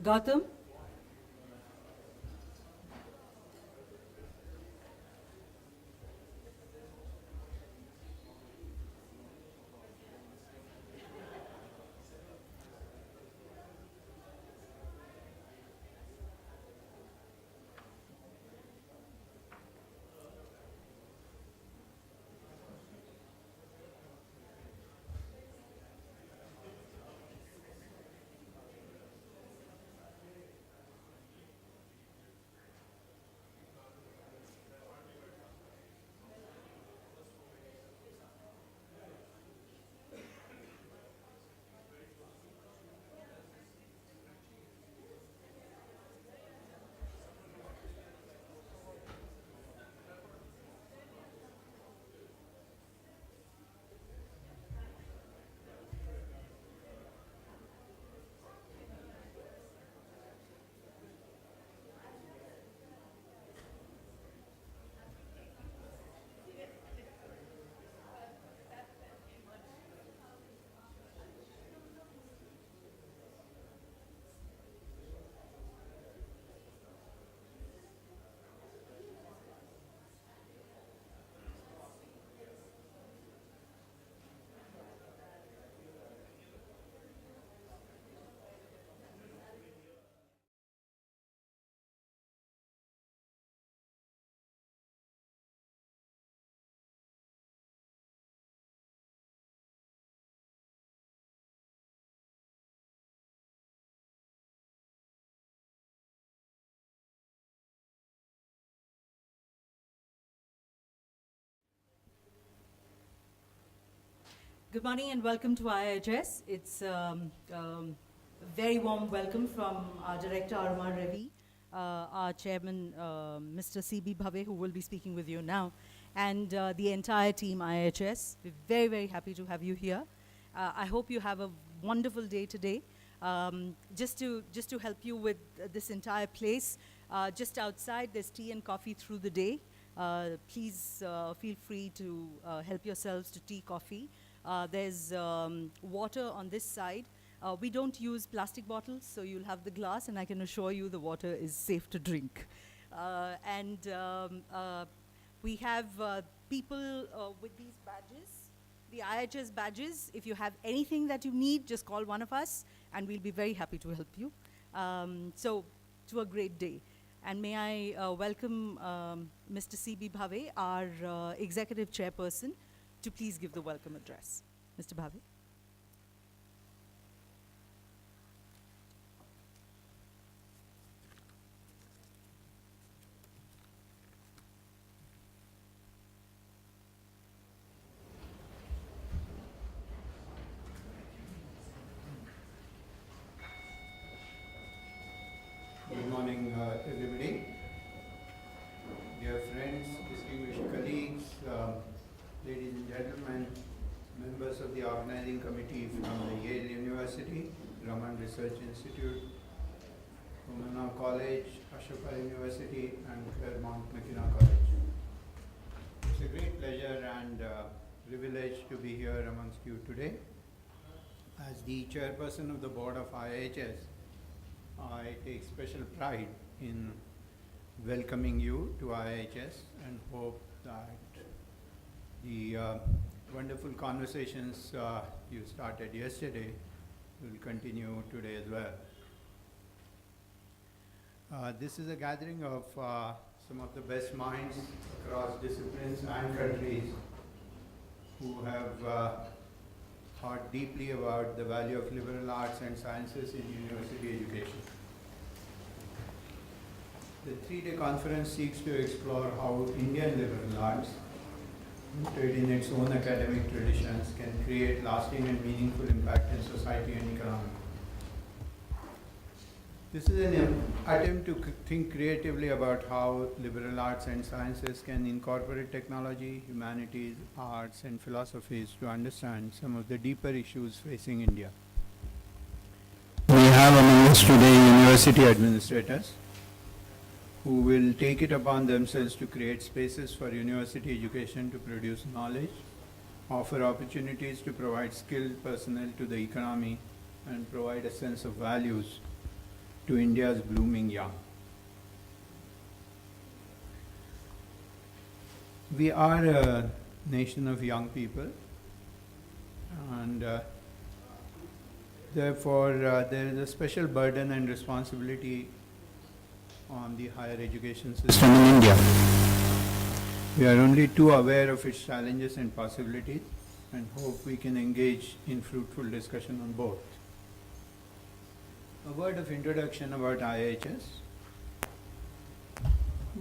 Gautam? Good morning and welcome to IHS. It's a very warm welcome from our director, Arman Ravi, our chairman, Mr. C.B. Bhave, who will be speaking with you now, and the entire team IHS. We're very, very happy to have you here. I hope you have a wonderful day today. Just to help you with this entire place, just outside there's tea and coffee through the day. Please feel free to help yourselves to tea, coffee. There's water on this side. We don't use plastic bottles, so you'll have the glass, and I can assure you the water is safe to drink. We have people with these badges, the IHS badges. If you have anything that you need, just call one of us, and we'll be very happy to help you. So, to a great day. And may I welcome Mr. C.B. Bhave, our executive chairperson, to please give the welcome address. Mr. Bhave. Good morning, everybody. Dear friends, distinguished colleagues, ladies and gentlemen, members of the organizing committee from the Yale University, Raman Research Institute, Umana College, Ashoka University, and Claremont McKenna College. It's a great pleasure and privilege to be here amongst you today. As the chairperson of the board of IHS, I take special pride in welcoming you to IHS and hope that the wonderful conversations you started yesterday will continue today as well. This is a gathering of some of the best minds across disciplines and countries who have thought deeply about the value of liberal arts and sciences in university education. The three-day conference seeks to explore how Indian liberal arts, rooted in its own academic traditions, can create lasting and meaningful impact in society and economy. This is an attempt to think creatively about how liberal arts and sciences can incorporate technology, humanities, arts, and philosophies to understand some of the deeper issues facing India. We have among us today university administrators who will take it upon themselves to create spaces for university education to produce knowledge, offer opportunities to provide skilled personnel to the economy, and provide a sense of values to India's blooming young. We are a nation of young people, and therefore there is a special burden and responsibility on the higher education system in India. We are only too aware of its challenges and possibilities, and hope we can engage in fruitful discussion on both. A word of introduction about IHS.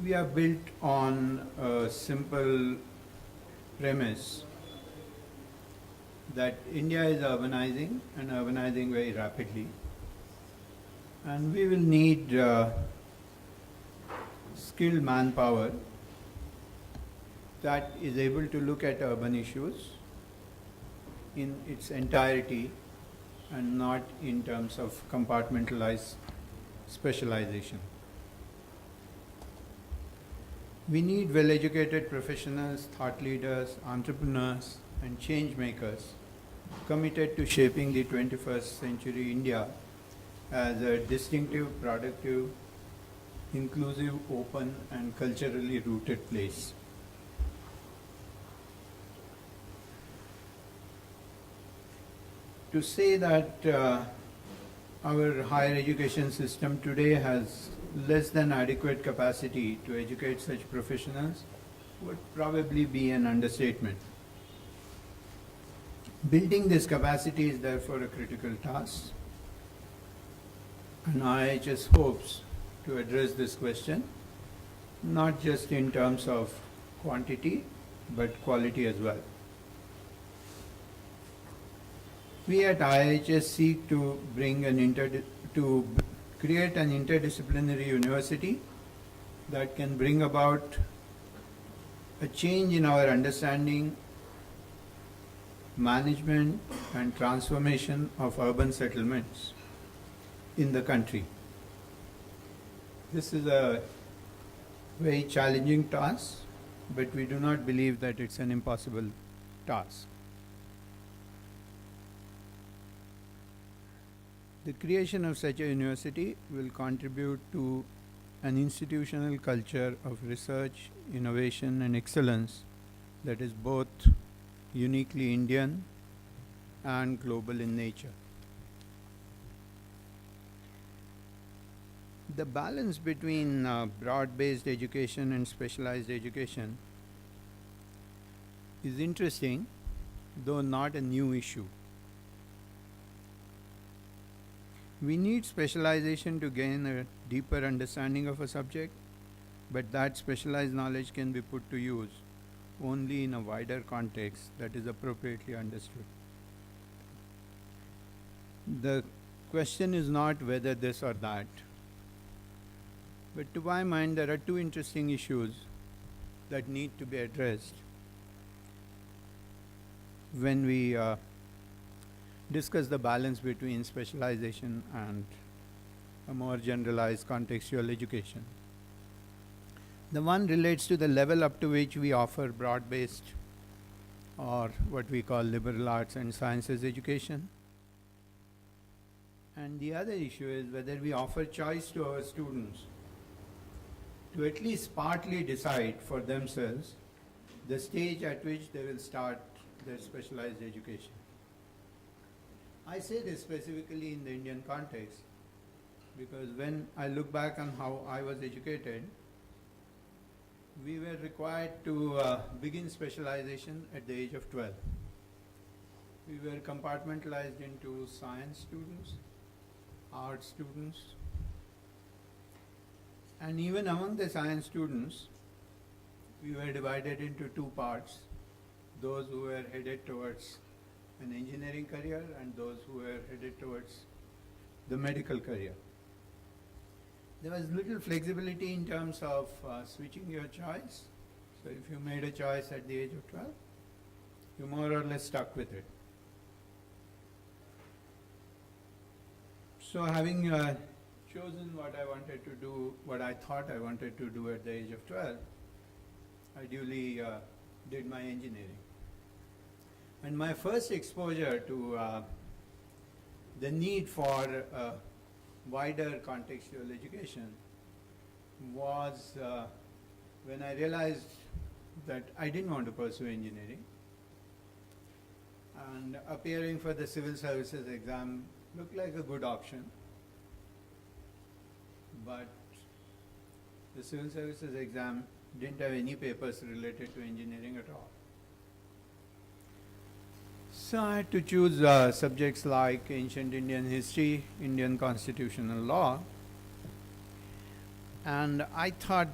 We are built on a simple premise that India is urbanizing and urbanizing very rapidly, and we will need skilled manpower that is able to look at urban issues in its entirety and not in terms of compartmentalized specialization. We need well-educated professionals, thought leaders, entrepreneurs, and change makers committed to shaping the 21st century India as a distinctive, productive, inclusive, open, and culturally rooted place. To say that our higher education system today has less than adequate capacity to educate such professionals would probably be an understatement. Building this capacity is therefore a critical task, and IHS hopes to address this question, not just in terms of quantity, but quality as well. We at IHS seek to bring create an interdisciplinary university that can bring about a change in our understanding, management, and transformation of urban settlements in the country. This is a very challenging task, but we do not believe that it's an impossible task. The creation of such a university will contribute to an institutional culture of research, innovation, and excellence that is both uniquely Indian and global in nature. The balance between broad-based education and specialized education is interesting, though not a new issue. We need specialization to gain a deeper understanding of a subject, but that specialized knowledge can be put to use only in a wider context that is appropriately understood. The question is not whether this or that, but to my mind there are two interesting issues that need to be addressed when we discuss the balance between specialization and a more generalized contextual education. The one relates to the level up to which we offer broad-based or what we call liberal arts and sciences education. And the other issue is whether we offer choice to our students to at least partly decide for themselves the stage at which they will start their specialized education. I say this specifically in the Indian context because when I look back on how I was educated, we were required to begin specialization at the age of 12. We were compartmentalized into science students, art students, and even among the science students, we were divided into two parts, those who were headed towards an engineering career and those who were headed towards the medical career. There was little flexibility in terms of switching your choice. So if you made a choice at the age of 12, you more or less stuck with it. So having chosen what I wanted to do, what I thought I wanted to do at the age of 12, I duly did my engineering. And my first exposure to the need for wider contextual education was when I realized that I didn't want to pursue engineering, and appearing for the civil services exam looked like a good option, but the civil services exam didn't have any papers related to engineering at all. So I had to choose subjects like ancient Indian history, Indian constitutional law, and I thought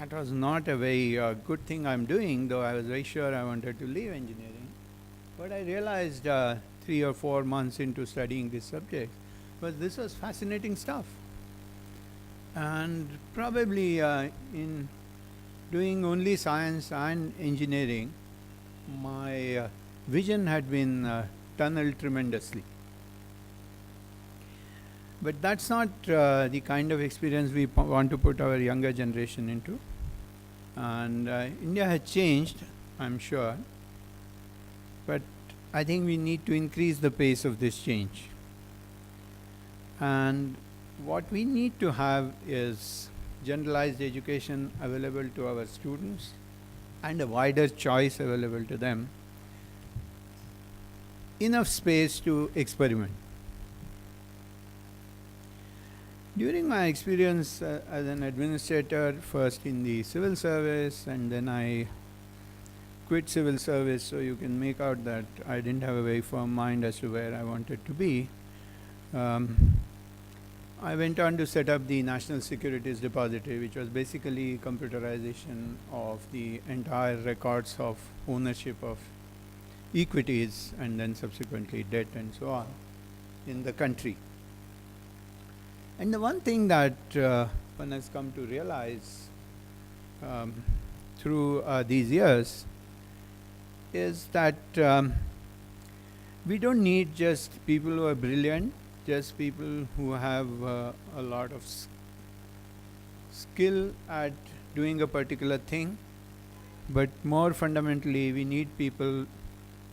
that was not a very good thing I'm doing, though I was very sure I wanted to leave engineering. But I realized 3 or 4 months into studying this subject, but this was fascinating stuff. And probably in doing only science and engineering, my vision had been tunneled tremendously. But that's not the kind of experience we want to put our younger generation into. And India has changed, I'm sure, but I think we need to increase the pace of this change. And what we need to have is generalized education available to our students and a wider choice available to them, enough space to experiment. During my experience as an administrator, first in the civil service, and then I quit civil service, so you can make out that I didn't have a very firm mind as to where I wanted to be. I went on to set up the National Securities Depository, which was basically computerization of the entire records of ownership of equities and then subsequently debt and so on in the country. And the one thing that one has come to realize through these years is that we don't need just people who are brilliant, just people who have a lot of skill at doing a particular thing, but more fundamentally, we need people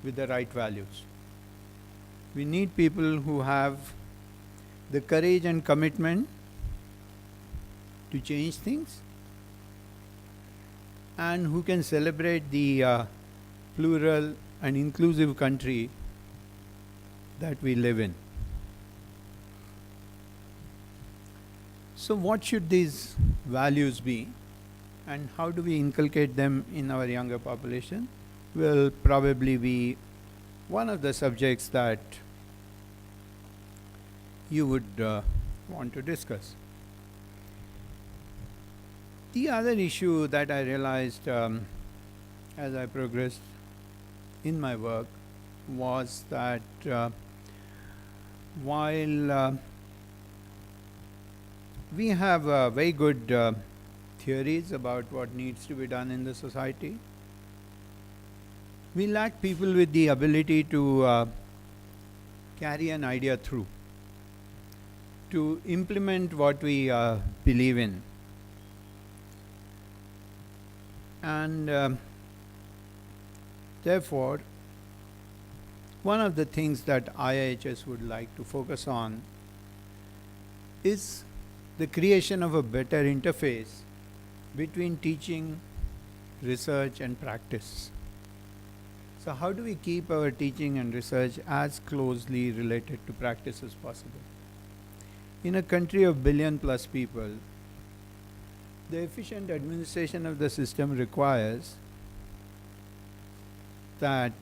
with the right values. We need people who have the courage and commitment to change things, and who can celebrate the plural and inclusive country that we live in. So what should these values be, and how do we inculcate them in our younger population will probably be one of the subjects that you would want to discuss. The other issue that I realized as I progressed in my work was that while we have very good theories about what needs to be done in the society, we lack people with the ability to carry an idea through, to implement what we believe in. And therefore, one of the things that IIHS would like to focus on is the creation of a better interface between teaching, research and practice. So how do we keep our teaching and research as closely related to practice as possible? In a country of billion-plus people, the efficient administration of the system requires that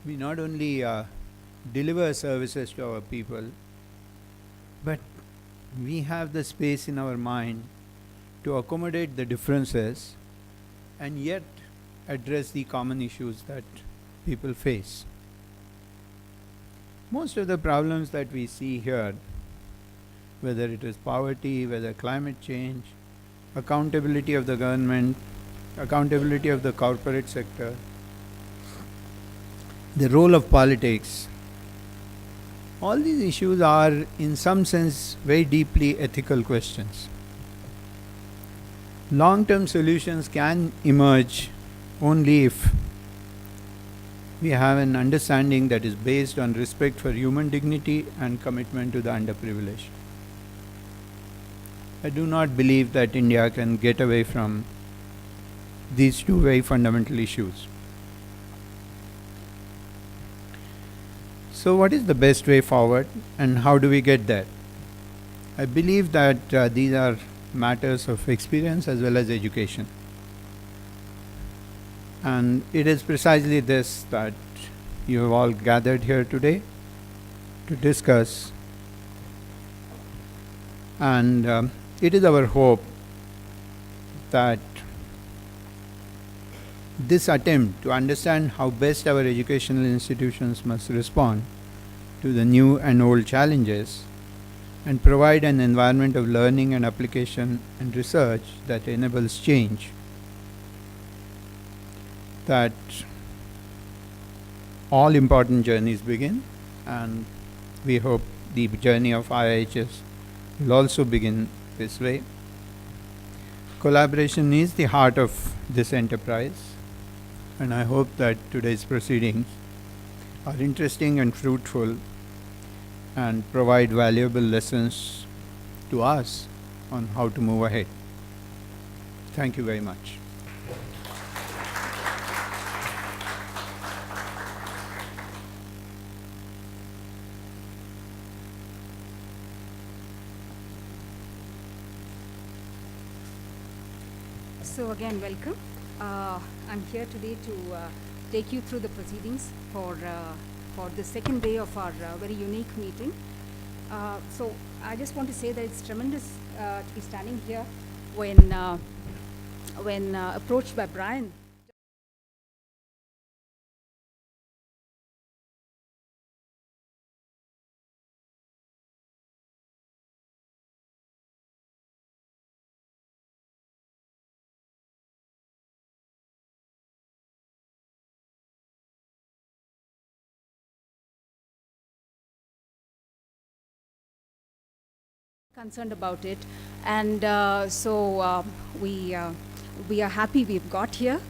we not only deliver services to our people, but we have the space in our mind to accommodate the differences and yet address the common issues that people face. Most of the problems that we see here, whether it is poverty, whether climate change, accountability of the government, accountability of the corporate sector, the role of politics, all these issues are in some sense very deeply ethical questions. Long-term solutions can emerge only if we have an understanding that is based on respect for human dignity and commitment to the underprivileged. I do not believe that India can get away from these two very fundamental issues. So what is the best way forward and how do we get there? I believe that these are matters of experience as well as education. And it is precisely this that you have all gathered here today to discuss. And it is our hope that this attempt to understand how best our educational institutions must respond to the new and old challenges and provide an environment of learning and application and research that enables change, that all important journeys begin, and we hope the journey of IIHS will also begin this way. Collaboration is the heart of this enterprise, and I hope that today's proceedings are interesting and fruitful and provide valuable lessons to us on how to move ahead. Thank you very much. So again, welcome. I'm here today to take you through the proceedings for the second day of our very unique meeting. So I just want to say that it's tremendous to be standing here when approached by Brian. Concerned about it, and so we are happy we've got here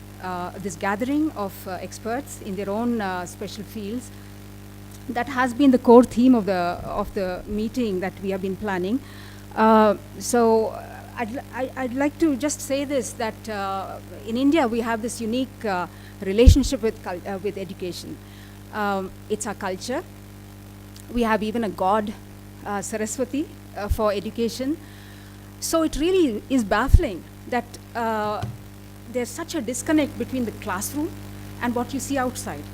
this gathering of experts in their own special fields. That has been the core theme of the meeting that we have been planning. So I'd like to just say this, that in India we have this unique relationship with education. It's our culture. We have even a god, Saraswati, for education. So it really is baffling that there's such a disconnect between the classroom and what you see outside.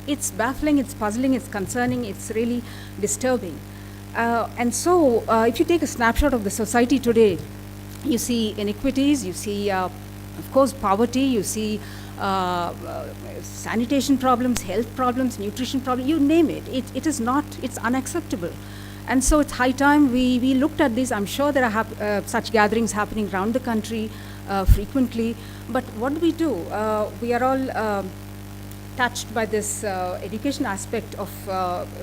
It's baffling, it's puzzling, it's concerning, it's really disturbing. And so if you take a snapshot of the society today, you see inequities, you see, of course, poverty, you see sanitation problems, health problems, nutrition problems, you name it. It's unacceptable. And so it's high time we looked at this. I'm sure there are such gatherings happening around the country frequently. But what do? We are all touched by this education aspect of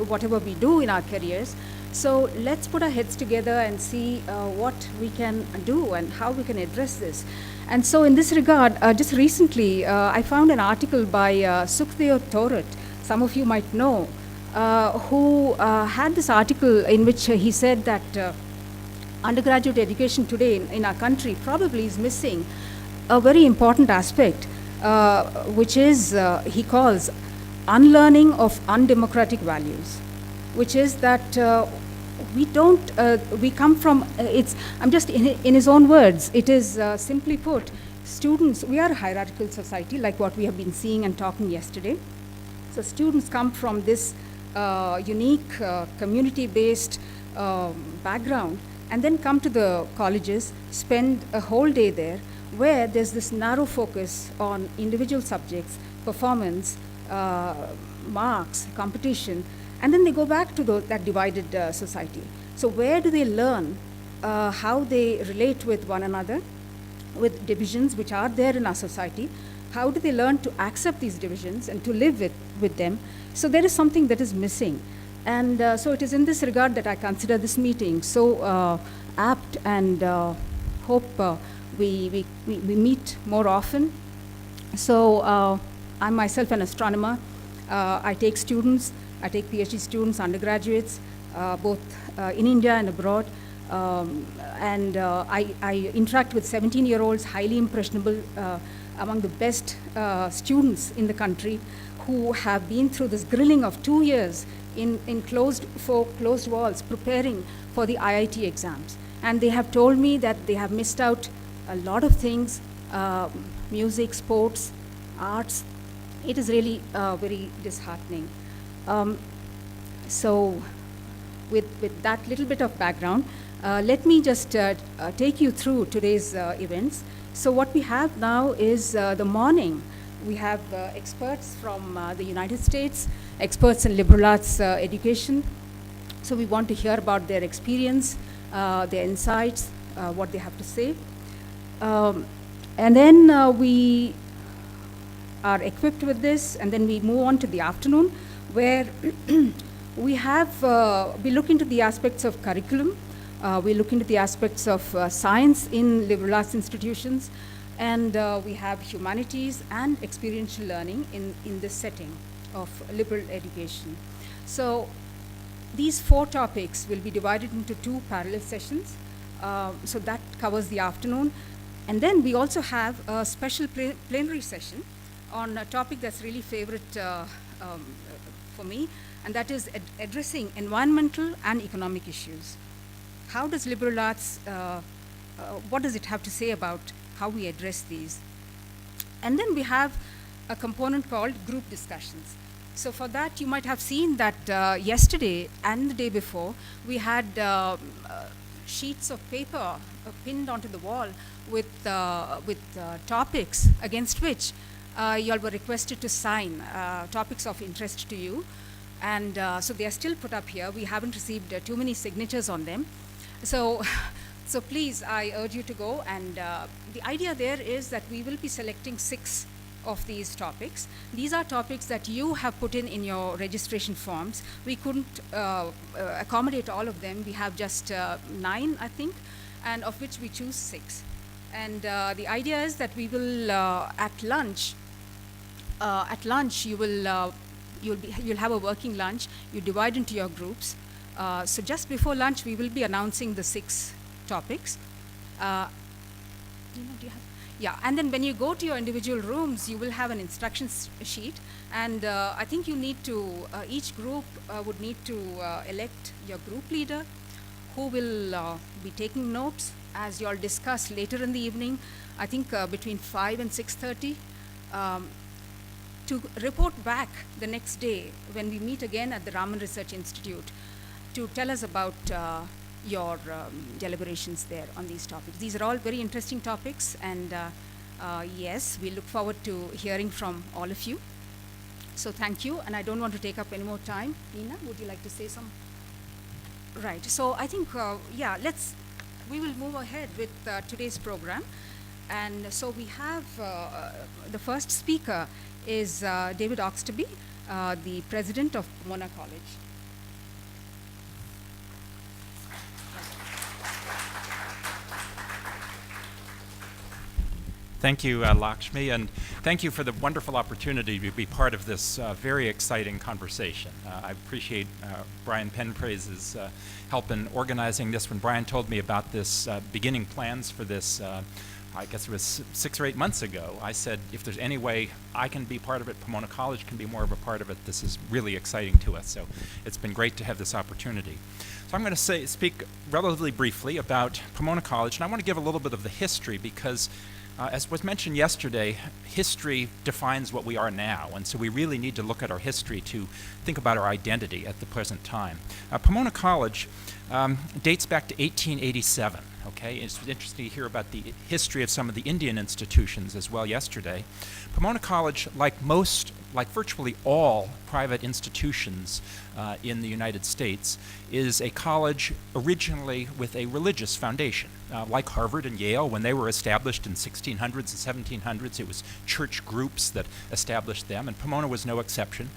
whatever we do in our careers. So let's put our heads together and see what we can do and how we can address this. And so in this regard, just recently, I found an article by Sukhdev Thorat, some of you might know, who had this article in which he said that undergraduate education today in our country probably is missing a very important aspect, which is, he calls, unlearning of undemocratic values, which is that we come from, I'm just in his own words, it is simply put, students, we are a hierarchical society like what we have been seeing and talking yesterday. So students come from this unique community-based background and then come to the colleges, spend a whole day there where there's this narrow focus on individual subjects, performance, marks, competition, and then they go back to that divided society. So where do they learn how they relate with one another, with divisions which are there in our society? How do they learn to accept these divisions and to live with them? So there is something that is missing. And so it is in this regard that I consider this meeting so apt, and hope we meet more often. So I'm myself an astronomer. I take students, I take PhD students, undergraduates, both in India and abroad. I interact with 17-year-olds, highly impressionable, among the best students in the country, who have been through this grilling of 2 years in closed walls, preparing for the IIT exams. And they have told me that they have missed out a lot of things, music, sports, arts. It is really very disheartening. So with that little bit of background, let me just take you through today's events. So what we have now is the morning. We have experts from the United States, experts in liberal arts education. So we want to hear about their experience, their insights, what they have to say. And then we are equipped with this, and then we move on to the afternoon, where we look into the aspects of curriculum, we look into the aspects of science in liberal arts institutions, and we have humanities and experiential learning in this setting of liberal education. So these 4 topics will be divided into 2 parallel sessions. So that covers the afternoon. And then we also have a special plenary session on a topic that's really favorite for me, and that is addressing environmental and economic issues. How does liberal arts, what does it have to say about how we address these? And then we have a component called group discussions. So for that, you might have seen that yesterday and the day before, we had sheets of paper pinned onto the wall with topics against which you all were requested to sign, topics of interest to you. And so they are still put up here. We haven't received too many signatures on them. So please, I urge you to go. And the idea there is that we will be selecting 6 of these topics. These are topics that you have put in your registration forms. We couldn't accommodate all of them. We have just 9, I think, and of which we choose 6. And the idea is that we will, at lunch, you'll have a working lunch. You divide into your groups. So just before lunch, we will be announcing the 6 topics. Yeah, and then when you go to your individual rooms, you will have an instructions sheet. And I think you need to, each group would need to elect your group leader, who will be taking notes as you all discuss later in the evening, I think between 5 and 6:30, to report back the next day when we meet again at the Raman Research Institute to tell us about your deliberations there on these topics. These are all very interesting topics, and yes, we look forward to hearing from all of you. So thank you, and I don't want to take up any more time. Nina, would you like to say some? Right, so I think, yeah, we will move ahead with today's program. And so we have, the first speaker is David Oxtoby, the president of Pomona College. Thank you, Lakshmi, and thank you for the wonderful opportunity to be part of this very exciting conversation. I appreciate Brian Penpraise's help in organizing this. When Brian told me about this, beginning plans for this, I guess it was 6 or 8 months ago, I said, if there's any way I can be part of it, Pomona College can be more of a part of it, this is really exciting to us. So it's been great to have this opportunity. So I'm going to speak relatively briefly about Pomona College, and I want to give a little bit of the history because as was mentioned yesterday, history defines what we are now, and so we really need to look at our history to think about our identity at the present time. Pomona College dates back to 1887, okay? It's interesting to hear about the history of some of the Indian institutions as well yesterday. Pomona College, like virtually all private institutions in the United States, is a college originally with a religious foundation. Like Harvard and Yale, when they were established in 1600s and 1700s, it was church groups that established them, and Pomona was no exception.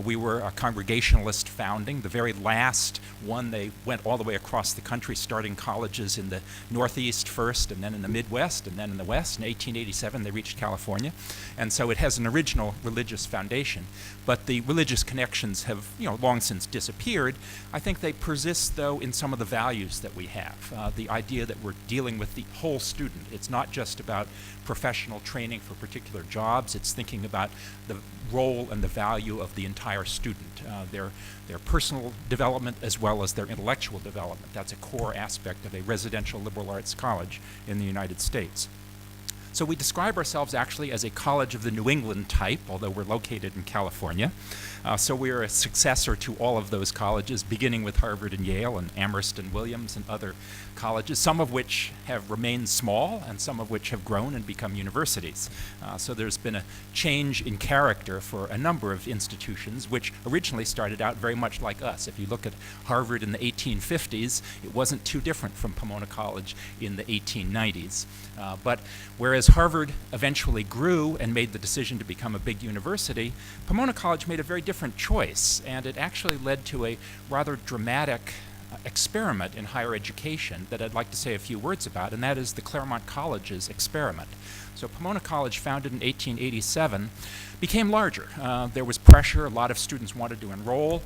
We were a Congregationalist founding. The very last one, they went all the way across the country, starting colleges in the Northeast first, and then in the Midwest, and then in the West. In 1887, they reached California. And so it has an original religious foundation. But the religious connections have, long since disappeared. I think they persist, though, in some of the values that we have. The idea that we're dealing with the whole student. It's not just about professional training for particular jobs. It's thinking about the role and the value of the entire student, their personal development as well as their intellectual development. That's a core aspect of a residential liberal arts college in the United States. So we describe ourselves actually as a college of the New England type, although we're located in California. So we're a successor to all of those colleges, beginning with Harvard and Yale and Amherst and Williams and other colleges, some of which have remained small and some of which have grown and become universities. So there's been a change in character for a number of institutions, which originally started out very much like us. If you look at Harvard in the 1850s, it wasn't too different from Pomona College in the 1890s. But whereas Harvard eventually grew and made the decision to become a big university, Pomona College made a very different choice, and it actually led to a rather dramatic experiment in higher education that I'd like to say a few words about, and that is the Claremont College's experiment. So Pomona College, founded in 1887, became larger. There was pressure. A lot of students wanted to enroll,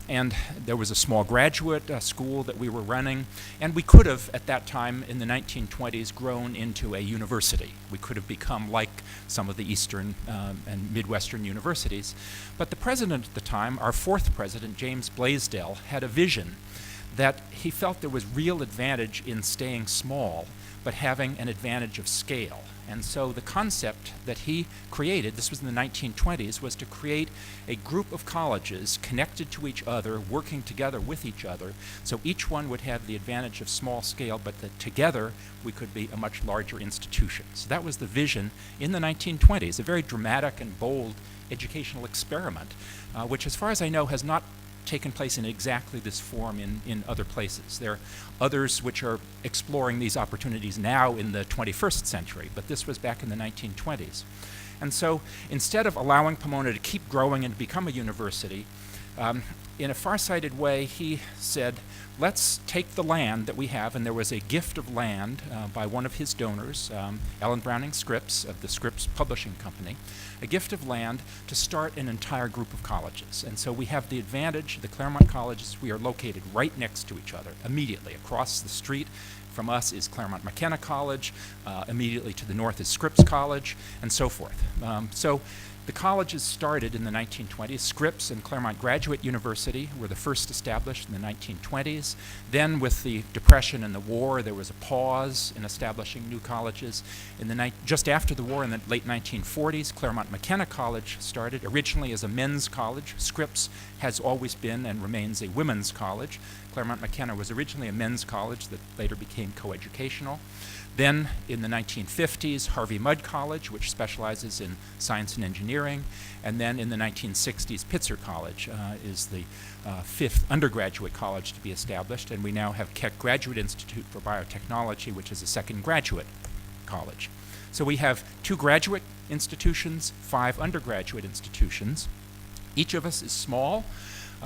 and there was a small graduate school that we were running, and we could have, at that time in the 1920s, grown into a university. We could have become like some of the Eastern and Midwestern universities. But the president at the time, our fourth president, James Blaisdell, had a vision that he felt there was real advantage in staying small, but having an advantage of scale. And so the concept that he created, this was in the 1920s, was to create a group of colleges connected to each other, working together with each other, so each one would have the advantage of small scale, but that together we could be a much larger institution. So that was the vision in the 1920s, a very dramatic and bold educational experiment, which, as far as I know, has not taken place in exactly this form in other places. There are others which are exploring these opportunities now in the 21st century, but this was back in the 1920s. And so instead of allowing Pomona to keep growing and become a university, in a far-sighted way, he said, let's take the land that we have, and there was a gift of land by one of his donors, Ellen Browning Scripps of the Scripps Publishing Company, a gift of land to start an entire group of colleges. And so we have the advantage, the Claremont colleges, we are located right next to each other, immediately. Across the street from us is Claremont McKenna College, immediately to the north is Scripps College, and so forth. So the colleges started in the 1920s. Scripps and Claremont Graduate University were the first established in the 1920s. Then with the Depression and the war, there was a pause in establishing new colleges. Just after the war, in the late 1940s, Claremont McKenna College started, originally as a men's college. Scripps has always been and remains a women's college. Claremont McKenna was originally a men's college that later became coeducational. Then in the 1950s, Harvey Mudd College, which specializes in science and engineering. And then in the 1960s, Pitzer College is the fifth undergraduate college to be established. And we now have Keck Graduate Institute for Biotechnology, which is a second graduate college. So we have 2 graduate institutions, 5 undergraduate institutions. Each of us is small.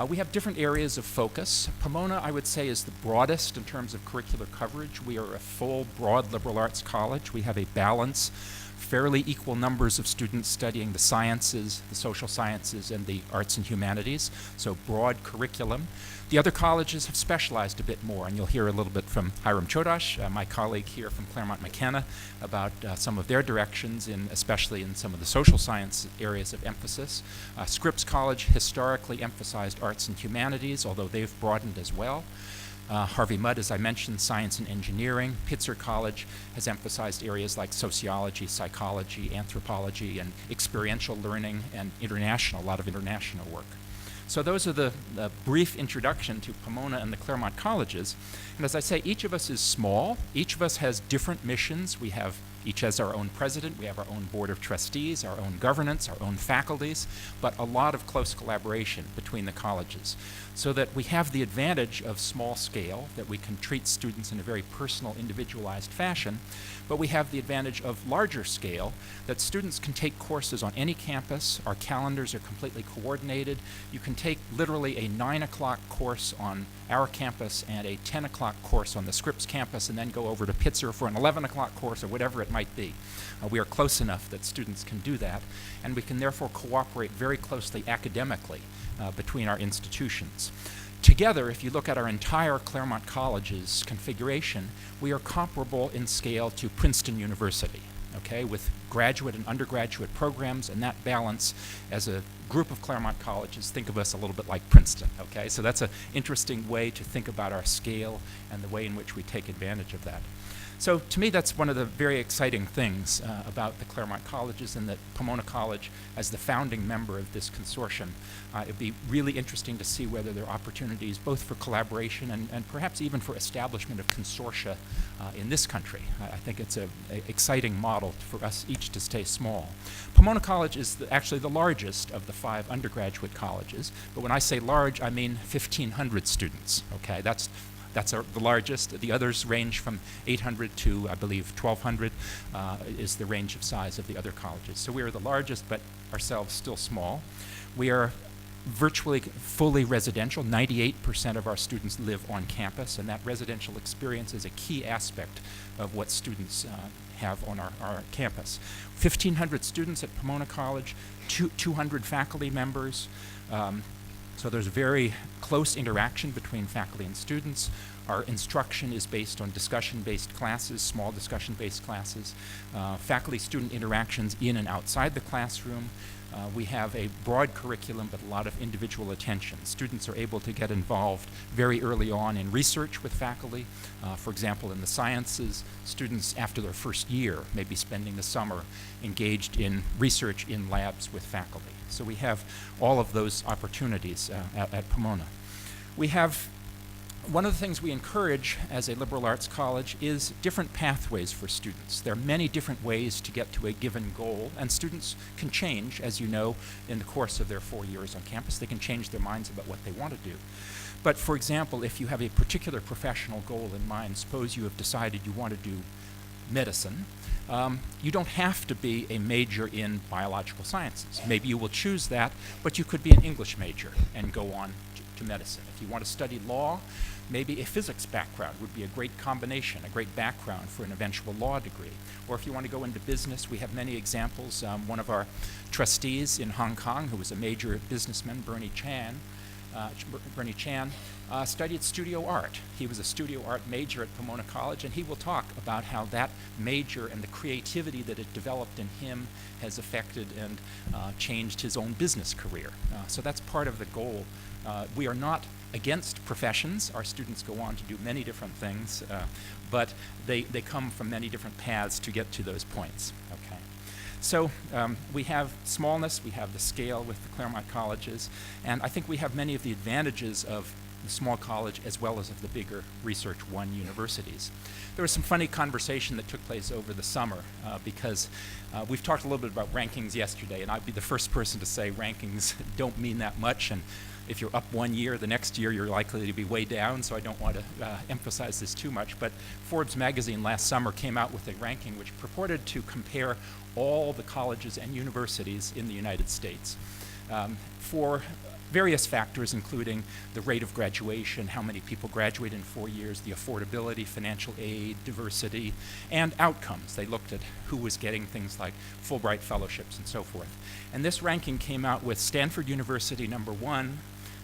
We have different areas of focus. Pomona, I would say, is the broadest in terms of curricular coverage. We are a full, broad liberal arts college. We have a balance, fairly equal numbers of students studying the sciences, the social sciences, and the arts and humanities, so broad curriculum. The other colleges have specialized a bit more, and you'll hear a little bit from Hiram Chodash, my colleague here from Claremont McKenna, about some of their directions, especially in some of the social science areas of emphasis. Scripps College historically emphasized arts and humanities, although they've broadened as well. Harvey Mudd, as I mentioned, science and engineering. Pitzer College has emphasized areas like sociology, psychology, anthropology, and experiential learning, and a lot of international work. So those are the brief introduction to Pomona and the Claremont colleges. And as I say, each of us is small. Each of us has different missions. We have Each has our own president, we have our own board of trustees, our own governance, our own faculties, but a lot of close collaboration between the colleges, so that we have the advantage of small scale, that we can treat students in a very personal, individualized fashion, but we have the advantage of larger scale, that students can take courses on any campus. Our calendars are completely coordinated. You can take literally a 9 o'clock course on our campus and a 10 o'clock course on the Scripps campus, and then go over to Pitzer for an 11 o'clock course or whatever it might be. We are close enough that students can do that, and we can therefore cooperate very closely academically between our institutions. Together, if you look at our entire Claremont College's configuration, we are comparable in scale to Princeton University, okay, with graduate and undergraduate programs, and that balance as a group of Claremont colleges, think of us a little bit like Princeton, okay? So that's an interesting way to think about our scale and the way in which we take advantage of that. So to me, that's one of the very exciting things about the Claremont colleges, and that Pomona College, as the founding member of this consortium, it'd be really interesting to see whether there are opportunities both for collaboration and perhaps even for establishment of consortia in this country. I think it's an exciting model for us each to stay small. Pomona College is actually the largest of the 5 undergraduate colleges, but when I say large, I mean 1,500 students, okay? That's the largest. The others range from 800 to, I believe, 1,200 is the range of size of the other colleges. So we are the largest, but ourselves still small. We are virtually fully residential. 98% of our students live on campus, and that residential experience is a key aspect of what students have on our campus. 1,500 students at Pomona College, 200 faculty members. So there's very close interaction between faculty and students. Our instruction is based on discussion-based classes, small discussion-based classes, faculty-student interactions in and outside the classroom. We have a broad curriculum, but a lot of individual attention. Students are able to get involved very early on in research with faculty. For example, in the sciences, students after their first year may be spending the summer engaged in research in labs with faculty. So we have all of those opportunities at Pomona. We have one of the things we encourage as a liberal arts college is different pathways for students. There are many different ways to get to a given goal, and students can change, as you know, in the course of their 4 years on campus. They can change their minds about what they want to do. But for example, if you have a particular professional goal in mind, suppose you have decided you want to do medicine, you don't have to be a major in biological sciences. Maybe you will choose that, but you could be an English major and go on to medicine. If you want to study law, maybe a physics background would be a great combination, a great background for an eventual law degree. Or if you want to go into business, we have many examples. One of our trustees in Hong Kong, who was a major businessman, Bernie Chan, studied studio art. He was a studio art major at Pomona College, and he will talk about how that major and the creativity that it developed in him has affected and changed his own business career. So that's part of the goal. We are not against professions. Our students go on to do many different things, but they come from many different paths to get to those points. Okay. So we have smallness, we have the scale with the Claremont colleges, and I think we have many of the advantages of the small college as well as of the bigger Research One universities. There was some funny conversation that took place over the summer because we've talked a little bit about rankings yesterday, and I'd be the first person to say rankings don't mean that much, and if you're up 1 year, the next year you're likely to be way down, so I don't want to emphasize this too much. But Forbes magazine last summer came out with a ranking which purported to compare all the colleges and universities in the United States for various factors, including the rate of graduation, how many people graduate in 4 years, the affordability, financial aid, diversity, and outcomes. They looked at who was getting things like Fulbright fellowships and so forth. And this ranking came out with Stanford University #1,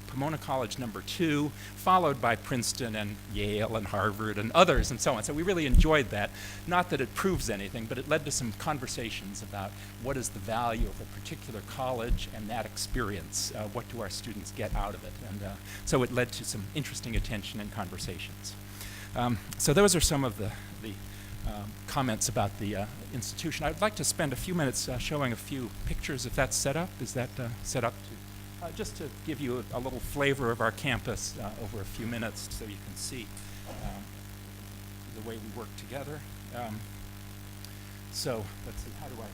Pomona College #2, followed by Princeton and Yale and Harvard and others and so on. So we really enjoyed that. Not that it proves anything, but it led to some conversations about what is the value of a particular college and that experience. What do our students get out of it? And so it led to some interesting attention and conversations. So those are some of the comments about the institution. I'd like to spend a few minutes showing a few pictures, if that's set up. Is that set up? Just to give you a little flavor of our campus over a few minutes so you can see the way we work together. So let's see, how do I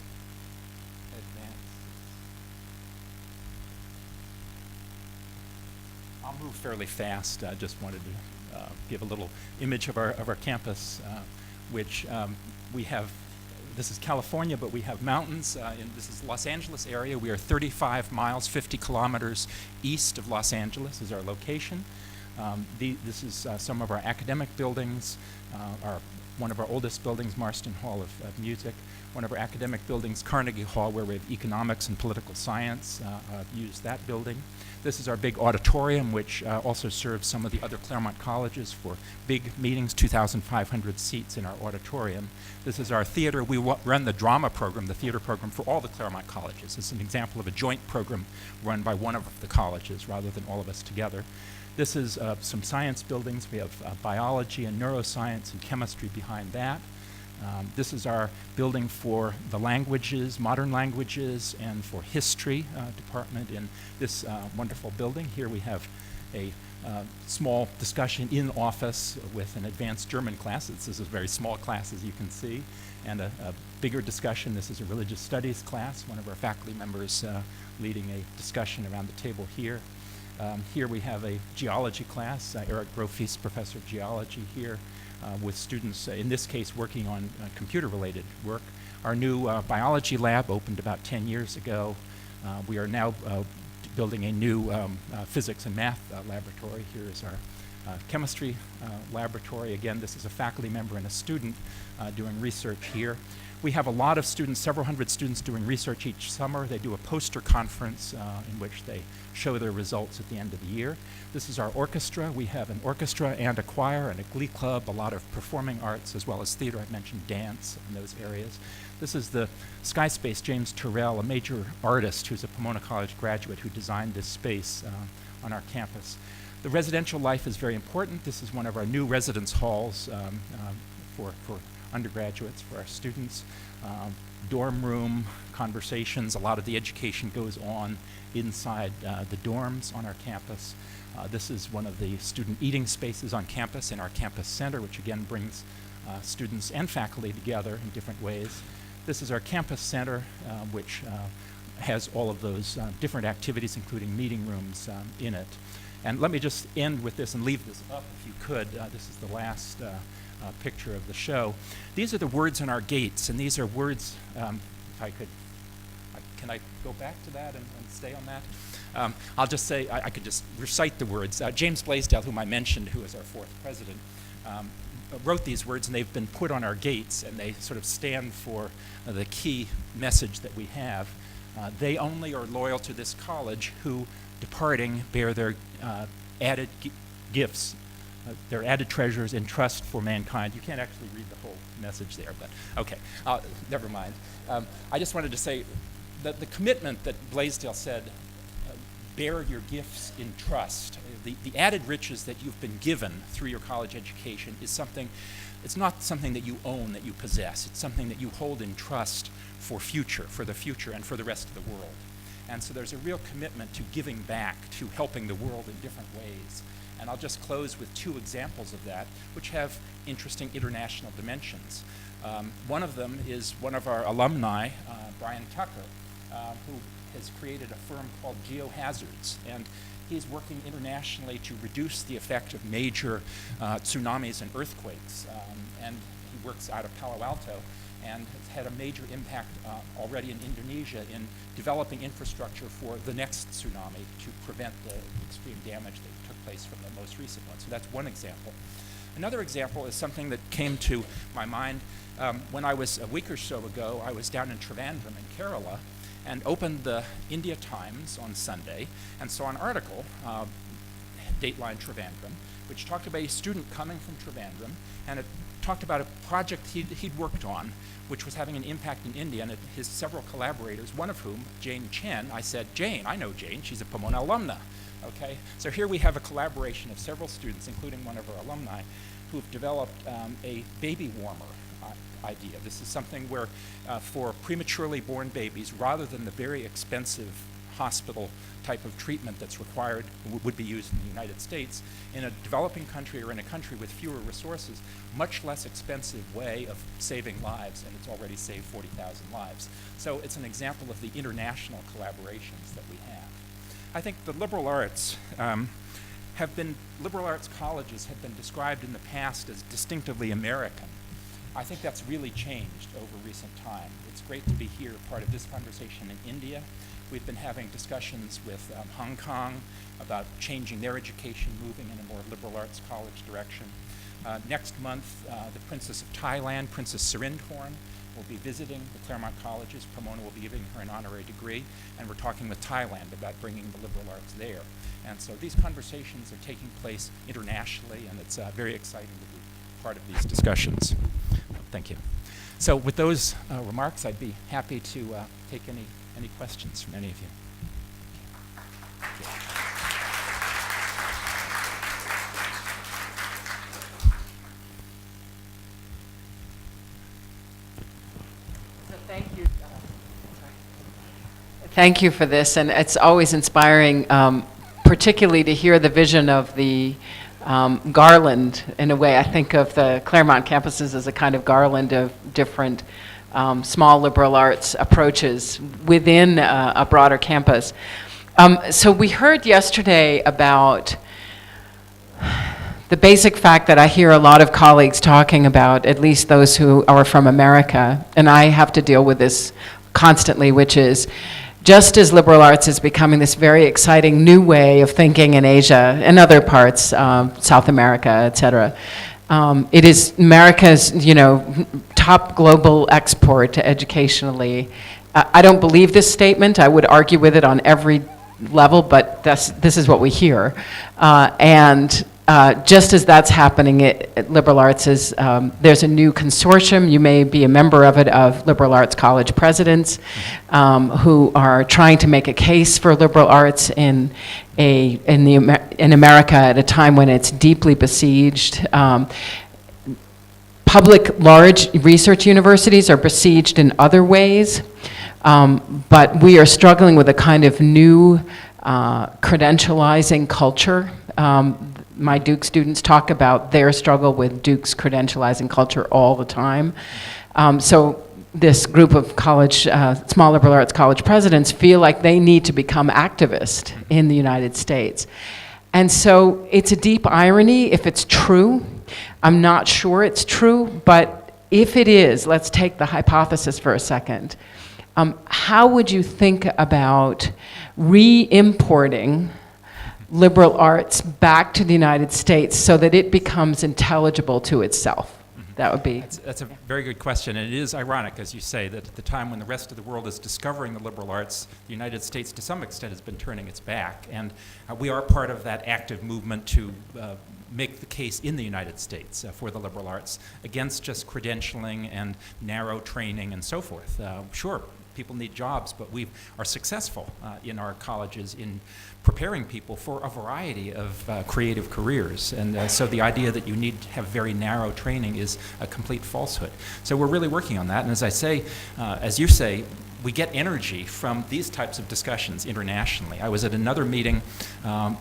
advance? I'll move fairly fast. I just wanted to give a little image of our campus, which we have. This is California, but we have mountains. This is Los Angeles area. We are 35 miles, 50 kilometers east of Los Angeles is our location. This is some of our academic buildings. One of our oldest buildings, Marston Hall of Music. One of our academic buildings, Carnegie Hall, where we have economics and political science. Use that building. This is our big auditorium, which also serves some of the other Claremont colleges for big meetings, 2,500 seats in our auditorium. This is our theater. We run the drama program, the theater program, for all the Claremont colleges. It's an example of a joint program run by one of the colleges rather than all of us together. This is some science buildings. We have biology and neuroscience and chemistry behind that. This is our building for the languages, modern languages, and for history department in this wonderful building. Here we have a small discussion in office with an advanced German class. This is a very small class, as you can see, and a bigger discussion. This is a religious studies class. One of our faculty members leading a discussion around the table here. Here we have a geology class. Eric Groffies, professor of geology here, with students, in this case, working on computer-related work. Our new biology lab opened about 10 years ago. We are now building a new physics and math laboratory. Here is our chemistry laboratory. Again, this is a faculty member and a student doing research here. We have a lot of students, several hundred students doing research each summer. They do a poster conference in which they show their results at the end of the year. This is our orchestra. We have an orchestra and a choir and a glee club, a lot of performing arts as well as theater. I mentioned dance in those areas. This is the Sky Space, James Turrell, a major artist who's a Pomona College graduate who designed this space on our campus. The residential life is very important. This is one of our new residence halls for undergraduates, for our students. Dorm room conversations, a lot of the education goes on inside the dorms on our campus. This is one of the student eating spaces on campus in our campus center, which again brings students and faculty together in different ways. This is our campus center, which has all of those different activities, including meeting rooms in it. And let me just end with this and leave this up if you could. This is the last picture of the show. These are the words on our gates, and these are words, if I could, can I go back to that and stay on that? I'll just say, I could just recite the words. James Blaisdell, whom I mentioned, who is our fourth president, wrote these words, and they've been put on our gates, and they sort of stand for the key message that we have. They only are loyal to this college who, departing, bear their added gifts, their added treasures in trust for mankind. You can't actually read the whole message there, but okay, never mind. I just wanted to say that the commitment that Blaisdell said, bear your gifts in trust, the added riches that you've been given through your college education is something, it's not something that you own, that you possess. It's something that you hold in trust for the future and for the rest of the world. And so there's a real commitment to giving back, to helping the world in different ways. And I'll just close with two examples of that, which have interesting international dimensions. One of them is one of our alumni, Brian Tucker, who has created a firm called Geohazards. And he's working internationally to reduce the effect of major tsunamis and earthquakes. And he works out of Palo Alto and has had a major impact already in Indonesia in developing infrastructure for the next tsunami to prevent the extreme damage that took place from the most recent one. So that's one example. Another example is something that came to my mind when I was, a week or so ago, I was down in Trivandrum in Kerala and opened the India Times on Sunday and saw an article, Dateline Trivandrum, which talked about a student coming from Trivandrum, and it talked about a project he'd worked on, which was having an impact in India, and his several collaborators, one of whom, Jane Chen, I said, Jane, I know Jane, she's a Pomona alumna, okay? So here we have a collaboration of several students, including one of our alumni, who've developed a baby warmer idea. This is something where for prematurely born babies, rather than the very expensive hospital type of treatment that's required, would be used in the United States, in a developing country or in a country with fewer resources, much less expensive way of saving lives, and it's already saved 40,000 lives. So it's an example of the international collaborations that we have. I think the liberal arts liberal arts colleges have been described in the past as distinctively American. I think that's really changed over recent time. It's great to be here, part of this conversation in India. We've been having discussions with Hong Kong about changing their education, moving in a more liberal arts college direction. Next month, the Princess of Thailand, Princess Sirindhorn, will be visiting the Claremont colleges. Pomona will be giving her an honorary degree, and we're talking with Thailand about bringing the liberal arts there. And so these conversations are taking place internationally, and it's very exciting to be part of these discussions. Thank you. So with those remarks, I'd be happy to take any questions from any of you. Thank you. Thank you for this, and it's always inspiring, particularly to hear the vision of the garland. In a way, I think of the Claremont campuses as a kind of garland of different small liberal arts approaches within a broader campus. So we heard yesterday about the basic fact that I hear a lot of colleagues talking about, at least those who are from America, and I have to deal with this constantly, which is just as liberal arts is becoming this very exciting new way of thinking in Asia and other parts, South America, et cetera. It is America's, top global export educationally. I don't believe this statement. I would argue with it on every level, but this is what we hear. Just as that's happening at liberal arts, there's a new consortium, you may be a member of it, of liberal arts college presidents who are trying to make a case for liberal arts in America at a time when it's deeply besieged. Public large research universities are besieged in other ways, but we are struggling with a kind of new credentializing culture. My Duke students talk about their struggle with Duke's credentializing culture all the time. So this group of college, small liberal arts college presidents feel like they need to become activists in the United States. And so it's a deep irony if it's true. I'm not sure it's true, but if it is, let's take the hypothesis for a second. How would you think about re-importing liberal arts back to the United States so that it becomes intelligible to itself? That would be... That's a very good question, and it is ironic, as you say, that at the time when the rest of the world is discovering the liberal arts, the United States, to some extent, has been turning its back, and we are part of that active movement to make the case in the United States for the liberal arts against just credentialing and narrow training and so forth. Sure, people need jobs, but we are successful in our colleges in preparing people for a variety of creative careers. And so the idea that you need to have very narrow training is a complete falsehood. So we're really working on that. And as I say, as you say, we get energy from these types of discussions internationally. I was at another meeting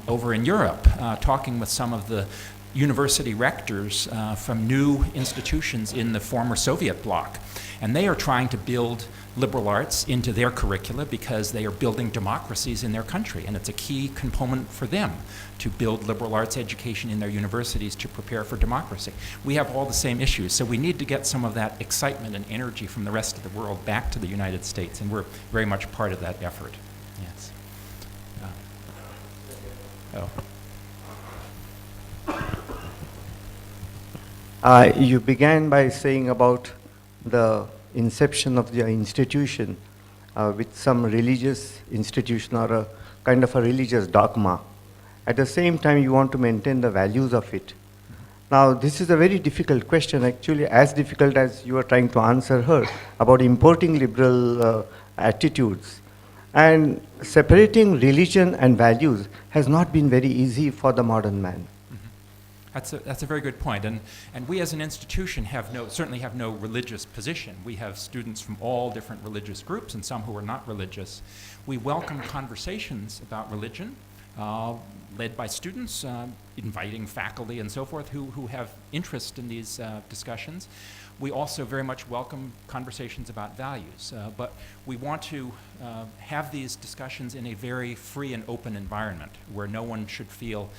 over in Europe talking with some of the university rectors from new institutions in the former Soviet bloc. And they are trying to build liberal arts into their curricula because they are building democracies in their country, and it's a key component for them to build liberal arts education in their universities to prepare for democracy. We have all the same issues, so we need to get some of that excitement and energy from the rest of the world back to the United States, and we're very much part of that effort. Yes. You began by saying about the inception of the institution with some religious institution or a kind of a religious dogma. At the same time, you want to maintain the values of it. Now, this is a very difficult question, actually as difficult as you are trying to answer her about importing liberal attitudes. And separating religion and values has not been very easy for the modern man. That's a very good point. And we as an institution certainly have no religious position. We have students from all different religious groups and some who are not religious. We welcome conversations about religion, led by students, inviting faculty and so forth who have interest in these discussions. We also very much welcome conversations about values, but we want to have these discussions in a very free and open environment where no one should feel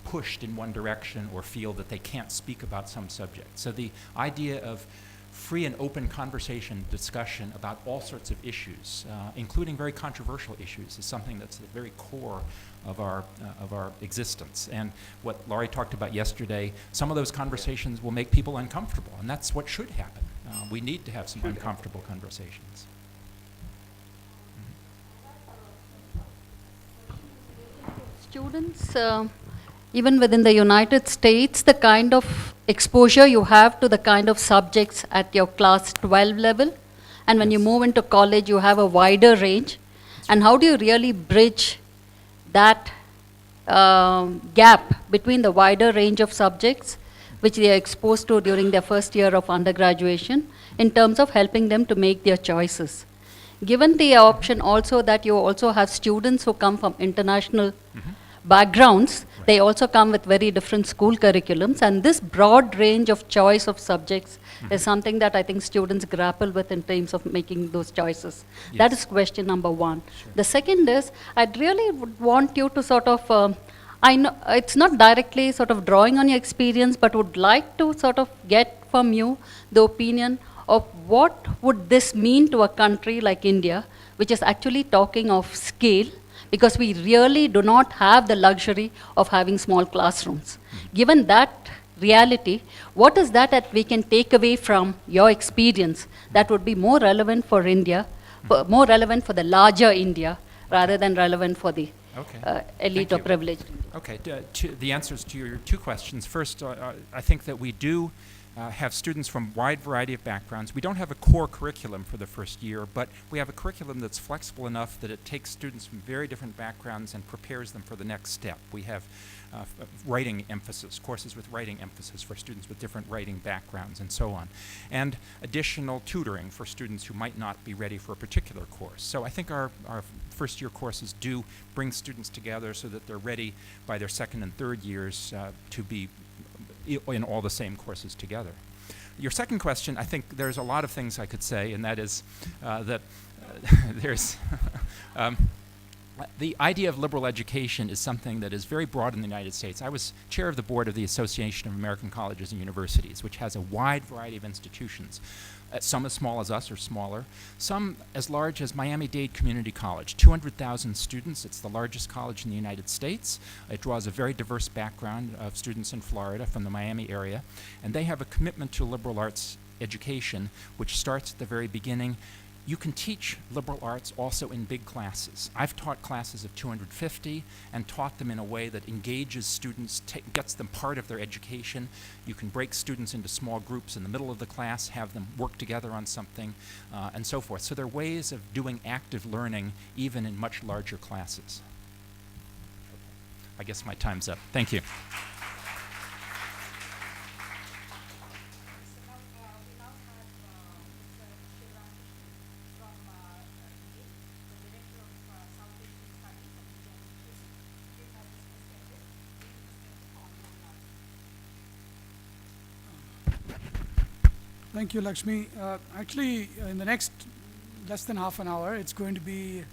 pushed in one direction or feel that they can't speak about some subject. So the idea of free and open conversation, discussion about all sorts of issues, including very controversial issues, is something that's at the very core of our existence. And what Laurie talked about yesterday, some of those conversations will make people uncomfortable, and that's what should happen. We need to have some uncomfortable conversations. Students, even within the United States, the kind of exposure you have to the kind of subjects at your class 12 level, and when you move into college, you have a wider range. And how do you really bridge that gap between the wider range of subjects which they are exposed to during their first year of undergraduation in terms of helping them to make their choices? Given the option also that you also have students who come from international backgrounds, they also come with very different school curriculums, and this broad range of choice of subjects is something that I think students grapple with in terms of making those choices. Yes. That is question number one. Sure. The second is, I'd really would want you to sort of, I know it's not directly sort of drawing on your experience, but would like to sort of get from you the opinion of what would this mean to a country like India, which is actually talking of scale, because we really do not have the luxury of having small classrooms. Given that reality, what is that we can take away from your experience that would be more relevant for India, more relevant for the larger India, rather than relevant for the elite or privileged? Okay, the answers to your two questions. First, I think that we do have students from a wide variety of backgrounds. We don't have a core curriculum for the first year, but we have a curriculum that's flexible enough that it takes students from very different backgrounds and prepares them for the next step. We have writing emphasis, courses with writing emphasis for students with different writing backgrounds and so on, and additional tutoring for students who might not be ready for a particular course. So I think our first year courses do bring students together so that they're ready by their second and third years to be in all the same courses together. Your second question, I think there's a lot of things I could say, and that is that there's the idea of liberal education is something that is very broad in the United States. I was chair of the board of the Association of American Colleges and Universities, which has a wide variety of institutions. Some as small as us or smaller, some as large as Miami-Dade Community College, 200,000 students. It's the largest college in the United States. It draws a very diverse background of students in Florida from the Miami area, and they have a commitment to liberal arts education, which starts at the very beginning. You can teach liberal arts also in big classes. I've taught classes of 250 and taught them in a way that engages students, gets them part of their education. You can break students into small groups in the middle of the class, have them work together on something, and so forth. So there are ways of doing active learning even in much larger classes. I guess my time's up. Thank you. Thank you, Lakshmi. Actually, in the next less than half an hour, it's going to be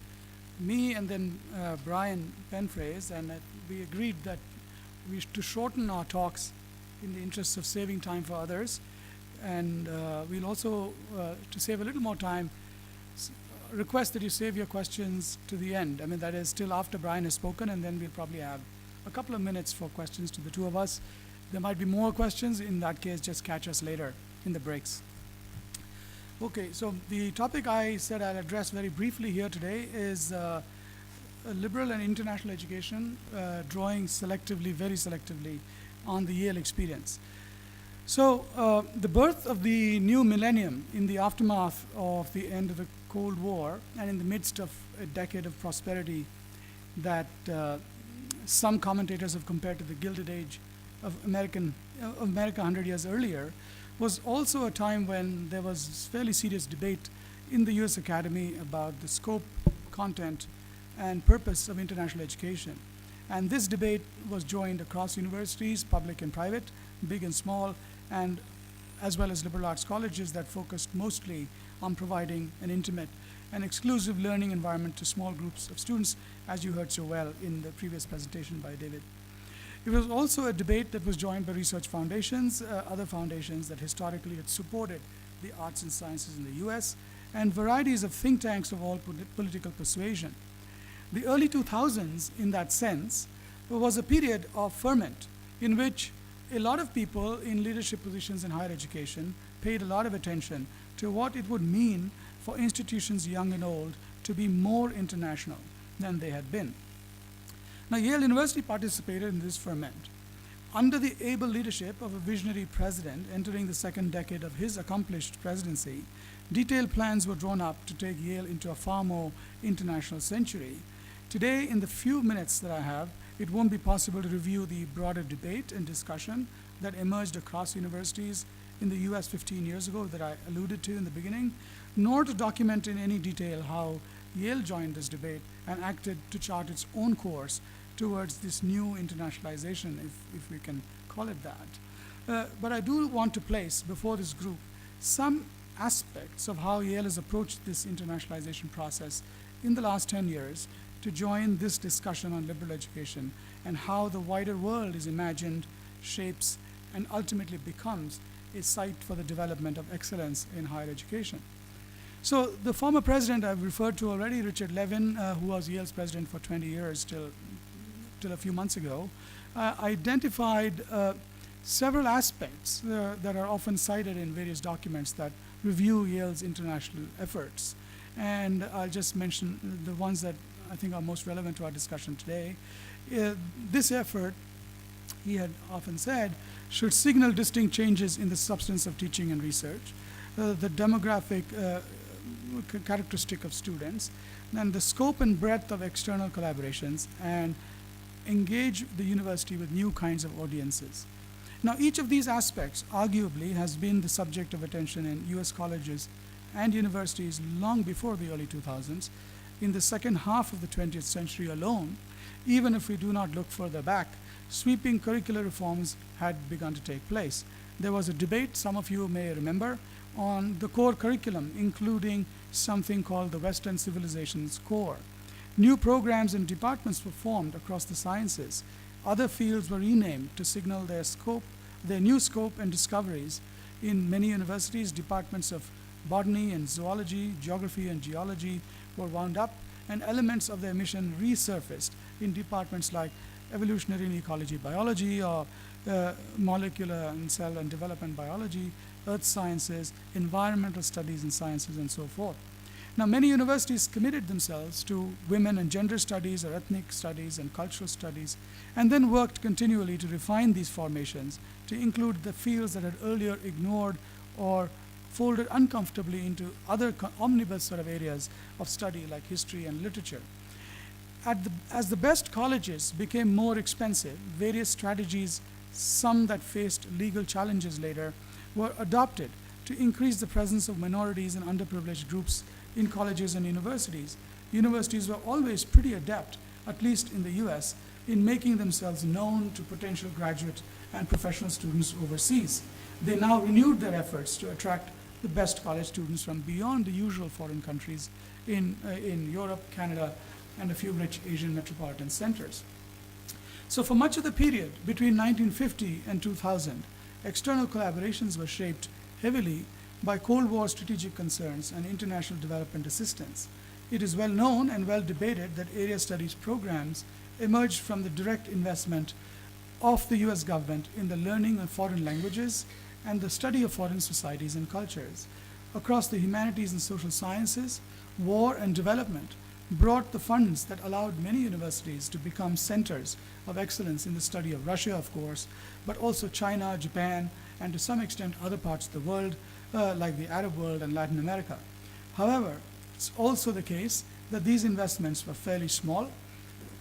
me and then Brian Penphrase, and we agreed that we to shorten our talks in the interest of saving time for others, and we'll also, to save a little more time, request that you save your questions to the end. I mean, that is till after Brian has spoken, and then we'll probably have a couple of minutes for questions to the two of us. There might be more questions. In that case, just catch us later in the breaks. Okay, so the topic I said I'll address very briefly here today is liberal and international education, drawing selectively, very selectively, on the Yale experience. So the birth of the new millennium in the aftermath of the end of the Cold War and in the midst of a decade of prosperity that some commentators have compared to the Gilded Age of America 100 years earlier, was also a time when there was fairly serious debate in the US Academy about the scope, content, and purpose of international education. And this debate was joined across universities, public and private, big and small, and as well as liberal arts colleges that focused mostly on providing an intimate and exclusive learning environment to small groups of students, as you heard so well in the previous presentation by David. It was also a debate that was joined by research foundations, other foundations that historically had supported the arts and sciences in the US, and varieties of think tanks of all political persuasion. The early 2000s, in that sense, was a period of ferment in which a lot of people in leadership positions in higher education paid a lot of attention to what it would mean for institutions young and old to be more international than they had been. Now, Yale University participated in this ferment. Under the able leadership of a visionary president entering the second decade of his accomplished presidency, detailed plans were drawn up to take Yale into a far more international century. Today, in the few minutes that I have, it won't be possible to review the broader debate and discussion that emerged across universities in the US 15 years ago that I alluded to in the beginning, nor to document in any detail how Yale joined this debate and acted to chart its own course towards this new internationalization, if we can call it that. But I do want to place before this group some aspects of how Yale has approached this internationalization process in the last 10 years to join this discussion on liberal education and how the wider world is imagined, shapes, and ultimately becomes a site for the development of excellence in higher education. So the former president I've referred to already, Richard Levin, who was Yale's president for 20 years till a few months ago, identified several aspects that are often cited in various documents that review Yale's international efforts. And I'll just mention the ones that I think are most relevant to our discussion today. This effort, he had often said, should signal distinct changes in the substance of teaching and research, the demographic characteristic of students, then the scope and breadth of external collaborations, and engage the university with new kinds of audiences. Now, each of these aspects arguably has been the subject of attention in US colleges and universities long before the early 2000s. In the second half of the 20th century alone, even if we do not look further back, sweeping curricular reforms had begun to take place. There was a debate, some of you may remember, on the core curriculum, including something called the Western Civilization's core. New programs and departments were formed across the sciences. Other fields were renamed to signal their new scope and discoveries. In many universities, departments of botany and zoology, geography and geology were wound up, and elements of their mission resurfaced in departments like evolutionary and ecology biology, or molecular and cell and development biology, earth sciences, environmental studies and sciences, and so forth. Now, many universities committed themselves to women and gender studies or ethnic studies and cultural studies, and then worked continually to refine these formations to include the fields that had earlier ignored or folded uncomfortably into other omnibus sort of areas of study like history and literature. As the best colleges became more expensive, various strategies, some that faced legal challenges later, were adopted to increase the presence of minorities and underprivileged groups in colleges and universities. Universities were always pretty adept, at least in the US, in making themselves known to potential graduate and professional students overseas. They now renewed their efforts to attract the best college students from beyond the usual foreign countries in Europe, Canada, and a few rich Asian metropolitan centers. So for much of the period between 1950 and 2000, external collaborations were shaped heavily by Cold War strategic concerns and international development assistance. It is well known and well debated that area studies programs emerged from the direct investment of the US government in the learning of foreign languages and the study of foreign societies and cultures. Across the humanities and social sciences, war and development brought the funds that allowed many universities to become centers of excellence in the study of Russia, of course, but also China, Japan, and to some extent other parts of the world, like the Arab world and Latin America. However, it's also the case that these investments were fairly small,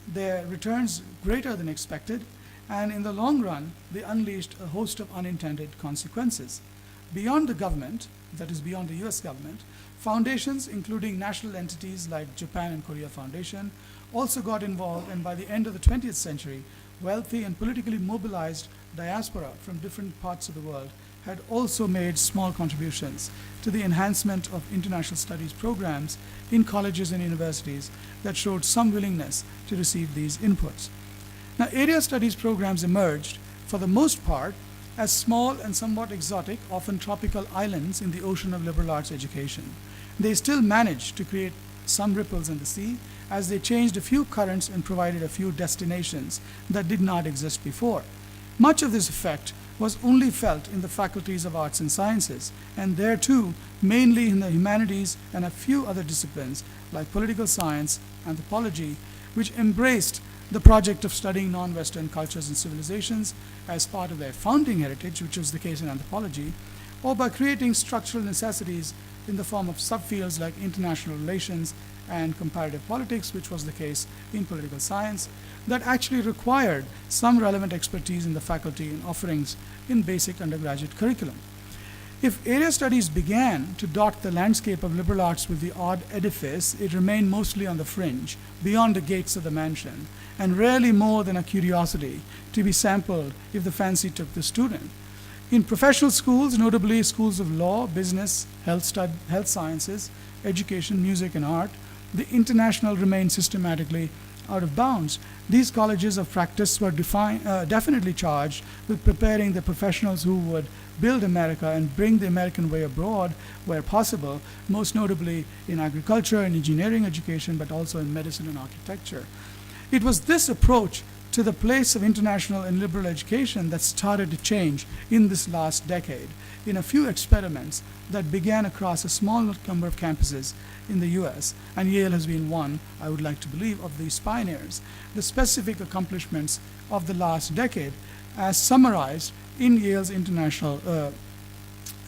their returns greater than expected, and in the long run, they unleashed a host of unintended consequences. Beyond the government, that is beyond the US government, foundations, including national entities like Japan and Korea Foundation, also got involved, and by the end of the 20th century, wealthy and politically mobilized diaspora from different parts of the world had also made small contributions to the enhancement of international studies programs in colleges and universities that showed some willingness to receive these inputs. Now, area studies programs emerged, for the most part, as small and somewhat exotic, often tropical islands in the ocean of liberal arts education. They still managed to create some ripples in the sea, as they changed a few currents and provided a few destinations that did not exist before. Much of this effect was only felt in the faculties of arts and sciences, and there too, mainly in the humanities and a few other disciplines like political science, anthropology, which embraced the project of studying non-Western cultures and civilizations as part of their founding heritage, which was the case in anthropology, or by creating structural necessities in the form of subfields like international relations and comparative politics, which was the case in political science, that actually required some relevant expertise in the faculty and offerings in basic undergraduate curriculum. If area studies began to dot the landscape of liberal arts with the odd edifice, it remained mostly on the fringe, beyond the gates of the mansion, and rarely more than a curiosity to be sampled if the fancy took the student. In professional schools, notably schools of law, business, health sciences, education, music, and art, the international remained systematically out of bounds. These colleges of practice were definitely charged with preparing the professionals who would build America and bring the American way abroad where possible, most notably in agriculture and engineering education, but also in medicine and architecture. It was this approach to the place of international and liberal education that started to change in this last decade in a few experiments that began across a small number of campuses in the US, and Yale has been one, I would like to believe, of these pioneers. The specific accomplishments of the last decade, as summarized in Yale's international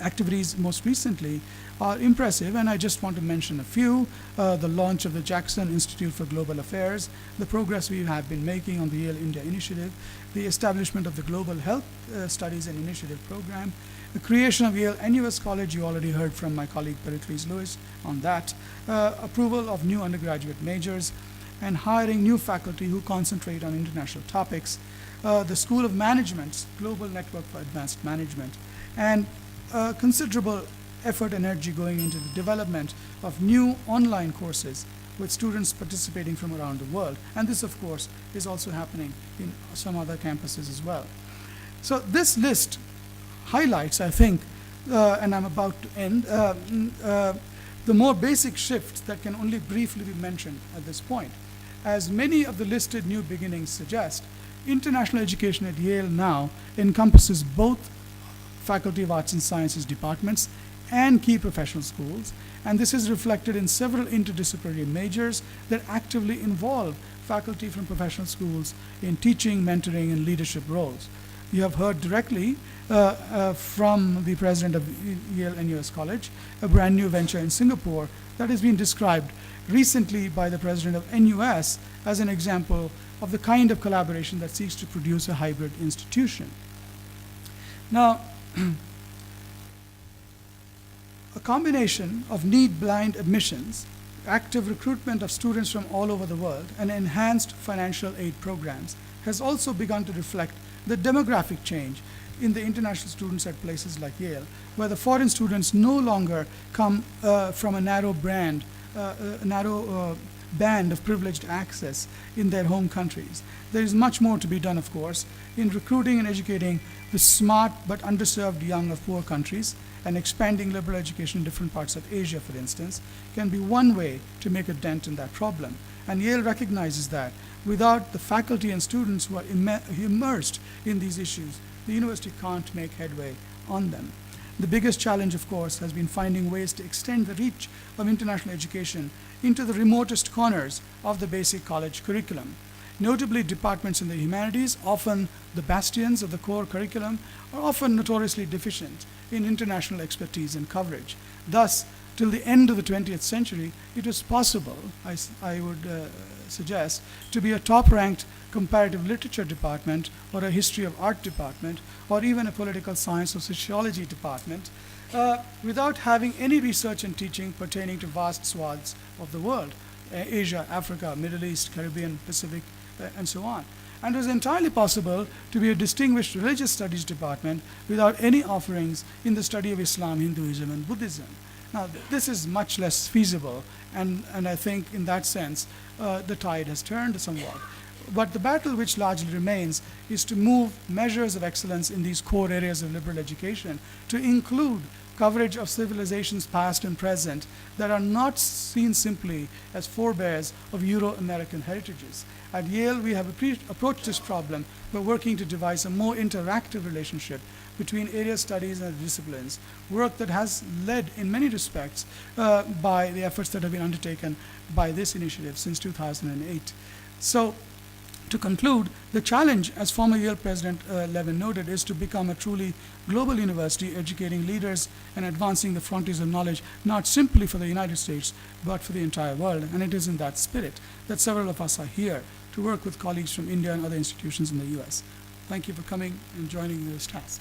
activities most recently, are impressive, and I just want to mention a few. The launch of the Jackson Institute for Global Affairs, the progress we have been making on the Yale India Initiative, the establishment of the Global Health Studies and Initiative Program, the creation of Yale NUS College, you already heard from my colleague Pericles Lewis on that, approval of new undergraduate majors, and hiring new faculty who concentrate on international topics, the School of Management's Global Network for Advanced Management, and considerable effort and energy going into the development of new online courses with students participating from around the world. And this, of course, is also happening in some other campuses as well. So this list highlights, I think, and I'm about to end, the more basic shifts that can only briefly be mentioned at this point. As many of the listed new beginnings suggest, international education at Yale now encompasses both Faculty of Arts and Sciences departments and key professional schools, and this is reflected in several interdisciplinary majors that actively involve faculty from professional schools in teaching, mentoring, and leadership roles. You have heard directly from the president of Yale NUS College, a brand new venture in Singapore that has been described recently by the president of NUS as an example of the kind of collaboration that seeks to produce a hybrid institution. Now, a combination of need-blind admissions, active recruitment of students from all over the world, and enhanced financial aid programs has also begun to reflect the demographic change in the international students at places like Yale, where the foreign students no longer come from a narrow band of privileged access in their home countries. There is much more to be done, of course, in recruiting and educating the smart but underserved young of poor countries, and expanding liberal education in different parts of Asia, for instance, can be one way to make a dent in that problem. And Yale recognizes that without the faculty and students who are immersed in these issues, the university can't make headway on them. The biggest challenge, of course, has been finding ways to extend the reach of international education into the remotest corners of the basic college curriculum. Notably, departments in the humanities, often the bastions of the core curriculum, are often notoriously deficient in international expertise and coverage. Thus, till the end of the 20th century, it was possible, I would suggests, to be a top-ranked comparative literature department or a history of art department or even a political science or sociology department without having any research and teaching pertaining to vast swaths of the world, Asia, Africa, Middle East, Caribbean, Pacific, and so on. And it was entirely possible to be a distinguished religious studies department without any offerings in the study of Islam, Hinduism, and Buddhism. Now, this is much less feasible, and I think in that sense, the tide has turned somewhat. But the battle which largely remains is to move measures of excellence in these core areas of liberal education to include coverage of civilizations past and present that are not seen simply as forebears of Euro-American heritages. At Yale, we have approached this problem by working to devise a more interactive relationship between area studies and disciplines, work that has led in many respects by the efforts that have been undertaken by this initiative since 2008. So, to conclude, the challenge, as former Yale President Levin noted, is to become a truly global university, educating leaders and advancing the frontiers of knowledge, not simply for the United States, but for the entire world. And it is in that spirit that several of us are here to work with colleagues from India and other institutions in the US. Thank you for coming and joining this task.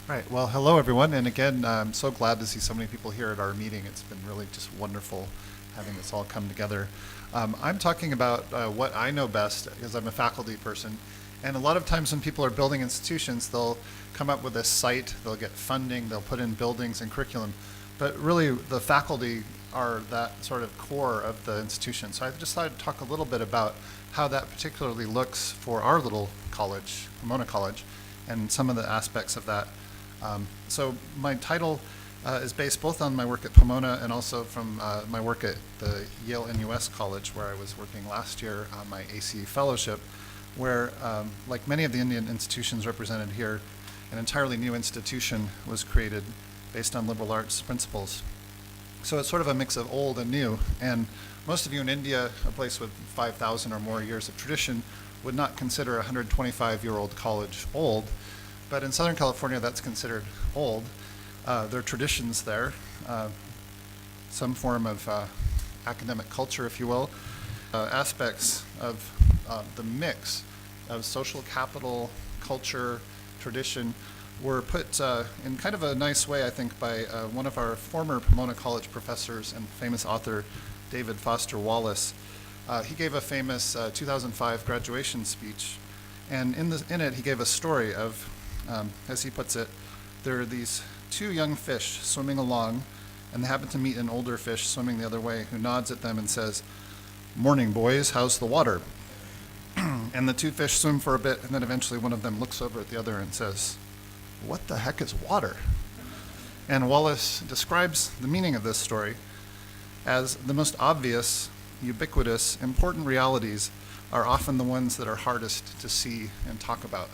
Right, well, hello everyone, and again, I'm so glad to see so many people here at our meeting. It's been really just wonderful having this all come together. I'm talking about what I know best, because I'm a faculty person, and a lot of times when people are building institutions, they'll come up with a site, they'll get funding, they'll put in buildings and curriculum, but really the faculty are that sort of core of the institution. So I just thought I'd talk a little bit about how that particularly looks for our little college, Pomona College, and some of the aspects of that. So my title is based both on my work at Pomona and also from my work at the Yale NUS College, where I was working last year on my ACE fellowship, where, like many of the Indian institutions represented here, an entirely new institution was created based on liberal arts principles. So it's sort of a mix of old and new, and most of you in India, a place with 5,000 or more years of tradition, would not consider a 125-year-old college old. But in Southern California, that's considered old. There are traditions there, some form of academic culture, if you will, aspects of the mix of social capital, culture, tradition were put in kind of a nice way, I think, by one of our former Pomona College professors and famous author, David Foster Wallace. He gave a famous 2005 graduation speech, and in it he gave a story of, as he puts it, there are these two young fish swimming along, and they happen to meet an older fish swimming the other way who nods at them and says, "Morning, boys, how's the water?" And the two fish swim for a bit, and then eventually one of them looks over at the other and says, "What the heck is water?" And Wallace describes the meaning of this story as the most obvious, ubiquitous, important realities are often the ones that are hardest to see and talk about.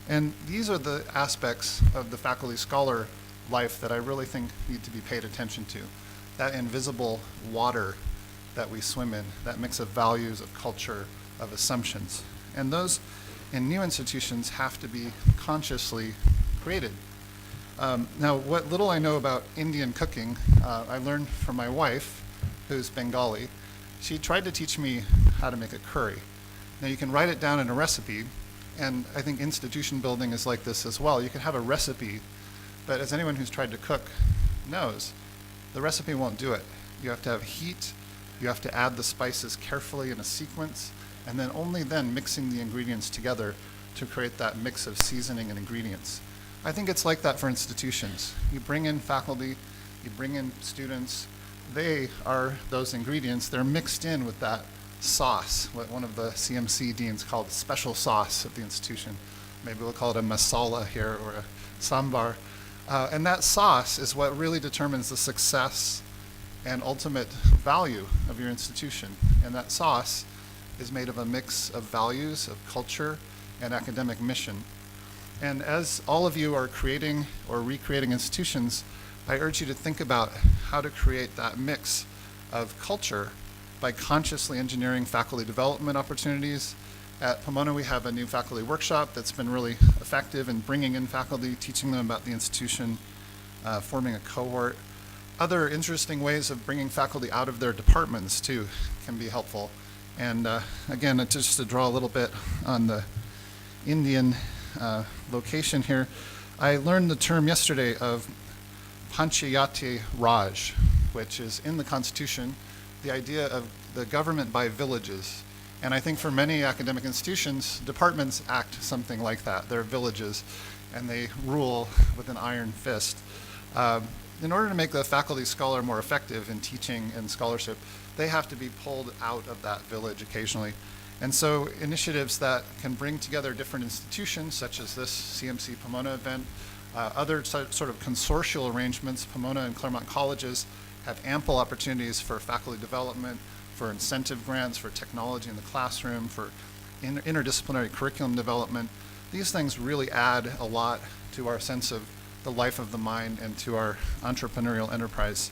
And these are the aspects of the faculty scholar life that I really think need to be paid attention to. That invisible water that we swim in, that mix of values, of culture, of assumptions. And those in new institutions have to be consciously created. Now, what little I know about Indian cooking, I learned from my wife, who's Bengali. She tried to teach me how to make a curry. Now, you can write it down in a recipe, and I think institution building is like this as well. You can have a recipe, but as anyone who's tried to cook knows, the recipe won't do it. You have to have heat, you have to add the spices carefully in a sequence, and then only then mixing the ingredients together to create that mix of seasoning and ingredients. I think it's like that for institutions. You bring in faculty, you bring in students, they are those ingredients, they're mixed in with that sauce, what one of the CMC deans called special sauce of the institution. Maybe we'll call it a masala here or a sambar. And that sauce is what really determines the success and ultimate value of your institution. And that sauce is made of a mix of values, of culture, and academic mission. And as all of you are creating or recreating institutions, I urge you to think about how to create that mix of culture by consciously engineering faculty development opportunities. At Pomona, we have a new faculty workshop that's been really effective in bringing in faculty, teaching them about the institution, forming a cohort. Other interesting ways of bringing faculty out of their departments, too, can be helpful. And again, just to draw a little bit on the Indian location here, I learned the term yesterday of Panchayati Raj, which is in the Constitution, the idea of the government by villages. And I think for many academic institutions, departments act something like that. They're villages, and they rule with an iron fist. In order to make the faculty scholar more effective in teaching and scholarship, they have to be pulled out of that village occasionally. And so initiatives that can bring together different institutions, such as this CMC Pomona event, other sort of consortial arrangements, Pomona and Claremont colleges have ample opportunities for faculty development, for incentive grants, for technology in the classroom, for interdisciplinary curriculum development. These things really add a lot to our sense of the life of the mind and to our entrepreneurial enterprise.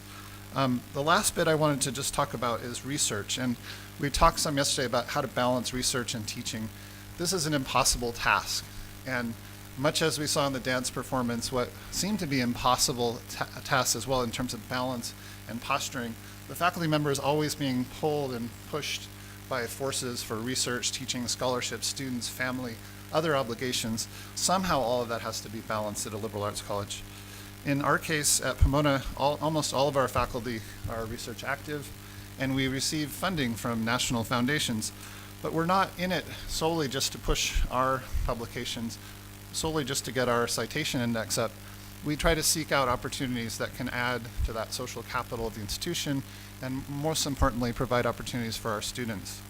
The last bit I wanted to just talk about is research. And we talked some yesterday about how to balance research and teaching. This is an impossible task. And much as we saw in the dance performance, what seemed to be impossible tasks as well in terms of balance and posturing, the faculty member is always being pulled and pushed by forces for research, teaching, scholarship, students, family, other obligations. Somehow all of that has to be balanced at a liberal arts college. In our case at Pomona, almost all of our faculty are research active, and we receive funding from national foundations. But we're not in it solely just to push our publications, solely just to get our citation index up. We try to seek out opportunities that can add to that social capital of the institution, and most importantly, provide opportunities for our students.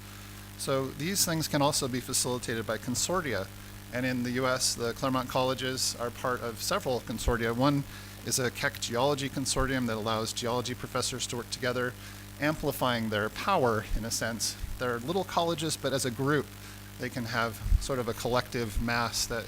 So these things can also be facilitated by consortia. And in the US, the Claremont colleges are part of several consortia. One is a Keck Geology Consortium that allows geology professors to work together, amplifying their power in a sense. They're little colleges, but as a group, they can have sort of a collective mass that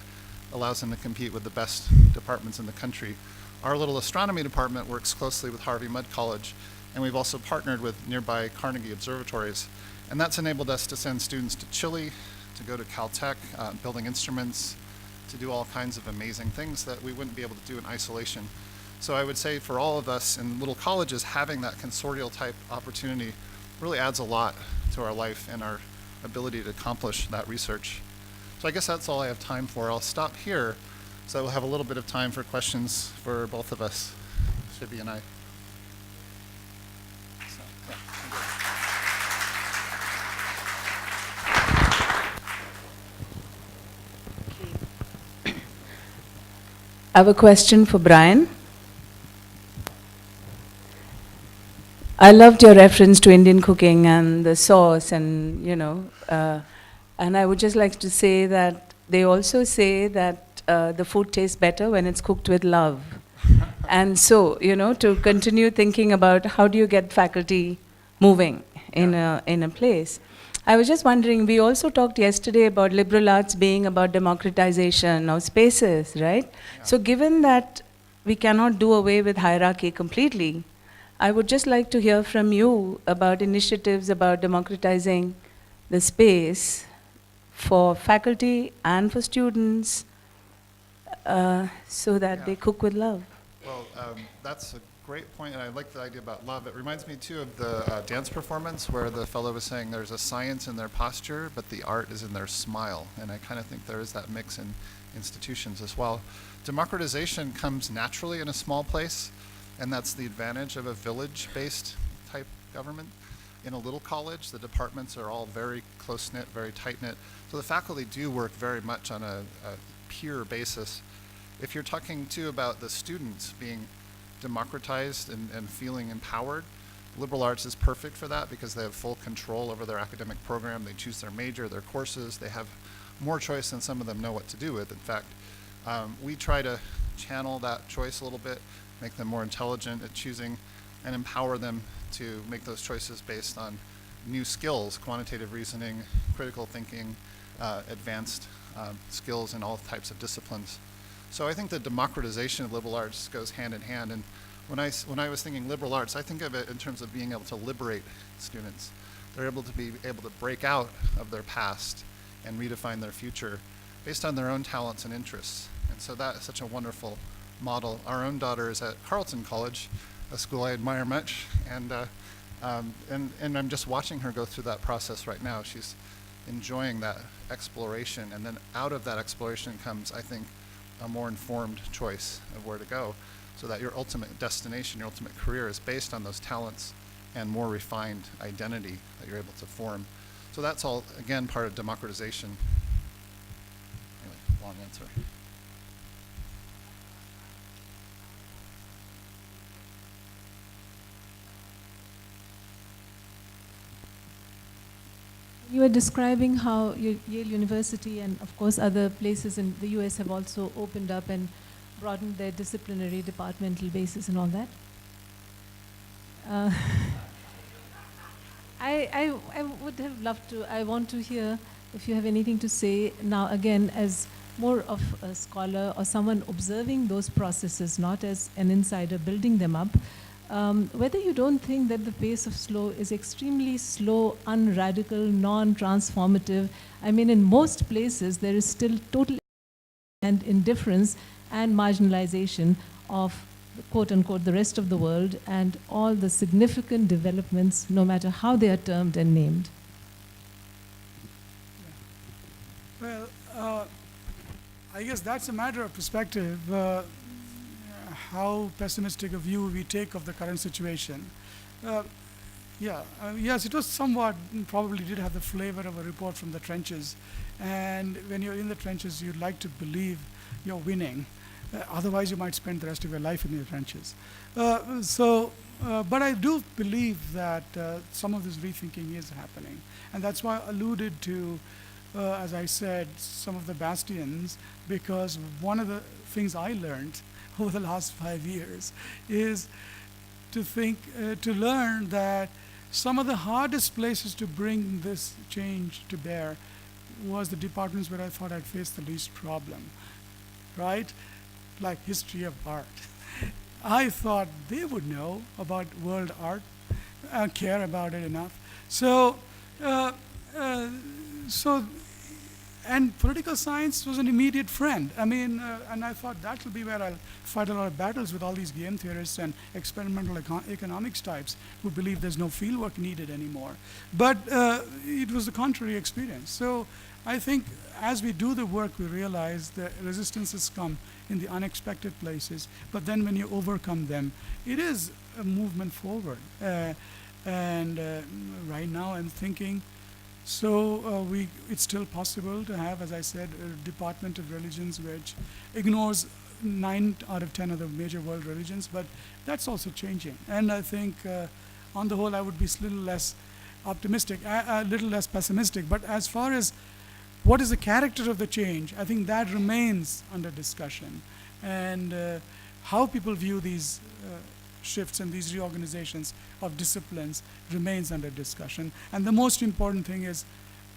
allows them to compete with the best departments in the country. Our little astronomy department works closely with Harvey Mudd College, and we've also partnered with nearby Carnegie observatories. And that's enabled us to send students to Chile, to go to Caltech, building instruments, to do all kinds of amazing things that we wouldn't be able to do in isolation. So I would say for all of us in little colleges, having that consortial type opportunity really adds a lot to our life and our ability to accomplish that research. So I guess that's all I have time for. I'll stop here so we'll have a little bit of time for questions for both of us, Shibi and I. So, yeah, I have a question for Brian. I loved your reference to Indian cooking and the sauce and, and I would just like to say that they also say that the food tastes better when it's cooked with love. And so, to continue thinking about how do you get faculty moving in a place. I was just wondering, we also talked yesterday about liberal arts being about democratization of spaces, right? Yeah. So given that we cannot do away with hierarchy completely, I would just like to hear from you about initiatives about democratizing the space for faculty and for students so that they cook with love. Well, that's a great point, and I like the idea about love. It reminds me too of the dance performance where the fellow was saying there's a science in their posture, but the art is in their smile. And I kind of think there is that mix in institutions as well. Democratization comes naturally in a small place, and that's the advantage of a village-based type government. In a little college, the departments are all very close-knit, very tight-knit. So the faculty do work very much on a peer basis. If you're talking too about the students being democratized and feeling empowered, liberal arts is perfect for that because they have full control over their academic program. They choose their major, their courses. They have more choice than some of them know what to do with. In fact, we try to channel that choice a little bit, make them more intelligent at choosing, and empower them to make those choices based on new skills, quantitative reasoning, critical thinking, advanced skills in all types of disciplines. So I think the democratization of liberal arts goes hand in hand. And when I was thinking liberal arts, I think of it in terms of being able to liberate students. they're able to break out of their past and redefine their future based on their own talents and interests. And so that is such a wonderful model. Our own daughter is at Carleton College, a school I admire much, and I'm just watching her go through that process right now. She's enjoying that exploration, and then out of that exploration comes, I think, a more informed choice of where to go, so that your ultimate destination, your ultimate career is based on those talents and more refined identity that you're able to form. So that's all, again, part of democratization. Anyway, long answer. You were describing how Yale University and, of course, other places in the US have also opened up and broadened their disciplinary departmental basis and all that. I would have loved to, I want to hear if you have anything to say now, again, as more of a scholar or someone observing those processes, not as an insider building them up, whether you don't think that the pace of slow is extremely slow, unradical, non-transformative. I mean, in most places, there is still total and indifference and marginalization of, quote-unquote, the rest of the world and all the significant developments, no matter how they are termed and named. Well, I guess that's a matter of perspective. How pessimistic a view we take of the current situation. Yes, it was somewhat, probably did have the flavor of a report from the trenches. And when you're in the trenches, you'd like to believe you're winning. Otherwise, you might spend the rest of your life in your trenches. But I do believe that some of this rethinking is happening. And that's why I alluded to, as I said, some of the bastions, because one of the things I learned over the last 5 years is to learn that some of the hardest places to bring this change to bear was the departments where I thought I'd face the least problem, right? Like history of art. I thought they would know about world art and care about it enough. And political science was an immediate friend. I mean, and I thought that will be where I'll fight a lot of battles with all these game theorists and experimental economics types who believe there's no fieldwork needed anymore. But it was the contrary experience. So I think as we do the work, we realize that resistances come in the unexpected places, but then when you overcome them, it is a movement forward. And right now I'm thinking, it's still possible to have, as I said, a department of religions which ignores 9 out of 10 of the major world religions, but that's also changing. And I think on the whole, I would be a little less optimistic, a little less pessimistic. But as far as what is the character of the change, I think that remains under discussion. And how people view these shifts and these reorganizations of disciplines remains under discussion. And the most important thing is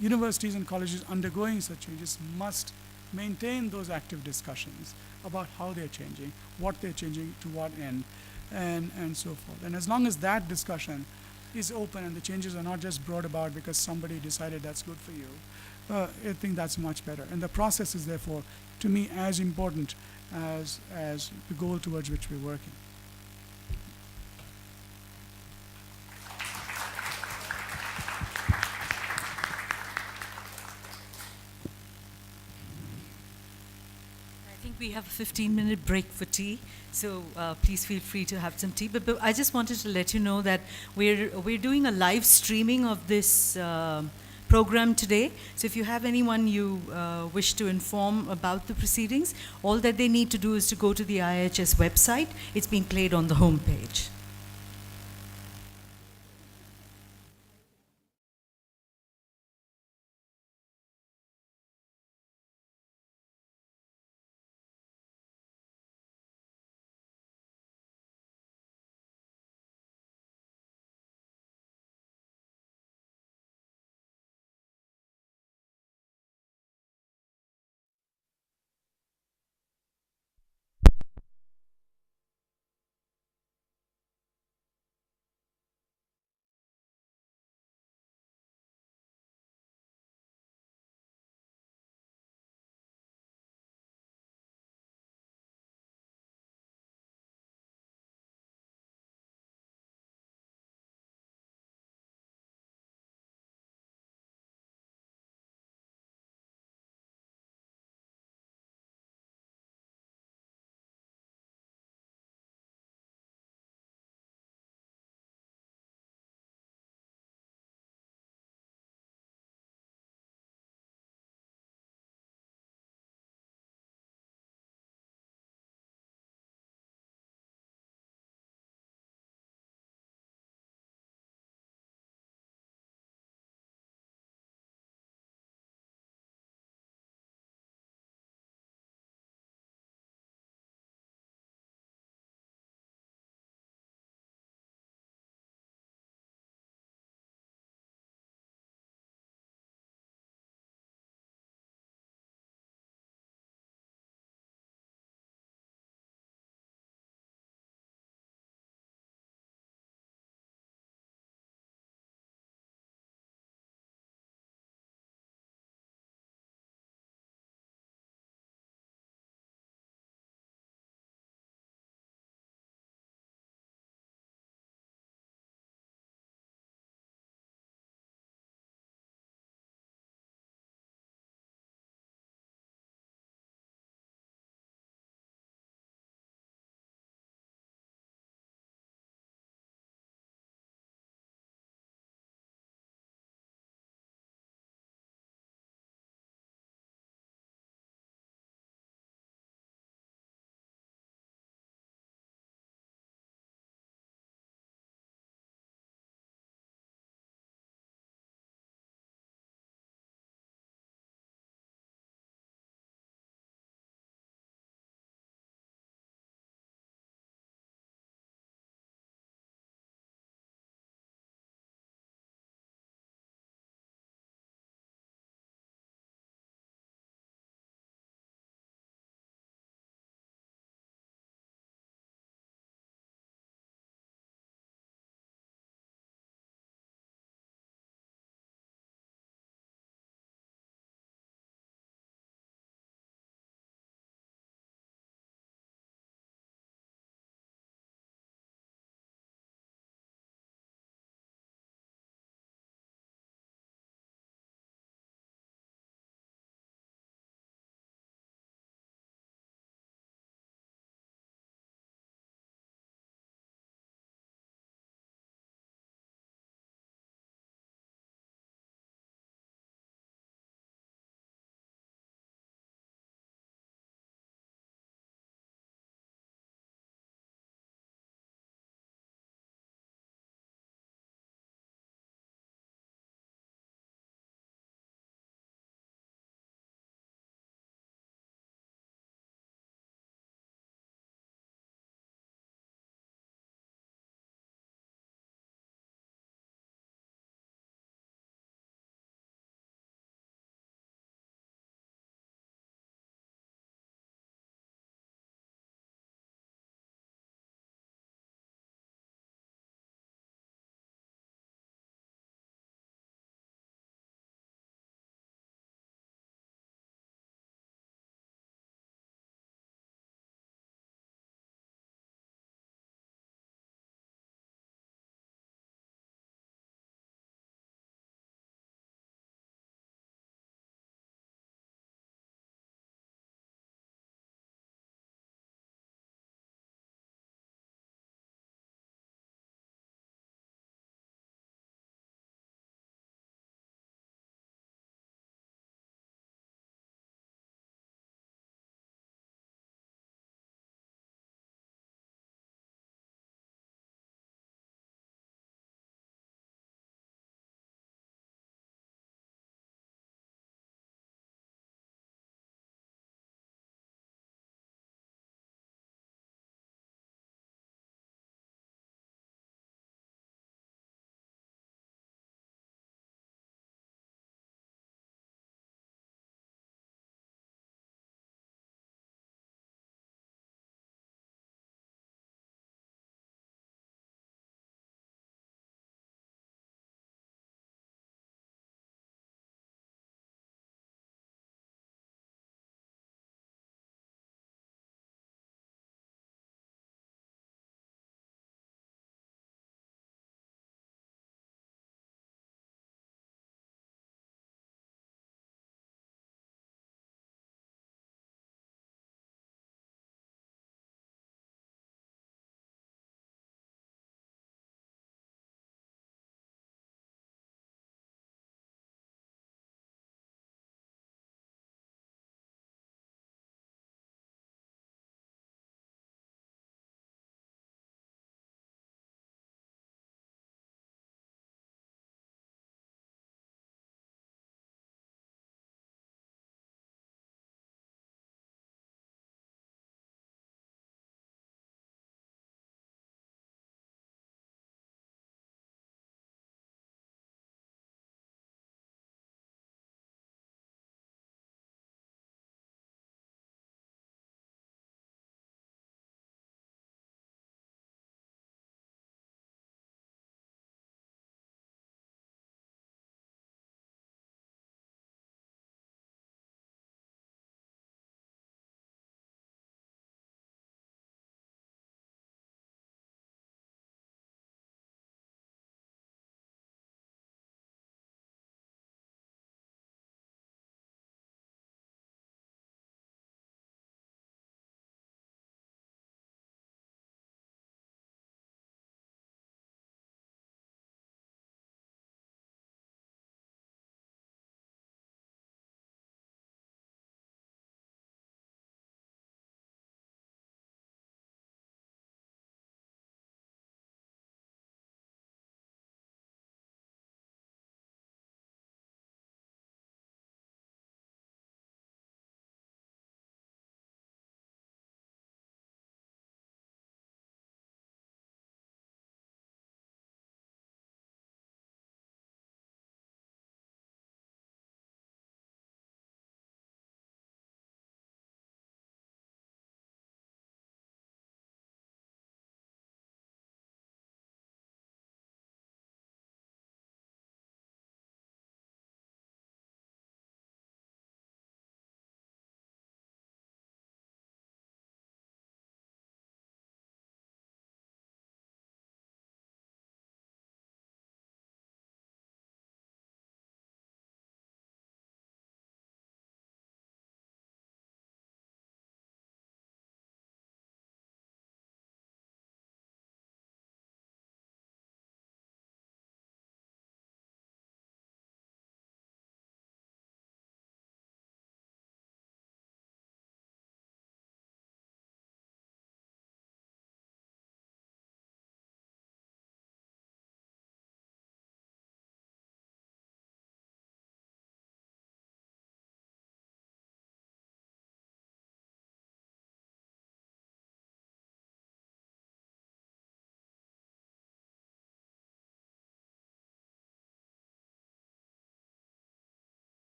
universities and colleges undergoing such changes must maintain those active discussions about how they're changing, what they're changing, to what end, and so forth. And as long as that discussion is open and the changes are not just brought about because somebody decided that's good for you, I think that's much better. And the process is therefore, to me, as important as the goal towards which we're working. I think we have a 15-minute break for tea, so please feel free to have some tea. But I just wanted to let you know that we're doing a live streaming of this program today. So if you have anyone you wish to inform about the proceedings, all that they need to do is to go to the IHS website. It's being played on the home page.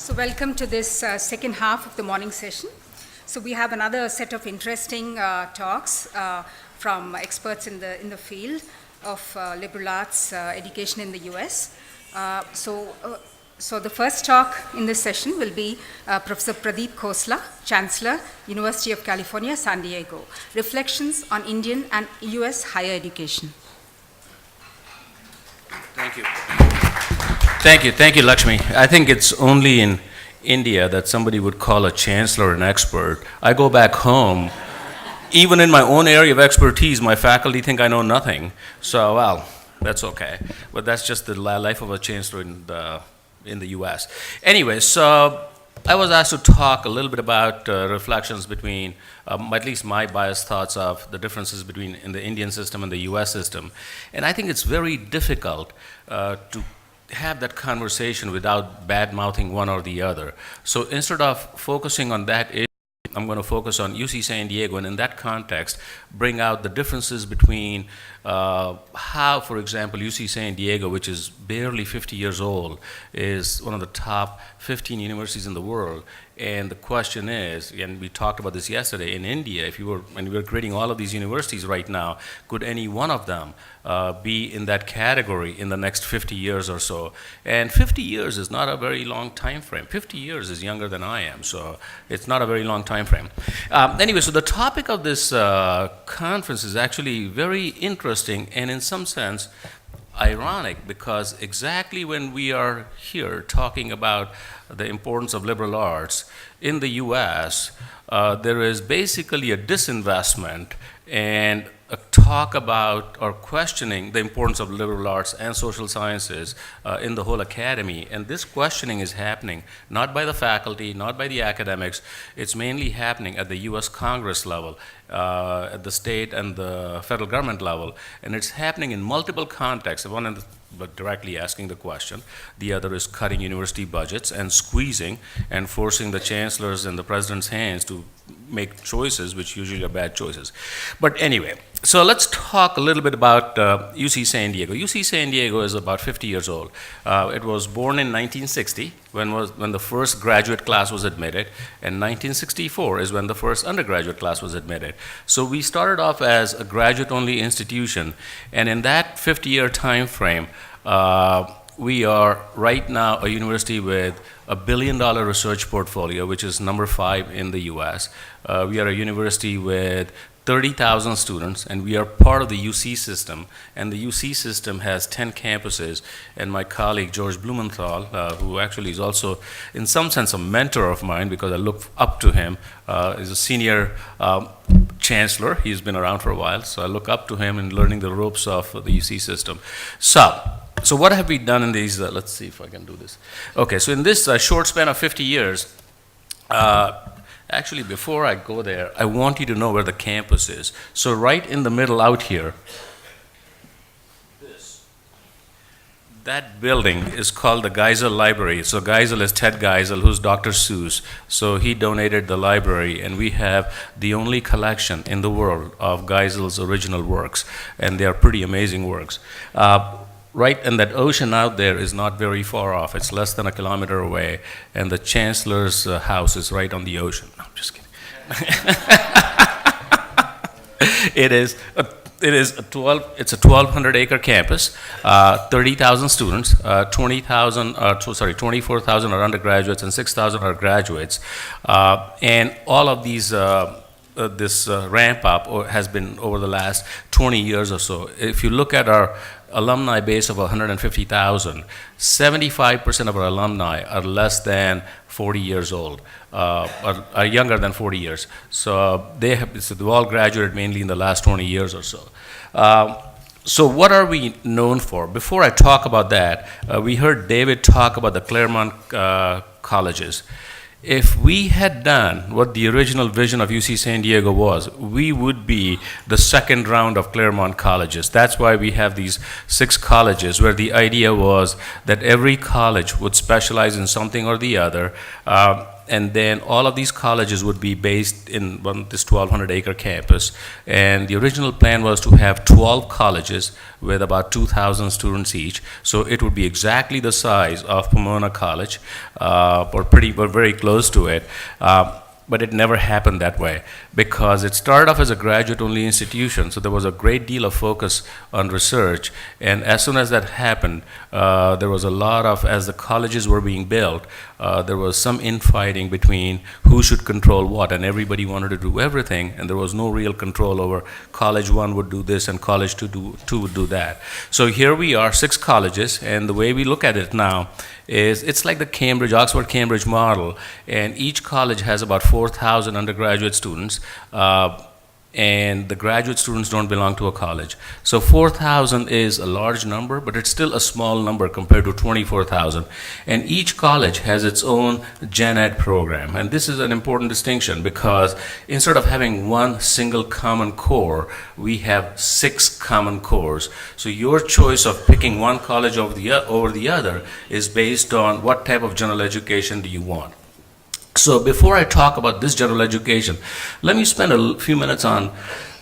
So welcome to this second half of the morning session. So we have another set of interesting talks from experts in the field of liberal arts education in the US. So the first talk in this session will be Professor Pradeep Khosla, Chancellor, University of California, San Diego. Reflections on Indian and US higher education. Thank you. Thank you, Lakshmi. I think it's only in India that somebody would call a chancellor an expert. I go back home, even in my own area of expertise, my faculty think I know nothing. So, well, that's okay. But that's just the life of a chancellor in the US. Anyway, so I was asked to talk a little bit about reflections between, at least my biased thoughts of the differences between in the Indian system and the US system. And I think it's very difficult to have that conversation without bad-mouthing one or the other. So instead of focusing on that issue, I'm going to focus on UC San Diego, and in that context, bring out the differences between how, for example, UC San Diego, which is barely 50 years old, is one of the top 15 universities in the world. And the question is, and we talked about this yesterday, in India, when we were creating all of these universities right now, could any one of them be in that category in the next 50 years or so? And 50 years is not a very long time frame. 50 years is younger than I am, so it's not a very long time frame. Anyway, so the topic of this conference is actually very interesting and in some sense ironic, because exactly when we are here talking about the importance of liberal arts in the US, there is basically a disinvestment and a talk about or questioning the importance of liberal arts and social sciences in the whole academy. And this questioning is happening not by the faculty, not by the academics. It's mainly happening at the US Congress level, at the state and the federal government level. And it's happening in multiple contexts. One is directly asking the question. The other is cutting university budgets and squeezing and forcing the chancellors and the president's hands to make choices, which usually are bad choices. But anyway, so let's talk a little bit about UC San Diego. UC San Diego is about 50 years old. It was born in 1960, when the first graduate class was admitted, and 1964 is when the first undergraduate class was admitted. So we started off as a graduate-only institution, and in that 50-year time frame, we are right now a university with a $1 billion research portfolio, which is number 5 in the US. We are a university with 30,000 students, and we are part of the UC system, and the UC system has 10 campuses, and my colleague George Blumenthal, who actually is also in some sense a mentor of mine because I look up to him, is a senior chancellor. He's been around for a while, so I look up to him in learning the ropes of the UC system. So what have we done in these, let's see if I can do this. Okay, so in this short span of 50 years, actually, before I go there, I want you to know where the campus is. So right in the middle out here, that building is called the Geisel Library. So Geisel is Ted Geisel, who's Dr. Seuss. So he donated the library, and we have the only collection in the world of Geisel's original works, and they are pretty amazing works. Right, and that ocean out there is not very far off. It's less than a kilometer away, and the chancellor's house is right on the ocean. No, I'm just kidding. It's a 1,200-acre campus, 30,000 students, 24,000 are undergraduates, and 6,000 are graduates, and all of these. This ramp up has been over the last 20 years or so. If you look at our alumni base of 150,000, 75% of our alumni are less than 40 years old, are younger than 40 years. So they've all graduated mainly in the last 20 years or so. So what are we known for? Before I talk about that, we heard David talk about the Claremont colleges. If we had done what the original vision of UC San Diego was, we would be the second round of Claremont colleges. That's why we have these 6 colleges, where the idea was that every college would specialize in something or the other. And then all of these colleges would be based in this 1,200-acre campus. And the original plan was to have 12 colleges with about 2,000 students each. So it would be exactly the size of Pomona College, or very close to it. But it never happened that way because it started off as a graduate-only institution, so there was a great deal of focus on research. And as soon as that happened, there was a lot of, as the colleges were being built, there was some infighting between who should control what, and everybody wanted to do everything, and there was no real control over college one would do this and college two would do that. So here we are, 6 colleges, and the way we look at it now is it's like the Oxford-Cambridge model, and each college has about 4,000 undergraduate students, and the graduate students don't belong to a college. So 4,000 is a large number, but it's still a small number compared to 24,000. And each college has its own gen ed program. And this is an important distinction because instead of having one single common core, we have 6 common cores. So your choice of picking one college over the other is based on what type of general education do you want. So before I talk about this general education, let me spend a few minutes on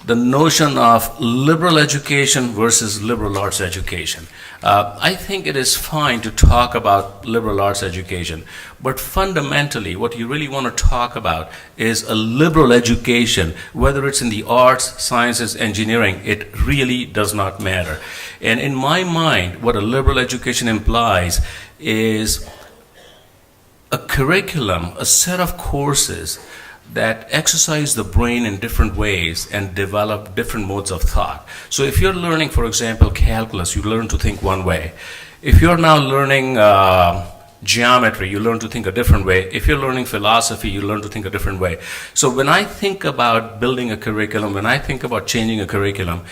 the notion of liberal education versus liberal arts education. I think it is fine to talk about liberal arts education, but fundamentally what you really want to talk about is a liberal education, whether it's in the arts, sciences, engineering, it really does not matter. And in my mind, what a liberal education implies is a curriculum, a set of courses that exercise the brain in different ways and develop different modes of thought. So if you're learning, for example, calculus, you learn to think one way. If you're now learning geometry, you learn to think a different way. If you're learning philosophy, you learn to think a different way. So when I think about building a curriculum, when I think about changing a curriculum,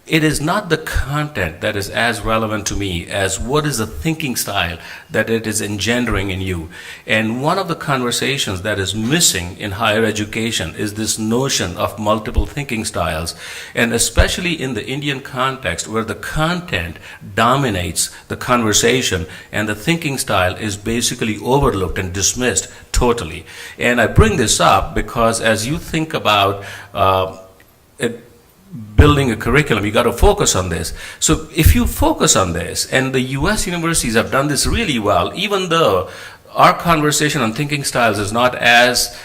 it is not the content that is as relevant to me as what is the thinking style that it is engendering in you. And one of the conversations that is missing in higher education is this notion of multiple thinking styles, and especially in the Indian context where the content dominates the conversation and the thinking style is basically overlooked and dismissed totally. And I bring this up because as you think about building a curriculum, you got to focus on this. So if you focus on this, and the US universities have done this really well, even though our conversation on thinking styles is not as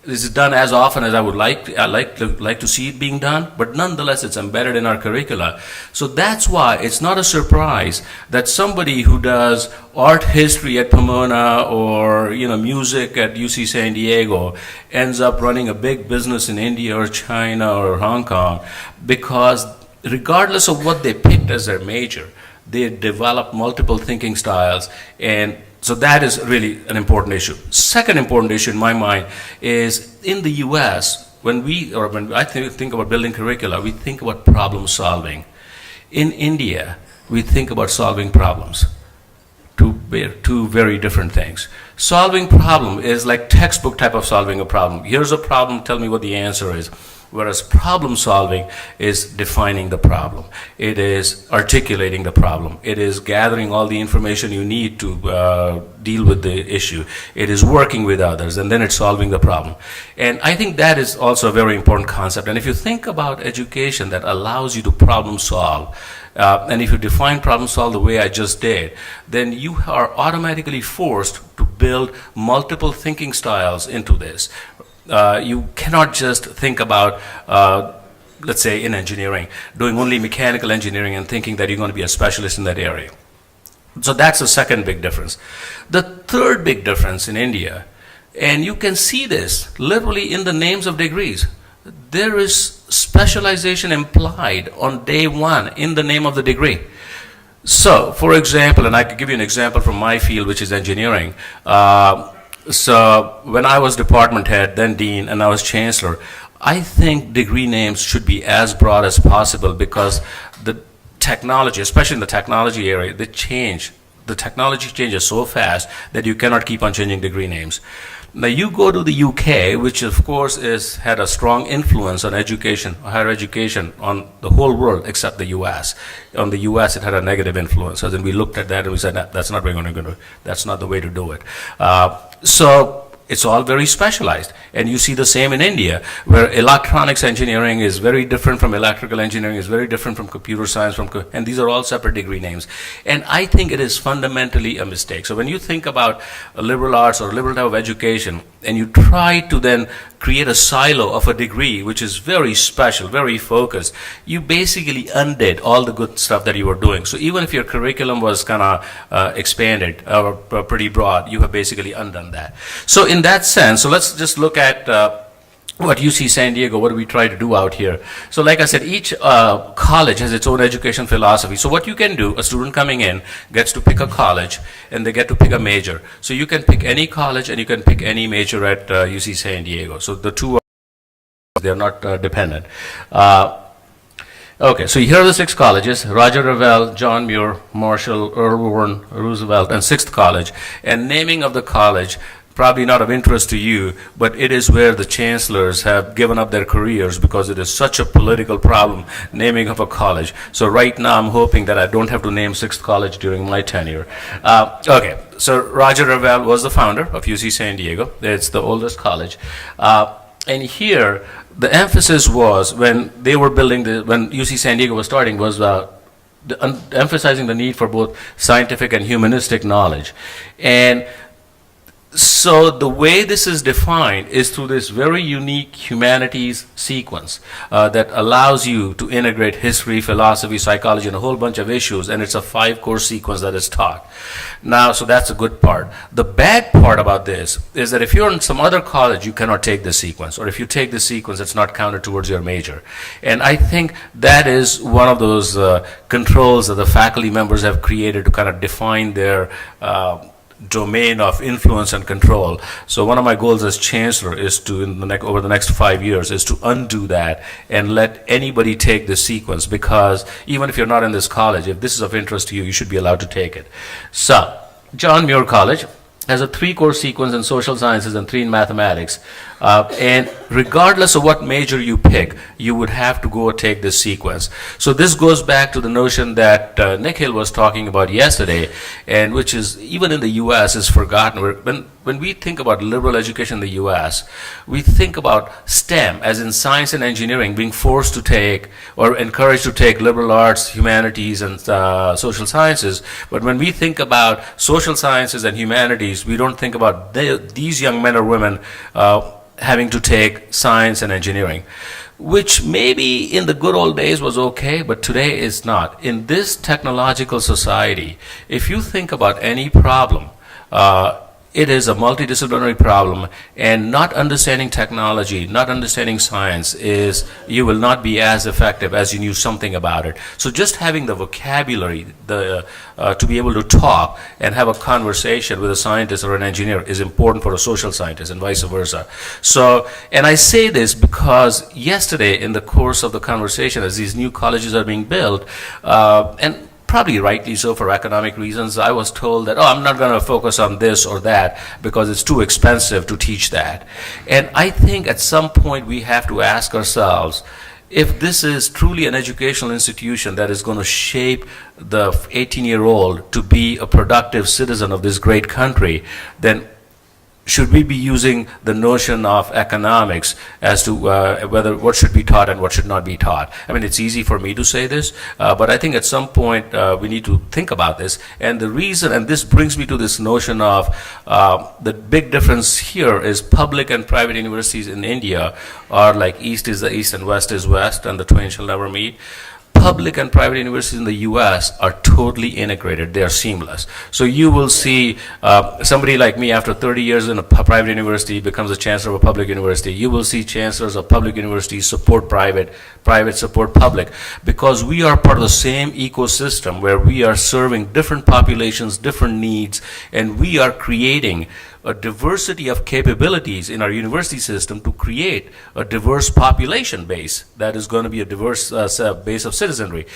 is done as often as I would like to see it being done, but nonetheless it's embedded in our curricula. So that's why it's not a surprise that somebody who does art history at Pomona or music at UC San Diego ends up running a big business in India or China or Hong Kong, because regardless of what they picked as their major, they develop multiple thinking styles. And so that is really an important issue. Second important issue in my mind is in the US, when I think about building curricula, we think about problem solving. In India, we think about solving problems. Two very different things. Solving problem is like textbook type of solving a problem. Here's a problem, tell me what the answer is. Whereas problem solving is defining the problem. It is articulating the problem. It is gathering all the information you need to deal with the issue. It is working with others, and then it's solving the problem. And I think that is also a very important concept. And if you think about education that allows you to problem solve, and if you define problem solve the way I just did, then you are automatically forced to build multiple thinking styles into this. You cannot just think about, let's say in engineering, doing only mechanical engineering and thinking that you're going to be a specialist in that area. So that's the second big difference. The third big difference in India, and you can see this literally in the names of degrees, there is specialization implied on day one in the name of the degree. So, for example, and I could give you an example from my field, which is engineering. So when I was department head, then dean, and I was chancellor, I think degree names should be as broad as possible because the technology, especially in the technology area, the technology changes so fast that you cannot keep on changing degree names. Now you go to the UK, which of course had a strong influence on education, higher education, on the whole world except the US. On the US, it had a negative influence. So then we looked at that and we said, that's not that's not the way to do it. So it's all very specialized. And you see the same in India, where electronics engineering is very different from electrical engineering, is very different from computer science, and these are all separate degree names. And I think it is fundamentally a mistake. So when you think about a liberal arts or a liberal type of education, and you try to then create a silo of a degree which is very special, very focused, you basically undid all the good stuff that you were doing. So even if your curriculum was kind of expanded or pretty broad, you have basically undone that. So in that sense, so let's just look at what UC San Diego, what do we try to do out here? So like I said, each college has its own education philosophy. So what you can do, a student coming in gets to pick a college and they get to pick a major. So you can pick any college and you can pick any major at UC San Diego. So the two are, they're not dependent. Okay, so here are the 6 colleges: Roger Revelle, John Muir, Marshall, Earl Warren, Roosevelt, and 6th College. And naming of the college, probably not of interest to you, but it is where the chancellors have given up their careers because it is such a political problem, naming of a college. So right now I'm hoping that I don't have to name 6th College during my tenure. Okay, so Roger Revelle was the founder of UC San Diego. It's the oldest college. And here, the emphasis was, when they were building, when UC San Diego was starting, was emphasizing the need for both scientific and humanistic knowledge. And so the way this is defined is through this very unique humanities sequence that allows you to integrate history, philosophy, psychology, and a whole bunch of issues, and it's a 5-course sequence that is taught. Now, so that's a good part. The bad part about this is that if you're in some other college, you cannot take this sequence, or if you take this sequence, it's not counted towards your major. And I think that is one of those controls that the faculty members have created to kind of define their domain of influence and control. So one of my goals as chancellor is to, over the next 5 years, is to undo that and let anybody take this sequence, because even if you're not in this college, if this is of interest to you, you should be allowed to take it. So John Muir College has a 3-course sequence in social sciences and 3 in mathematics. And regardless of what major you pick, you would have to go take this sequence. So this goes back to the notion that Nikhil was talking about yesterday, and which is, even in the US, is forgotten. When we think about liberal education in the US, we think about STEM, as in science and engineering, being forced to take or encouraged to take liberal arts, humanities, and social sciences. But when we think about social sciences and humanities, we don't think about these young men or women having to take science and engineering, which maybe in the good old days was okay, but today is not. In this technological society, if you think about any problem, it is a multidisciplinary problem, and not understanding technology, not understanding science, is, you will not be as effective as you knew something about it. So just having the vocabulary to be able to talk and have a conversation with a scientist or an engineer is important for a social scientist, and vice versa. So, and I say this because yesterday in the course of the conversation, as these new colleges are being built, and probably rightly so for economic reasons, I was told that, oh, I'm not going to focus on this or that because it's too expensive to teach that. And I think at some point we have to ask ourselves, if this is truly an educational institution that is going to shape the 18-year-old to be a productive citizen of this great country, then should we be using the notion of economics as to whether what should be taught and what should not be taught? I mean, it's easy for me to say this, but I think at some point we need to think about this. And the reason, and this brings me to this notion of the big difference here is public and private universities in India are like East is the East and West is West, and the twain shall never meet. Public and private universities in the US are totally integrated. They are seamless. So you will see somebody like me, after 30 years in a private university, becomes a chancellor of a public university. You will see chancellors of public universities support private, private support public, because we are part of the same ecosystem where we are serving different populations, different needs, and we are creating a diversity of capabilities in our university system to create a diverse population base that is going to be a diverse base of citizenry.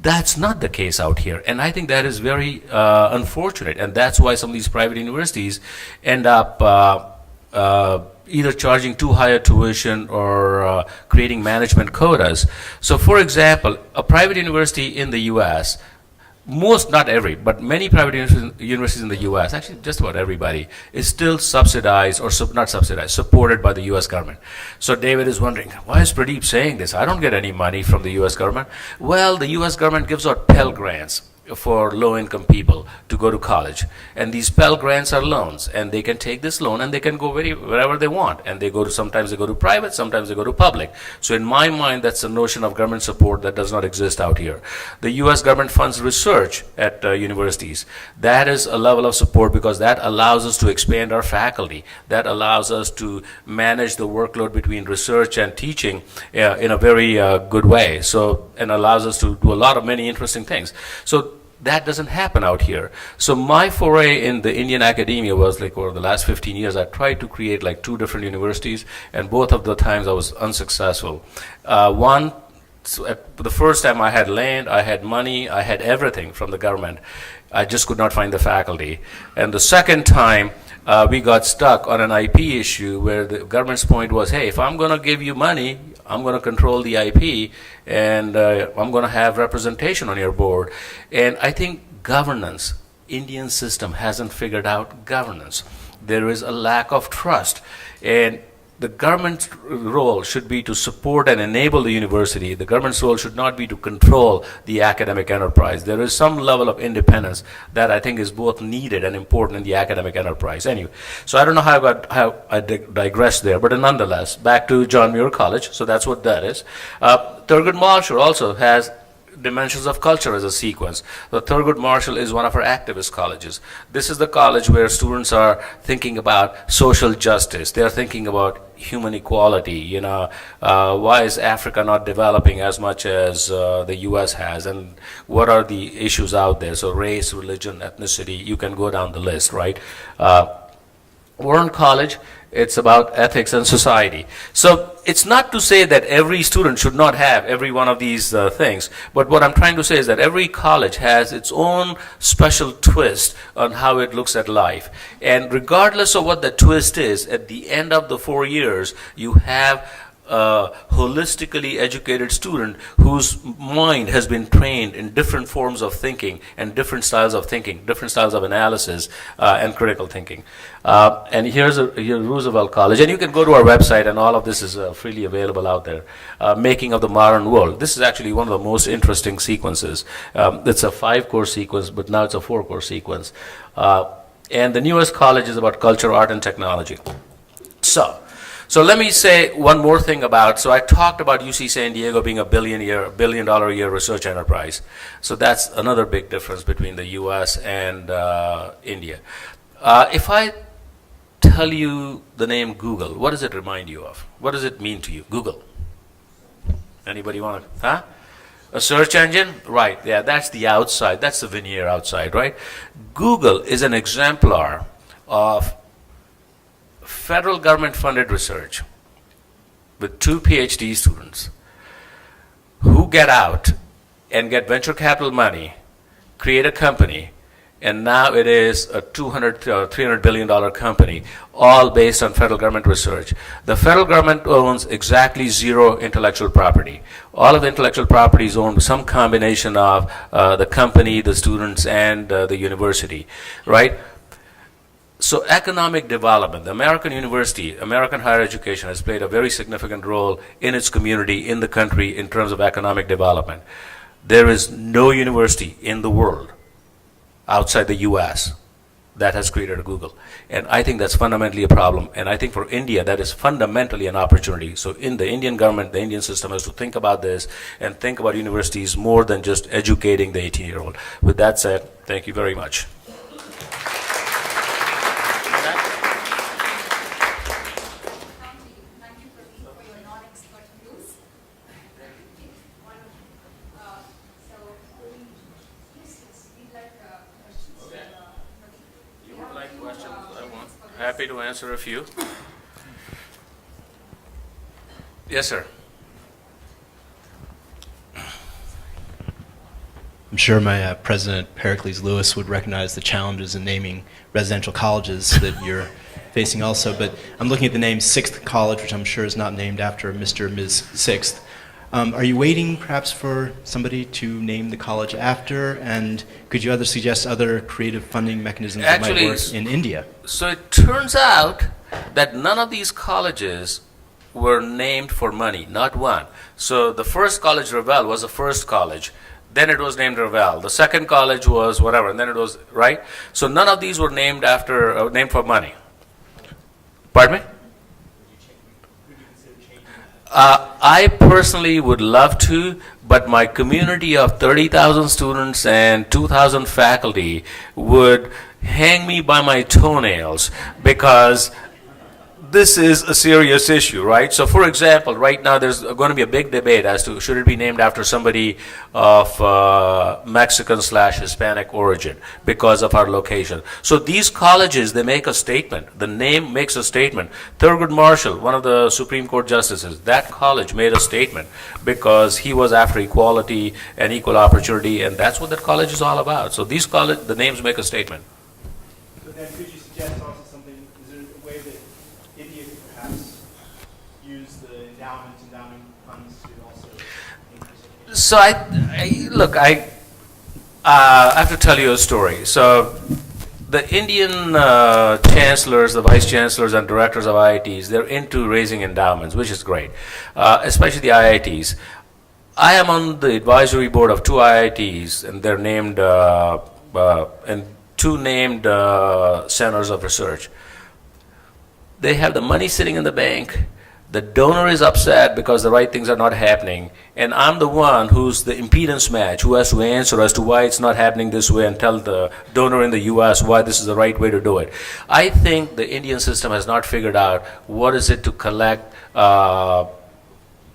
That's not the case out here, and I think that is very unfortunate, and that's why some of these private universities end up either charging too high a tuition or creating management quotas. So for example, a private university in the US, not every, but many private universities in the US, actually just about everybody, is still subsidized or not subsidized, supported by the US government. So David is wondering, why is Pradeep saying this? I don't get any money from the US government. Well, the US government gives out Pell Grants for low-income people to go to college, and these Pell Grants are loans, and they can take this loan and they can go wherever they want, and sometimes they go to private, sometimes they go to public. So in my mind, that's a notion of government support that does not exist out here. The US government funds research at universities. That is a level of support because that allows us to expand our faculty. That allows us to manage the workload between research and teaching in a very good way. And allows us to do many interesting things. So that doesn't happen out here. So my foray in the Indian academia was over the last 15 years, I tried to create 2 different universities, and both of the times I was unsuccessful. The first time I had land, I had money, I had everything from the government. I just could not find the faculty. And the second time, we got stuck on an IP issue where the government's point was, hey, if I'm going to give you money, I'm going to control the IP, and I'm going to have representation on your board. And I think governance, Indian system hasn't figured out governance. There is a lack of trust. And the government's role should be to support and enable the university. The government's role should not be to control the academic enterprise. There is some level of independence that I think is both needed and important in the academic enterprise. Anyway, so I don't know how I digressed there, but nonetheless, back to John Muir College, so that's what that is. Thurgood Marshall also has dimensions of culture as a sequence. The Thurgood Marshall is one of our activist colleges. This is the college where students are thinking about social justice. They're thinking about human equality. Why is Africa not developing as much as the US has, and what are the issues out there? So race, religion, ethnicity, you can go down the list, right? Warren College, it's about ethics and society. So it's not to say that every student should not have every one of these things, but what I'm trying to say is that every college has its own special twist on how it looks at life. And regardless of what the twist is, at the end of the 4 years, you have a holistically educated student whose mind has been trained in different forms of thinking and different styles of thinking, different styles of analysis and critical thinking. And here's Roosevelt College, and you can go to our website, and all of this is freely available out there. Making of the Modern World. This is actually one of the most interesting sequences. It's a 5-course sequence, but now it's a 4-course sequence. And the newest college is about culture, art, and technology. So let me say one more thing so I talked about UC San Diego being a $1 billion a year research enterprise. So that's another big difference between the US and India. If I tell you the name Google, what does it remind you of? What does it mean to you, Google? Anybody want to, A search engine? Right, yeah, that's the outside, that's the veneer outside, right? Google is an exemplar of federal government funded research with 2 PhD students who get out and get venture capital money, create a company, and now it is a $300 billion company, all based on federal government research. The federal government owns exactly 0 intellectual property. All of the intellectual property is owned by some combination of the company, the students, and the university, right? So economic development, the American university, American higher education has played a very significant role in its community, in the country, in terms of economic development. There is no university in the world outside the US that has created a Google. And I think that's fundamentally a problem. And I think for India, that is fundamentally an opportunity. So in the Indian government, the Indian system has to think about this and think about universities more than just educating the 18-year-old. With that said, thank you very much. Happy to answer a few. Yes, sir. I'm sure my president, Pericles Lewis, would recognize the challenges in naming residential colleges that you're facing also, but I'm looking at the name Sixth College, which I'm sure is not named after Mr. or Ms. Sixth. Are you waiting perhaps for somebody to name the college after? And could you suggest other creative funding mechanisms that might work in India? So it turns out that none of these colleges were named for money, not one. So the first college, Ravel, was the first college. Then it was named Ravel. The second college was whatever, and then it was, right? So none of these were named after, named for money. Pardon me? I personally would love to, but my community of 30,000 students and 2,000 faculty would hang me by my toenails, because this is a serious issue, right? So for example, right now there's going to be a big debate as to should it be named after somebody of Mexican/Hispanic origin because of our location. So these colleges, they make a statement. The name makes a statement. Thurgood Marshall, one of the Supreme Court justices, that college made a statement because he was after equality and equal opportunity, and that's what that college is all about. So these college, the names make a statement. But then could you suggest also something, is there a way that India could perhaps use the endowment funds to also increase? So look, I have to tell you a story. So the Indian chancellors, the vice chancellors and directors of IITs, they're into raising endowments, which is great, especially the IITs. I am on the advisory board of two IITs, and they're named, and two named centers of research. They have the money sitting in the bank. The donor is upset because the right things are not happening, and I'm the one who's the impedance match, who has to answer as to why it's not happening this way and tell the donor in the US why this is the right way to do it. I think the Indian system has not figured out what is it to collect an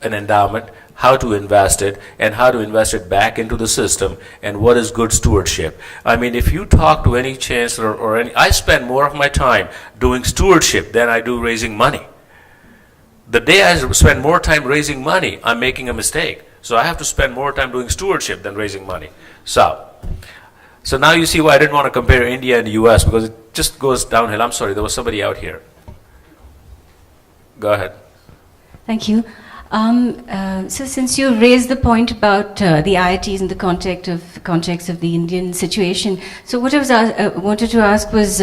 endowment, how to invest it, and how to invest it back into the system, and what is good stewardship. I mean, if you talk to any chancellor or any, I spend more of my time doing stewardship than I do raising money. The day I spend more time raising money, I'm making a mistake. So I have to spend more time doing stewardship than raising money. So now you see why I didn't want to compare India and the US, because it just goes downhill. I'm sorry, there was somebody out here. Go ahead. Thank you. So since you raised the point about the IITs in the context of the Indian situation, so what I was wanted to ask was,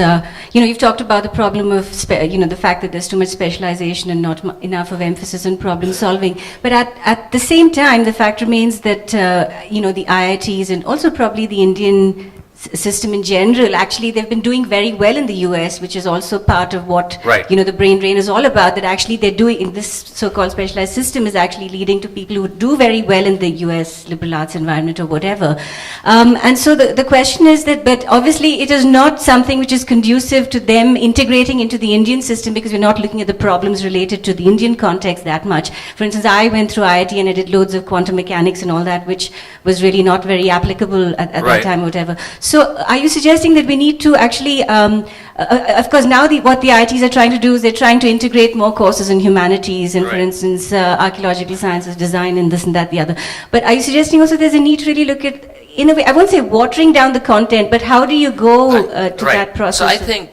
you've talked about the problem of the fact that there's too much specialization and not enough of emphasis on problem solving. But at the same time, the fact remains that the IITs and also probably the Indian system in general, actually they've been doing very well in the US, which is also part of what the brain drain is all about, that actually they're doing in this so-called specialized system is actually leading to people who do very well in the US liberal arts environment or whatever. And so the question is that, but obviously it is not something which is conducive to them integrating into the Indian system, because we're not looking at the problems related to the Indian context that much. For instance, I went through IIT and I did loads of quantum mechanics and all that, which was really not very applicable at that time or whatever. So are you suggesting that we need to actually, of course now what the IITs are trying to do is they're trying to integrate more courses in humanities and for instance archaeological sciences, design and this and that, the other. But are you suggesting also there's a need to really look at, in a way, I won't say watering down the content, but how do you go to that process? So I think,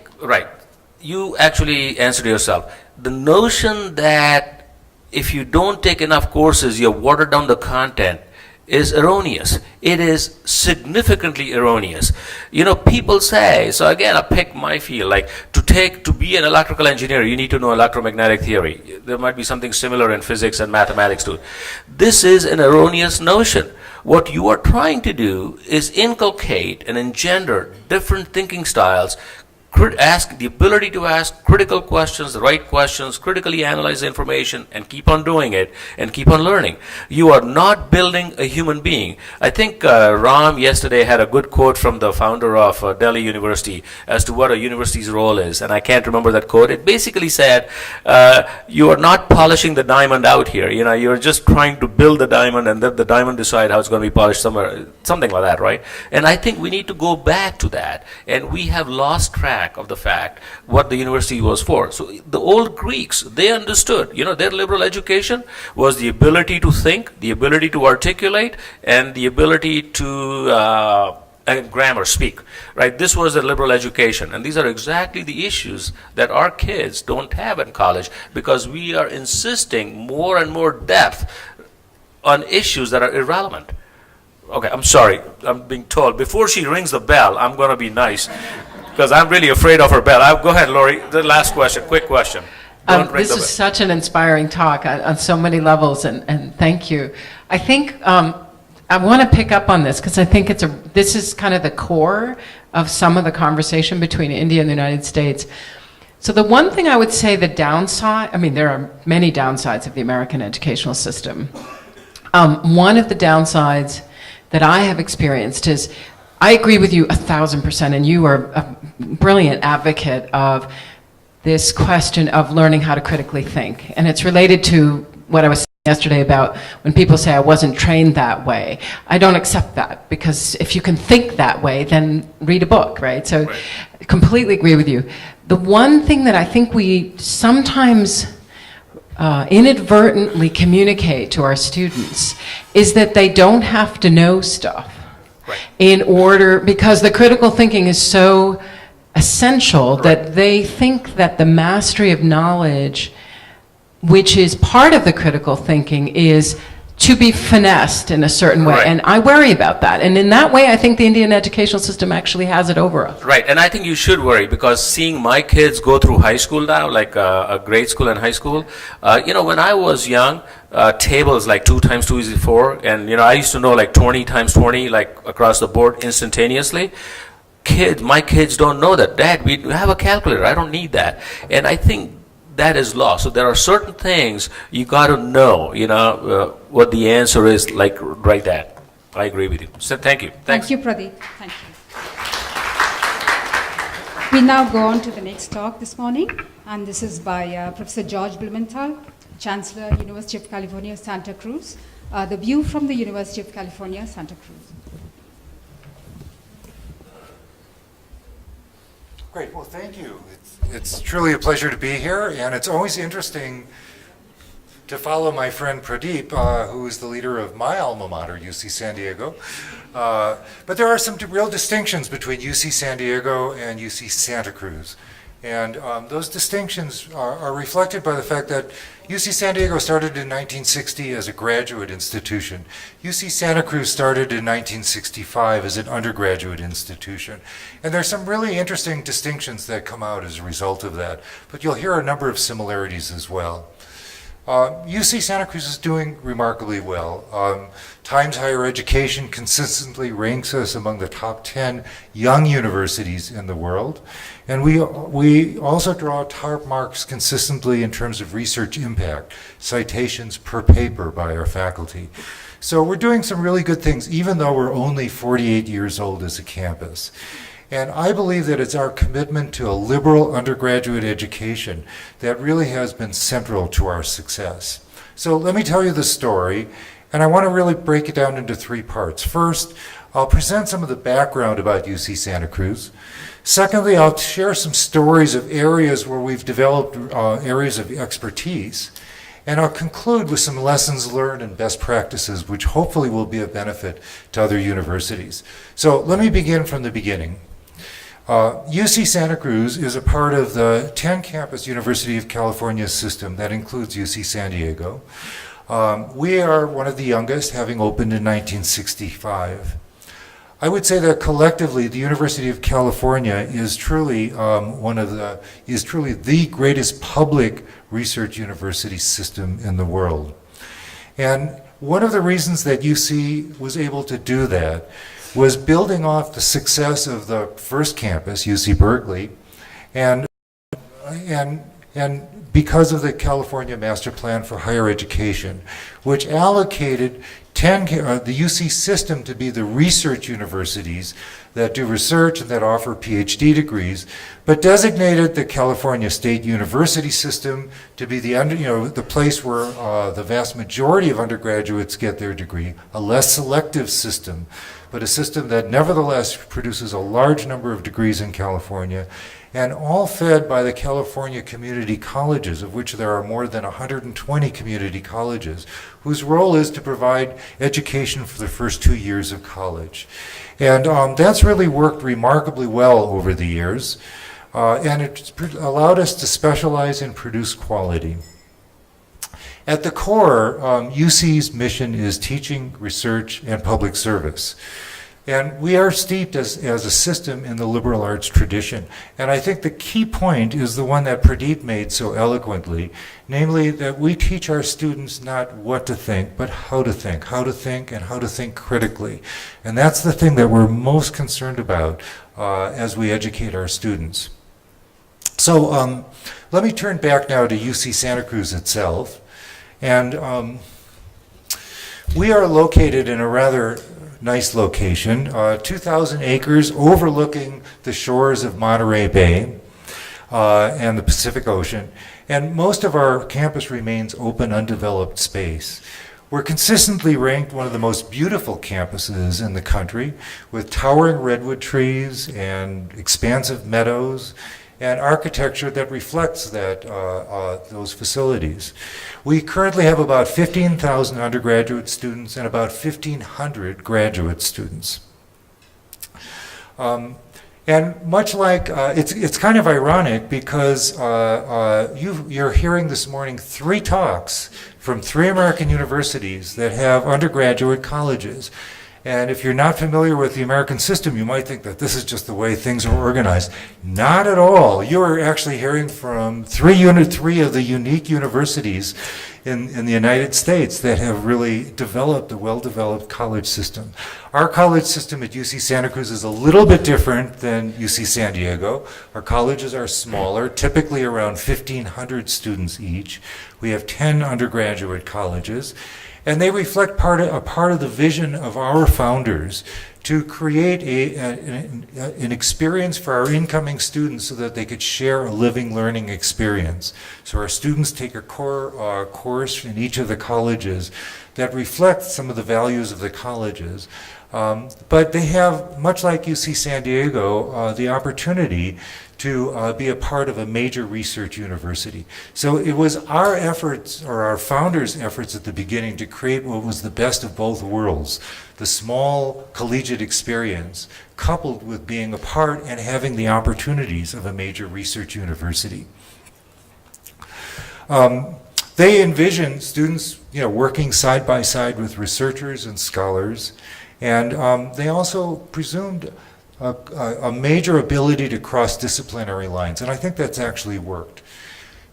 you actually answered yourself. The notion that if you don't take enough courses, you water down the content is erroneous. It is significantly erroneous. People say, so again, I pick my field, like to be an electrical engineer, you need to know electromagnetic theory. There might be something similar in physics and mathematics too. This is an erroneous notion. What you are trying to do is inculcate and engender different thinking styles, the ability to ask critical questions, the right questions, critically analyze the information, and keep on doing it, and keep on learning. You are not building a human being. I think Ram yesterday had a good quote from the founder of Delhi University as to what a university's role is, and I can't remember that quote. It basically said, you are not polishing the diamond out here. You're just trying to build the diamond, and let the diamond decide how it's going to be polished somewhere, something like that, right? And I think we need to go back to that, and we have lost track of the fact what the university was for. So the old Greeks, they understood, their liberal education was the ability to think, the ability to articulate, and the ability to grammar, speak, right? This was a liberal education, and these are exactly the issues that our kids don't have in college because we are insisting more and more depth on issues that are irrelevant. Okay, I'm sorry, I'm being told. Before she rings the bell, I'm going to be nice because I'm really afraid of her bell. Go ahead, Lori, the last question, quick question. This is such an inspiring talk on so many levels, and thank you. I think I want to pick up on this because I think this is kind of the core of some of the conversation between India and the United States. So the one thing I would say the downside, I mean, there are many downsides of the American educational system. One of the downsides that I have experienced is, I agree with you 1,000%, and you are a brilliant advocate of this question of learning how to critically think. And it's related to what I was saying yesterday about when people say I wasn't trained that way. I don't accept that, because if you can think that way, then read a book, right? So I completely agree with you. The one thing that I think we sometimes inadvertently communicate to our students is that they don't have to know stuff in order, because the critical thinking is so essential that they think that the mastery of knowledge, which is part of the critical thinking, is to be finessed in a certain way. And I worry about that. And in that way, I think the Indian educational system actually has it over us. Right, and I think you should worry, because seeing my kids go through high school now, like a grade school and high school, when I was young, tables like 2 times 2 is 4, and I used to know like 20 times 20, like across the board instantaneously. My kids don't know that. Dad, we have a calculator, I don't need that. And I think that is lost. So there are certain things you got to know, what the answer is, like right that. I agree with you. So thank you. Thanks. Thank you, Pradeep. Thank you. We now go on to the next talk this morning, and this is by Professor George Blumenthal, Chancellor, University of California, Santa Cruz. The view from the University of California, Santa Cruz. Great, well, thank you. It's truly a pleasure to be here, and it's always interesting to follow my friend Pradeep, who is the leader of my alma mater, UC San Diego. But there are some real distinctions between UC San Diego and UC Santa Cruz. And those distinctions are reflected by the fact that UC San Diego started in 1960 as a graduate institution. UC Santa Cruz started in 1965 as an undergraduate institution. And there's some really interesting distinctions that come out as a result of that. But you'll hear a number of similarities as well. UC Santa Cruz is doing remarkably well. Times Higher Education consistently ranks us among the top 10 young universities in the world. And we also draw top marks consistently in terms of research impact, citations per paper by our faculty. So we're doing some really good things, even though we're only 48 years old as a campus. And I believe that it's our commitment to a liberal undergraduate education that really has been central to our success. So let me tell you the story, and I want to really break it down into 3 parts. First, I'll present some of the background about UC Santa Cruz. Secondly, I'll share some stories of areas where we've developed areas of expertise. And I'll conclude with some lessons learned and best practices, which hopefully will be of benefit to other universities. So let me begin from the beginning. UC Santa Cruz is a part of the 10-campus University of California system that includes UC San Diego. We are one of the youngest, having opened in 1965. I would say that collectively, the University of California is truly the greatest public research university system in the world. And one of the reasons that UC was able to do that was building off the success of the first campus, UC Berkeley, and because of the California Master Plan for Higher Education, which allocated the UC system to be the research universities that do research and that offer PhD degrees, but designated the California State University system to be the place where the vast majority of undergraduates get their degree, a less selective system, but a system that nevertheless produces a large number of degrees in California, and all fed by the California community colleges, of which there are more than 120 community colleges, whose role is to provide education for the first 2 years of college. And that's really worked remarkably well over the years, and it's allowed us to specialize and produce quality. At the core, UC's mission is teaching, research, and public service. And we are steeped as a system in the liberal arts tradition. And I think the key point is the one that Pradeep made so eloquently, namely that we teach our students not what to think, but how to think, and how to think critically. And that's the thing that we're most concerned about as we educate our students. So let me turn back now to UC Santa Cruz itself. And we are located in a rather nice location, 2,000 acres overlooking the shores of Monterey Bay and the Pacific Ocean. And most of our campus remains open, undeveloped space. We're consistently ranked one of the most beautiful campuses in the country, with towering redwood trees and expansive meadows and architecture that reflects that, those facilities. We currently have about 15,000 undergraduate students and about 1,500 graduate students. And much like, it's kind of ironic because you're hearing this morning 3 talks from 3 American universities that have undergraduate colleges. And if you're not familiar with the American system, you might think that this is just the way things are organized. Not at all. You are actually hearing from 3 of the unique universities in the United States that have really developed a well-developed college system. Our college system at UC Santa Cruz is a little bit different than UC San Diego. Our colleges are smaller, typically around 1,500 students each. We have 10 undergraduate colleges. And they reflect a part of the vision of our founders to create an experience for our incoming students so that they could share a living learning experience. So our students take a core course in each of the colleges that reflects some of the values of the colleges. But they have, much like UC San Diego, the opportunity to be a part of a major research university. So it was our efforts, or our founders' efforts at the beginning, to create what was the best of both worlds. The small collegiate experience coupled with being a part and having the opportunities of a major research university. They envision students, working side by side with researchers and scholars, and they also presumed a major ability to cross disciplinary lines, and I think that's actually worked.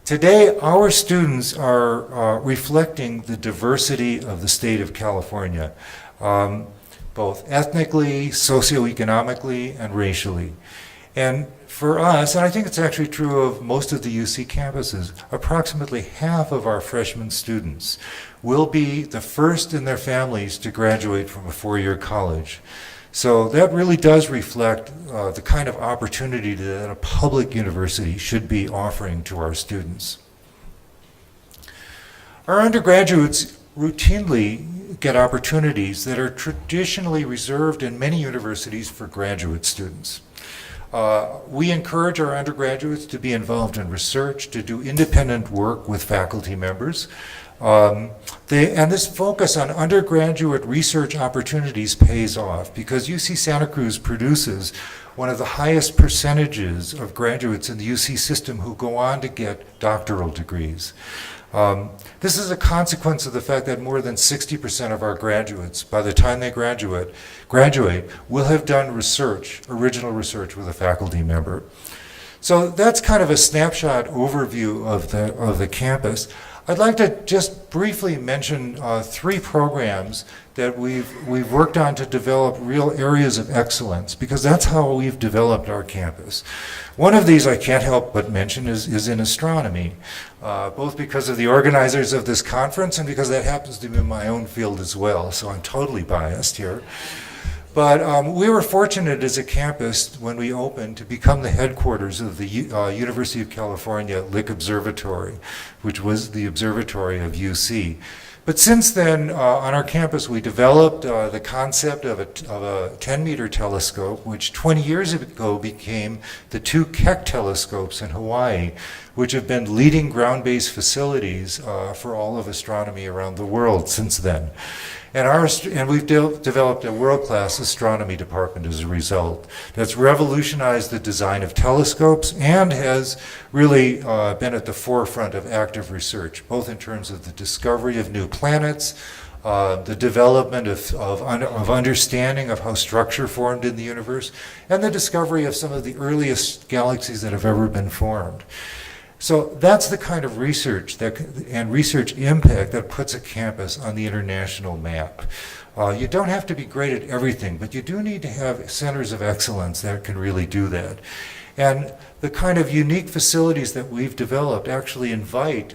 Today, our students are reflecting the diversity of the state of California, both ethnically, socioeconomically, and racially. And for us, and I think it's actually true of most of the UC campuses, approximately half of our freshman students will be the first in their families to graduate from a 4-year college. So that really does reflect the kind of opportunity that a public university should be offering to our students. Our undergraduates routinely get opportunities that are traditionally reserved in many universities for graduate students. We encourage our undergraduates to be involved in research, to do independent work with faculty members. And this focus on undergraduate research opportunities pays off because UC Santa Cruz produces one of the highest percentages of graduates in the UC system who go on to get doctoral degrees. This is a consequence of the fact that more than 60% of our graduates, by the time they graduate, will have done research, original research with a faculty member. So that's kind of a snapshot overview of the campus. I'd like to just briefly mention 3 programs that we've worked on to develop real areas of excellence, because that's how we've developed our campus. One of these I can't help but mention is in astronomy, both because of the organizers of this conference and because that happens to be my own field as well, so I'm totally biased here. But we were fortunate as a campus when we opened to become the headquarters of the University of California Lick Observatory, which was the observatory of UC. But since then, on our campus, we developed the concept of a 10-meter telescope, which 20 years ago became the two Keck telescopes in Hawaii, which have been leading ground-based facilities for all of astronomy around the world since then. And we've developed a world-class astronomy department as a result that's revolutionized the design of telescopes and has really been at the forefront of active research, both in terms of the discovery of new planets, the development of understanding of how structure formed in the universe, and the discovery of some of the earliest galaxies that have ever been formed. So that's the kind of research and research impact that puts a campus on the international map. You don't have to be great at everything, but you do need to have centers of excellence that can really do that. And the kind of unique facilities that we've developed actually invite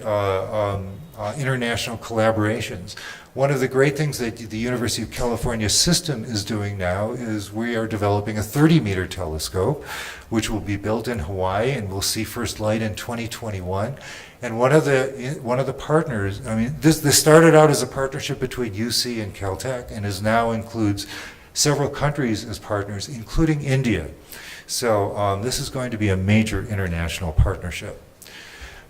international collaborations. One of the great things that the University of California system is doing now is we are developing a 30-meter telescope, which will be built in Hawaii and will see first light in 2021. And one of the partners, I mean, this started out as a partnership between UC and Caltech, and now includes several countries as partners, including India. So this is going to be a major international partnership.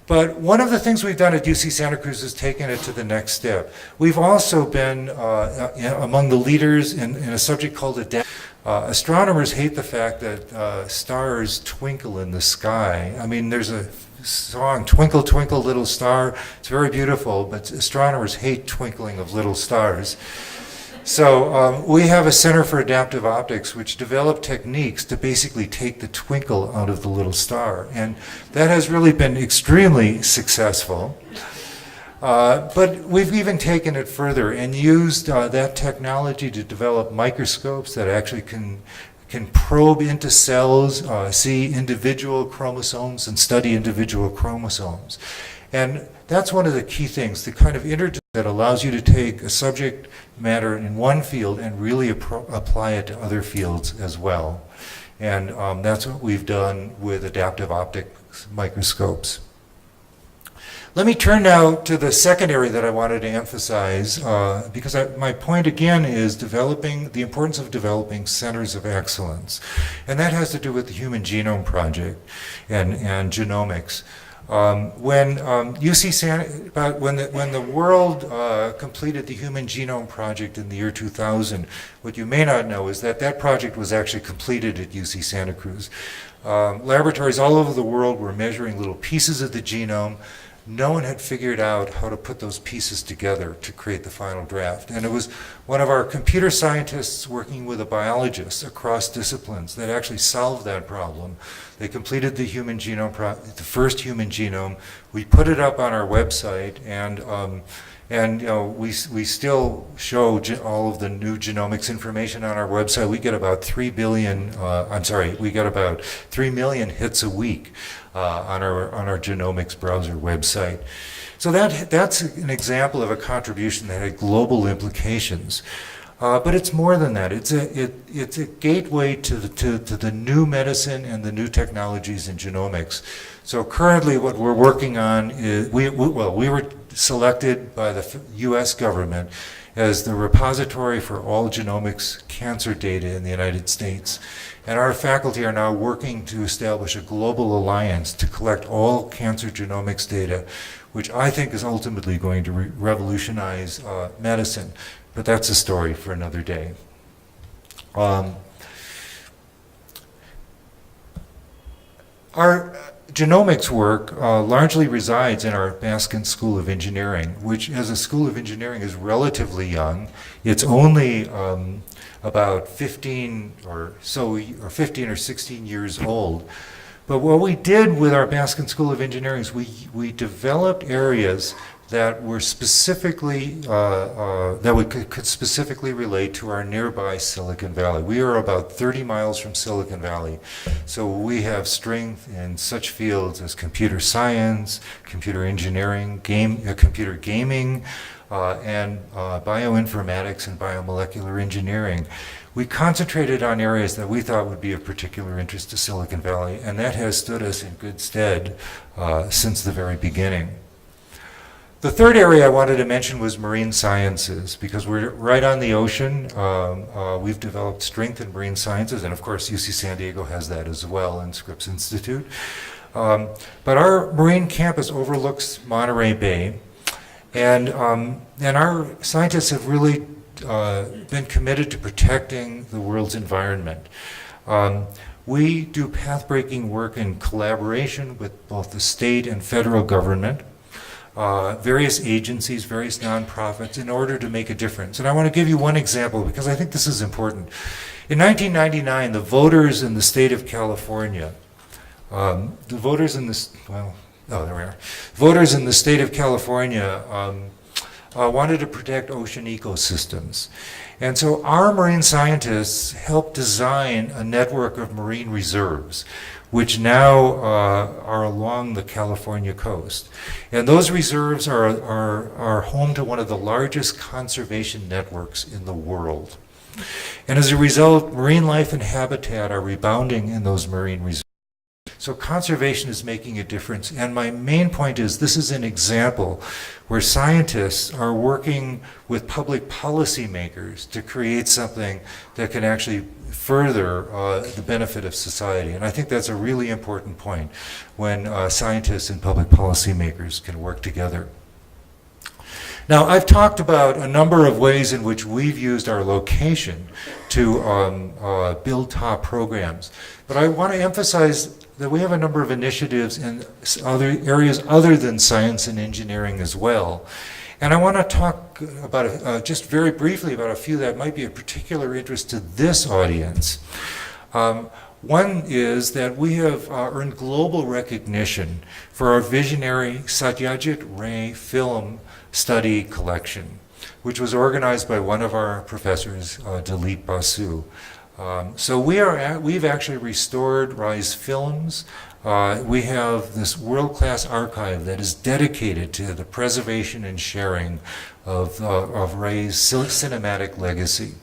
But one of the things we've done at UC Santa Cruz is taken it to the next step. We've also been among the leaders in a subject called astronomers hate the fact that stars twinkle in the sky. I mean, there's a song, Twinkle, Twinkle, Little Star. It's very beautiful, but astronomers hate twinkling of little stars. So we have a Center for Adaptive Optics which developed techniques to basically take the twinkle out of the little star. And that has really been extremely successful. But we've even taken it further and used that technology to develop microscopes that actually can probe into cells, see individual chromosomes and study individual chromosomes. And that's one of the key things, the kind of that allows you to take a subject matter in one field and really apply it to other fields as well. And that's what we've done with adaptive optics microscopes. Let me turn now to the second area that I wanted to emphasize, because my point again is the importance of developing centers of excellence. And that has to do with the Human Genome Project and genomics. When the world completed the Human Genome Project in the year 2000, what you may not know is that project was actually completed at UC Santa Cruz. Laboratories all over the world were measuring little pieces of the genome. No one had figured out how to put those pieces together to create the final draft. And it was one of our computer scientists working with a biologist across disciplines that actually solved that problem. They completed the human genome, the first human genome. We put it up on our website, and you know, we still show all of the new genomics information on our website. We get about 3 million hits a week on our genomics browser website. So that's an example of a contribution that had global implications. But it's more than that. It's a gateway to the new medicine and the new technologies in genomics. So currently, what we're working on is we were selected by the U.S. government as the repository for all genomics cancer data in the United States. And our faculty are now working to establish a global alliance to collect all cancer genomics data, which I think is ultimately going to revolutionize medicine. But that's a story for another day. Our genomics work largely resides in our Baskin School of Engineering, which as a school of engineering is relatively young. It's only about 15 or 16 years old. But what we did with our Baskin School of Engineering is we developed areas that were specifically, that we could specifically relate to our nearby Silicon Valley. We are about 30 miles from Silicon Valley. So we have strength in such fields as computer science, computer engineering, computer gaming, and bioinformatics and biomolecular engineering. We concentrated on areas that we thought would be of particular interest to Silicon Valley, and that has stood us in good stead since the very beginning. The third area I wanted to mention was marine sciences, because we're right on the ocean. We've developed strength in marine sciences, and of course UC San Diego has that as well in Scripps Institute. But our marine campus overlooks Monterey Bay, and our scientists have really been committed to protecting the world's environment. We do path-breaking work in collaboration with both the state and federal government, various agencies, various nonprofits, in order to make a difference. And I want to give you one example because I think this is important. In 1999, the voters in the state of California, voters in the state of California wanted to protect ocean ecosystems. And so our marine scientists helped design a network of marine reserves, which now are along the California coast. And those reserves are home to one of the largest conservation networks in the world. And as a result, marine life and habitat are rebounding in those marine reserves. So conservation is making a difference. And my main point is this is an example where scientists are working with public policy makers to create something that can actually further the benefit of society. And I think that's a really important point when scientists and public policy makers can work together. Now, I've talked about a number of ways in which we've used our location to build top programs. But I want to emphasize that we have a number of initiatives in other areas other than science and engineering as well. And I want to talk about, just very briefly, about a few that might be of particular interest to this audience. One is that we have earned global recognition for our visionary Satyajit Ray film study collection, which was organized by one of our professors, Dilip Basu. So we've actually restored Ray's films. We have this world-class archive that is dedicated to the preservation and sharing of Ray's cinematic legacy.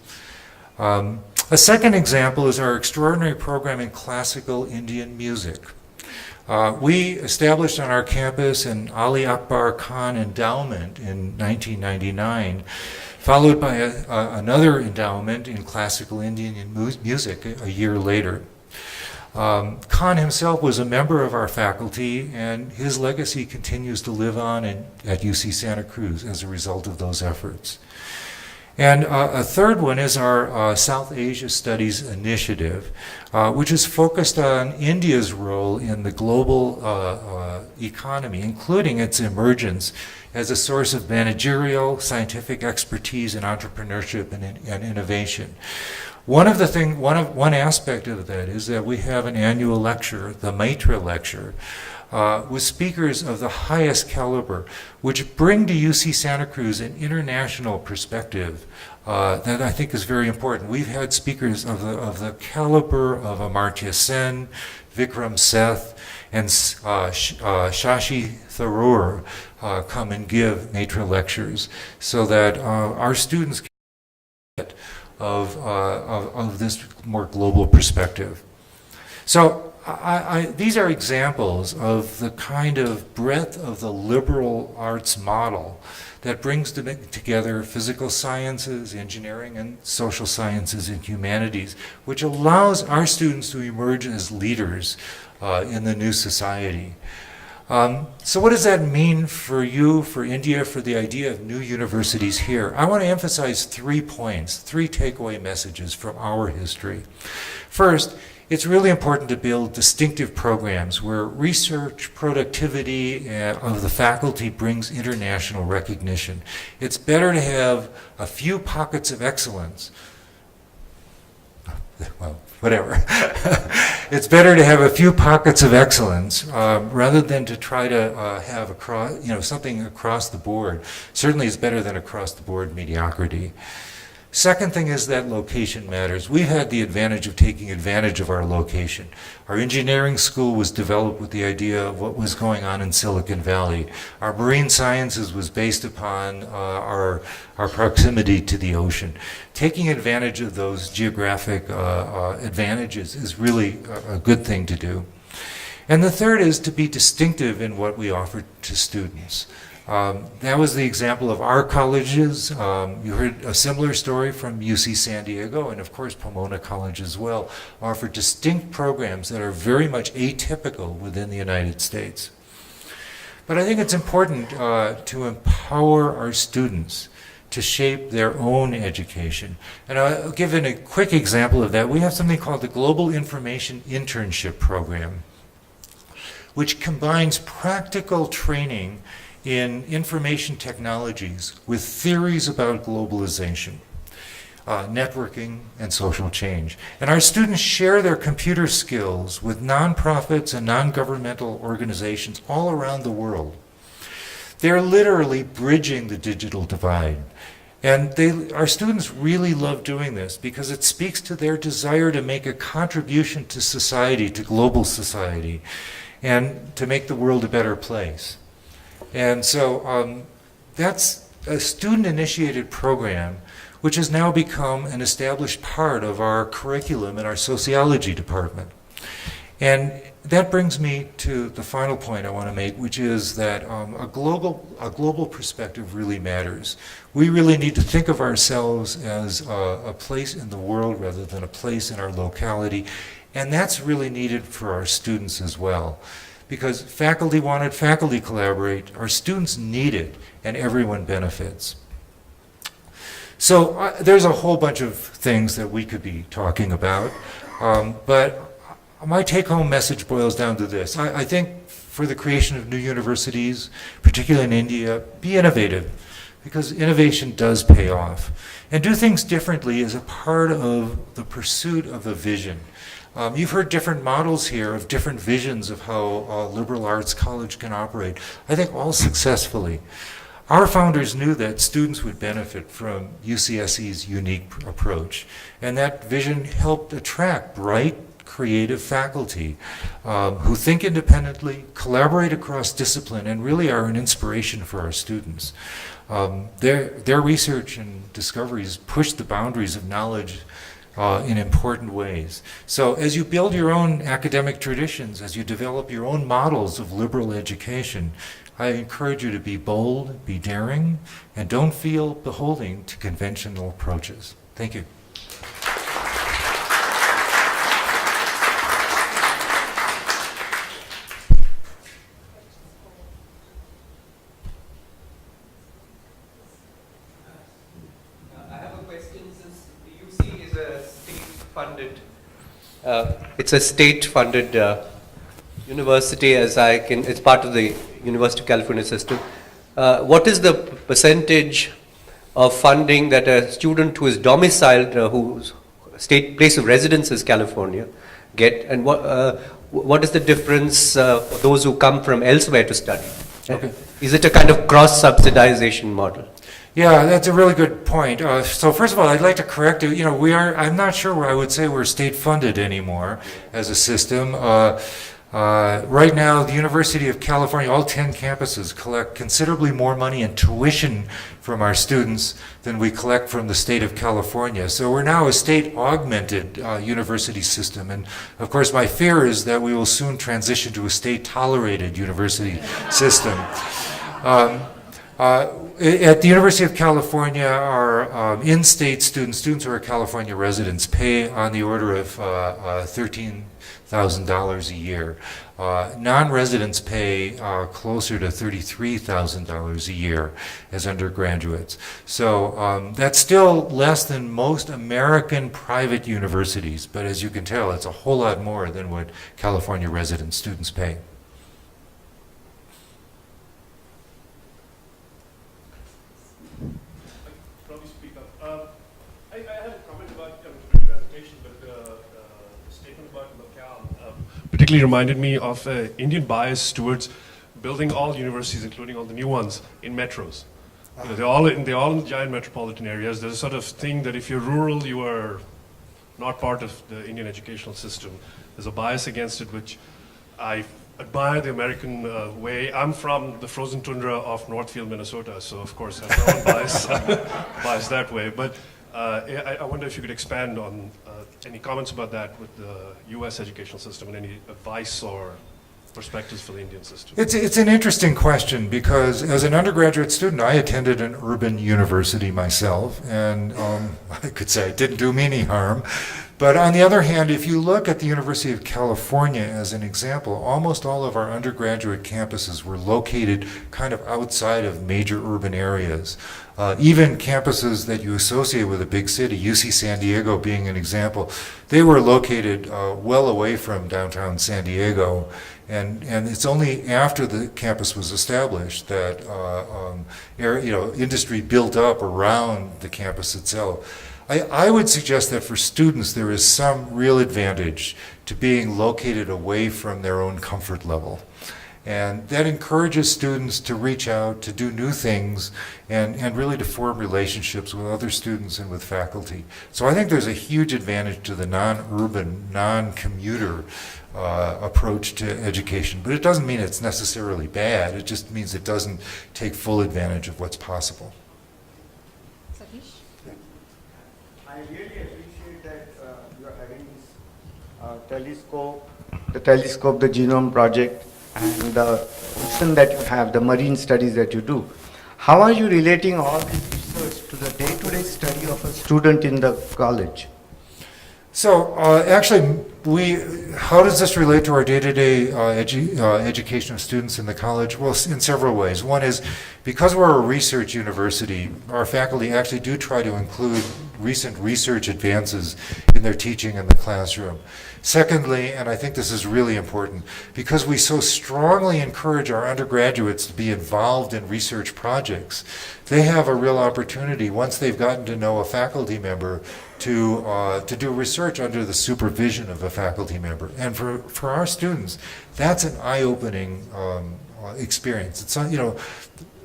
A second example is our extraordinary program in classical Indian music. We established on our campus an Ali Akbar Khan endowment in 1999, followed by another endowment in classical Indian music a year later. Khan himself was a member of our faculty, and his legacy continues to live on at UC Santa Cruz as a result of those efforts. And a third one is our South Asia Studies Initiative, which is focused on India's role in the global economy, including its emergence as a source of managerial, scientific expertise in entrepreneurship and innovation. One aspect of that is that we have an annual lecture, the Maitra Lecture, with speakers of the highest caliber, which bring to UC Santa Cruz an international perspective that I think is very important. We've had speakers of the caliber of Amartya Sen, Vikram Seth, and Shashi Tharoor come and give Maitra lectures so that our students can get of this more global perspective. So these are examples of the kind of breadth of the liberal arts model that brings together physical sciences, engineering, and social sciences and humanities, which allows our students to emerge as leaders in the new society. So what does that mean for you, for India, for the idea of new universities here? I want to emphasize 3 points, 3 takeaway messages from our history. First, it's really important to build distinctive programs where research productivity of the faculty brings international recognition. It's better to have a few pockets of excellence. Well, whatever. It's better to have a few pockets of excellence rather than to try to have something across the board. Certainly it's better than across the board mediocrity. Second thing is that location matters. We've had the advantage of taking advantage of our location. Our engineering school was developed with the idea of what was going on in Silicon Valley. Our marine sciences was based upon our proximity to the ocean. Taking advantage of those geographic advantages is really a good thing to do. And the third is to be distinctive in what we offer to students. That was the example of our colleges. You heard a similar story from UC San Diego, and of course Pomona College as well, offer distinct programs that are very much atypical within the United States. But I think it's important to empower our students to shape their own education. And I'll give a quick example of that. We have something called the Global Information Internship Program, which combines practical training in information technologies with theories about globalization, networking, and social change. And our students share their computer skills with nonprofits and non-governmental organizations all around the world. They're literally bridging the digital divide. And our students really love doing this because it speaks to their desire to make a contribution to society, to global society, and to make the world a better place. And so that's a student-initiated program which has now become an established part of our curriculum in our sociology department. And that brings me to the final point I want to make, which is that a global perspective really matters. We really need to think of ourselves as a place in the world rather than a place in our locality, and that's really needed for our students as well. Because faculty want it, faculty collaborate, our students need it, and everyone benefits. So there's a whole bunch of things that we could be talking about, but my take-home message boils down to this. I think for the creation of new universities, particularly in India, be innovative, because innovation does pay off. And do things differently is a part of the pursuit of a vision. You've heard different models here of different visions of how a liberal arts college can operate, I think all successfully. Our founders knew that students would benefit from UCSC's unique approach, and that vision helped attract bright, creative faculty who think independently, collaborate across discipline, and really are an inspiration for our students. Their research and discoveries push the boundaries of knowledge in important ways. So as you build your own academic traditions, as you develop your own models of liberal education, I encourage you to be bold, be daring, and don't feel beholden to conventional approaches. Thank you. It's a state-funded university, it's part of the University of California system. What is the percentage of funding that a student who is domiciled, whose state place of residence is California, get, and what is the difference for those who come from elsewhere to study? Okay. Is it a kind of cross-subsidization model? Yeah, that's a really good point. So first of all, I'd like to correct you. I'm not sure where I would say we're state-funded anymore as a system. Right now, the University of California, all 10 campuses, collect considerably more money in tuition from our students than we collect from the state of California. So we're now a state-augmented university system. And of course, my fear is that we will soon transition to a state-tolerated university system. At the University of California, our in-state students who are California residents, pay on the order of $13,000 a year. Non-residents pay closer to $33,000 a year as undergraduates. So that's still less than most American private universities, but as you can tell, it's a whole lot more than what California resident students pay. Particularly reminded me of Indian bias towards building all universities, including all the new ones, in metros. They're all in giant metropolitan areas. There's a sort of thing that if you're rural, you are not part of the Indian educational system. There's a bias against it, which I admire the American way. I'm from the frozen tundra of Northfield, Minnesota, so of course I have my own bias that way. But I wonder if you could expand on any comments about that with the U.S. educational system and any advice or perspectives for the Indian system? It's an interesting question because as an undergraduate student, I attended an urban university myself, and I could say it didn't do me any harm. But on the other hand, if you look at the University of California as an example, almost all of our undergraduate campuses were located kind of outside of major urban areas. Even campuses that you associate with a big city, UC San Diego being an example, they were located well away from downtown San Diego. And it's only after the campus was established that industry built up around the campus itself. I would suggest that for students there is some real advantage to being located away from their own comfort level. And that encourages students to reach out, to do new things, and really to form relationships with other students and with faculty. So I think there's a huge advantage to the non-urban, non-commuter approach to education. But it doesn't mean it's necessarily bad. It just means it doesn't take full advantage of what's possible. I really appreciate that you are having this telescope, the genome project, and the ocean that you have, the marine studies that you do. How are you relating all this research to the day-to-day study of a student in the college? So actually, how does this relate to our day-to-day education of students in the college? Well, in several ways. One is, because we're a research university, our faculty actually do try to include recent research advances in their teaching in the classroom. Secondly, and I think this is really important, because we so strongly encourage our undergraduates to be involved in research projects, they have a real opportunity, once they've gotten to know a faculty member, to do research under the supervision of a faculty member. And for our students, that's an eye-opening experience. It's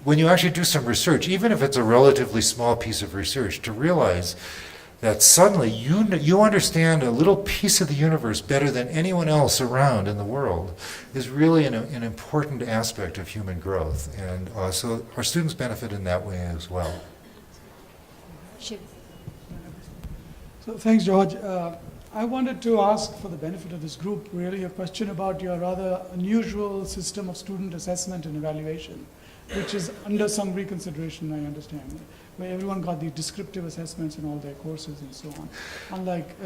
when you actually do some research, even if it's a relatively small piece of research, to realize that suddenly you understand a little piece of the universe better than anyone else around in the world is really an important aspect of human growth. And so our students benefit in that way as well. So thanks, George. I wanted to ask, for the benefit of this group, really a question about your rather unusual system of student assessment and evaluation, which is under some reconsideration, I understand, where everyone got the descriptive assessments in all their courses and so on, unlike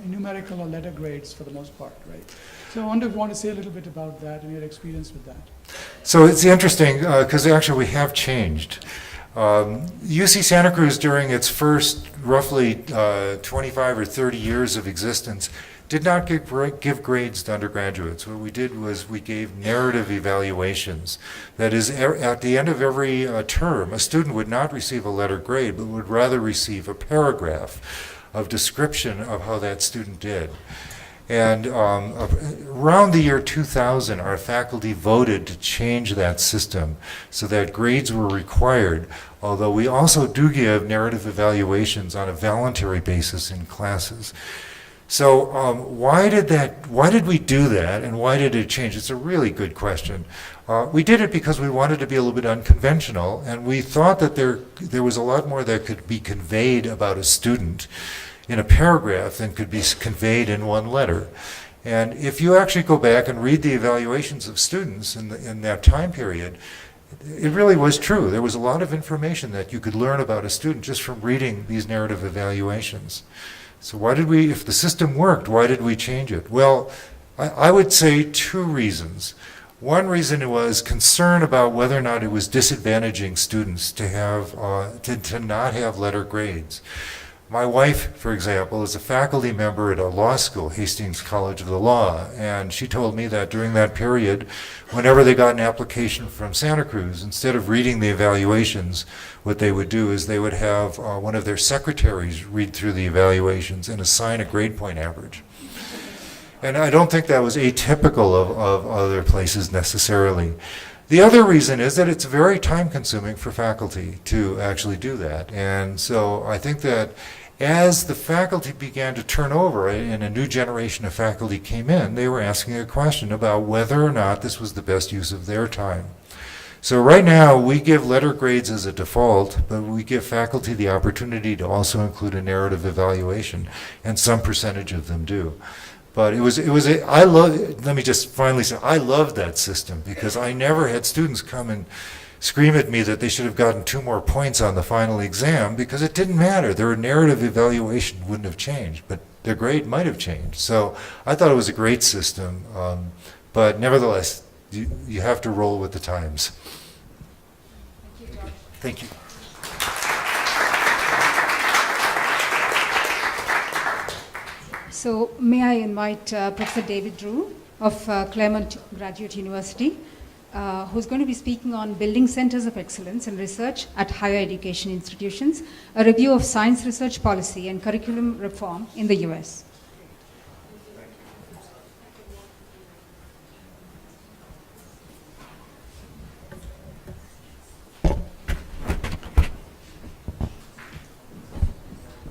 numerical or letter grades for the most part, right? So I wonder if you want to say a little bit about that and your experience with that. So it's interesting, because actually we have changed. UC Santa Cruz, during its first roughly 25 or 30 years of existence, did not give grades to undergraduates. What we did was we gave narrative evaluations. That is, at the end of every term, a student would not receive a letter grade, but would rather receive a paragraph of description of how that student did. And around the year 2000, our faculty voted to change that system so that grades were required, although we also do give narrative evaluations on a voluntary basis in classes. So why did we do that, and why did it change? It's a really good question. We did it because we wanted to be a little bit unconventional, and we thought that there was a lot more that could be conveyed about a student in a paragraph than could be conveyed in one letter. And if you actually go back and read the evaluations of students in that time period, it really was true. There was a lot of information that you could learn about a student just from reading these narrative evaluations. So why did we, if the system worked, why did we change it? Well, I would say two reasons. One reason was concern about whether or not it was disadvantaging students to have to not have letter grades. My wife, for example, is a faculty member at a law school, Hastings College of the Law, and she told me that during that period, whenever they got an application from Santa Cruz, instead of reading the evaluations, what they would do is they would have one of their secretaries read through the evaluations and assign a grade point average. And I don't think that was atypical of other places necessarily. The other reason is that it's very time-consuming for faculty to actually do that. And so I think that as the faculty began to turn over and a new generation of faculty came in, they were asking a question about whether or not this was the best use of their time. So right now, we give letter grades as a default, but we give faculty the opportunity to also include a narrative evaluation, and some percentage of them do. But let me just finally say, I loved that system because I never had students come and scream at me that they should have gotten 2 more points on the final exam because it didn't matter. Their narrative evaluation wouldn't have changed, but their grade might have changed. So I thought it was a great system, but nevertheless, you have to roll with the times. Thank you, George. Thank you. So may I invite Professor David Drew of Claremont Graduate University, who's going to be speaking on building centers of excellence in research at higher education institutions, a review of science research policy and curriculum reform in the US.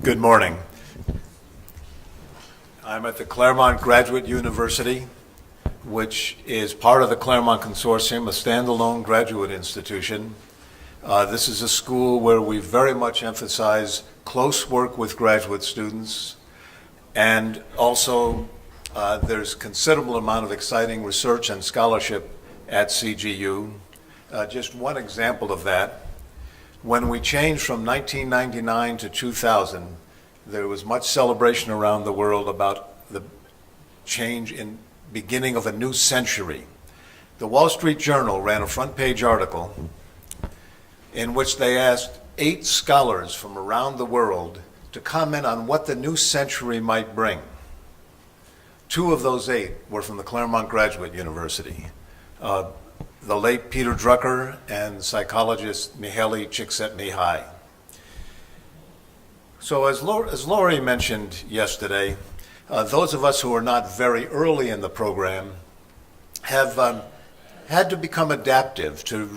Good morning. I'm at the Claremont Graduate University, which is part of the Claremont Consortium, a standalone graduate institution. This is a school where we very much emphasize close work with graduate students, and also there's considerable amount of exciting research and scholarship at CGU. Just one example of that. When we changed from 1999 to 2000, there was much celebration around the world about the change in beginning of a new century. The Wall Street Journal ran a front page article in which they asked 8 scholars from around the world to comment on what the new century might bring. 2 of those 8 were from the Claremont Graduate University. The late Peter Drucker and psychologist Mihaly Csikszentmihalyi. So as Laurie mentioned yesterday, those of us who are not very early in the program have had to become adaptive, to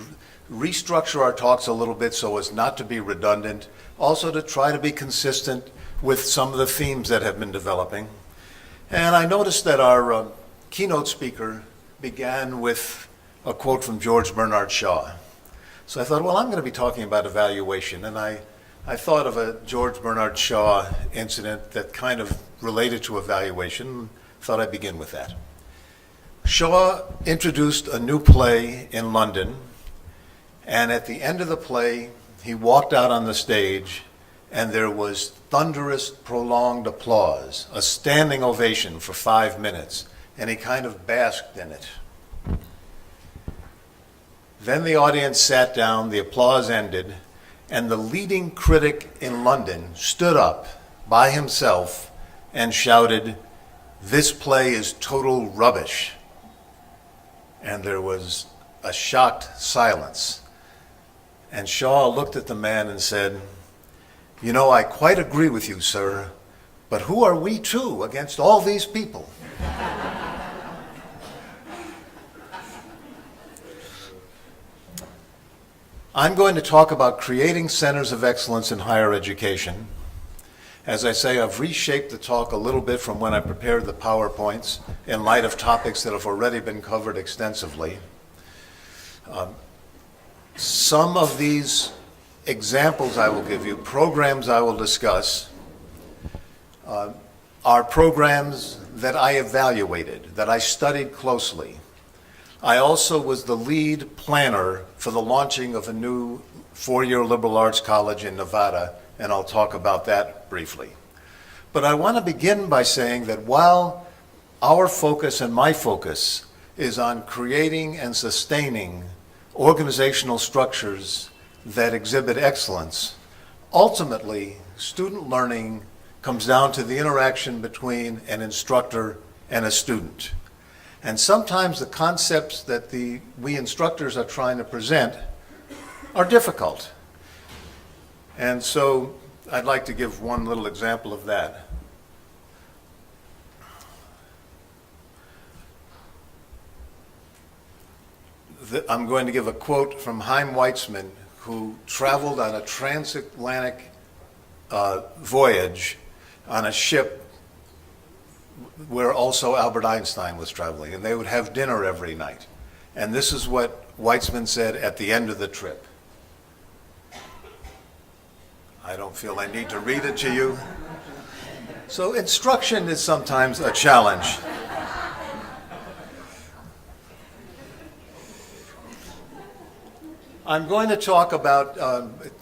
restructure our talks a little bit so as not to be redundant, also to try to be consistent with some of the themes that have been developing. And I noticed that our keynote speaker began with a quote from George Bernard Shaw. So I thought, well, I'm going to be talking about evaluation, and I thought of a George Bernard Shaw incident that kind of related to evaluation. Thought I'd begin with that. Shaw introduced a new play in London, and at the end of the play, he walked out on the stage, and there was thunderous, prolonged applause, a standing ovation for 5 minutes, and he kind of basked in it. Then the audience sat down, the applause ended, and the leading critic in London stood up by himself and shouted, "This play is total rubbish." And there was a shocked silence. And Shaw looked at the man and said, "You know, I quite agree with you, sir, but who are we two against all these people?" I'm going to talk about creating centers of excellence in higher education. As I say, I've reshaped the talk a little bit from when I prepared the PowerPoints in light of topics that have already been covered extensively. Some of these examples I will give you, programs I will discuss, are programs that I evaluated, that I studied closely. I also was the lead planner for the launching of a new 4-year liberal arts college in Nevada, and I'll talk about that briefly. But I want to begin by saying that while our focus and my focus is on creating and sustaining organizational structures that exhibit excellence, ultimately, student learning comes down to the interaction between an instructor and a student. And sometimes the concepts that we instructors are trying to present are difficult. And so I'd like to give one little example of that. I'm going to give a quote from Chaim Weizmann, who traveled on a transatlantic voyage on a ship where also Albert Einstein was traveling, and they would have dinner every night. And this is what Weizmann said at the end of the trip. I don't feel I need to read it to you. So instruction is sometimes a challenge. I'm going to talk about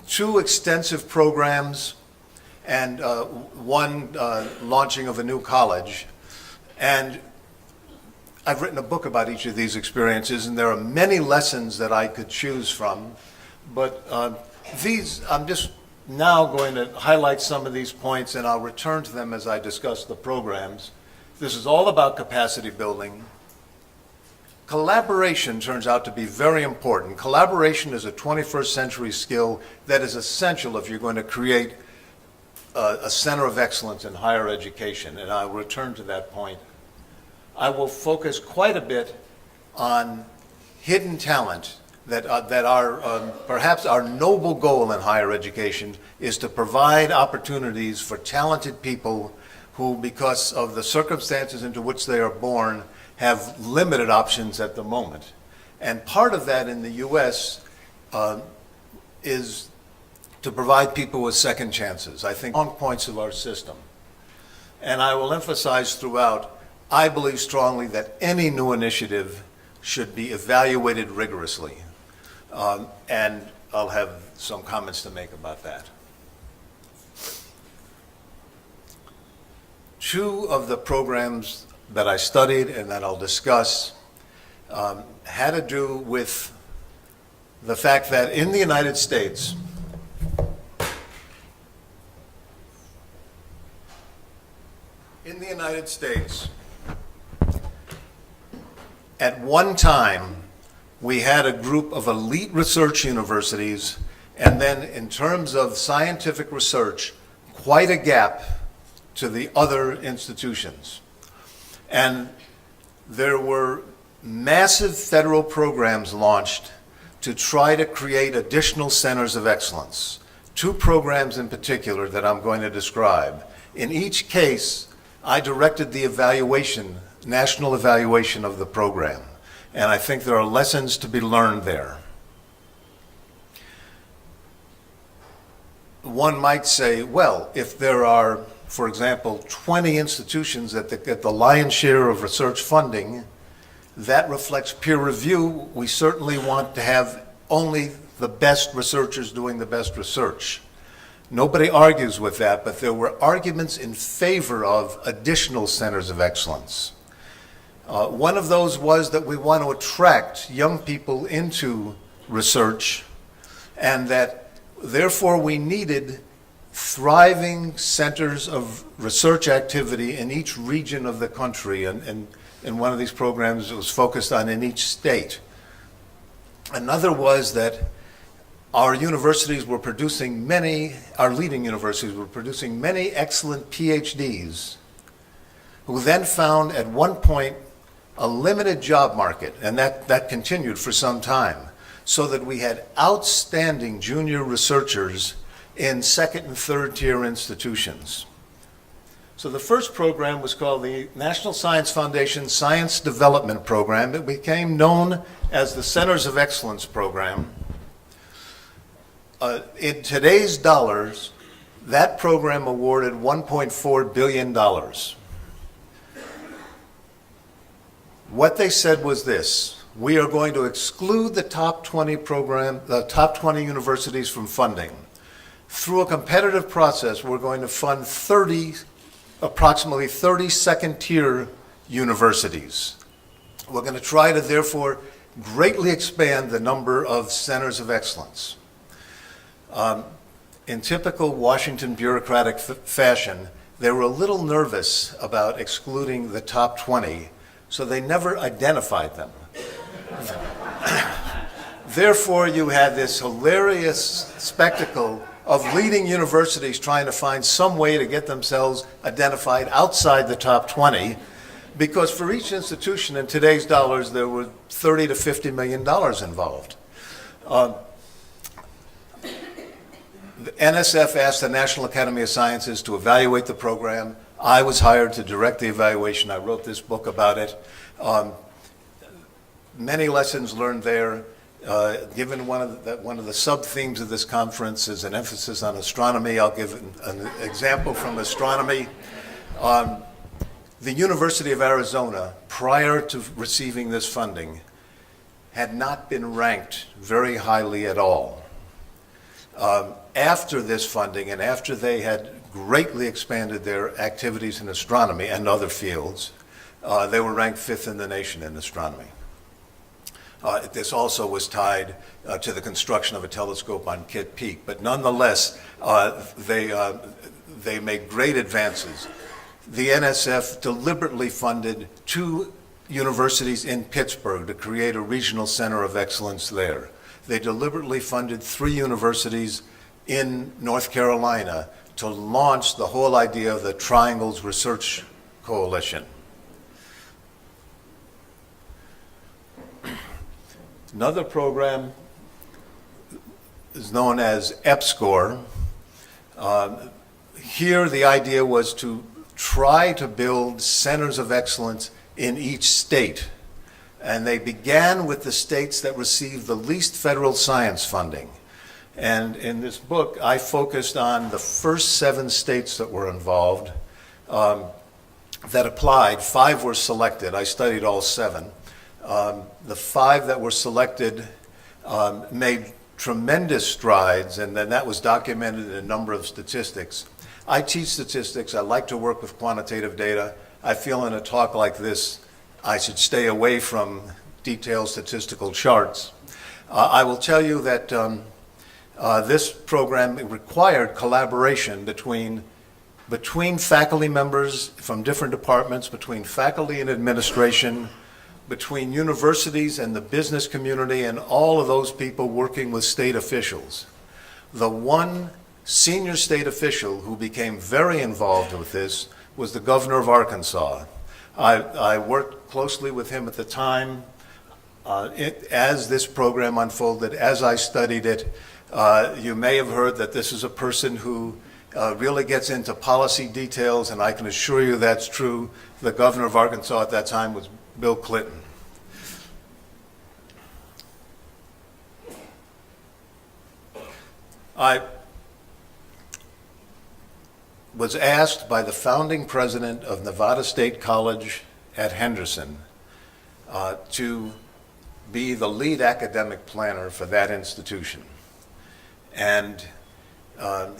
2 extensive programs and one launching of a new college. And I've written a book about each of these experiences, and there are many lessons that I could choose from. But I'm just now going to highlight some of these points, and I'll return to them as I discuss the programs. This is all about capacity building. Collaboration turns out to be very important. Collaboration is a 21st century skill that is essential if you're going to create a center of excellence in higher education, and I'll return to that point. I will focus quite a bit on hidden talent that perhaps our noble goal in higher education is to provide opportunities for talented people who, because of the circumstances into which they are born, have limited options at the moment. And part of that in the U.S. Is to provide people with second chances. I think strong points of our system. And I will emphasize throughout, I believe strongly that any new initiative should be evaluated rigorously. And I'll have some comments to make about that. 2 of the programs that I studied and that I'll discuss had to do with the fact that in the United States, at one time, we had a group of elite research universities, and then in terms of scientific research, quite a gap to the other institutions. And there were massive federal programs launched to try to create additional centers of excellence. 2 programs in particular that I'm going to describe. In each case, I directed the evaluation, national evaluation of the program. And I think there are lessons to be learned there. One might say, well, if there are, for example, 20 institutions that get the lion's share of research funding, that reflects peer review. We certainly want to have only the best researchers doing the best research. Nobody argues with that, but there were arguments in favor of additional centers of excellence. One of those was that we want to attract young people into research, and that therefore we needed thriving centers of research activity in each region of the country, and in one of these programs it was focused on in each state. Another was that our universities were producing our leading universities were producing many excellent PhDs who then found at one point a limited job market, and that continued for some time, so that we had outstanding junior researchers in 2nd and 3rd tier institutions. So the first program was called the National Science Foundation Science Development Program. It became known as the Centers of Excellence Program. In today's dollars, that program awarded $1.4 billion. What they said was this: we are going to exclude the top 20 universities from funding. Through a competitive process, we're going to fund approximately 30 second-tier universities. We're going to try to, therefore, greatly expand the number of centers of excellence. In typical Washington bureaucratic fashion, they were a little nervous about excluding the top 20, so they never identified them. Therefore, you had this hilarious spectacle of leading universities trying to find some way to get themselves identified outside the top 20, because for each institution in today's dollars, there were $30 to $50 million involved. The NSF asked the National Academy of Sciences to evaluate the program. I was hired to direct the evaluation. I wrote this book about it. Many lessons learned there. Given one of the sub-themes of this conference is an emphasis on astronomy, I'll give an example from astronomy. The University of Arizona, prior to receiving this funding, had not been ranked very highly at all. After this funding and after they had greatly expanded their activities in astronomy and other fields, they were ranked 5th in the nation in astronomy. This also was tied to the construction of a telescope on Kitt Peak, but nonetheless, they made great advances. The NSF deliberately funded 2 universities in Pittsburgh to create a regional center of excellence there. They deliberately funded 3 universities in North Carolina to launch the whole idea of the Triangles Research Coalition. Another program is known as EPSCoR. Here the idea was to try to build centers of excellence in each state. And they began with the states that received the least federal science funding. And in this book, I focused on the first 7 states that were involved, that applied. 5 were selected. I studied all 7. The 5 that were selected made tremendous strides, and then that was documented in a number of statistics. I teach statistics. I like to work with quantitative data. I feel in a talk like this, I should stay away from detailed statistical charts. I will tell you that this program required collaboration between faculty members from different departments, between faculty and administration, between universities and the business community, and all of those people working with state officials. The one senior state official who became very involved with this was the governor of Arkansas. I worked closely with him at the time as this program unfolded, as I studied it. You may have heard that this is a person who really gets into policy details, and I can assure you that's true. The governor of Arkansas at that time was Bill Clinton. I was asked by the founding president of Nevada State College at Henderson to be the lead academic planner for that institution. And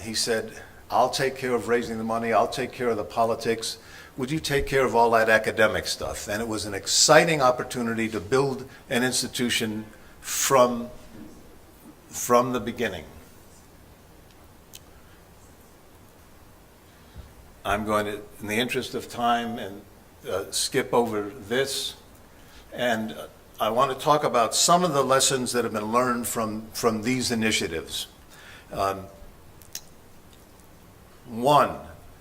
he said, I'll take care of raising the money, I'll take care of the politics, would you take care of all that academic stuff? And it was an exciting opportunity to build an institution from the beginning. I'm going to, in the interest of time, and skip over this. And I want to talk about some of the lessons that have been learned from these initiatives. One,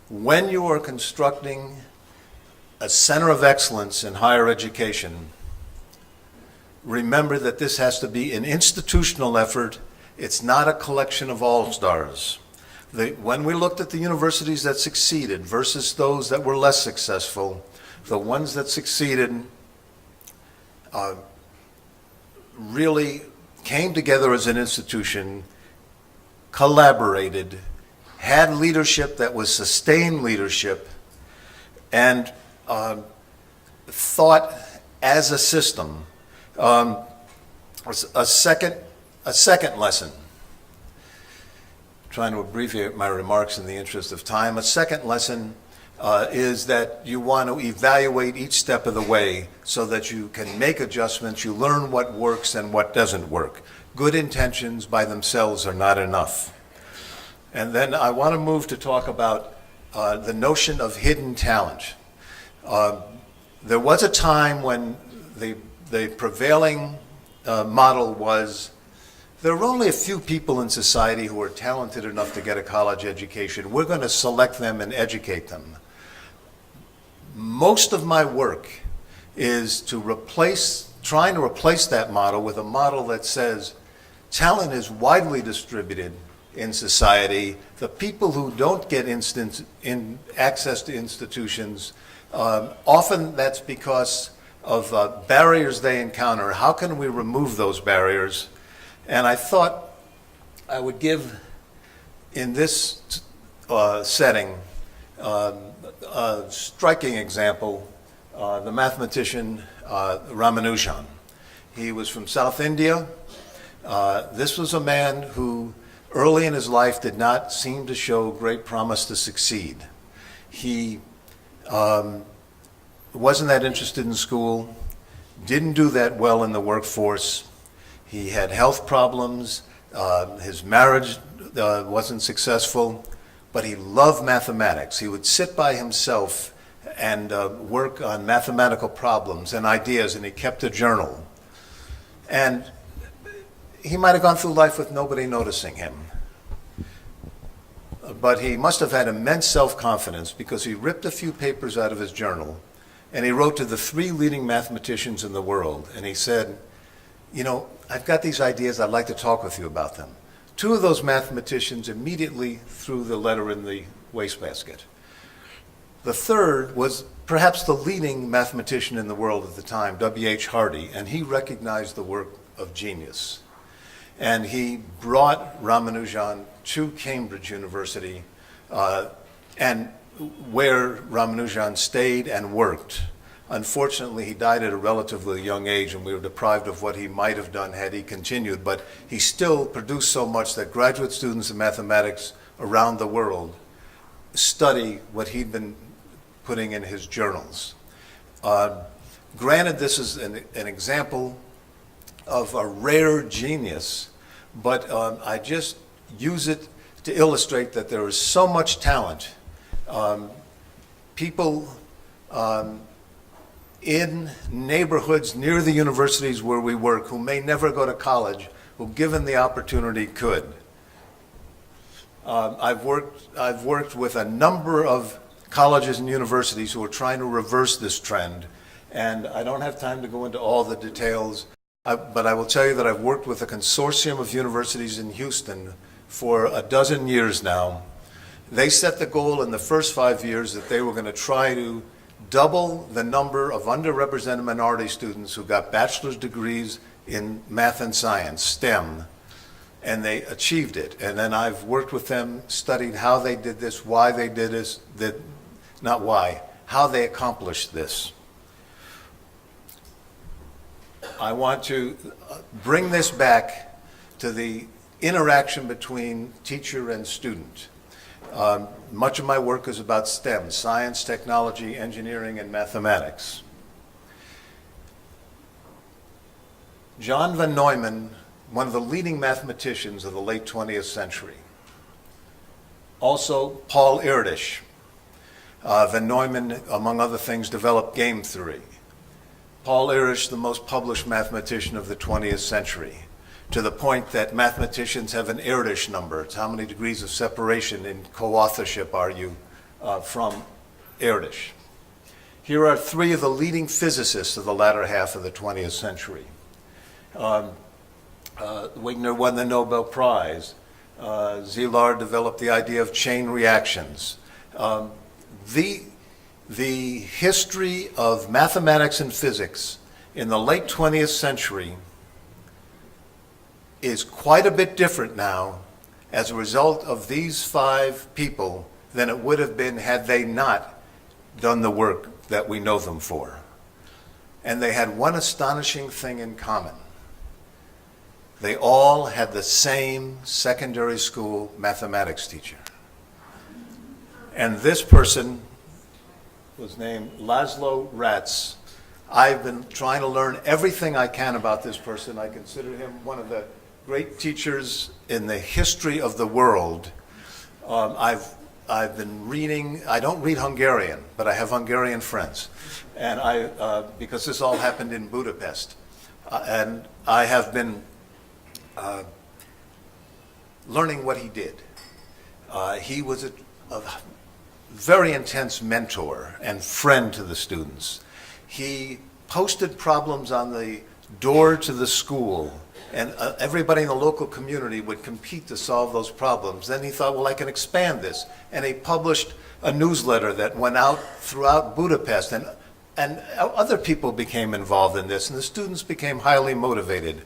when you are constructing a center of excellence in higher education, remember that this has to be an institutional effort. It's not a collection of all-stars. When we looked at the universities that succeeded versus those that were less successful, the ones that succeeded really came together as an institution, collaborated, had leadership that was sustained leadership, and thought as a system. A second lesson, trying to abbreviate my remarks in the interest of time. A second lesson is that you want to evaluate each step of the way so that you can make adjustments, you learn what works and what doesn't work. Good intentions by themselves are not enough. And then I want to move to talk about the notion of hidden talent. There was a time when the prevailing model was there are only a few people in society who are talented enough to get a college education. We're going to select them and educate them. Most of my work is trying to replace that model with a model that says talent is widely distributed in society. The people who don't get access to institutions, often that's because of barriers they encounter. How can we remove those barriers? And I thought I would give, in this setting, A striking example, the mathematician Ramanujan. He was from South India. This was a man who early in his life did not seem to show great promise to succeed. He wasn't that interested in school, didn't do that well in the workforce. He had health problems, his marriage wasn't successful, but he loved mathematics. He would sit by himself and work on mathematical problems and ideas, and he kept a journal. And he might have gone through life with nobody noticing him. But he must have had immense self-confidence because he ripped a few papers out of his journal and he wrote to the 3 leading mathematicians in the world. And he said, you know, I've got these ideas, I'd like to talk with you about them. 2 of those mathematicians immediately threw the letter in the wastebasket. The third was perhaps the leading mathematician in the world at the time, W.H. Hardy, and he recognized the work of genius. And he brought Ramanujan to Cambridge University, and where Ramanujan stayed and worked. Unfortunately, he died at a relatively young age, and we were deprived of what he might have done had he continued, but he still produced so much that graduate students in mathematics around the world study what he'd been putting in his journals. Granted, this is an example of a rare genius, but I just use it to illustrate that there is so much talent. People in neighborhoods near the universities where we work who may never go to college, who given the opportunity could. I've worked with a number of colleges and universities who are trying to reverse this trend, and I don't have time to go into all the details, but I will tell you that I've worked with a consortium of universities in Houston for 12 years now. They set the goal in the first 5 years that they were going to try to double the number of underrepresented minority students who got bachelor's degrees in math and science, STEM, and they achieved it. And then I've worked with them, studied how they did this, why they did this, not why, how they accomplished this. I want to bring this back to the interaction between teacher and student. Much of my work is about STEM, science, technology, engineering, and mathematics. John von Neumann, one of the leading mathematicians of the late 20th century. Also, Paul Erdős. Von Neumann, among other things, developed game theory. Paul Erdős, the most published mathematician of the 20th century, to the point that mathematicians have an Erdős number. It's how many degrees of separation in co-authorship are you from Erdős. Here are 3 of the leading physicists of the latter half of the 20th century. Wigner won the Nobel Prize. Szilard developed the idea of chain reactions. The history of mathematics and physics in the late 20th century is quite a bit different now as a result of these 5 people than it would have been had they not done the work that we know them for. And they had one astonishing thing in common. They all had the same secondary school mathematics teacher. And this person was named Laszlo Ratz. I've been trying to learn everything I can about this person. I consider him one of the great teachers in the history of the world. I've been reading, I don't read Hungarian, but I have Hungarian friends. And because this all happened in Budapest. And I have been learning what he did. He was a very intense mentor and friend to the students. He posted problems on the door to the school, and everybody in the local community would compete to solve those problems. Then he thought, well, I can expand this. And he published a newsletter that went out throughout Budapest, and other people became involved in this, and the students became highly motivated.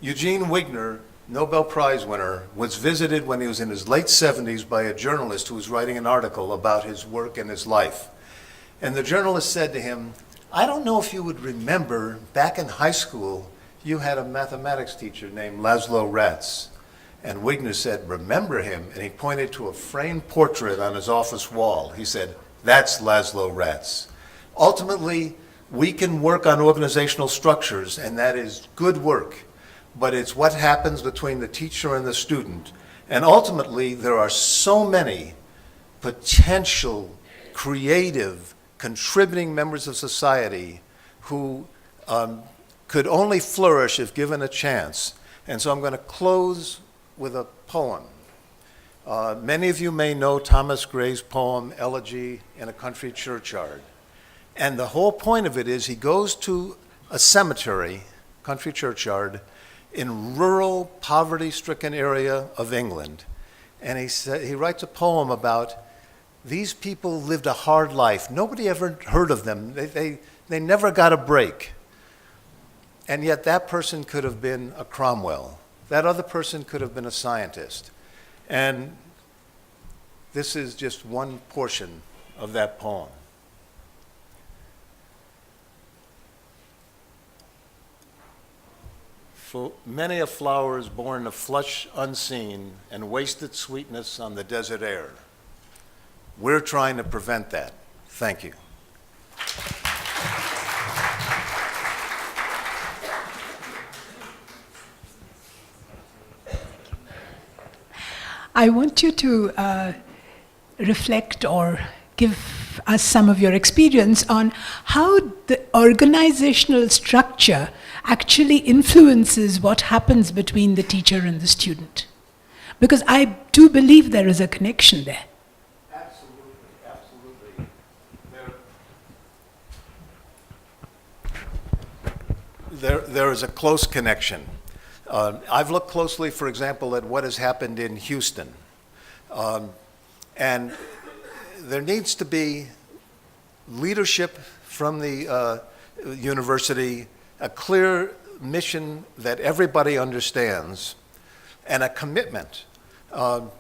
Eugene Wigner Nobel Prize winner, was visited when he was in his late 70s by a journalist who was writing an article about his work and his life. And the journalist said to him, I don't know if you would remember, back in high school, you had a mathematics teacher named Laszlo Ratz. And Wigner said, remember him? And he pointed to a framed portrait on his office wall. He said, that's Laszlo Ratz. Ultimately, we can work on organizational structures, and that is good work. But it's what happens between the teacher and the student. And ultimately, there are so many potential, creative, contributing members of society who could only flourish if given a chance. And so I'm going to close with a poem. Many of you may know Thomas Gray's poem, Elegy in a Country Churchyard. And the whole point of it is he goes to a cemetery, country churchyard, in rural, poverty-stricken area of England. And he writes a poem about these people lived a hard life. Nobody ever heard of them. They never got a break. And yet that person could have been a Cromwell. That other person could have been a scientist. And this is just one portion of that poem. For many a flower is born of flush unseen and wasted sweetness on the desert air. We're trying to prevent that. Thank you. I want you to reflect or give us some of your experience on how the organizational structure actually influences what happens between the teacher and the student. Because I do believe there is a connection there. Absolutely. There is a close connection. I've looked closely, for example, at what has happened in Houston. And there needs to be leadership from the university, a clear mission that everybody understands, and a commitment. One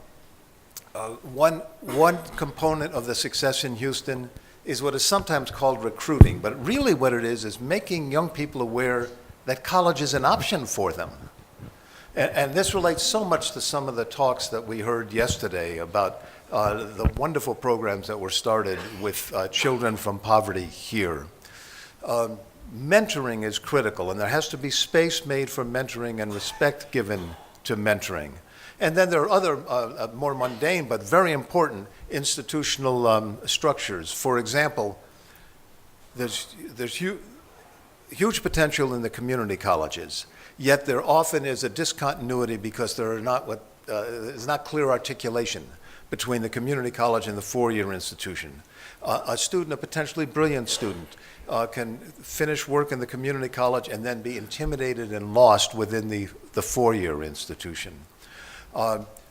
component of the success in Houston is what is sometimes called recruiting, but really what it is making young people aware that college is an option for them. And this relates so much to some of the talks that we heard yesterday about the wonderful programs that were started with children from poverty here. Mentoring is critical, and there has to be space made for mentoring and respect given to mentoring. And then there are other more mundane but very important institutional structures. For example, there's huge potential in the community colleges. Yet there often is a discontinuity because there are there's not clear articulation between the community college and the four-year institution. A student, a potentially brilliant student, can finish work in the community college and then be intimidated and lost within the four-year institution.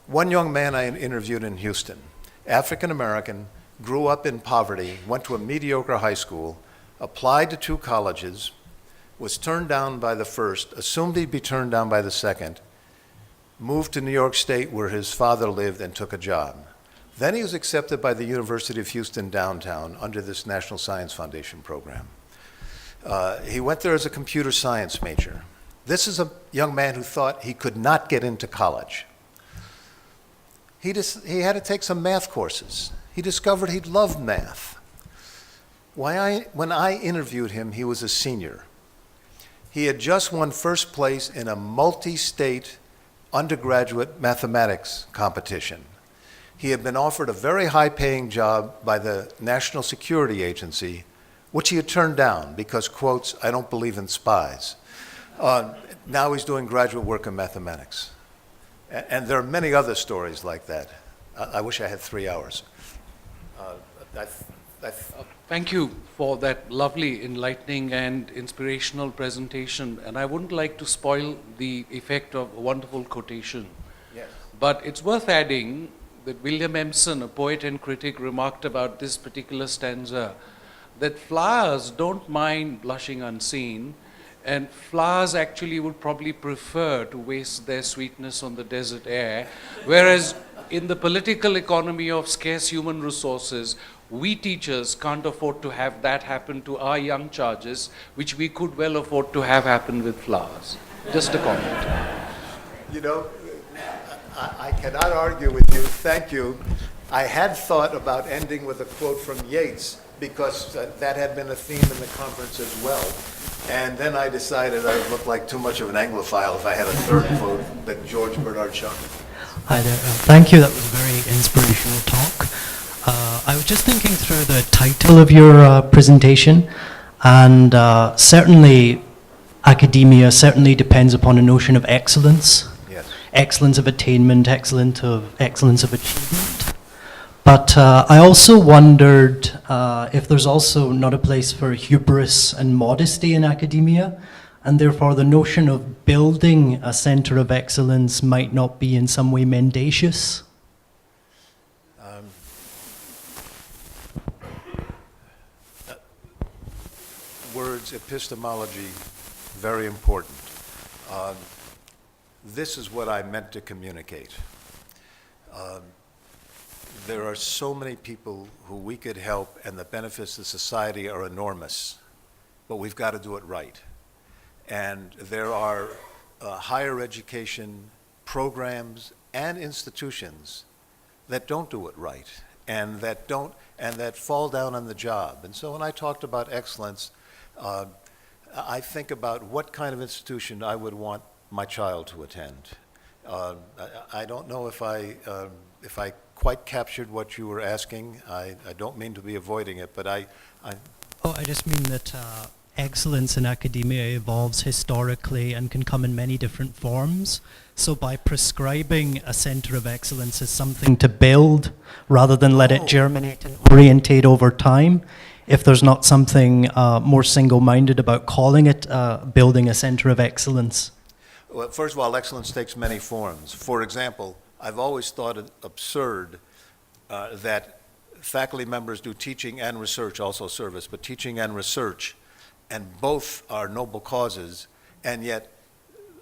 One young man I interviewed in Houston, African American, grew up in poverty, went to a mediocre high school, applied to 2 colleges, was turned down by the first, assumed he'd be turned down by the second, moved to New York State where his father lived and took a job. Then he was accepted by the University of Houston downtown under this National Science Foundation program. He went there as a computer science major. This is a young man who thought he could not get into college. He had to take some math courses. He discovered he loved math. When I interviewed him, he was a senior. He had just won first place in a multi-state undergraduate mathematics competition. He had been offered a very high-paying job by the National Security Agency, which he had turned down because, quotes, I don't believe in spies. Now he's doing graduate work in mathematics. And there are many other stories like that. I wish I had 3 hours. Thank you for that lovely, enlightening, and inspirational presentation. And I wouldn't like to spoil the effect of a wonderful quotation. Yes. But it's worth adding that William Empson, a poet and critic, remarked about this particular stanza, that flowers don't mind blushing unseen, And flowers actually would probably prefer to waste their sweetness on the desert air, whereas in the political economy of scarce human resources, we teachers can't afford to have that happen to our young charges, which we could well afford to have happen with flowers. Just a comment. You know, I cannot argue with you. Thank you. I had thought about ending with a quote from Yeats, because that had been a theme in the conference as well. And then I decided I would look like too much of an Anglophile if I had a third quote that George Bernard Shaw. Hi there. Thank you. That was a very inspirational talk. I was just thinking through the title of your presentation, and certainly academia certainly depends upon a notion of excellence. Yes. Excellence of attainment, excellence of achievement. But I also wondered if there's also not a place for hubris and modesty in academia, and therefore the notion of building a center of excellence might not be in some way mendacious. Words, epistemology, very important. This is what I meant to communicate. There are so many people who we could help, and the benefits to society are enormous, but we've got to do it right. And there are higher education programs and institutions that don't do it right, and that fall down on the job. And so when I talked about excellence, I think about what kind of institution I would want my child to attend. I don't know if I quite captured what you were asking. I don't mean to be avoiding it, but I just mean that excellence in academia evolves historically and can come in many different forms. So by prescribing a center of excellence as something to build, rather than let it germinate and orientate over time, if there's not something more single-minded about calling it building a center of excellence. Well, first of all, excellence takes many forms. For example, I've always thought it absurd that faculty members do teaching and research, also service, but teaching and research, and both are noble causes, and yet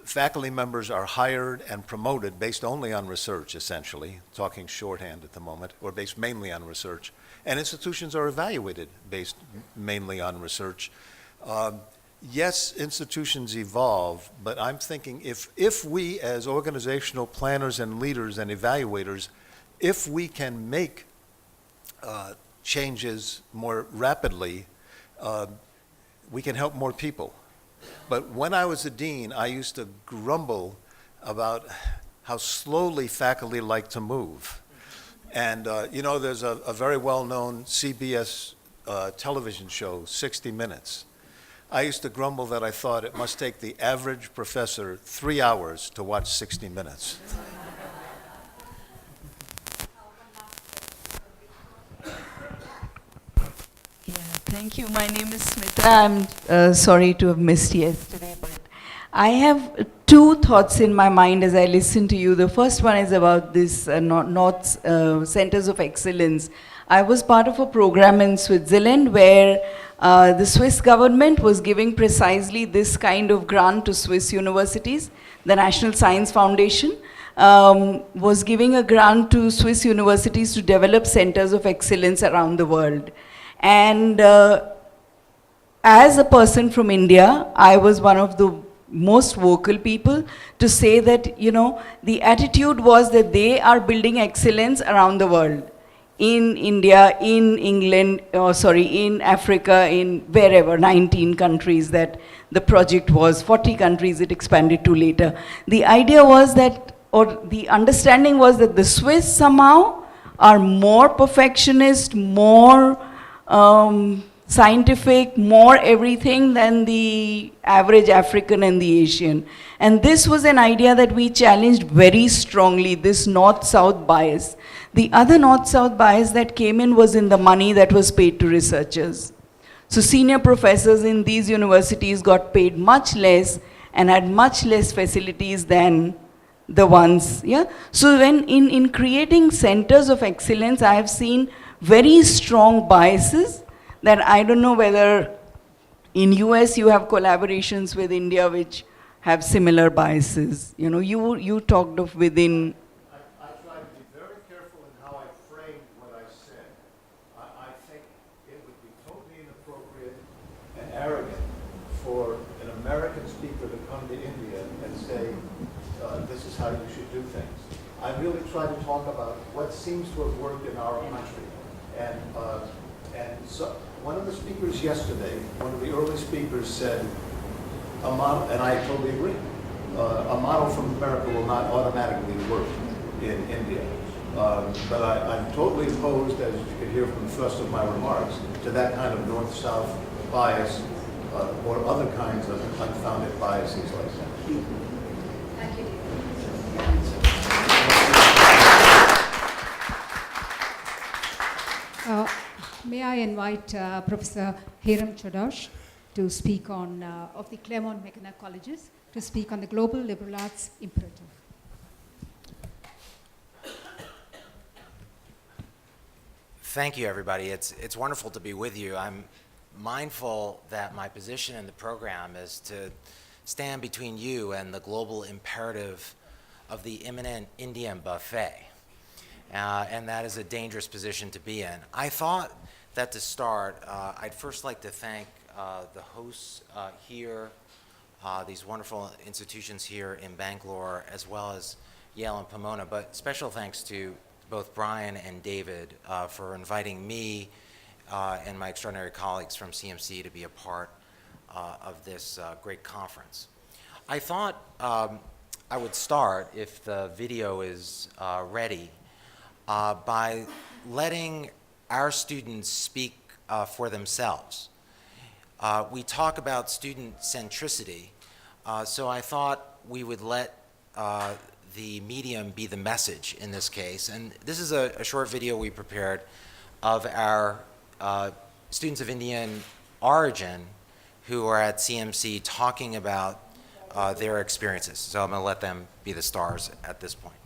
faculty members are hired and promoted based only on research, essentially, talking shorthand at the moment, or based mainly on research, and institutions are evaluated based mainly on research. Yes, institutions evolve, but I'm thinking if we as organizational planners and leaders and evaluators, if we can make changes more rapidly, we can help more people. But when I was a dean, I used to grumble about how slowly faculty like to move. And you know, there's a very well-known CBS television show, 60 Minutes. I used to grumble that I thought it must take the average professor 3 hours to watch 60 Minutes. Yeah, thank you. My name is Smita. I'm sorry to have missed yesterday, but I have two thoughts in my mind as I listen to you. The first one is about this centers of excellence. I was part of a program in Switzerland where the Swiss government was giving precisely this kind of grant to Swiss universities. The National Science Foundation was giving a grant to Swiss universities to develop centers of excellence around the world. And as a person from India, I was one of the most vocal people to say that, you know, the attitude was that they are building excellence around the world. In India, in England, in Africa, in wherever, 19 countries that the project was, 40 countries it expanded to later. The idea was that, or the understanding was that the Swiss somehow are more perfectionist, more scientific, more everything than the average African and the Asian. And this was an idea that we challenged very strongly, this north-south bias. The other north-south bias that came in was in the money that was paid to researchers. So senior professors in these universities got paid much less and had much less facilities than the ones, yeah? So when in creating centers of excellence, I have seen very strong biases that I don't know whether in US you have collaborations with India which have similar biases. You know, you talked of within. I try to be very careful in how I frame what I said. I think it would be totally inappropriate and arrogant for an American speaker to come to India and say, this is how you should do things. I really try to talk about what seems to have worked in our country. And so one of the speakers yesterday, one of the early speakers said, a model, and I totally agree, a model from America will not automatically work in India. But I'm totally opposed, as you could hear from the first of my remarks, to that kind of north-south bias or other kinds of unfounded biases like that. Thank you. May I invite Professor Hiram Chodash to speak on, of the Claremont McKenna Colleges, to speak on the global liberal arts imperative. Thank you, everybody. It's wonderful to be with you. I'm mindful that my position in the program is to stand between you and the global imperative of the imminent Indian buffet. And that is a dangerous position to be in. I thought that to start, I'd first like to thank the hosts here, these wonderful institutions here in Bangalore, as well as Yale and Pomona, but special thanks to both Brian and David for inviting me and my extraordinary colleagues from CMC to be a part of this great conference. I thought I would start, if the video is ready, by letting our students speak for themselves. We talk about student centricity, so I thought we would let the medium be the message in this case. And this is a short video we prepared of our students of Indian origin who are at CMC talking about their experiences. So I'm going to let them be the stars at this point.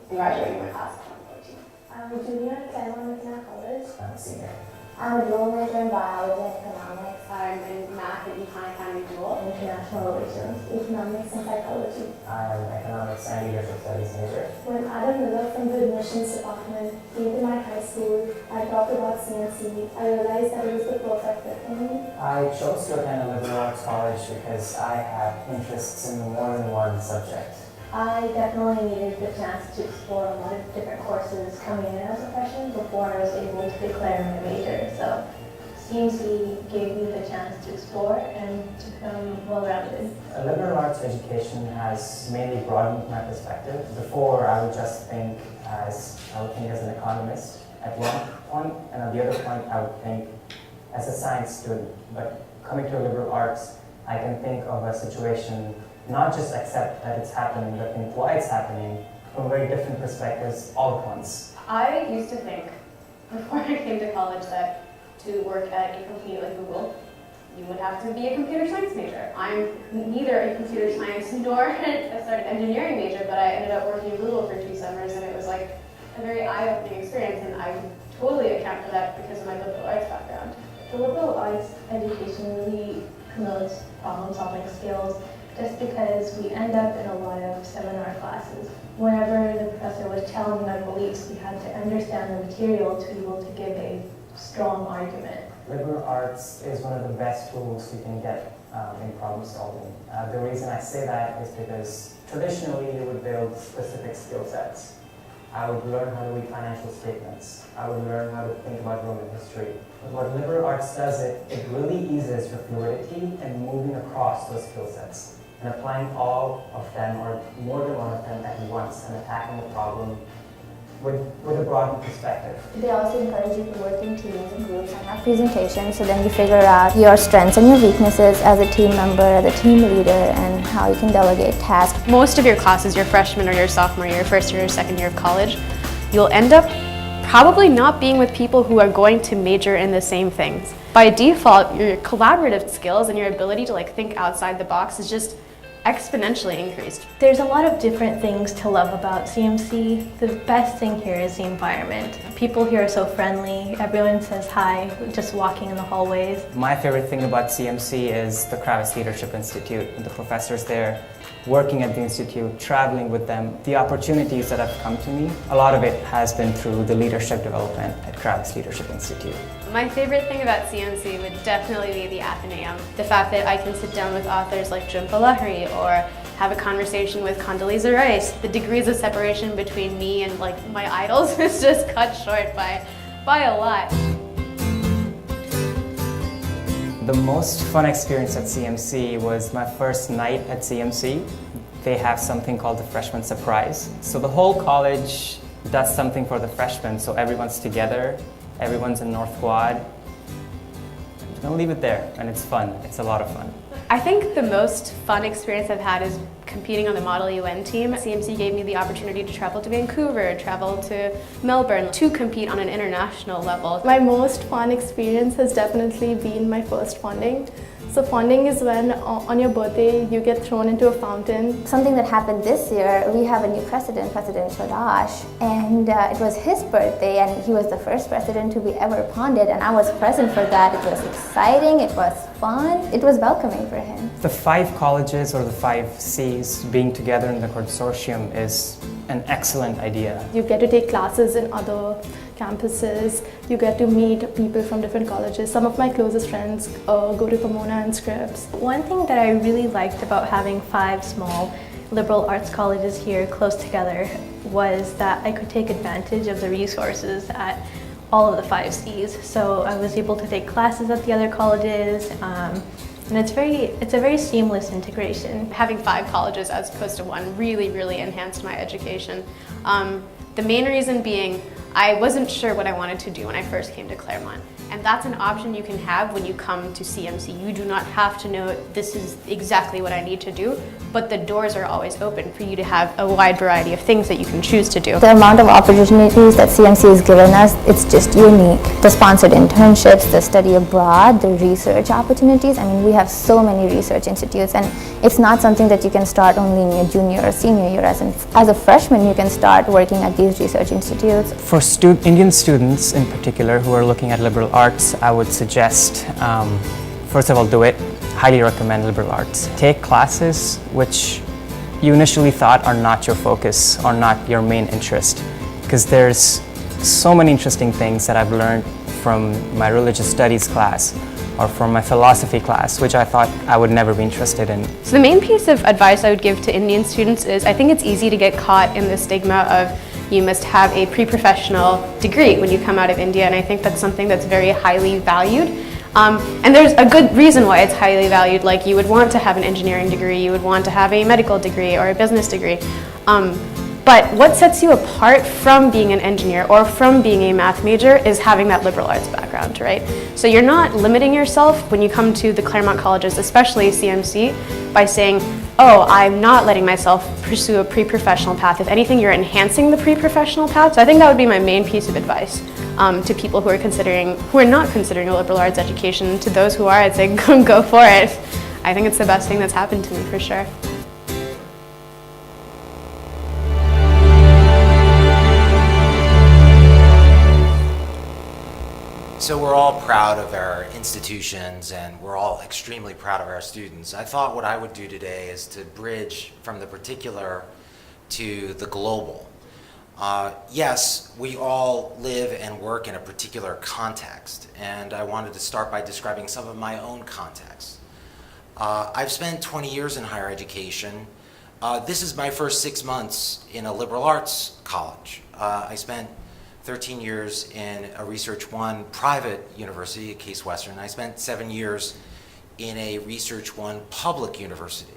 Graduating my class of 2014. I'm a junior at Claremont McKenna College. I'm a senior. I'm a dual major in biology and economics. I'm in math at Econ Academy Dual. International relations, economics and psychology. I'm an economics and leadership studies major. When Adam Miller from the admissions department came to my high school, I talked about CMC. I realized that it was the perfect fit for me. I chose to attend a liberal arts college because I have interests in more than one subject. I definitely needed the chance to explore a lot of different courses coming in as a freshman before I was able to declare my major. So CMC gave me the chance to explore and to become well-rounded. A liberal arts education has mainly broadened my perspective. Before, I would just think as an economist at one point, and at the other point, I would think as a science student. But coming to liberal arts, I can think of a situation, not just accept that it's happening, but think why it's happening from very different perspectives all at once. I used to think, before I came to college, that to work at a company like Google, you would have to be a computer science major. I'm neither a computer science nor an engineering major, but I ended up working at Google for 2 summers, and it was like a very eye-opening experience, and I totally account for that because of my liberal arts background. The liberal arts education really promotes problem-solving skills, just because we end up in a lot of seminar classes. Whenever the professor was challenging our beliefs, we had to understand the material to be able to give a strong argument. Liberal arts is one of the best tools you can get in problem solving. The reason I say that is because traditionally you would build specific skill sets. I would learn how to read financial statements. I would learn how to think about Roman history. But what liberal arts does, it really eases your fluidity and moving across those skill sets and applying all of them or more than one of them at once and attacking the problem with a broadened perspective. They also encourage you to work in teams and groups and have presentations, so then you figure out your strengths and your weaknesses as a team member, as a team leader, and how you can delegate tasks. Most of your classes, your freshman or your sophomore year, first year or second year of college, you'll end up probably not being with people who are going to major in the same things. By default, your collaborative skills and your ability to think outside the box is just exponentially increased. There's a lot of different things to love about CMC. The best thing here is the environment. People here are so friendly. Everyone says hi just walking in the hallways. My favorite thing about CMC is the Kravis Leadership Institute, the professors there, working at the institute, traveling with them. The opportunities that have come to me, a lot of it has been through the leadership development at Kravis Leadership Institute. My favorite thing about CMC would definitely be the Athenaeum. The fact that I can sit down with authors like Jhumpa Lahiri or have a conversation with Condoleezza Rice. The degrees of separation between me and like my idols is just cut short by a lot. The most fun experience at CMC was my first night at CMC. They have something called the Freshman Surprise. So the whole college does something for the freshmen, so everyone's together, everyone's in North Quad. I'm just gonna leave it there, and it's fun. It's a lot of fun. I think the most fun experience I've had is competing on the Model UN team. CMC gave me the opportunity to travel to Vancouver, travel to Melbourne, to compete on an international level. My most fun experience has definitely been my first funding. So funding is when on your birthday you get thrown into a fountain. Something that happened this year, we have a new president, President Chodash, and it was his birthday and he was the first president to be ever funded, and I was present for that. It was exciting, it was fun, it was welcoming for him. The 5 colleges or the 5 Cs being together in the consortium is an excellent idea. You get to take classes in other campuses, you get to meet people from different colleges. Some of my closest friends go to Pomona and Scripps. One thing that I really liked about having 5 small liberal arts colleges here close together was that I could take advantage of the resources at all of the 5 Cs. So I was able to take classes at the other colleges, and it's a very seamless integration. Having 5 colleges as opposed to 1 really enhanced my education. The main reason being I wasn't sure what I wanted to do when I first came to Claremont. And that's an option you can have when you come to CMC. You do not have to know this is exactly what I need to do, but the doors are always open for you to have a wide variety of things that you can choose to do. The amount of opportunities that CMC has given us, it's just unique. The sponsored internships, the study abroad, the research opportunities. I mean, we have so many research institutes, and it's not something that you can start only in your junior or senior year. As a freshman, you can start working at these research institutes. For Indian students in particular who are looking at liberal arts, I would suggest, first of all, do it. Highly recommend liberal arts. Take classes which you initially thought are not your focus or not your main interest, because there's so many interesting things that I've learned from my religious studies class or from my philosophy class, which I thought I would never be interested in. So the main piece of advice I would give to Indian students is I think it's easy to get caught in the stigma of you must have a pre-professional degree when you come out of India, and I think that's something that's very highly valued. And there's a good reason why it's highly valued. Like, you would want to have an engineering degree, you would want to have a medical degree or a business degree. But what sets you apart from being an engineer or from being a math major is having that liberal arts background, right? So you're not limiting yourself when you come to the Claremont colleges, especially CMC, by saying, oh, I'm not letting myself pursue a pre-professional path. If anything, you're enhancing the pre-professional path. So I think that would be my main piece of advice to people who are not considering a liberal arts education. To those who are, I'd say go for it. I think it's the best thing that's happened to me, for sure. So we're all proud of our institutions and we're all extremely proud of our students. I thought what I would do today is to bridge from the particular to the global. Yes, we all live and work in a particular context, and I wanted to start by describing some of my own context. I've spent 20 years in higher education. This is my first 6 months in a liberal arts college. I spent 13 years in a Research One private university at Case Western. I spent 7 years in a Research One public university.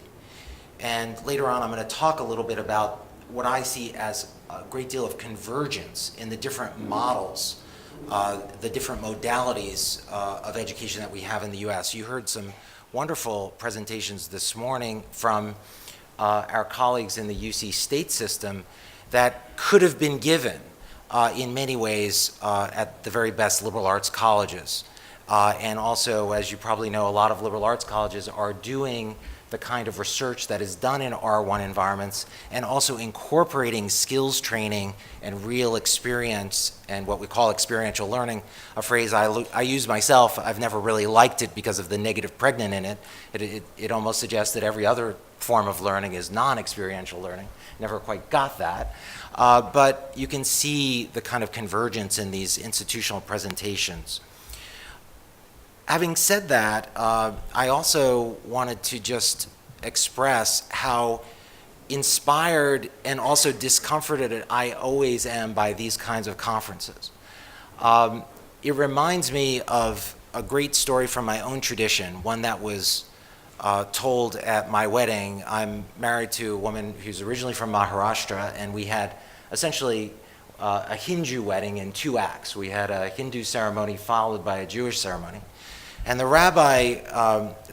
And later on, I'm going to talk a little bit about what I see as a great deal of convergence in the different models, the different modalities of education that we have in the US. You heard some wonderful presentations this morning from our colleagues in the UC state system that could have been given in many ways at the very best liberal arts colleges. And also, as you probably know, a lot of liberal arts colleges are doing the kind of research that is done in R1 environments, and also incorporating skills training and real experience and what we call experiential learning, a phrase I use myself. I've never really liked it because of the negative pregnant in it. It almost suggests that every other form of learning is non-experiential learning. Never quite got that. But you can see the kind of convergence in these institutional presentations. Having said that, I also wanted to just express how inspired and also discomforted I always am by these kinds of conferences. It reminds me of a great story from my own tradition, one that was told at my wedding. I'm married to a woman who's originally from Maharashtra, and we had essentially a Hindu wedding in 2 acts. We had a Hindu ceremony followed by a Jewish ceremony. And the rabbi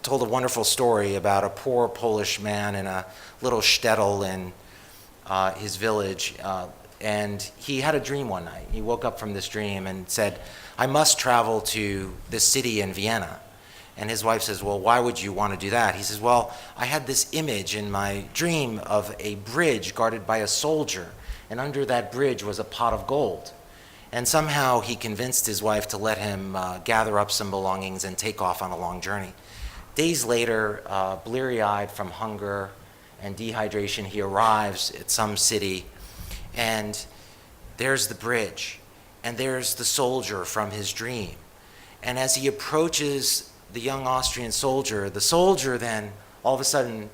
told a wonderful story about a poor Polish man in a little shtetl in his village. And he had a dream one night. He woke up from this dream and said, "I must travel to this city in Vienna." And his wife says, "Well, why would you want to do that?" He says, "Well, I had this image in my dream of a bridge guarded by a soldier, and under that bridge was a pot of gold." And somehow he convinced his wife to let him gather up some belongings and take off on a long journey. Days later, bleary-eyed from hunger and dehydration, he arrives at some city, and there's the bridge, and there's the soldier from his dream. And as he approaches the young Austrian soldier, the soldier then all of a sudden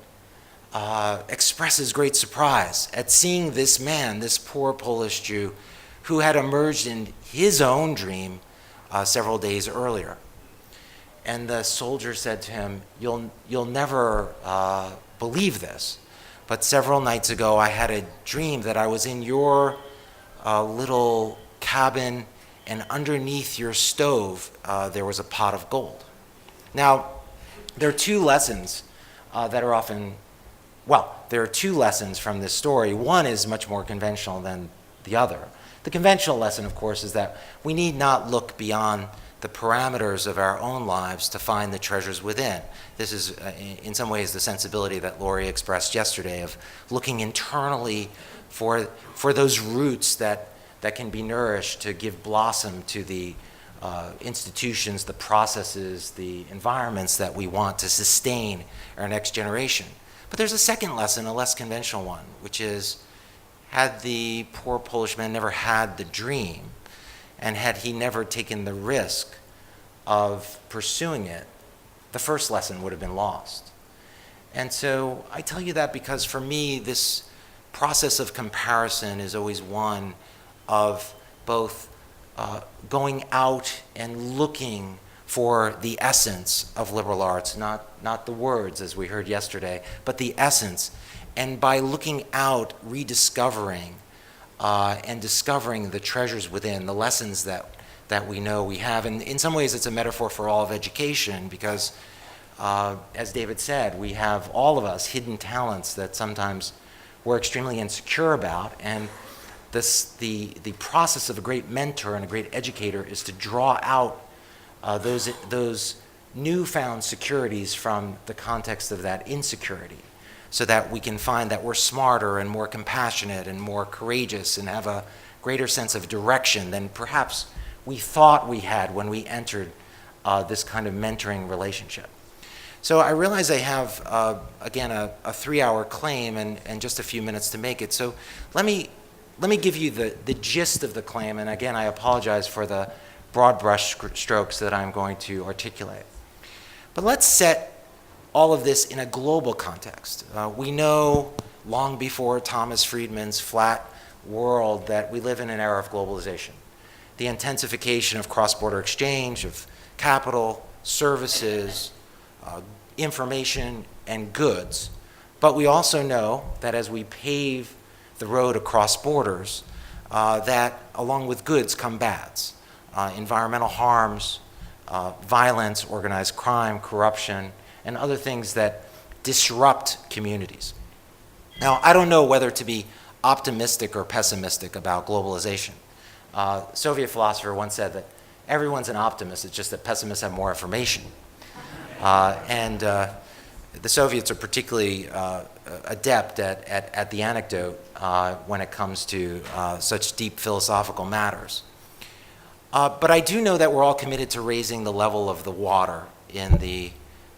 expresses great surprise at seeing this man, this poor Polish Jew, who had emerged in his own dream several days earlier. And the soldier said to him, you'll never believe this, but several nights ago I had a dream that I was in your little cabin, and underneath your stove there was a pot of gold. Now, there are 2 lessons that are often, there are 2 lessons from this story. One is much more conventional than the other. The conventional lesson, of course, is that we need not look beyond the parameters of our own lives to find the treasures within. This is, in some ways, the sensibility that Laurie expressed yesterday of looking internally for those roots that can be nourished to give blossom to the institutions, the processes, the environments that we want to sustain our next generation. But there's a second lesson, a less conventional one, which is, had the poor Polish man never had the dream, and had he never taken the risk of pursuing it, the first lesson would have been lost. And so I tell you that because for me, this process of comparison is always one of both going out and looking for the essence of liberal arts, not the words as we heard yesterday, but the essence. And by looking out, rediscovering and discovering the treasures within, the lessons that we know we have. And in some ways, it's a metaphor for all of education because, as David said, we have, all of us, hidden talents that sometimes we're extremely insecure about. And the process of a great mentor and a great educator is to draw out those newfound securities from the context of that insecurity, so that we can find that we're smarter and more compassionate and more courageous and have a greater sense of direction than perhaps we thought we had when we entered this kind of mentoring relationship. So I realize I have, again, a 3-hour claim and just a few minutes to make it. So let me give you the gist of the claim, and again, I apologize for the broad brush strokes that I'm going to articulate. But let's set all of this in a global context. We know long before Thomas Friedman's flat world that we live in an era of globalization. The intensification of cross-border exchange of capital, services, information, and goods. But we also know that as we pave the road across borders, that along with goods come bads. Environmental harms, violence, organized crime, corruption, and other things that disrupt communities. Now, I don't know whether to be optimistic or pessimistic about globalization. Soviet philosopher once said that everyone's an optimist, it's just that pessimists have more information. The Soviets are particularly adept at the anecdote when it comes to such deep philosophical matters. But I do know that we're all committed to raising the level of the water in the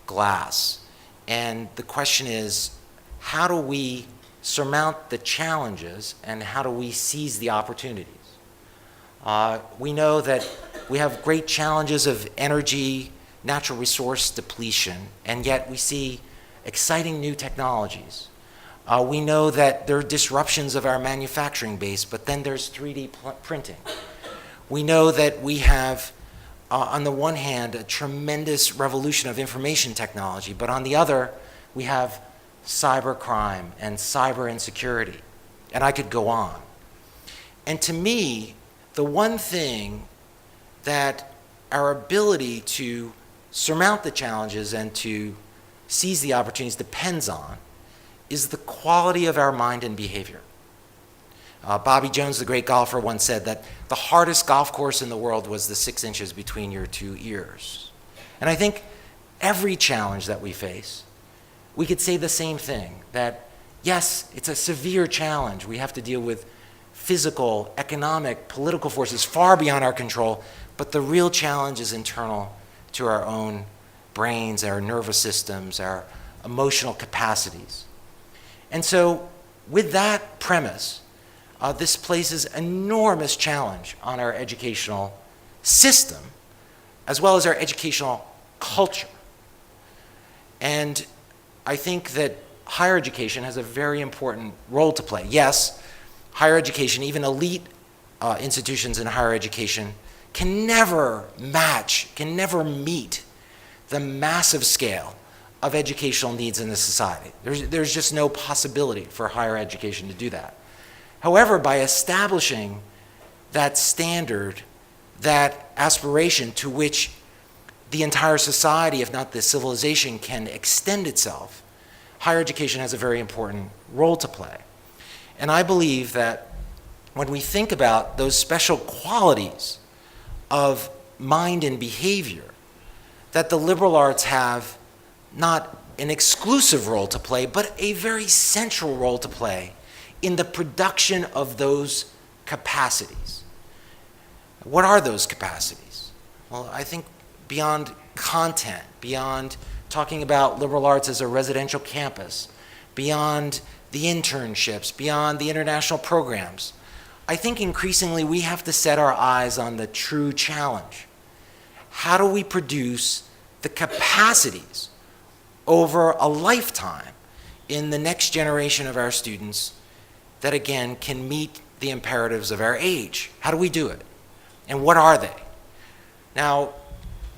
glass. And the question is, how do we surmount the challenges and how do we seize the opportunities? We know that we have great challenges of energy, natural resource depletion, and yet we see exciting new technologies. We know that there are disruptions of our manufacturing base, but then there's 3D printing. We know that we have, on the one hand, a tremendous revolution of information technology, but on the other, we have cybercrime and cyber insecurity, and I could go on. And to me, the one thing that our ability to surmount the challenges and to seize the opportunities depends on is the quality of our mind and behavior. Bobby Jones, the great golfer, once said that the hardest golf course in the world was the 6 inches between your 2 ears. And I think every challenge that we face, we could say the same thing, that yes, it's a severe challenge. We have to deal with physical, economic, political forces far beyond our control, but the real challenge is internal to our own brains, our nervous systems, our emotional capacities. And so with that premise, this places enormous challenge on our educational system, as well as our educational culture. And I think that higher education has a very important role to play. Yes, higher education, even elite institutions in higher education, can never match, can never meet the massive scale of educational needs in this society. There's just no possibility for higher education to do that. However, by establishing that standard, that aspiration to which the entire society, if not the civilization, can extend itself, higher education has a very important role to play. And I believe that when we think about those special qualities of mind and behavior, that the liberal arts have not an exclusive role to play, but a very central role to play in the production of those capacities. What are those capacities? Well, I think beyond content, beyond talking about liberal arts as a residential campus, beyond the internships, beyond the international programs, I think increasingly we have to set our eyes on the true challenge. How do we produce the capacities over a lifetime in the next generation of our students that, again, can meet the imperatives of our age? How do we do it? And what are they? Now,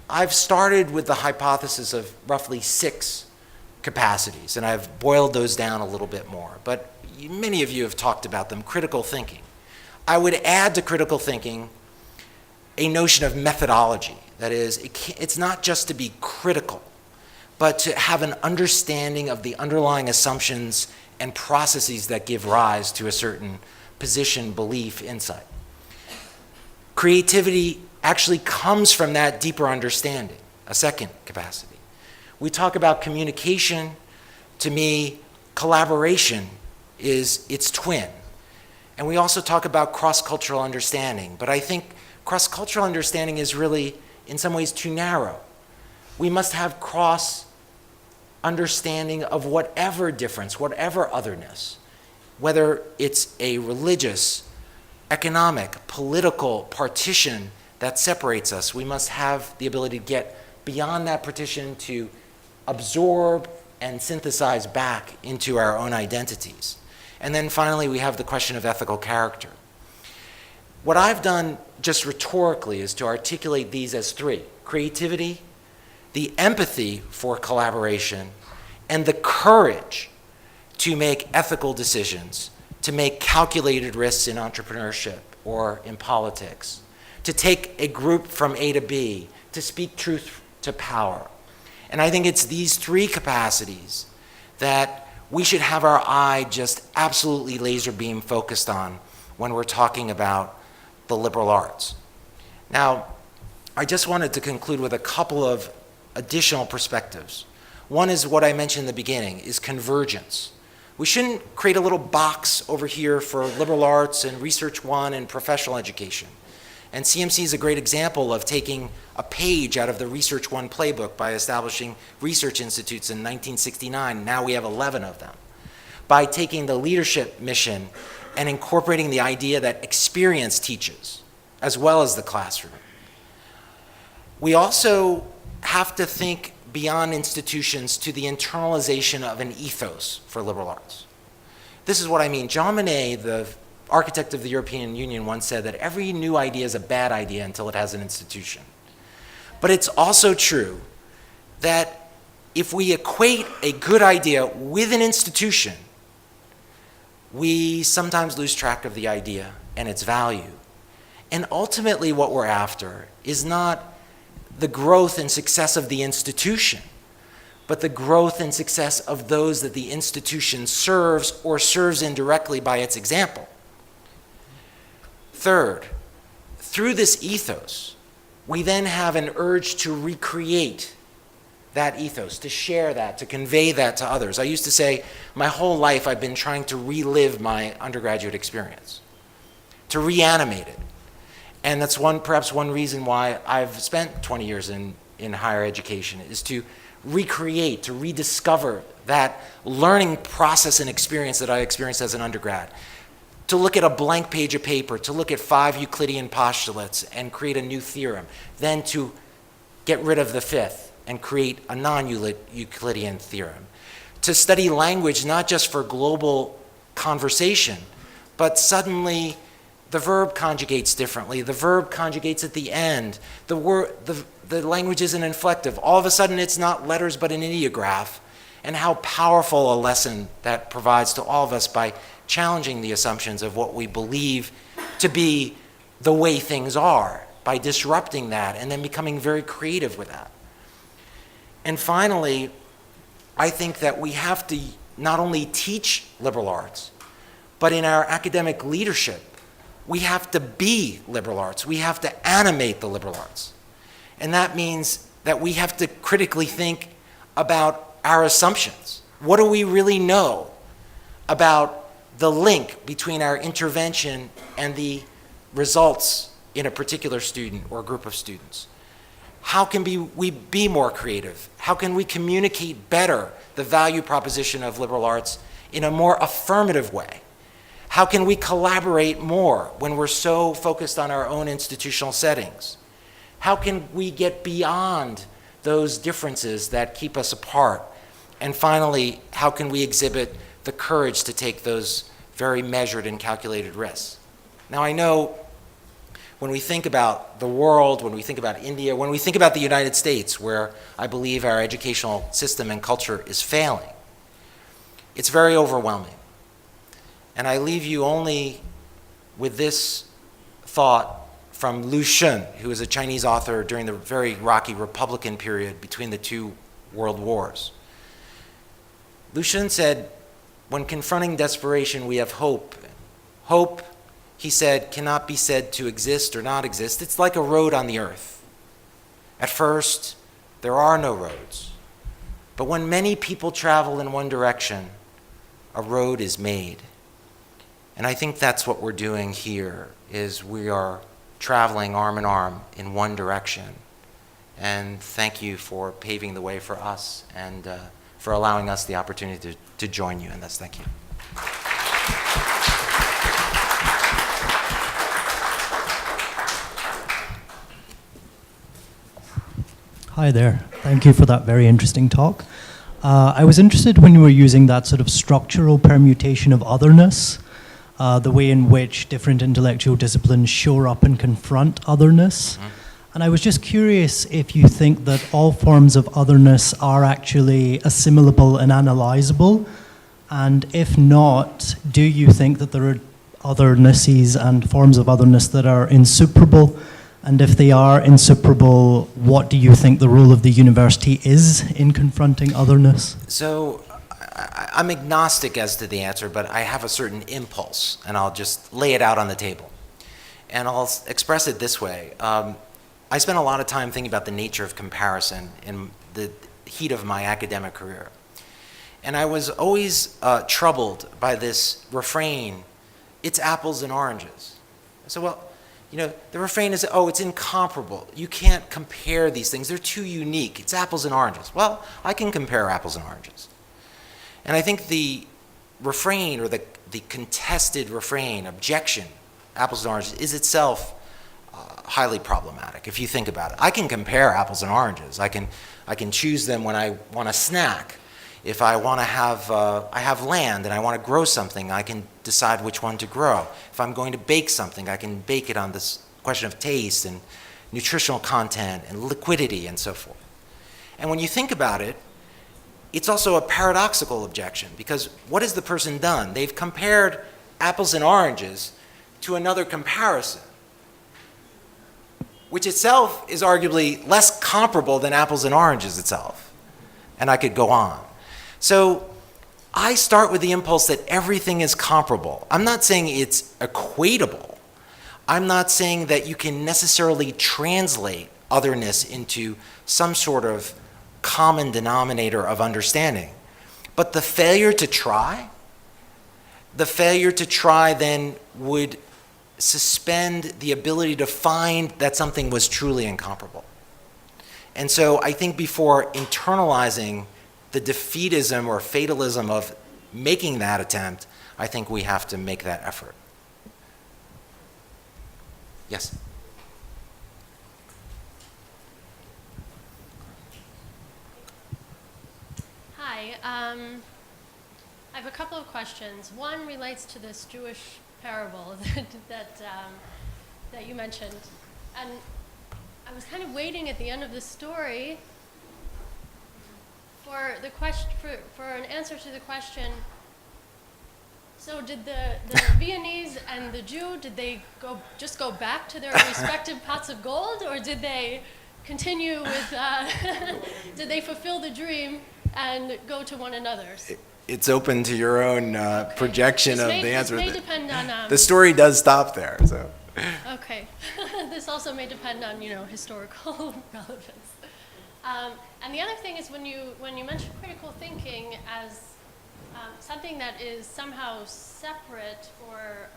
I've started with the hypothesis of roughly 6 capacities, and I've boiled those down a little bit more. But many of you have talked about them. Critical thinking. I would add to critical thinking a notion of methodology. That is, it's not just to be critical, but to have an understanding of the underlying assumptions and processes that give rise to a certain position, belief, insight. Creativity actually comes from that deeper understanding, a second capacity. We talk about communication. To me, collaboration is its twin. And we also talk about cross-cultural understanding, but I think cross-cultural understanding is really, in some ways, too narrow. We must have cross-understanding of whatever difference, whatever otherness, whether it's a religious, economic, political partition that separates us. We must have the ability to get beyond that partition to absorb and synthesize back into our own identities. And then finally, we have the question of ethical character. What I've done just rhetorically is to articulate these as 3: creativity, the empathy for collaboration, and the courage to make ethical decisions, to make calculated risks in entrepreneurship or in politics, to take a group from A to B, to speak truth to power. And I think it's these 3 capacities that we should have our eye just absolutely laser beam focused on when we're talking about the liberal arts. Now, I just wanted to conclude with a couple of additional perspectives. One is what I mentioned in the beginning, is convergence. We shouldn't create a little box over here for liberal arts and Research One and professional education. And CMC is a great example of taking a page out of the Research One playbook by establishing research institutes in 1969. Now we have 11 of them. By taking the leadership mission and incorporating the idea that experience teaches, as well as the classroom. We also have to think beyond institutions to the internalization of an ethos for liberal arts. This is what I mean. Jean Monnet, the architect of the European Union, once said that every new idea is a bad idea until it has an institution. But it's also true that if we equate a good idea with an institution, we sometimes lose track of the idea and its value. And ultimately what we're after is not the growth and success of the institution, but the growth and success of those that the institution serves or serves indirectly by its example. Third, through this ethos, we then have an urge to recreate that ethos, to share that, to convey that to others. I used to say, my whole life I've been trying to relive my undergraduate experience, to reanimate it. And that's perhaps one reason why I've spent 20 years in higher education, is to recreate, to rediscover that learning process and experience that I experienced as an undergrad. To look at a blank page of paper, to look at 5 Euclidean postulates and create a new theorem, then to get rid of the 5th and create a non-Euclidean theorem. To study language not just for global conversation, but suddenly the verb conjugates differently. The verb conjugates at the end. The language isn't inflective. All of a sudden it's not letters but an ideograph. And how powerful a lesson that provides to all of us by challenging the assumptions of what we believe to be the way things are, by disrupting that and then becoming very creative with that. And finally, I think that we have to not only teach liberal arts, but in our academic leadership, we have to be liberal arts. We have to animate the liberal arts. And that means that we have to critically think about our assumptions. What do we really know about the link between our intervention and the results in a particular student or group of students? How can we be more creative? How can we communicate better the value proposition of liberal arts in a more affirmative way? How can we collaborate more when we're so focused on our own institutional settings? How can we get beyond those differences that keep us apart? And finally, how can we exhibit the courage to take those very measured and calculated risks? Now, I know when we think about the world, when we think about India, when we think about the United States, where I believe our educational system and culture is failing, it's very overwhelming. And I leave you only with this thought from Lu Xun, who is a Chinese author during the very rocky Republican period between the 2 world wars. Lu Xun said, when confronting desperation, we have hope. Hope, he said, cannot be said to exist or not exist. It's like a road on the earth. At first, there are no roads. But when many people travel in one direction, a road is made. And I think that's what we're doing here, is we are traveling arm in arm in one direction. And thank you for paving the way for us and for allowing us the opportunity to join you in this. Thank you. Hi there. Thank you for that very interesting talk. I was interested when you were using that sort of structural permutation of otherness, the way in which different intellectual disciplines shore up and confront otherness. Mm-hmm. And I was just curious if you think that all forms of otherness are actually assimilable and analyzable, and if not, do you think that there are othernesses and forms of otherness that are insuperable? And if they are insuperable, what do you think the role of the university is in confronting otherness? So I'm agnostic as to the answer, but I have a certain impulse, and I'll just lay it out on the table. And I'll express it this way. I spent a lot of time thinking about the nature of comparison in the heat of my academic career. And I was always troubled by this refrain, it's apples and oranges. I said, well, you know, the refrain is, oh, it's incomparable. You can't compare these things. They're too unique. It's apples and oranges. Well, I can compare apples and oranges. And I think the refrain, or the contested refrain, objection, apples and oranges, is itself highly problematic if you think about it. I can compare apples and oranges. I can choose them when I want a snack. If I want to have, I have land and I want to grow something, I can decide which one to grow. If I'm going to bake something, I can bake it on this question of taste and nutritional content and liquidity and so forth. And when you think about it, it's also a paradoxical objection, because what has the person done? They've compared apples and oranges to another comparison, which itself is arguably less comparable than apples and oranges itself. And I could go on. So I start with the impulse that everything is comparable. I'm not saying it's equatable. I'm not saying that you can necessarily translate otherness into some sort of common denominator of understanding. But the failure to try then would suspend the ability to find that something was truly incomparable. And so I think before internalizing the defeatism or fatalism of making that attempt, I think we have to make that effort. Yes? Hi. I have a couple of questions. One relates to this Jewish parable that you mentioned. And I was kind of waiting at the end of the story for the for an answer to the question. So did the Viennese and the Jew, did they just go back to their respective pots of gold, or did they continue with, did they fulfill the dream and go to one another's? It's open to your own projection of the answer. This may depend on... the story does stop there, so. Okay. This also may depend on, historical relevance. And the other thing is when you mention critical thinking as something that is somehow separate or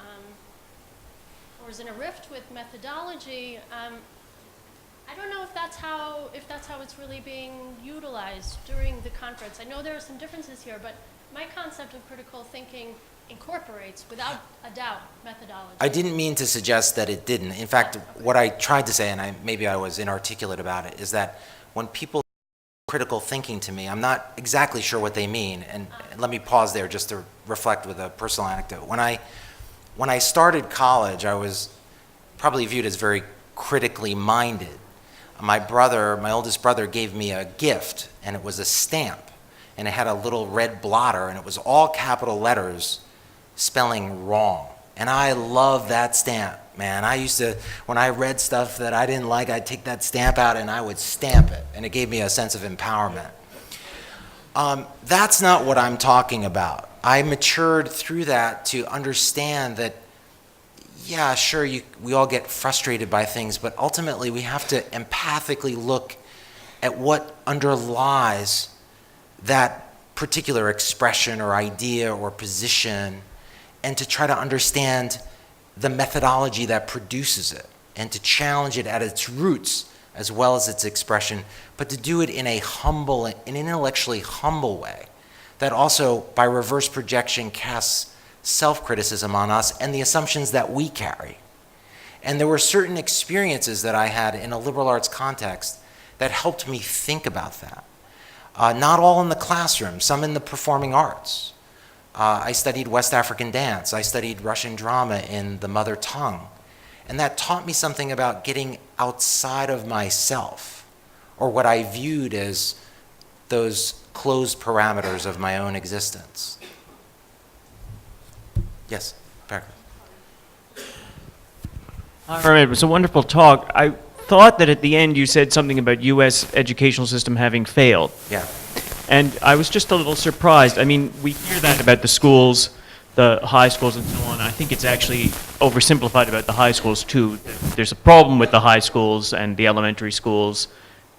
is in a rift with methodology, I don't know if that's how it's really being utilized during the conference. I know there are some differences here, but my concept of critical thinking incorporates, without a doubt, methodology. I didn't mean to suggest that it didn't. In fact, what I tried to say, and maybe I was inarticulate about it, is that when people critical thinking to me, I'm not exactly sure what they mean. And let me pause there just to reflect with a personal anecdote. When I started college, I was probably viewed as very critically minded. My oldest brother, gave me a gift, and it was a stamp, and it had a little red blotter, and it was all capital letters spelling wrong. And I love that stamp, man. I used to, when I read stuff that I didn't like, I'd take that stamp out and I would stamp it, and it gave me a sense of empowerment. That's not what I'm talking about. I matured through that to understand that, yeah, sure, we all get frustrated by things, but ultimately we have to empathically look at what underlies that particular expression or idea or position, and to try to understand the methodology that produces it, and to challenge it at its roots as well as its expression, but to do it in an intellectually humble way that also, by reverse projection, casts self-criticism on us and the assumptions that we carry. And there were certain experiences that I had in a liberal arts context that helped me think about that. Not all in the classroom, some in the performing arts. I studied West African dance. I studied Russian drama in the mother tongue. And that taught me something about getting outside of myself, or what I viewed as those closed parameters of my own existence. Yes, Pericles. All right, it was a wonderful talk. I thought that at the end you said something about U.S. educational system having failed. Yeah. And I was just a little surprised. I mean, we hear that about the schools, the high schools and so on. I think it's actually oversimplified about the high schools too. There's a problem with the high schools and the elementary schools.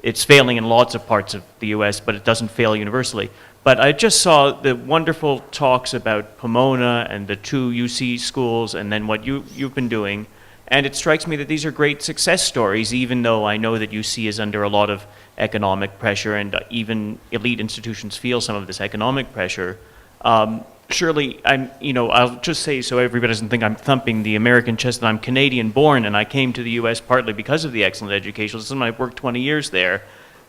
it's failing in lots of parts of the US, but it doesn't fail universally. But I just saw the wonderful talks about Pomona and the 2 UC schools and then what you've been doing. And it strikes me that these are great success stories, even though I know that UC is under a lot of economic pressure and even elite institutions feel some of this economic pressure. Surely, I'll just say so everybody doesn't think I'm thumping the American chest that I'm Canadian born and I came to the US partly because of the excellent educational system. I've worked 20 years there.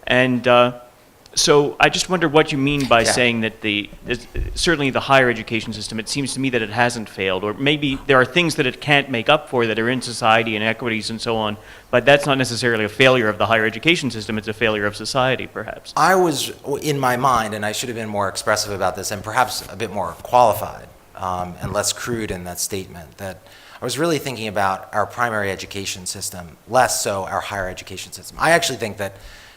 And so I just wonder what you mean by saying that certainly the higher education system, it seems to me that it hasn't failed, or maybe there are things that it can't make up for that are in society and equities and so on, but that's not necessarily a failure of the higher education system, it's a failure of society, perhaps. I was, in my mind, and I should have been more expressive about this and perhaps a bit more qualified and less crude in that statement, that I was really thinking about our primary education system, less so our higher education system. I actually think that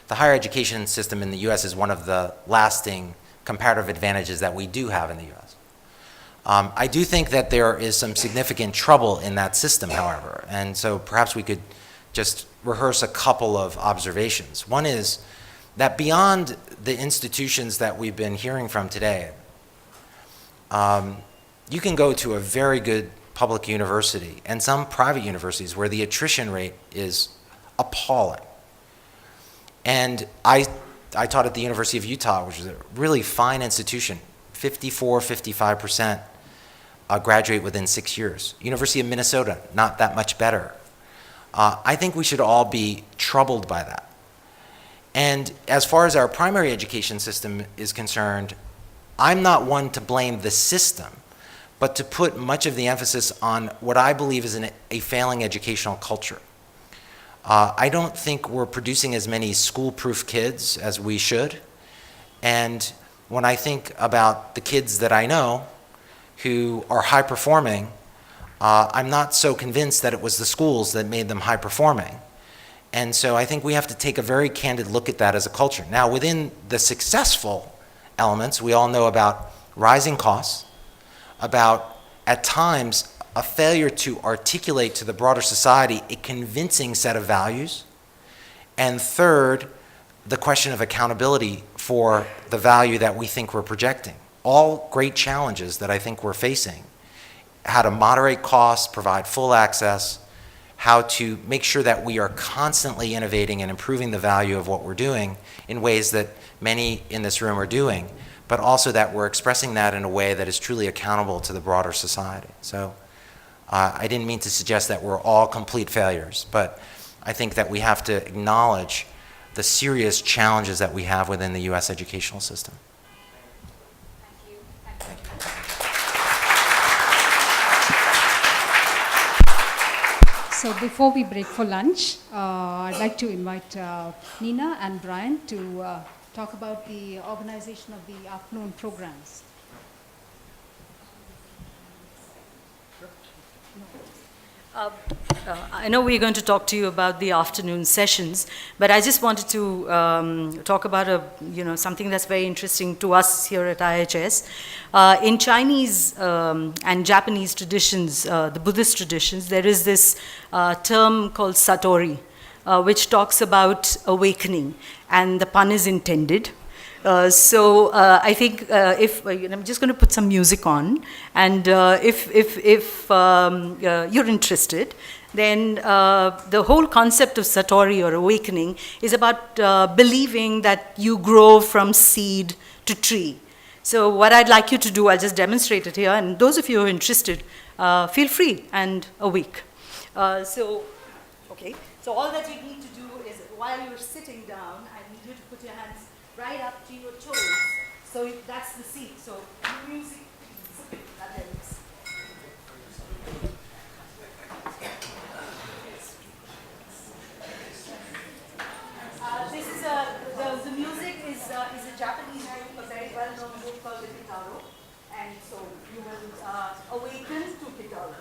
the higher education system in the US is one of the lasting comparative advantages that we do have in the US. I do think that there is some significant trouble in that system, however, and so perhaps we could just rehearse a couple of observations. One is that beyond the institutions that we've been hearing from today, you can go to a very good public university and some private universities where the attrition rate is appalling. And I taught at the University of Utah, which is a really fine institution, 54, 55% graduate within 6 years. University of Minnesota, not that much better. I think we should all be troubled by that. And as far as our primary education system is concerned, I'm not one to blame the system, but to put much of the emphasis on what I believe is a failing educational culture. I don't think we're producing as many school-proof kids as we should. And when I think about the kids that I know who are high-performing, I'm not so convinced that it was the schools that made them high-performing. And so I think we have to take a very candid look at that as a culture. Now, within the successful elements, we all know about rising costs, about, at times, a failure to articulate to the broader society a convincing set of values, and third, the question of accountability for the value that we think we're projecting. All great challenges that I think we're facing. How to moderate costs, provide full access, how to make sure that we are constantly innovating and improving the value of what we're doing in ways that many in this room are doing, but also that we're expressing that in a way that is truly accountable to the broader society. So I didn't mean to suggest that we're all complete failures, but I think that we have to acknowledge the serious challenges that we have within the US educational system. So before we break for lunch, I'd like to invite Nina and Brian to talk about the organization of the afternoon programs. I know we're going to talk to you about the afternoon sessions, but I just wanted to talk about something that's very interesting to us here at IHS. In Chinese and Japanese traditions, the Buddhist traditions, there is this term called satori, which talks about awakening, and the pun is intended. So I think if I'm just going to put some music on, and if you're interested, then the whole concept of satori or awakening is about believing that you grow from seed to tree. So what I'd like you to do, I'll just demonstrate it here, and those of you who are interested, feel free and awake. So all that you need to do is, while you're sitting down, I need you to put your hands right up to your toes. So that's the seat. So music, that helps. This is the music is a Japanese group, a very well-known group called the Kitaro, and so you will awaken to Kitaro.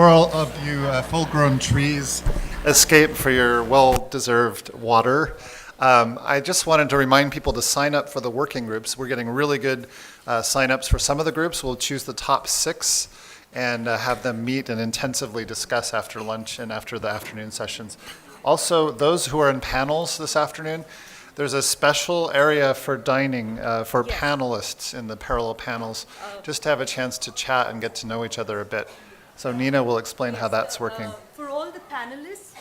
before all of you full-grown trees escape for your well-deserved water, I just wanted to remind people to sign up for the working groups. We're getting really good sign-ups for some of the groups. We'll choose the top 6 and have them meet and intensively discuss after lunch and after the afternoon sessions. Also, those who are in panels this afternoon, there's a special area for dining for panelists in the parallel panels, just to have a chance to chat and get to know each other a bit. So Nina will explain how that's working. For all the panelists,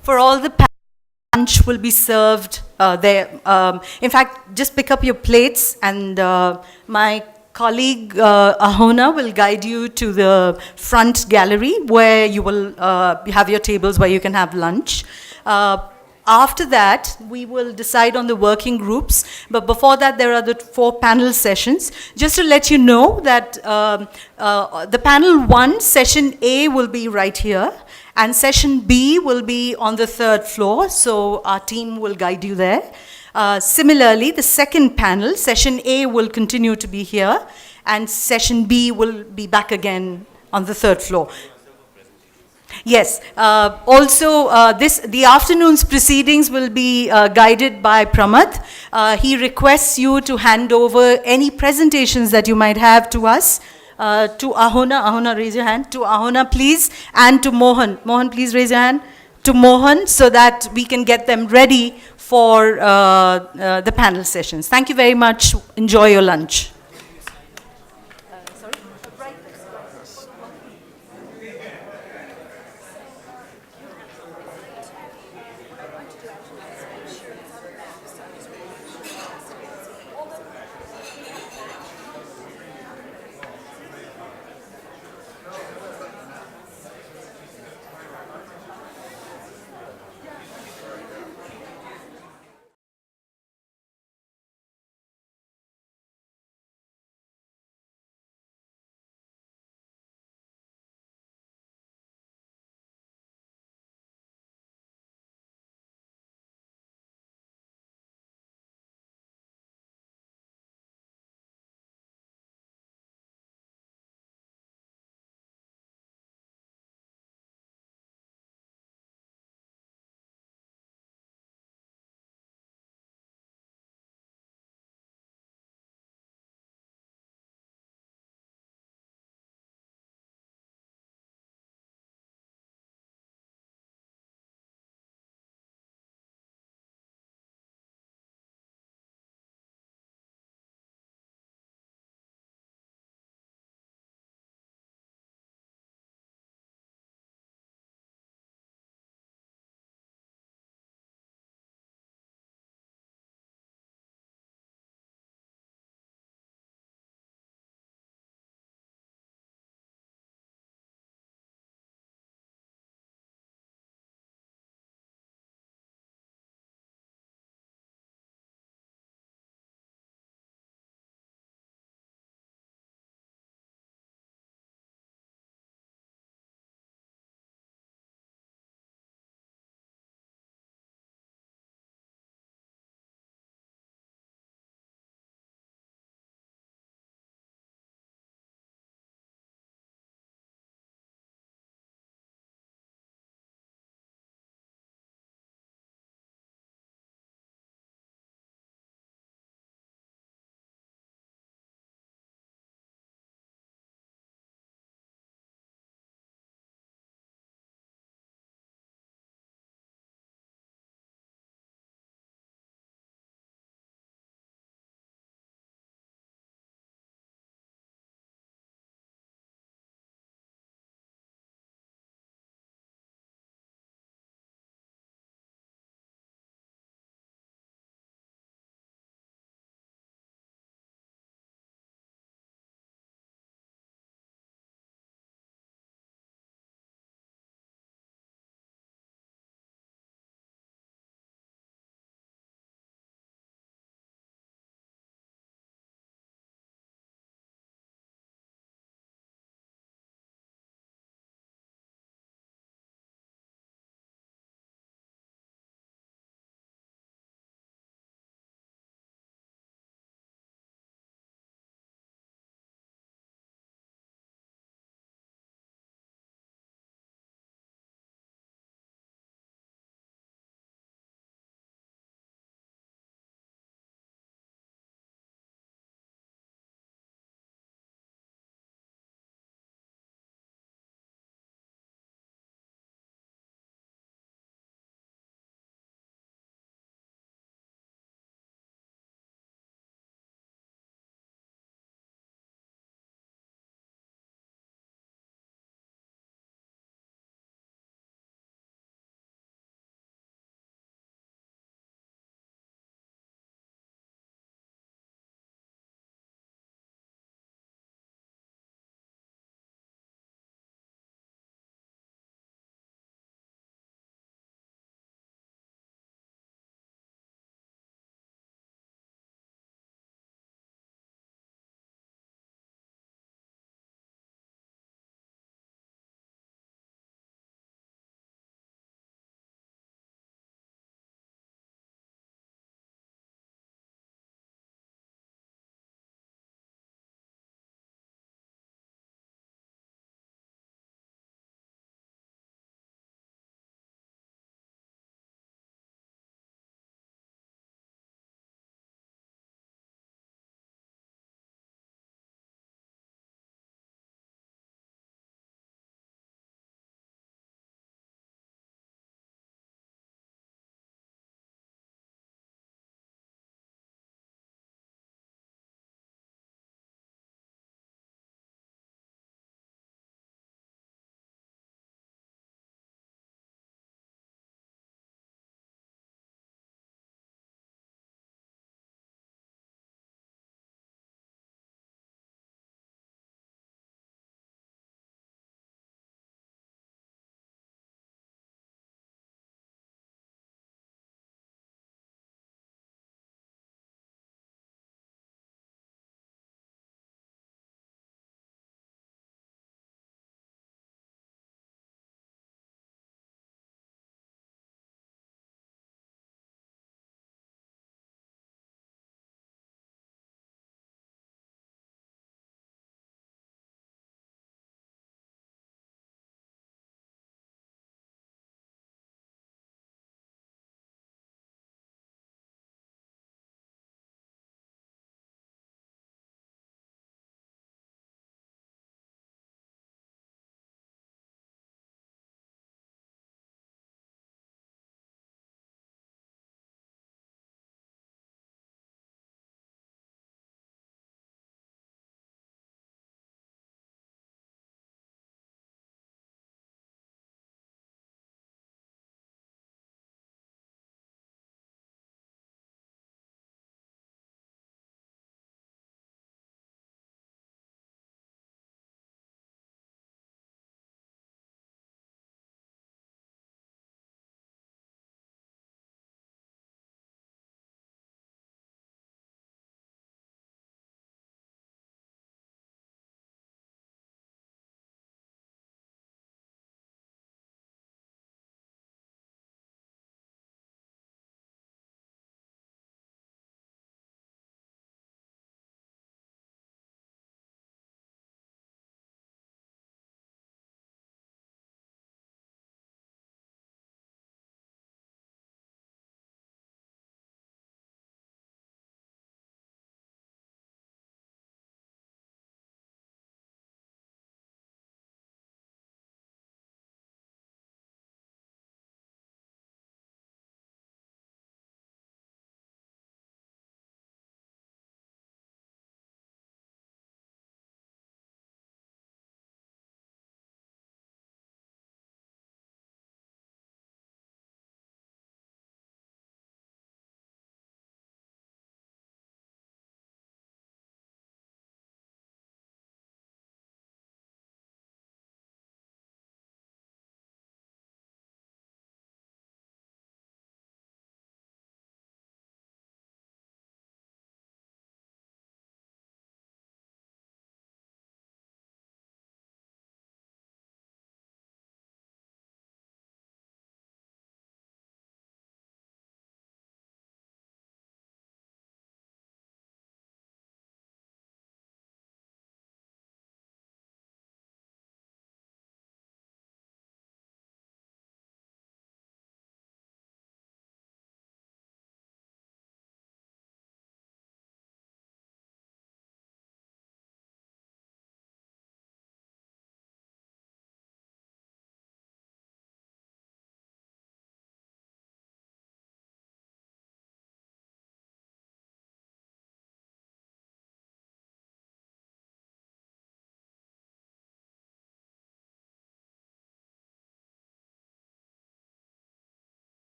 for all the panelists, lunch will be served there. In fact, just pick up your plates, and my colleague Ahona will guide you to the front gallery where you will have your tables where you can have lunch. After that, we will decide on the working groups, but before that there are the 4 panel sessions. Just to let you know that the panel 1, session A will be right here, and session B will be on the 3rd floor, so our team will guide you there. Similarly, the second panel, session A, will continue to be here, and session B will be back again on the 3rd floor. Yes, also the afternoon's proceedings will be guided by Pramath. He requests you to hand over any presentations that you might have to us, to Ahona. Ahona, raise your hand. To Ahona, please, and to Mohan. Mohan, please raise your hand. To Mohan, so that we can get them ready for the panel sessions. Thank you very much. Enjoy your lunch.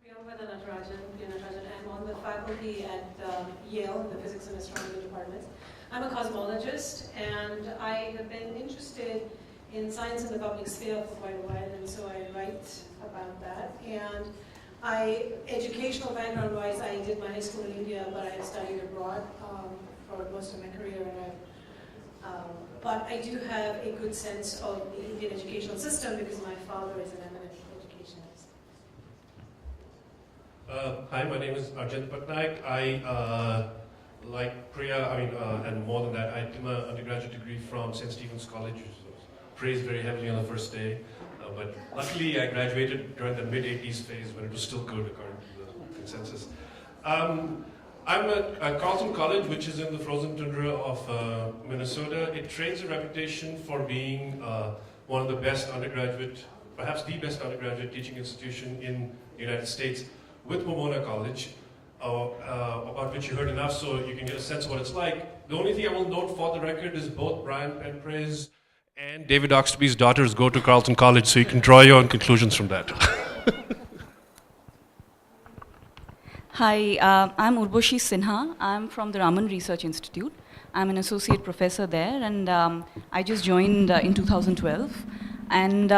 I'm on the faculty at Yale in the Physics and Astronomy department. I'm a cosmologist, and I have been interested in science in the public sphere for quite a while, and so I write about that. And educational background-wise, I did my high school in India, but I studied abroad for most of my career, but I do have a good sense of the Indian educational system because my father is an eminent educationalist. Hi, my name is Arjun Patnaik. I, like Priya, and more than that, I did my undergraduate degree from St. Stephen's College, which was praised very heavily on the first day. But luckily, I graduated during the mid-80s phase when it was still good, according to the consensus. I'm at Carleton College, which is in the frozen tundra of Minnesota. It trains a reputation for being one of the best undergraduate, perhaps the best undergraduate teaching institution in the United States, with Pomona College, about which you heard enough so you can get a sense of what it's like. The only thing I will note for the record is both Brian Penpraise and David Oxtoby's daughters go to Carleton College, so you can draw your own conclusions from that. Hi, I'm Urboshi Sinha. I'm from the Raman Research Institute. I'm an associate professor there, and I just joined in 2012. And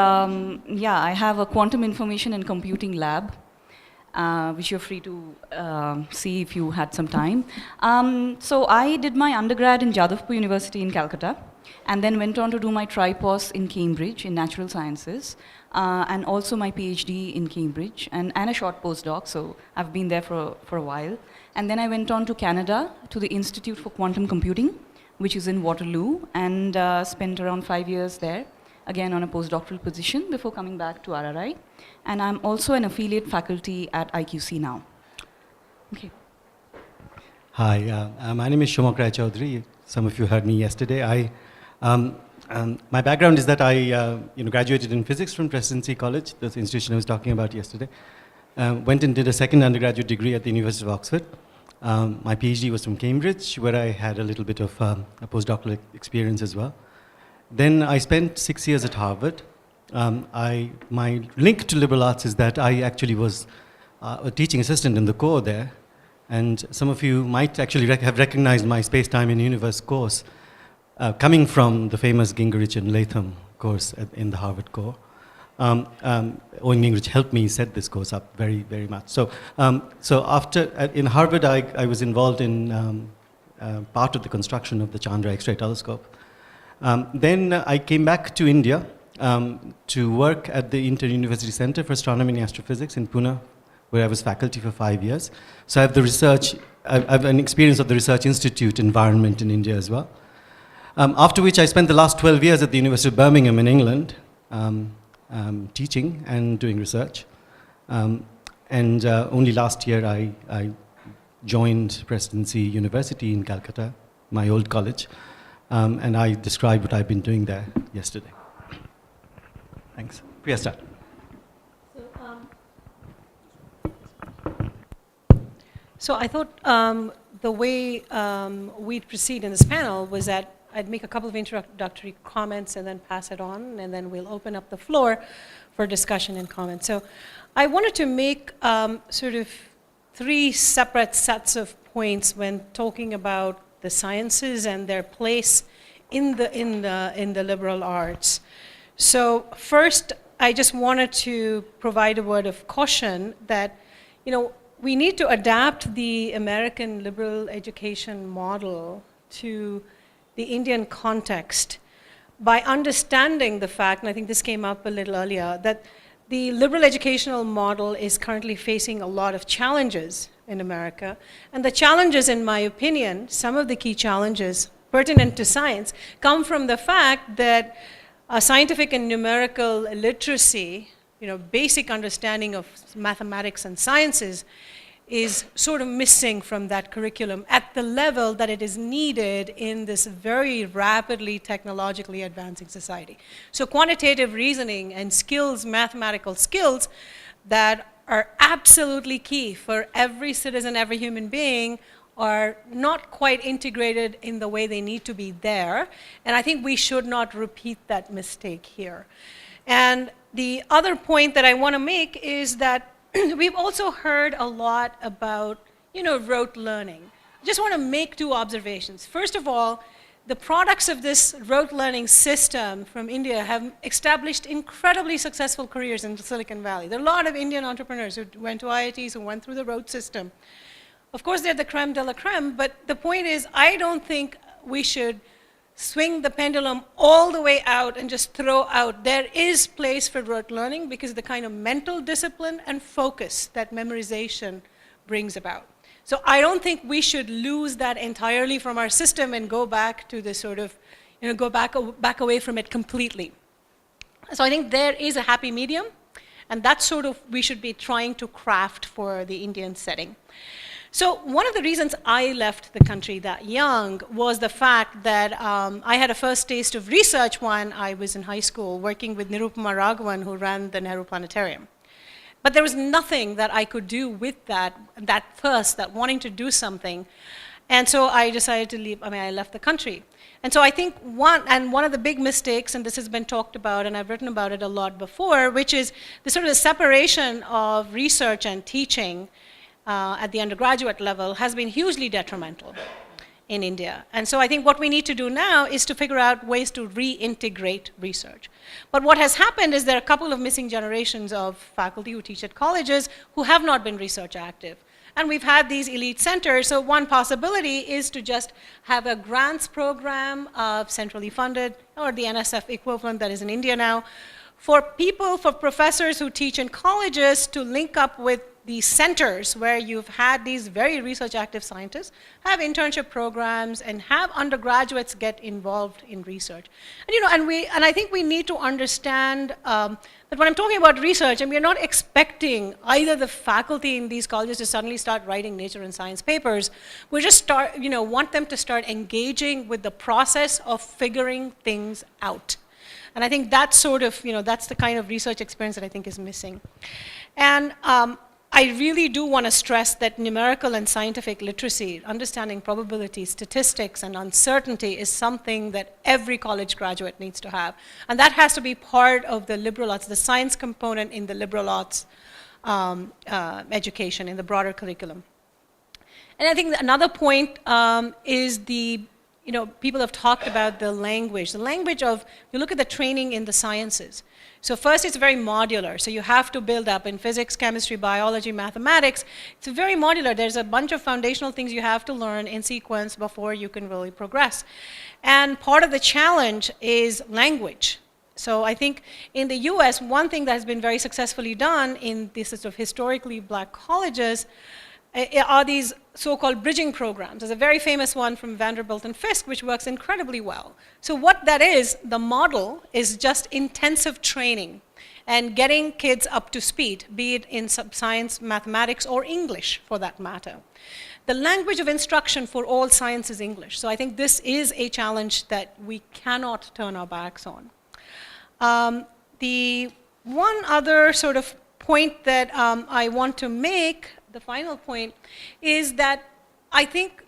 yeah, I have a quantum information and computing lab, which you're free to see if you had some time. So I did my undergrad in Jadavpur University in Calcutta, and then went on to do my tripos in Cambridge in natural sciences, and also my PhD in Cambridge, and a short postdoc, so I've been there for a while. And then I went on to Canada, to the Institute for Quantum Computing, which is in Waterloo, and spent around 5 years there, again on a postdoctoral position before coming back to RRI. And I'm also an affiliate faculty at IQC now. Okay. Hi, my name is Shumak Rai Chaudhary. Some of you heard me yesterday. My background is that I graduated in physics from Presidency College, the institution I was talking about yesterday. Went and did a second undergraduate degree at the University of Oxford. My PhD was from Cambridge, where I had a little bit of a postdoctoral experience as well. Then I spent 6 years at Harvard. My link to liberal arts is that I actually was a teaching assistant in the core there. And some of you might actually have recognized my Space-Time in Universe course, coming from the famous Gingrich and Latham course in the Harvard core. Owen Gingrich helped me set this course up very, very much. So after, in Harvard, I was involved in part of the construction of the Chandra X-ray telescope. Then I came back to India to work at the Inter-University Center for Astronomy and Astrophysics in Pune, where I was faculty for 5 years. So I have the research, I have an experience of the Research Institute environment in India as well. After which I spent the last 12 years at the University of Birmingham in England, teaching and doing research. Only last year I joined Presidency University in Calcutta, my old college, and I described what I've been doing there yesterday. Thanks. Priya, start. So I thought the way we'd proceed in this panel was that I'd make a couple of introductory comments and then pass it on, and then we'll open up the floor for discussion and comment. So I wanted to make sort of 3 separate sets of points when talking about the sciences and their place in the liberal arts. So first, I just wanted to provide a word of caution that, we need to adapt the American liberal education model to the Indian context by understanding the fact, and I think this came up a little earlier, that the liberal educational model is currently facing a lot of challenges in America. And the challenges, in my opinion, some of the key challenges pertinent to science, come from the fact that scientific and numerical literacy, basic understanding of mathematics and sciences, is sort of missing from that curriculum at the level that it is needed in this very rapidly technologically advancing society. So quantitative reasoning and skills, mathematical skills that are absolutely key for every citizen, every human being, are not quite integrated in the way they need to be there. And I think we should not repeat that mistake here. And the other point that I want to make is that we've also heard a lot about, rote learning. I just want to make two observations. First of all, the products of this rote learning system from India have established incredibly successful careers in Silicon Valley. There are a lot of Indian entrepreneurs who went to IITs, who went through the rote system. Of course, they're the creme de la creme, but the point is, I don't think we should swing the pendulum all the way out and just throw out. There is place for rote learning because of the kind of mental discipline and focus that memorization brings about. So I don't think we should lose that entirely from our system and go back to this sort of, go back away from it completely. So I think there is a happy medium, and that's sort of we should be trying to craft for the Indian setting. So one of the reasons I left the country that young was the fact that I had a first taste of research when I was in high school working with Nirupama Raghavan, who ran the Nehru Planetarium. But there was nothing that I could do with that wanting to do something. And so I decided to leave, I left the country. And so I think one of the big mistakes, and this has been talked about, and I've written about it a lot before, which is the sort of separation of research and teaching at the undergraduate level has been hugely detrimental in India. And so I think what we need to do now is to figure out ways to reintegrate research. But what has happened is there are a couple of missing generations of faculty who teach at colleges who have not been research active. And we've had these elite centers, so one possibility is to just have a grants program of centrally funded, or the NSF equivalent that is in India now, for professors who teach in colleges to link up with these centers where you've had these very research active scientists, have internship programs, and have undergraduates get involved in research. And I think we need to understand that when I'm talking about research, and we're not expecting either the faculty in these colleges to suddenly start writing nature and science papers. We just want them to start engaging with the process of figuring things out. And I think that's sort of, that's the kind of research experience that I think is missing. And I really do want to stress that numerical and scientific literacy, understanding probability, statistics, and uncertainty is something that every college graduate needs to have. And that has to be part of the liberal arts, the science component in the liberal arts education, in the broader curriculum. And I think another point is people have talked about the language. The language of, you look at the training in the sciences. So first, it's very modular. So you have to build up in physics, chemistry, biology, mathematics. It's very modular. There's a bunch of foundational things you have to learn in sequence before you can really progress. And part of the challenge is language. So I think in the US, one thing that has been very successfully done in these sort of historically black colleges are these so-called bridging programs. There's a very famous one from Vanderbilt and Fisk, which works incredibly well. So what that is, the model is just intensive training and getting kids up to speed, be it in science, mathematics, or English, for that matter. The language of instruction for all science is English. So I think this is a challenge that we cannot turn our backs on. The one other sort of point that I want to make, the final point, is that I think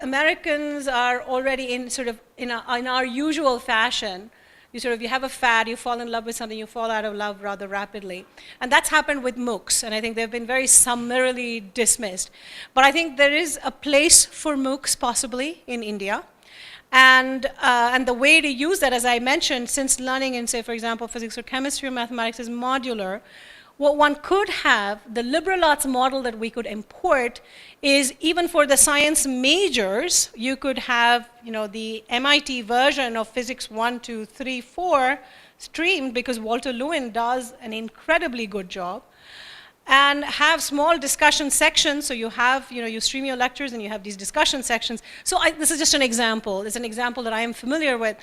Americans are already in sort of in our usual fashion. You have a fad, you fall in love with something, you fall out of love rather rapidly. And that's happened with MOOCs, and I think they've been very summarily dismissed. But I think there is a place for MOOCs possibly in India. And the way to use that, as I mentioned, since learning in, say, for example, physics or chemistry or mathematics is modular, what one could have, the liberal arts model that we could import is even for the science majors, you could have the MIT version of physics 1, 2, 3, 4 streamed because Walter Lewin does an incredibly good job. And have small discussion sections, so you have, you stream your lectures and you have these discussion sections. So this is just an example. It's an example that I am familiar with.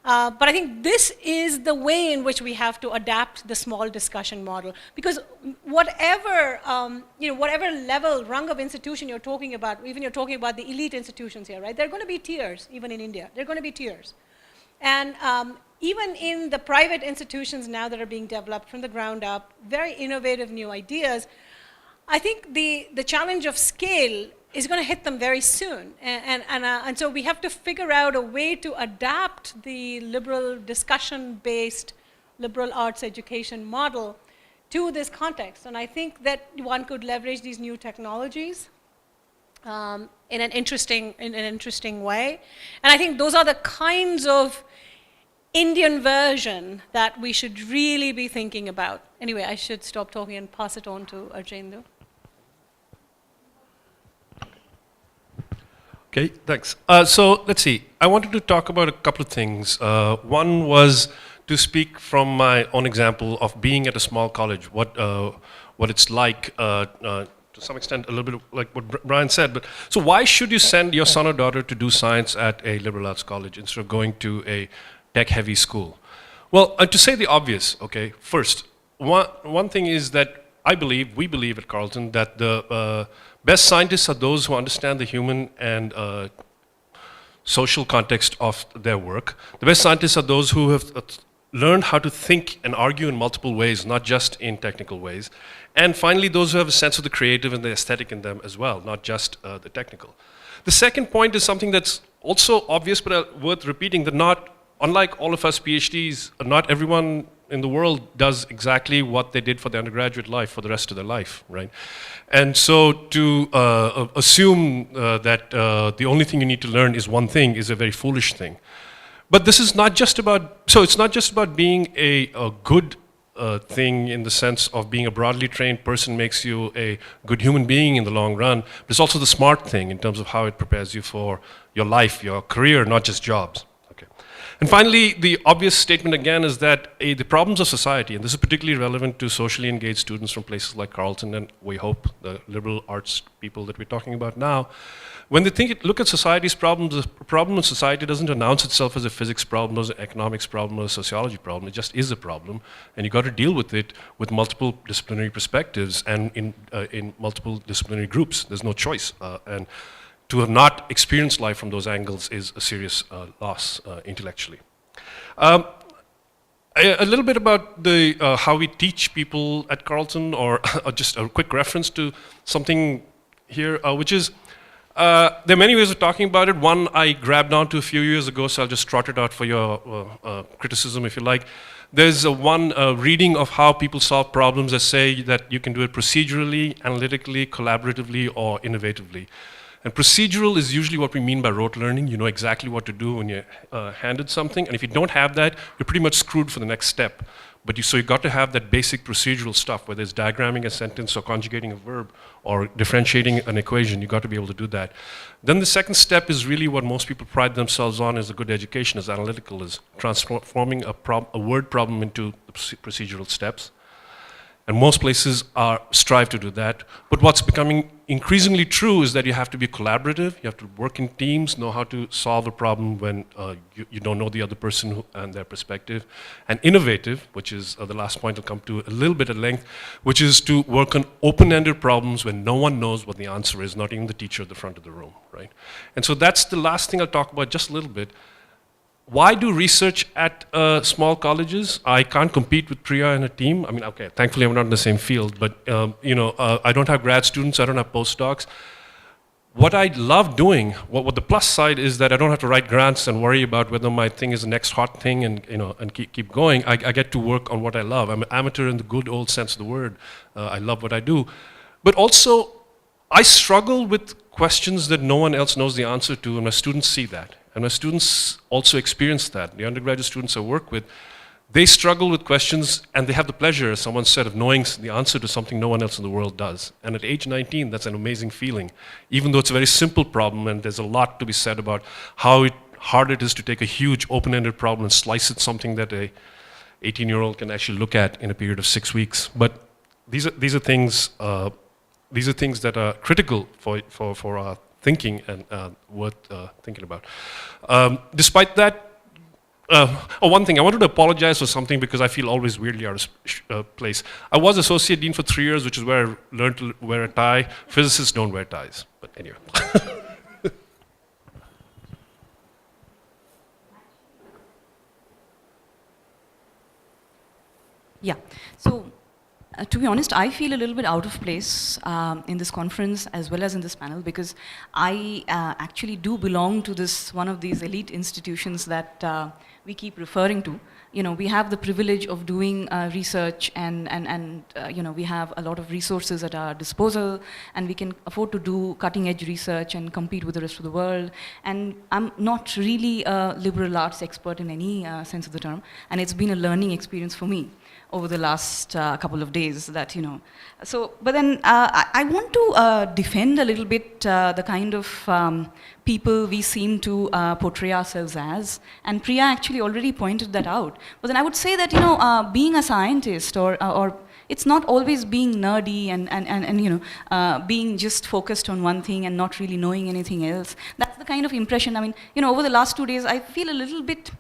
But I think this is the way in which we have to adapt the small discussion model. Because whatever, whatever level, rung of institution you're talking about, even you're talking about the elite institutions here, right? There are going to be tiers, even in India. There are going to be tiers. And even in the private institutions now that are being developed from the ground up, very innovative new ideas, I think the challenge of scale is going to hit them very soon. And so we have to figure out a way to adapt the liberal discussion-based liberal arts education model to this context. And I think that one could leverage these new technologies in an interesting way. And I think those are the kinds of Indian version that we should really be thinking about. Anyway, I should stop talking and pass it on to Arjendu. Okay, thanks. So let's see. I wanted to talk about a couple of things. One was to speak from my own example of being at a small college, what it's like, to some extent, a little bit like what Brian said. But so why should you send your son or daughter to do science at a liberal arts college instead of going to a tech-heavy school? Well, to say the obvious, okay, first, one thing is that we believe at Carleton that the best scientists are those who understand the human and social context of their work. The best scientists are those who have learned how to think and argue in multiple ways, not just in technical ways. And finally, those who have a sense of the creative and the aesthetic in them as well, not just the technical. The second point is something that's also obvious but worth repeating, that unlike all of us PhDs, not everyone in the world does exactly what they did for their undergraduate life for the rest of their life, right? And so to assume that the only thing you need to learn is one thing is a very foolish thing. But this is not just about, so it's not just about being a good thing in the sense of being a broadly trained person makes you a good human being in the long run, but it's also the smart thing in terms of how it prepares you for your life, your career, not just jobs. And finally, the obvious statement again is that the problems of society, and this is particularly relevant to socially engaged students from places like Carleton and we hope the liberal arts people that we're talking about now, when they look at society's problems, the problem in society doesn't announce itself as a physics problem, as an economics problem, or a sociology problem. It just is a problem, and you've got to deal with it with multiple disciplinary perspectives and in multiple disciplinary groups. There's no choice. And to have not experienced life from those angles is a serious loss intellectually. A little bit about how we teach people at Carleton, or just a quick reference to something here, which is, there are many ways of talking about it. One I grabbed onto a few years ago, so I'll just trot it out for your criticism if you like. There's one reading of how people solve problems that say that you can do it procedurally, analytically, collaboratively, or innovatively. And procedural is usually what we mean by rote learning. You know exactly what to do when you're handed something. And if you don't have that, you're pretty much screwed for the next step. So you've got to have that basic procedural stuff, whether it's diagramming a sentence or conjugating a verb or differentiating an equation. You've got to be able to do that. Then the second step is really what most people pride themselves on as a good education, is analytical, is transforming a word problem into procedural steps. And most places strive to do that. But what's becoming increasingly true is that you have to be collaborative, you have to work in teams, know how to solve a problem when you don't know the other person and their perspective. And innovative, which is the last point I'll come to a little bit at length, which is to work on open-ended problems when no one knows what the answer is, not even the teacher at the front of the room, right? And so that's the last thing I'll talk about just a little bit. Why do research at small colleges? I can't compete with Priya and her team. I mean, okay, thankfully I'm not in the same field, but I don't have grad students, I don't have postdocs. What I love doing, what the plus side is that I don't have to write grants and worry about whether my thing is the next hot thing and keep going. I get to work on what I love. I'm an amateur in the good old sense of the word. I love what I do. But also, I struggle with questions that no one else knows the answer to, and my students see that. And my students also experience that. The undergraduate students I work with, they struggle with questions, and they have the pleasure, as someone said, of knowing the answer to something no one else in the world does. And at age 19, that's an amazing feeling. Even though it's a very simple problem, and there's a lot to be said about how hard it is to take a huge open-ended problem and slice it something that a 18-year-old can actually look at in a period of 6 weeks. But these are things that are critical for our thinking and worth thinking about. Despite that, one thing, I wanted to apologize for something because I feel always weirdly out of place. I was associate dean for 3 years, which is where I learned to wear a tie. Physicists don't wear ties, but anyway. Yeah, so To be honest, I feel a little bit out of place in this conference as well as in this panel, because I actually do belong to one of these elite institutions that we keep referring to. You know, we have the privilege of doing research, and you know, we have a lot of resources at our disposal, and we can afford to do cutting-edge research and compete with the rest of the world. And I'm not really a liberal arts expert in any sense of the term, and it's been a learning experience for me over the last couple of days that, you know. So, but then I want to defend a little bit the kind of people we seem to portray ourselves as. And Priya actually already pointed that out. But then I would say that, you know, being a scientist or it's not always being nerdy and you know, being just focused on one thing and not really knowing anything else. That's the kind of impression, I mean, you know, over the last 2 days, I feel a little bit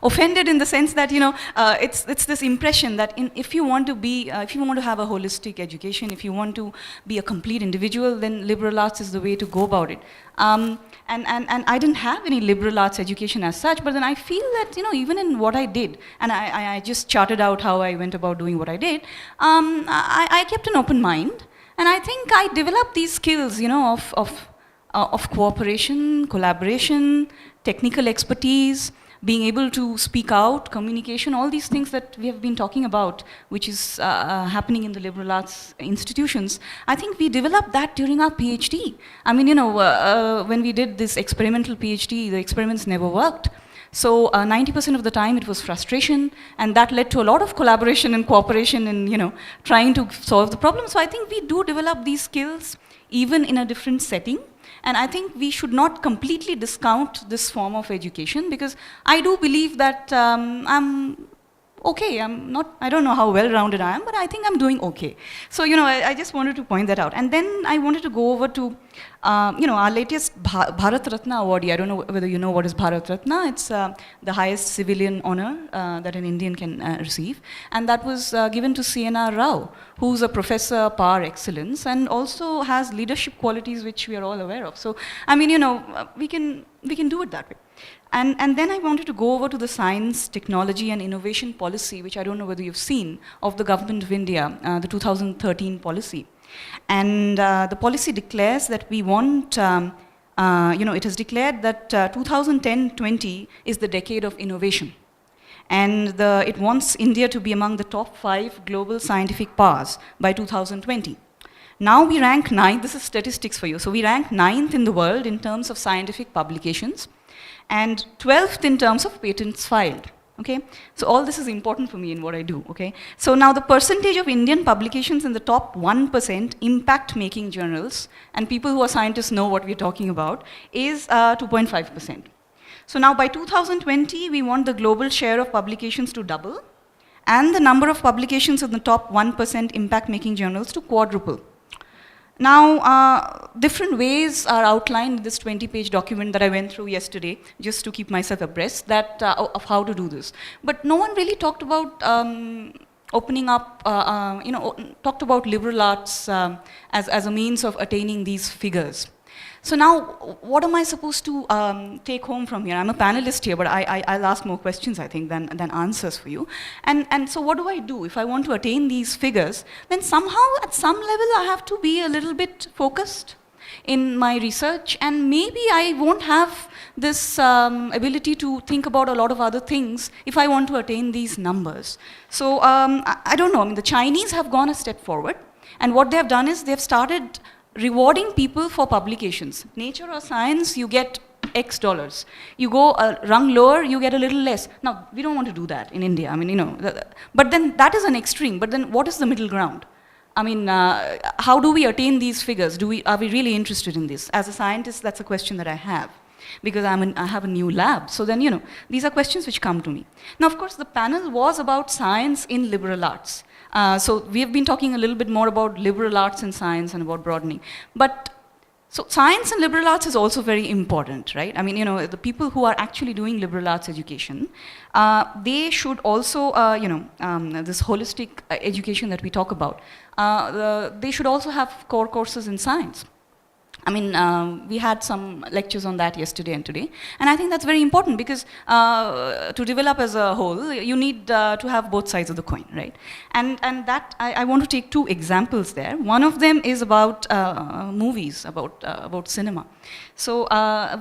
offended in the sense that, you know, it's this impression that if you want to be, if you want to have a holistic education, if you want to be a complete individual, then liberal arts is the way to go about it. And I didn't have any liberal arts education as such, but then I feel that, you know, even in what I did, and I just charted out how I went about doing what I did, I kept an open mind, and I think I developed these skills, you know, of cooperation, collaboration, technical expertise, being able to speak out, communication, all these things that we have been talking about, which is happening in the liberal arts institutions. I think we developed that during our PhD. I mean, you know, when we did this experimental PhD, the experiments never worked. So 90% of the time it was frustration, and that led to a lot of collaboration and cooperation in, you know, trying to solve the problem. So I think we do develop these skills even in a different setting. And I think we should not completely discount this form of education, because I do believe that I'm okay. I don't know how well-rounded I am, but I think I'm doing okay. So, you know, I just wanted to point that out. And then I wanted to go over to, you know, our latest Bharat Ratna awardee. I don't know whether you know what is Bharat Ratna. It's the highest civilian honor that an Indian can receive. And that was given to C.N.R. Rao, who's a professor par excellence and also has leadership qualities which we are all aware of. So, I mean, you know, we can do it that way. And then I wanted to go over to the science, technology and innovation policy, which I don't know whether you've seen, of the Government of India, the 2013 policy. And the policy declares that we want, you know, it has declared that 2010-20 is the decade of innovation. And it wants India to be among the top 5 global scientific powers by 2020. Now we rank 9th, this is statistics for you, so we rank 9th in the world in terms of scientific publications, and 12th in terms of patents filed, okay? So all this is important for me in what I do, okay? So now the percentage of Indian publications in the top 1% impact-making journals, and people who are scientists know what we're talking about, is 2.5%. So now by 2020, we want the global share of publications to double, and the number of publications in the top 1% impact-making journals to quadruple. Now, different ways are outlined in this 20-page document that I went through yesterday, just to keep myself abreast of how to do this. But no one really talked about opening up, you know, talked about liberal arts as a means of attaining these figures. So now, what am I supposed to take home from here? I'm a panelist here, but I'll ask more questions, I think, than answers for you. And so what do I do? If I want to attain these figures, then somehow, at some level, I have to be a little bit focused in my research, and maybe I won't have this ability to think about a lot of other things if I want to attain these numbers. So I don't know, I mean, the Chinese have gone a step forward, and what they have done is they've started rewarding people for publications. Nature or science, you get X dollars. You go a rung lower, you get a little less. Now, we don't want to do that in India. I mean, you know, but then that is an extreme. But then what is the middle ground? I mean, how do we attain these figures? Are we really interested in this? As a scientist, that's a question that I have, because I have a new lab. So then, you know, these are questions which come to me. Now, of course, the panel was about science in liberal arts. So we have been talking a little bit more about liberal arts and science and about broadening. But so science and liberal arts is also very important, right? I mean, you know, the people who are actually doing liberal arts education, they should also, you know, this holistic education that we talk about, they should also have core courses in science. I mean, we had some lectures on that yesterday and today, and I think that's very important because to develop as a whole, you need to have both sides of the coin, right? And that, I want to take two examples there. One of them is about movies, about cinema. So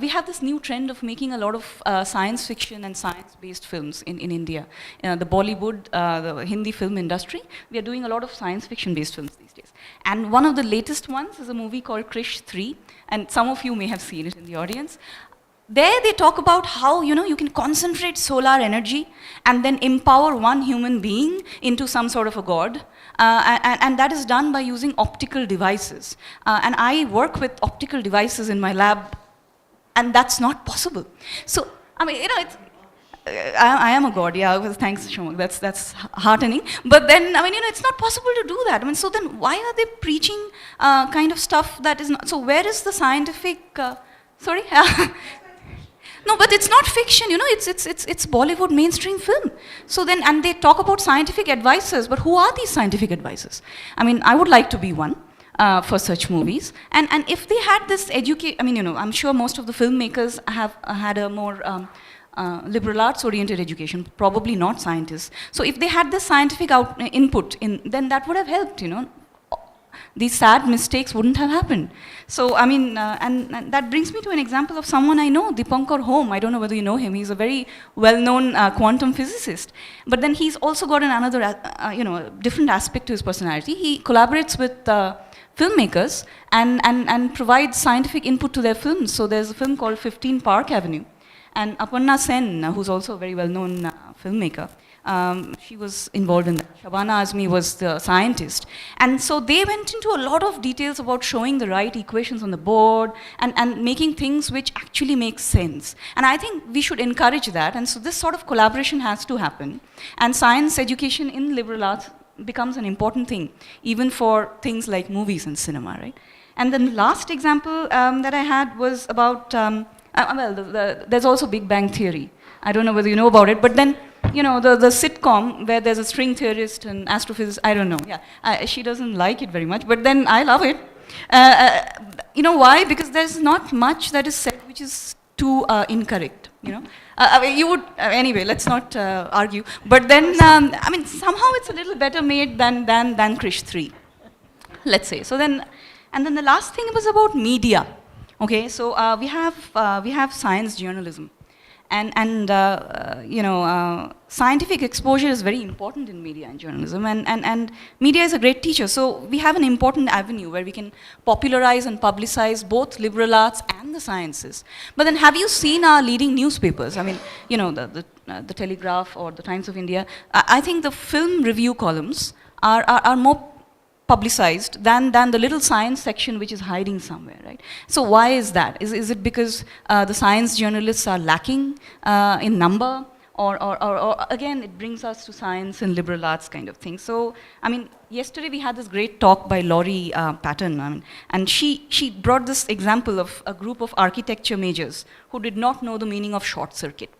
we have this new trend of making a lot of science fiction and science-based films in India. The Bollywood, the Hindi film industry, we are doing a lot of science fiction-based films these days. And one of the latest ones is a movie called Krish 3, and some of you may have seen it in the audience. There they talk about how, you know, you can concentrate solar energy and then empower one human being into some sort of a god. And that is done by using optical devices. And I work with optical devices in my lab, and that's not possible. So, I mean, you know, it's, I am a god, yeah, thanks, Shomak, that's heartening. But then, I mean, you know, it's not possible to do that. I mean, so then why are they preaching kind of stuff that is not, so where is the scientific, sorry? No, but it's not fiction, you know, it's Bollywood mainstream film. So then, and they talk about scientific advisors, but who are these scientific advisors? I mean, I would like to be one for such movies. And if they had this I mean, you know, I'm sure most of the filmmakers have had a more liberal arts oriented education, probably not scientists. So if they had the scientific input in, then that would have helped, you know. These sad mistakes wouldn't have happened. So, I mean, and that brings me to an example of someone I know, Dipankar Home. I don't know whether you know him. He's a very well-known quantum physicist. But then he's also got another, you know, different aspect to his personality. He collaborates with filmmakers and provides scientific input to their films. So there's a film called 15 Park Avenue. And Aparna Sen, who's also a very well-known filmmaker, she was involved in that. Shabana Azmi was the scientist. And so they went into a lot of details about showing the right equations on the board and making things which actually make sense. And I think we should encourage that. And so this sort of collaboration has to happen. And science education in liberal arts becomes an important thing, even for things like movies and cinema, right? And then the last example that I had was about, there's also Big Bang Theory. I don't know whether you know about it, but then, you know, the sitcom where there's a string theorist and astrophysicist, I don't know, yeah. She doesn't like it very much, but then I love it. You know why? Because there's not much that is said which is too incorrect, you know. I mean, you would, anyway, let's not argue. But then, I mean, somehow it's a little better made than Krish 3, let's say. So then, and then the last thing was about media. Okay, so we have science journalism. And you know, scientific exposure is very important in media and journalism, and media is a great teacher. So we have an important avenue where we can popularize and publicize both liberal arts and the sciences. But then have you seen our leading newspapers? I mean, you know, the Telegraph or the Times of India. I think the film review columns are more publicized than the little science section which is hiding somewhere, right? So why is that? Is it because the science journalists are lacking in number, or again, it brings us to science and liberal arts kind of thing. So, I mean, yesterday we had this great talk by Laurie Patton, I mean, and she brought this example of a group of architecture majors who did not know the meaning of short circuit.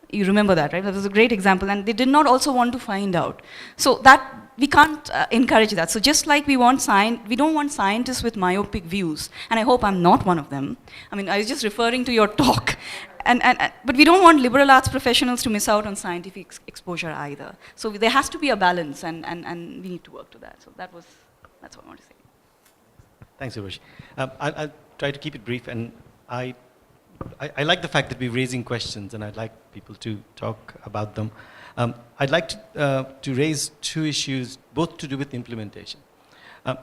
You remember that, right? That was a great example, and they did not also want to find out. So that, we can't encourage that. So just like we don't want scientists with myopic views, and I hope I'm not one of them. I mean, I was just referring to your talk. But we don't want liberal arts professionals to miss out on scientific exposure either. So there has to be a balance, and we need to work to that. So that's what I want to say. Thanks, Urvashi. I'll try to keep it brief, and I like the fact that we're raising questions, and I'd like people to talk about them. I'd like to raise two issues, both to do with implementation.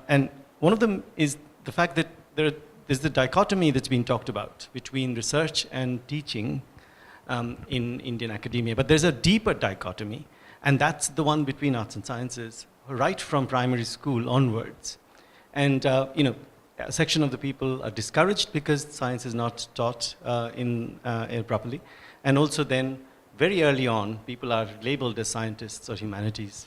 And one of them is the fact that there's the dichotomy that's been talked about between research and teaching in Indian academia. But there's a deeper dichotomy, and that's the one between arts and sciences, right from primary school onwards. And you know, a section of the people are discouraged because science is not taught properly. And also then, very early on, people are labeled as scientists or humanities,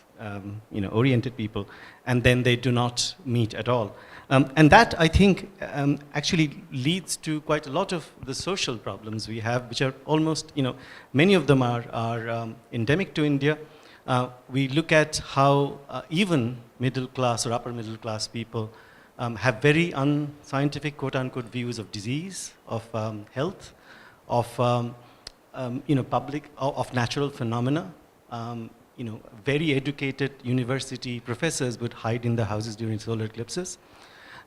you know, oriented people, and then they do not meet at all. And that, I think, actually leads to quite a lot of the social problems we have, which are almost, you know, many of them are endemic to India. We look at how even middle class or upper middle class people have very unscientific, quote-unquote, views of disease, of health, of of natural phenomena. Very educated university professors would hide in their houses during solar eclipses.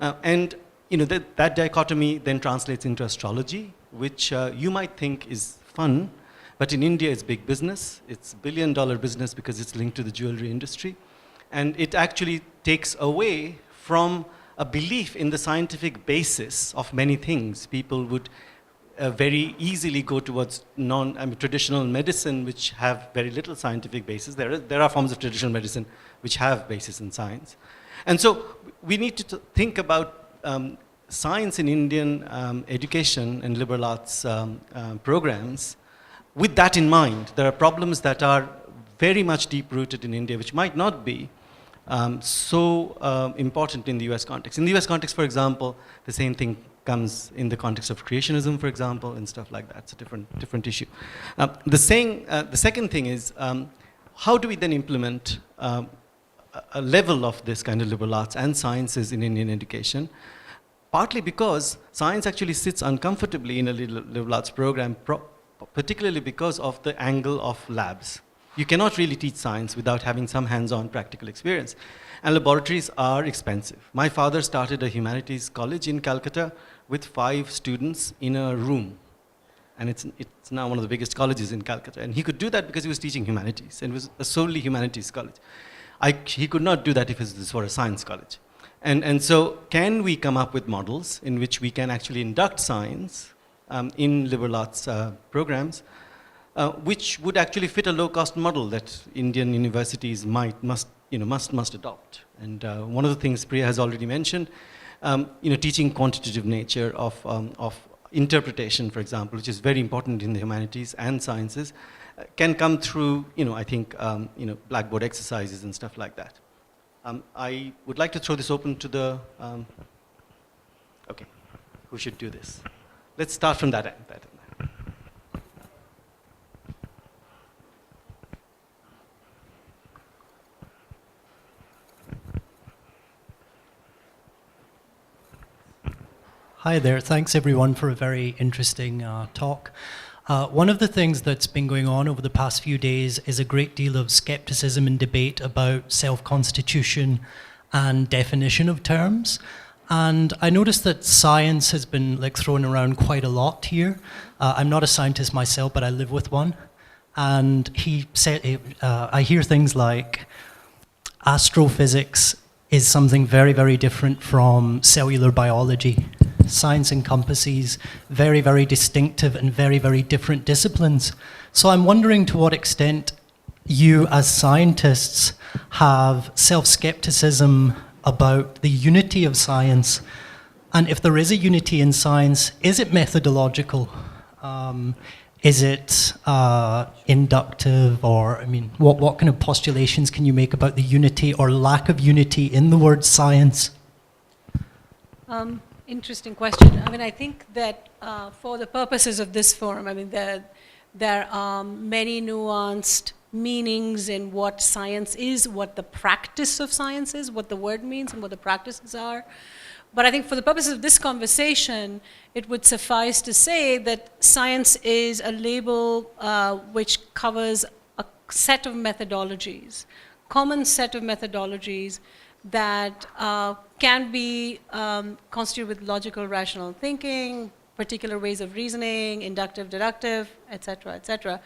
That dichotomy then translates into astrology, which you might think is fun, but in India it's big business. It's billion-dollar business because it's linked to the jewelry industry. And it actually takes away from a belief in the scientific basis of many things. People would very easily go towards traditional medicine, which have very little scientific basis. There are forms of traditional medicine which have basis in science. And so we need to think about science in Indian education and liberal arts programs with that in mind. There are problems that are very much deep-rooted in India, which might not be so important in the US context. In the US context, for example, the same thing comes in the context of creationism, for example, and stuff like that. It's a different issue. The second thing is, how do we then implement a level of this kind of liberal arts and sciences in Indian education? Partly because science actually sits uncomfortably in a liberal arts program, particularly because of the angle of labs. You cannot really teach science without having some hands-on practical experience. And laboratories are expensive. My father started a humanities college in Calcutta with 5 students in a room. And it's now one of the biggest colleges in Calcutta. And he could do that because he was teaching humanities, and it was a solely humanities college. He could not do that if this were a science college. And so can we come up with models in which we can actually induct science in liberal arts programs, which would actually fit a low-cost model that Indian universities must adopt. And one of the things Priya has already mentioned, teaching quantitative nature of interpretation, for example, which is very important in the humanities and sciences, can come through, I think, blackboard exercises and stuff like that. I would like to throw this open to the, okay, who should do this? Let's start from that end. Hi there. Thanks everyone for a very interesting talk. One of the things that's been going on over the past few days is a great deal of skepticism and debate about self-constitution and definition of terms. And I noticed that science has been thrown around quite a lot here. I'm not a scientist myself, but I live with one. And he said, I hear things like astrophysics is something very, very different from cellular biology. Science encompasses very, very distinctive and very, very different disciplines. So I'm wondering to what extent you as scientists have self-skepticism about the unity of science, and if there is a unity in science, is it methodological? Is it inductive, or, what kind of postulations can you make about the unity or lack of unity in the word science? Interesting question. I think that for the purposes of this forum, there are many nuanced meanings in what science is, what the practice of science is, what the word means, and what the practices are. But I think for the purposes of this conversation, it would suffice to say that science is a label which covers a set of methodologies, common set of methodologies that can be constituted with logical, rational thinking, particular ways of reasoning, inductive, deductive, et cetera, et cetera.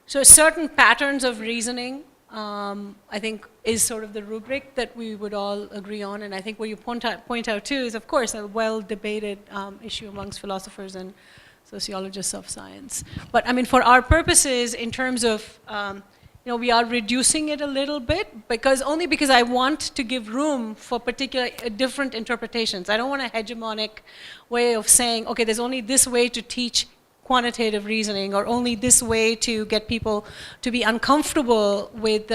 So certain patterns of reasoning, I think, is sort of the rubric that we would all agree on. And I think what you point out too is, of course, a well-debated issue amongst philosophers and sociologists of science. But for our purposes, in terms of we are reducing it a little bit because I want to give room for particular different interpretations. I don't want a hegemonic way of saying, okay, there's only this way to teach quantitative reasoning, or only this way to get people to be comfortable with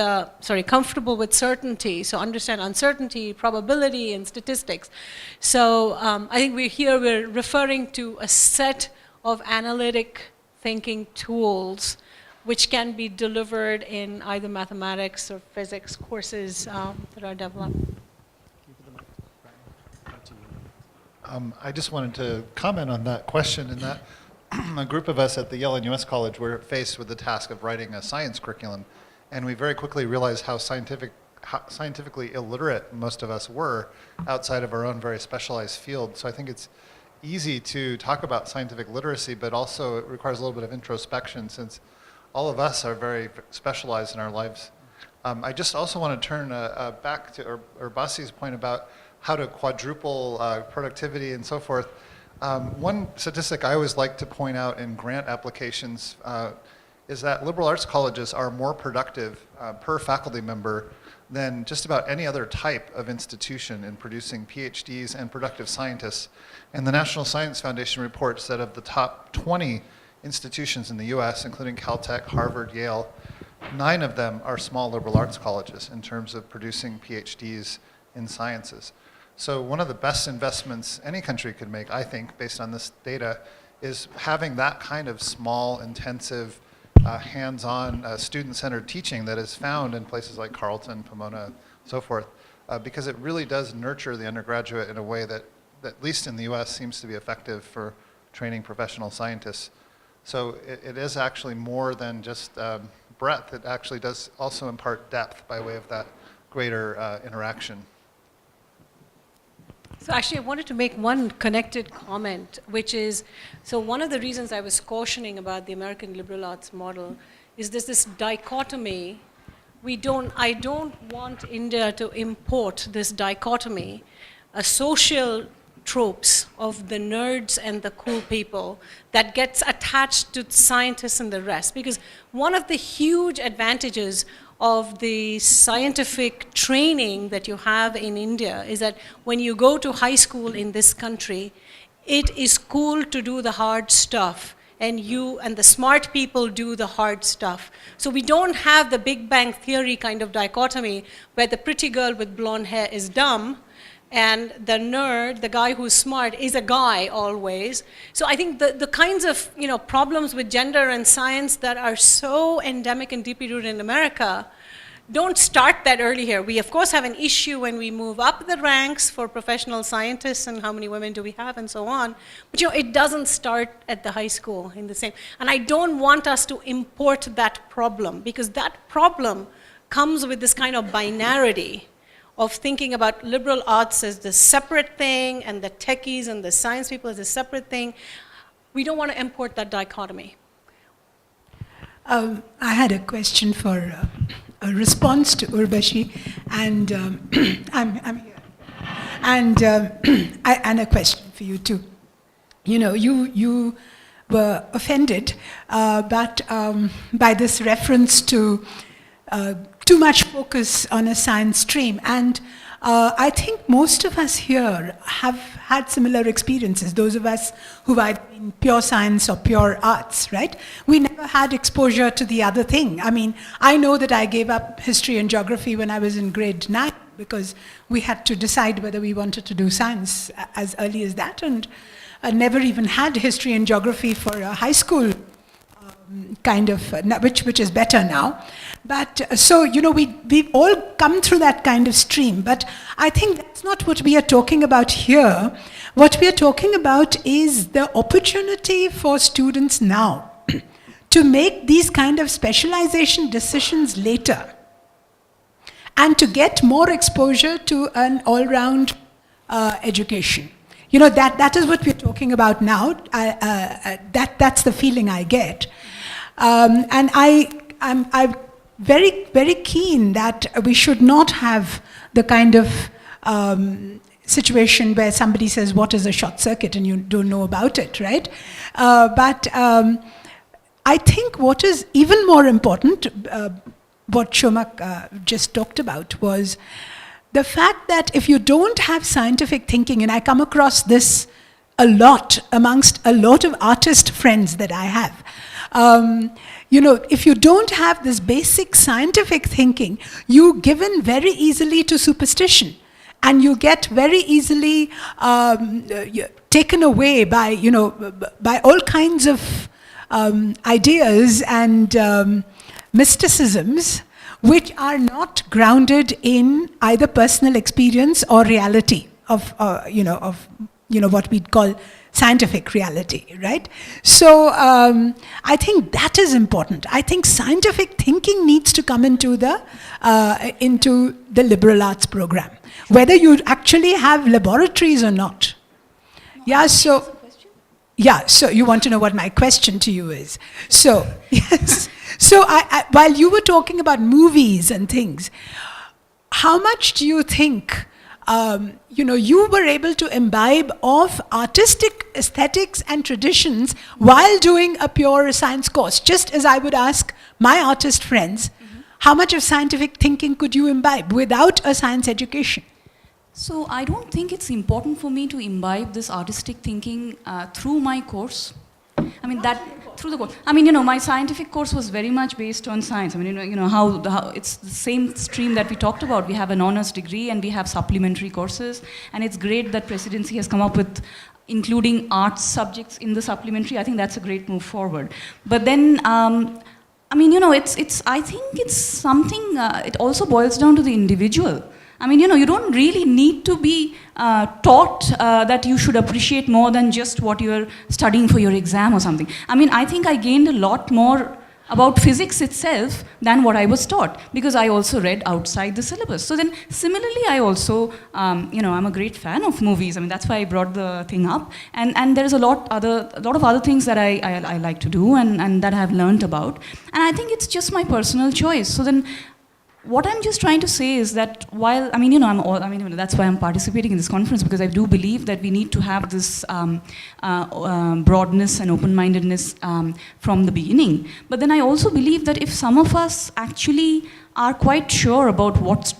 certainty. So understand uncertainty, probability, and statistics. So I think we're referring to a set of analytic thinking tools which can be delivered in either mathematics or physics courses that are developed. I just wanted to comment on that question in that a group of us at the Yale and US College were faced with the task of writing a science curriculum, and we very quickly realized how scientifically illiterate most of us were outside of our own very specialized field. So I think it's easy to talk about scientific literacy, but also it requires a little bit of introspection since all of us are very specialized in our lives. I just also want to turn back to Urbasi's point about how to quadruple productivity and so forth. One statistic I always like to point out in grant applications is that liberal arts colleges are more productive per faculty member than just about any other type of institution in producing PhDs and productive scientists. And the National Science Foundation reports that of the top 20 institutions in the US, including Caltech, Harvard, Yale, 9 of them are small liberal arts colleges in terms of producing PhDs in sciences. So one of the best investments any country could make, I think, based on this data, is having that kind of small, intensive, hands-on, student-centered teaching that is found in places like Carleton, Pomona, so forth, because it really does nurture the undergraduate in a way that, at least in the US, seems to be effective for training professional scientists. So it is actually more than just breadth. It actually does also impart depth by way of that greater interaction. So actually, I wanted to make one connected comment, which is, so one of the reasons I was cautioning about the American liberal arts model is there's this dichotomy. I don't want India to import this dichotomy, social tropes of the nerds and the cool people that gets attached to scientists and the rest. Because one of the huge advantages of the scientific training that you have in India is that when you go to high school in this country, it is cool to do the hard stuff, and you and the smart people do the hard stuff. So we don't have the Big Bang Theory kind of dichotomy where the pretty girl with blonde hair is dumb, and the nerd, the guy who's smart, is a guy always. So I think the kinds of problems with gender and science that are so endemic and deeply rooted in America don't start that early here. We, of course, have an issue when we move up the ranks for professional scientists and how many women do we have and so on. But it doesn't start at the high school in the same. And I don't want us to import that problem, because that problem comes with this kind of binarity of thinking about liberal arts as the separate thing and the techies and the science people as a separate thing. We don't want to import that dichotomy. I had a question for a response to Urvashi, and I'm here. And and a question for you too. You were offended, but by this reference to too much focus on a science stream. And I think most of us here have had similar experiences, those of us who've either been pure science or pure arts, right? We never had exposure to the other thing. I mean, I know that I gave up history and geography when I was in grade 9 because we had to decide whether we wanted to do science as early as that, and never even had history and geography for a high school kind of, which is better now. But so, we've all come through that kind of stream, but I think that's not what we are talking about here. What we are talking about is the opportunity for students now to make these kind of specialization decisions later and to get more exposure to an all-round education. That is what we're talking about now. That's the feeling I get. And I'm very, very keen that we should not have the kind of situation where somebody says, what is a short circuit, and you don't know about it, right? But I think what is even more important, what Shomak just talked about, was the fact that if you don't have scientific thinking, and I come across this a lot amongst a lot of artist friends that I have, if you don't have this basic scientific thinking, you give in very easily to superstition, and you get very easily taken away by all kinds of ideas and mysticisms which are not grounded in either personal experience or reality of what we'd call scientific reality, right? So I think that is important. I think scientific thinking needs to come into the liberal arts program, whether you actually have laboratories or not. Yeah, so you want to know what my question to you is. So, yes. So while you were talking about movies and things, how much do you think you were able to imbibe of artistic aesthetics and traditions while doing a pure science course? Just as I would ask my artist friends, how much of scientific thinking could you imbibe without a science education? So I don't think it's important for me to imbibe this artistic thinking through my course. I mean, through the course. I mean, my scientific course was very much based on science. I mean, how it's the same stream that we talked about. We have an honors degree and we have supplementary courses. And it's great that Presidency has come up with including arts subjects in the supplementary. I think that's a great move forward. But then, I mean, I think it's something, it also boils down to the individual. I mean, you don't really need to be taught that you should appreciate more than just what you're studying for your exam or something. I mean, I think I gained a lot more about physics itself than what I was taught, because I also read outside the syllabus. So then, similarly, I also, I'm a great fan of movies. I mean, that's why I brought the thing up. And there's a lot of other things that I like to do and that I have learned about. And I think it's just my personal choice. So then, what I'm just trying to say is that while, I mean, that's why I'm participating in this conference, because I do believe that we need to have this broadness and open-mindedness from the beginning. But then I also believe that if some of us actually are quite sure about what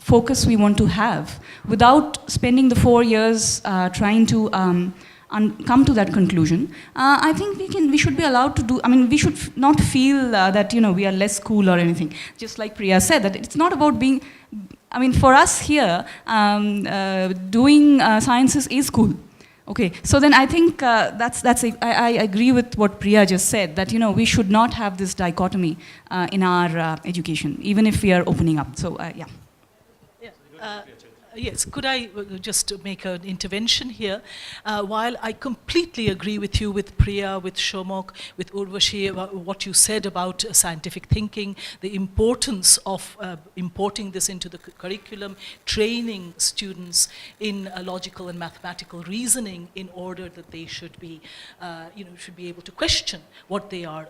focus we want to have, without spending the 4 years trying to come to that conclusion, I think we should be allowed to do, I mean, we should not feel that, we are less cool or anything. Just like Priya said, that it's not about being, I mean, for us here, doing sciences is cool. Okay, so then I think I agree with what Priya just said, that, we should not have this dichotomy in our education, even if we are opening up. So, yeah. Yes, could I just make an intervention here? While I completely agree with you, with Priya, with Shomok, with Urvashi, what you said about scientific thinking, the importance of importing this into the curriculum, training students in logical and mathematical reasoning in order that they should be, should be able to question what they are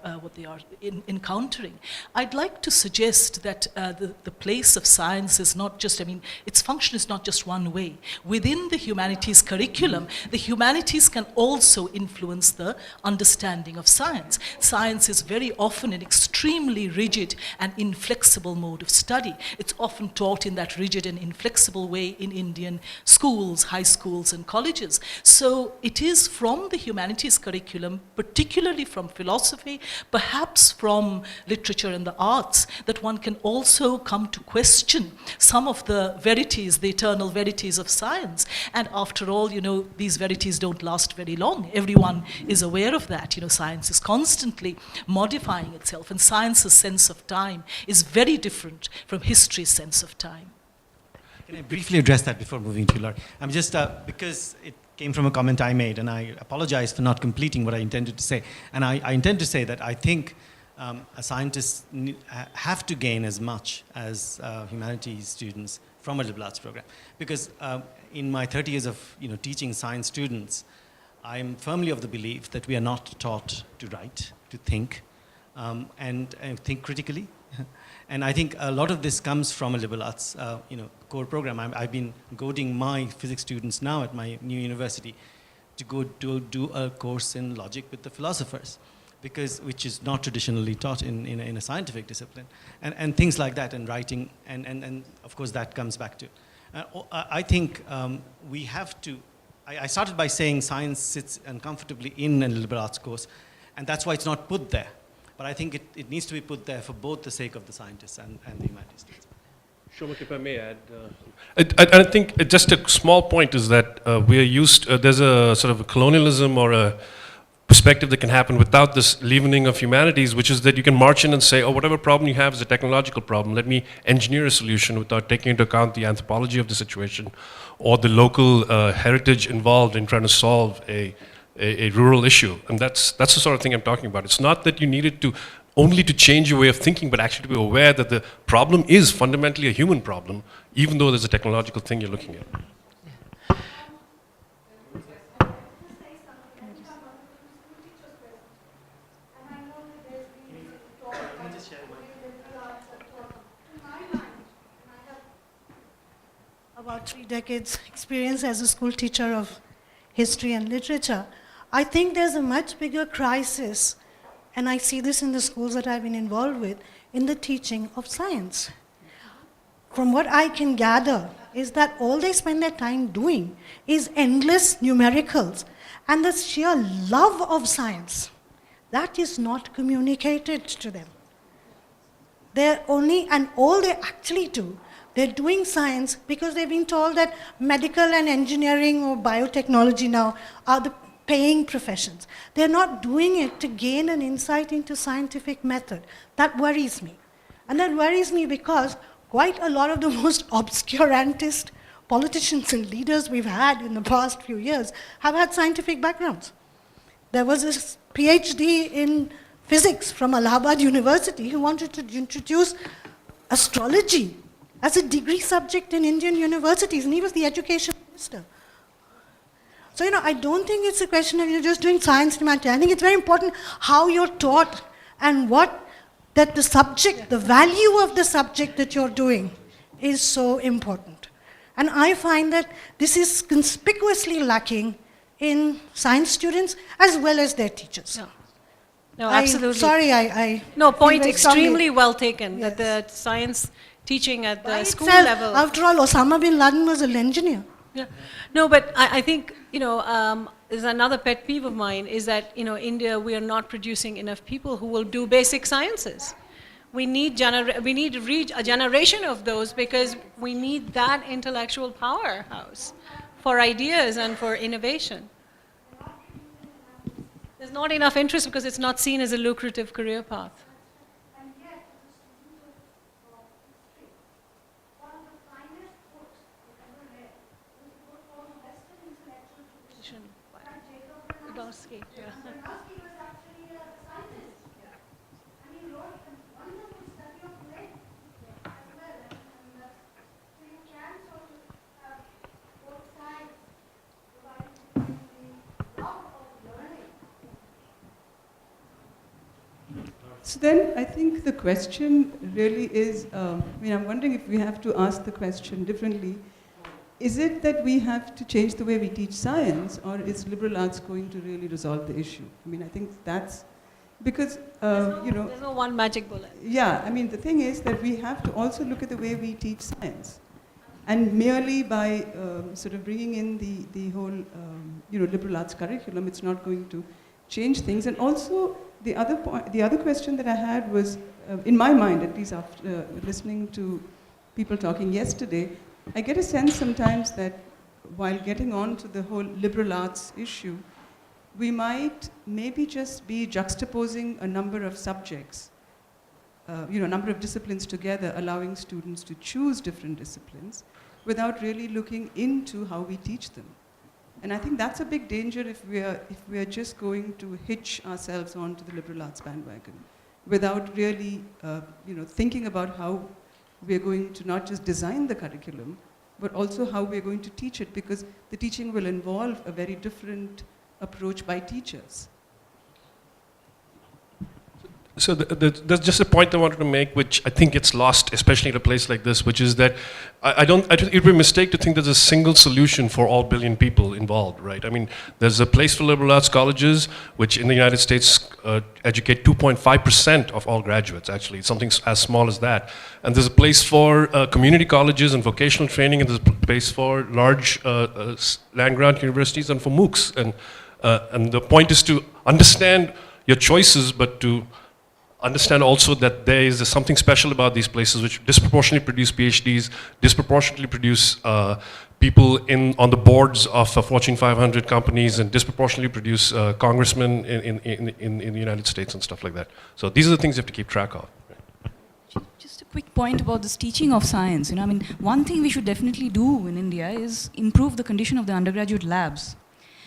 encountering. I'd like to suggest that the place of science is not just, I mean, its function is not just one way. Within the humanities curriculum, the humanities can also influence the understanding of science. Science is very often an extremely rigid and inflexible mode of study. It's often taught in that rigid and inflexible way in Indian schools, high schools, and colleges. So it is from the humanities curriculum, particularly from philosophy, perhaps from literature and the arts, that one can also come to question some of the verities, the eternal verities of science. And after all, these verities don't last very long. Everyone is aware of that. Science is constantly modifying itself, and science's sense of time is very different from history's sense of time. Can I briefly address that before moving to Laurie? I'm just, because it came from a comment I made, and I apologize for not completing what I intended to say. And I intend to say that I think scientists have to gain as much as humanities students from a liberal arts program. Because in my 30 years of teaching science students, I'm firmly of the belief that we are not taught to write, to think, and think critically. And I think a lot of this comes from a liberal arts core program. I've been goading my physics students now at my new university to go do a course in logic with the philosophers, which is not traditionally taught in a scientific discipline, and things like that, and writing, and of course that comes back to. I think we have to. I started by saying science sits uncomfortably in a liberal arts course, and that's why it's not put there. But I think it needs to be put there for both the sake of the scientists and the humanities students. Shomuk, if I may add, I think just a small point is that we are used. There's a sort of a colonialism or a perspective that can happen without this leavening of humanities, which is that you can march in and say, oh, whatever problem you have is a technological problem. Let me engineer a solution without taking into account the anthropology of the situation or the local heritage involved in trying to solve a rural issue. And that's the sort of thing I'm talking about. It's not that you needed to only to change your way of thinking, but actually to be aware that the problem is fundamentally a human problem, even though there's a technological thing you're looking at. About 3 decades experience as a school teacher of history and literature, I think there's a much bigger crisis, and I see this in the schools that I've been involved with, in the teaching of science. From what I can gather is that all they spend their time doing is endless numericals, and the sheer love of science, that is not communicated to them. They're only, and all they actually do, they're doing science because they've been told that medical and engineering or biotechnology now are the paying professions. They're not doing it to gain an insight into scientific method. That worries me. And that worries me because quite a lot of the most obscurantist politicians and leaders we've had in the past few years have had scientific backgrounds. There was a PhD in physics from Allahabad University who wanted to introduce astrology as a degree subject in Indian universities, and he was the education minister. So, I don't think it's a question of you're just doing science humanity. I think it's very important how you're taught and that the subject, the value of the subject that you're doing is so important. And I find that this is conspicuously lacking in science students as well as their teachers. No, absolutely. No, point extremely well taken, yes. That the science teaching at the school level. After all, Osama bin Laden was an engineer. Yeah. No, but I think, there's another pet peeve of mine is that, India, we are not producing enough people who will do basic sciences. We need to reach a generation of those because we need that intellectual powerhouse for ideas and for innovation. There's not enough interest because it's not seen as a lucrative career path. So then I think the question really is, I'm wondering if we have to ask the question differently. Is it that we have to change the way we teach science, or is liberal arts going to really resolve the issue? I think that's, because, There's no one magic bullet. Yeah, the thing is that we have to also look at the way we teach science. And merely by sort of bringing in the whole, liberal arts curriculum, it's not going to change things. And also, the other question that I had was, in my mind, at least after listening to people talking yesterday, I get a sense sometimes that while getting on to the whole liberal arts issue, we might maybe just be juxtaposing a number of subjects, a number of disciplines together, allowing students to choose different disciplines without really looking into how we teach them. And I think that's a big danger if we are just going to hitch ourselves onto the liberal arts bandwagon without really thinking about how we're going to not just design the curriculum, but also how we're going to teach it, because the teaching will involve a very different approach by teachers. So there's just a point I wanted to make, which I think gets lost, especially in a place like this, which is that it would be a mistake to think there's a single solution for all billion people involved, right? There's a place for liberal arts colleges, which in the United States educate 2.5% of all graduates, actually, something as small as that. And there's a place for community colleges and vocational training, and there's a place for large land-grant universities and for MOOCs. And the point is to understand your choices, but to understand also that there is something special about these places which disproportionately produce PhDs, disproportionately produce people on the boards of Fortune 500 companies and disproportionately produce congressmen in the United States and stuff like that. So these are the things you have to keep track of. Just a quick point about this teaching of science. I mean, one thing we should definitely do in India is improve the condition of the undergraduate labs.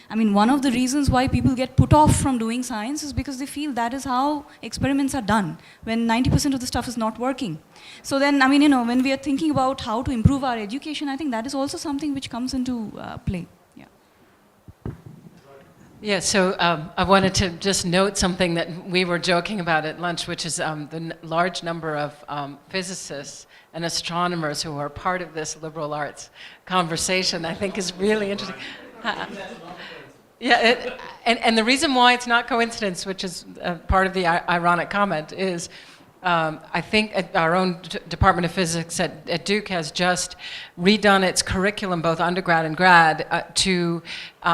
I mean, one of the reasons why people get put off from doing science is because they feel that is how experiments are done, when 90% of the stuff is not working. So then, I mean, when we are thinking about how to improve our education, I think that is also something which comes into play. Yeah. Yeah, so I wanted to just note something that we were joking about at lunch, which is the large number of physicists and astronomers who are part of this liberal arts conversation, I think is really interesting. Yeah, and the reason why it's not coincidence, which is part of the ironic comment, is I think our own Department of Physics at Duke has just redone its curriculum, both undergrad and grad, to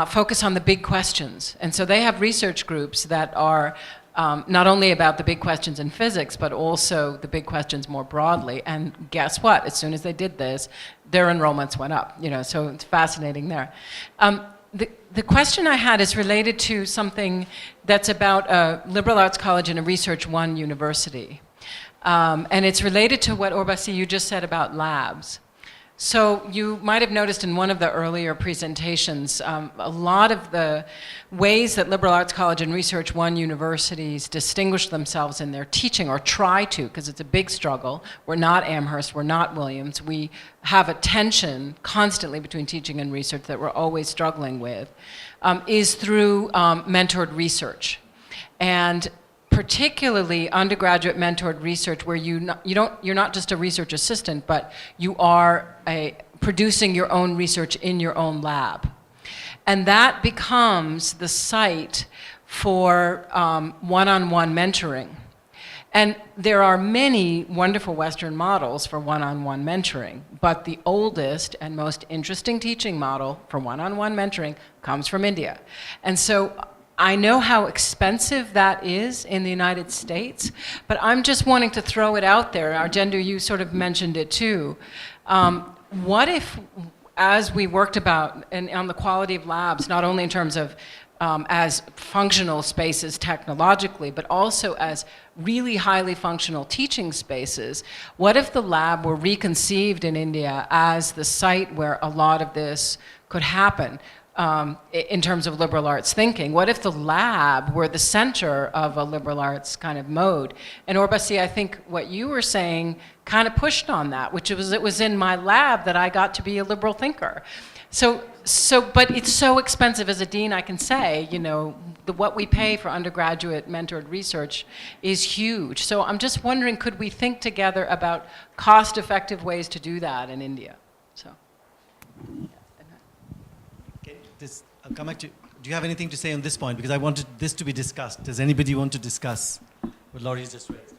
focus on the big questions. And so they have research groups that are not only about the big questions in physics, but also the big questions more broadly. And guess what? As soon as they did this, their enrollments went up. So it's fascinating there. The question I had is related to something that's about a liberal arts college and a Research One university. And it's related to what Urbasi, you just said about labs. So you might have noticed in one of the earlier presentations, a lot of the ways that liberal arts college and Research One universities distinguish themselves in their teaching, or try to, because it's a big struggle. We're not Amherst, we're not Williams. We have a tension constantly between teaching and research that we're always struggling with, is through mentored research. And particularly undergraduate mentored research, where you're not just a research assistant, but you are producing your own research in your own lab. And that becomes the site for one-on-one mentoring. And there are many wonderful Western models for one-on-one mentoring, but the oldest and most interesting teaching model for one-on-one mentoring comes from India. And so I know how expensive that is in the United States, but I'm just wanting to throw it out there. Arjender, you sort of mentioned it too. What if, as we worked about on the quality of labs, not only in terms of as functional spaces technologically, but also as really highly functional teaching spaces, what if the lab were reconceived in India as the site where a lot of this could happen? In terms of liberal arts thinking? What if the lab were the center of a liberal arts kind of mode? And Urbasi, I think what you were saying kind of pushed on that, which was it was in my lab that I got to be a liberal thinker. But it's so expensive as a dean, I can say, what we pay for undergraduate mentored research is huge. So I'm just wondering, could we think together about cost-effective ways to do that in India? I'll come back to, do you have anything to say on this point? Because I wanted this to be discussed. Does anybody want to discuss what Laurie's just raised?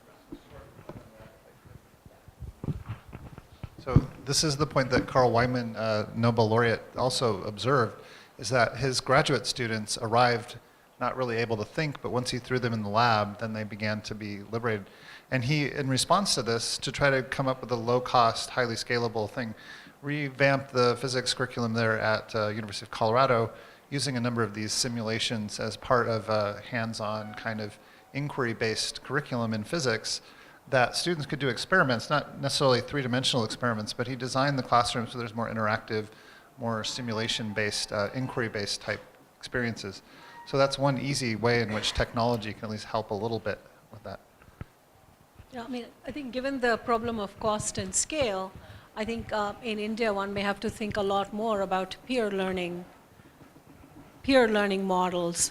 So this is the point that Carl Wyman, Nobel laureate, also observed, is that his graduate students arrived not really able to think, but once he threw them in the lab, then they began to be liberated. And he, in response to this, to try to come up with a low-cost, highly scalable thing, revamped the physics curriculum there at University of Colorado, using a number of these simulations as part of a hands-on kind of inquiry-based curriculum in physics that students could do experiments, not necessarily three-dimensional experiments, but he designed the classroom so there's more interactive, more simulation-based, inquiry-based type experiences. So that's one easy way in which technology can at least help a little bit with that. Yeah, I think given the problem of cost and scale, I think in India one may have to think a lot more about peer learning models,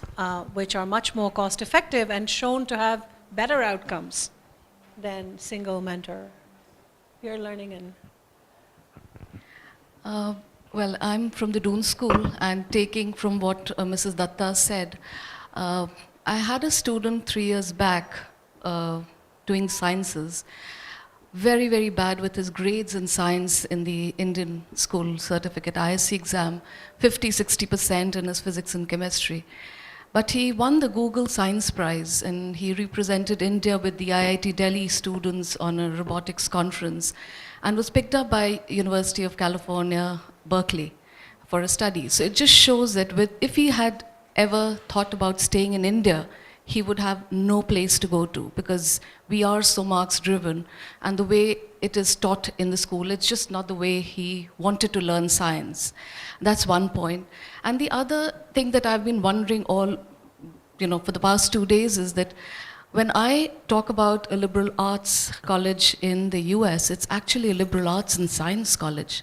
which are much more cost effective and shown to have better outcomes than single mentor. Peer learning and... Well, I'm from the Doon School, and taking from what Mrs. Datta said, I had a student 3 years back doing sciences, very, very bad with his grades in science in the Indian school certificate ISC exam, 50-60% in his physics and chemistry. But he won the Google Science Prize, and he represented India with the IIT Delhi students on a robotics conference, and was picked up by University of California, Berkeley. for a study. So it just shows that if he had ever thought about staying in India, he would have no place to go to, because we are so Marx driven, and the way it is taught in the school, it's just not the way he wanted to learn science. That's one point. And the other thing that I've been wondering for the past 2 days is that when I talk about a liberal arts college in the US, it's actually a liberal arts and science college.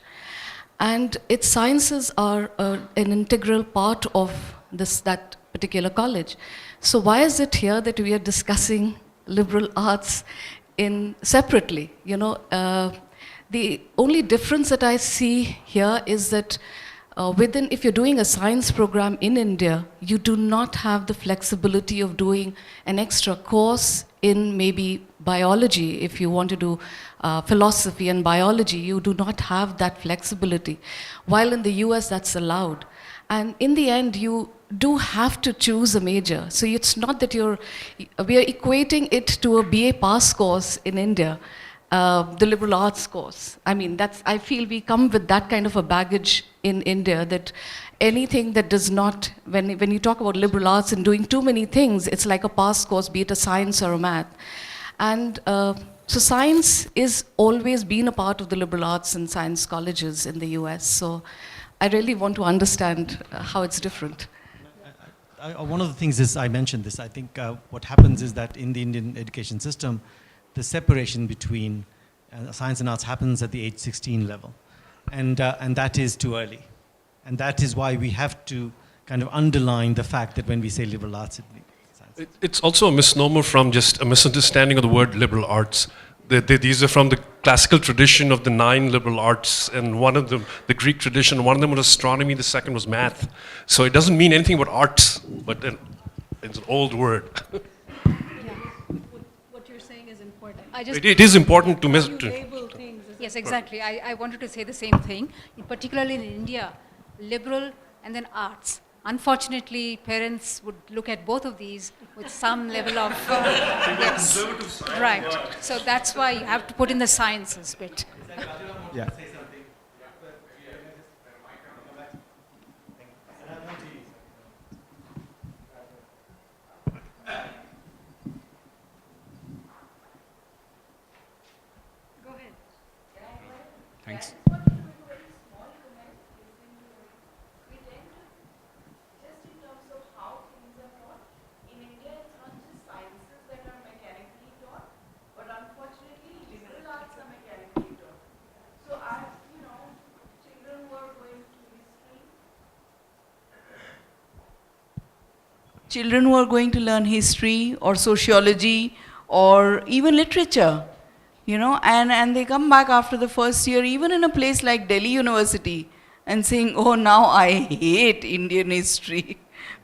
And its sciences are an integral part of that particular college. So why is it here that we are discussing liberal arts separately? The only difference that I see here is that if you're doing a science program in India, you do not have the flexibility of doing an extra course in maybe biology. If you want to do philosophy and biology, you do not have that flexibility. While in the US, that's allowed. And in the end, you do have to choose a major. So it's not that we are equating it to a BA pass course in India, the liberal arts course. I mean, I feel we come with that kind of a baggage in India, that anything that does not, when you talk about liberal arts and doing too many things, it's like a pass course, be it a science or a math. And so science is always been a part of the liberal arts and science colleges in the US. So I really want to understand how it's different. One of the things is, I mentioned this, I think what happens is that in the Indian education system, the separation between science and arts happens at the age 16 level. And that is too early. And that is why we have to kind of underline the fact that when we say liberal arts, it's also a misnomer from just a misunderstanding of the word liberal arts. These are from the classical tradition of the 9 liberal arts, and one of them, the Greek tradition, one of them was astronomy, the second was math. So it doesn't mean anything about arts, but it's an old word. What you're saying is important. It is important to label things. Yes, exactly. I wanted to say the same thing. Particularly in India, liberal and then arts. Unfortunately, parents would look at both of these with some level of yes, right. So that's why you have to put in the sciences bit. Yeah. Go ahead. Thanks. Children who are going to learn history or sociology or even literature, and they come back after the first year, even in a place like Delhi University, and saying, oh, now I hate Indian history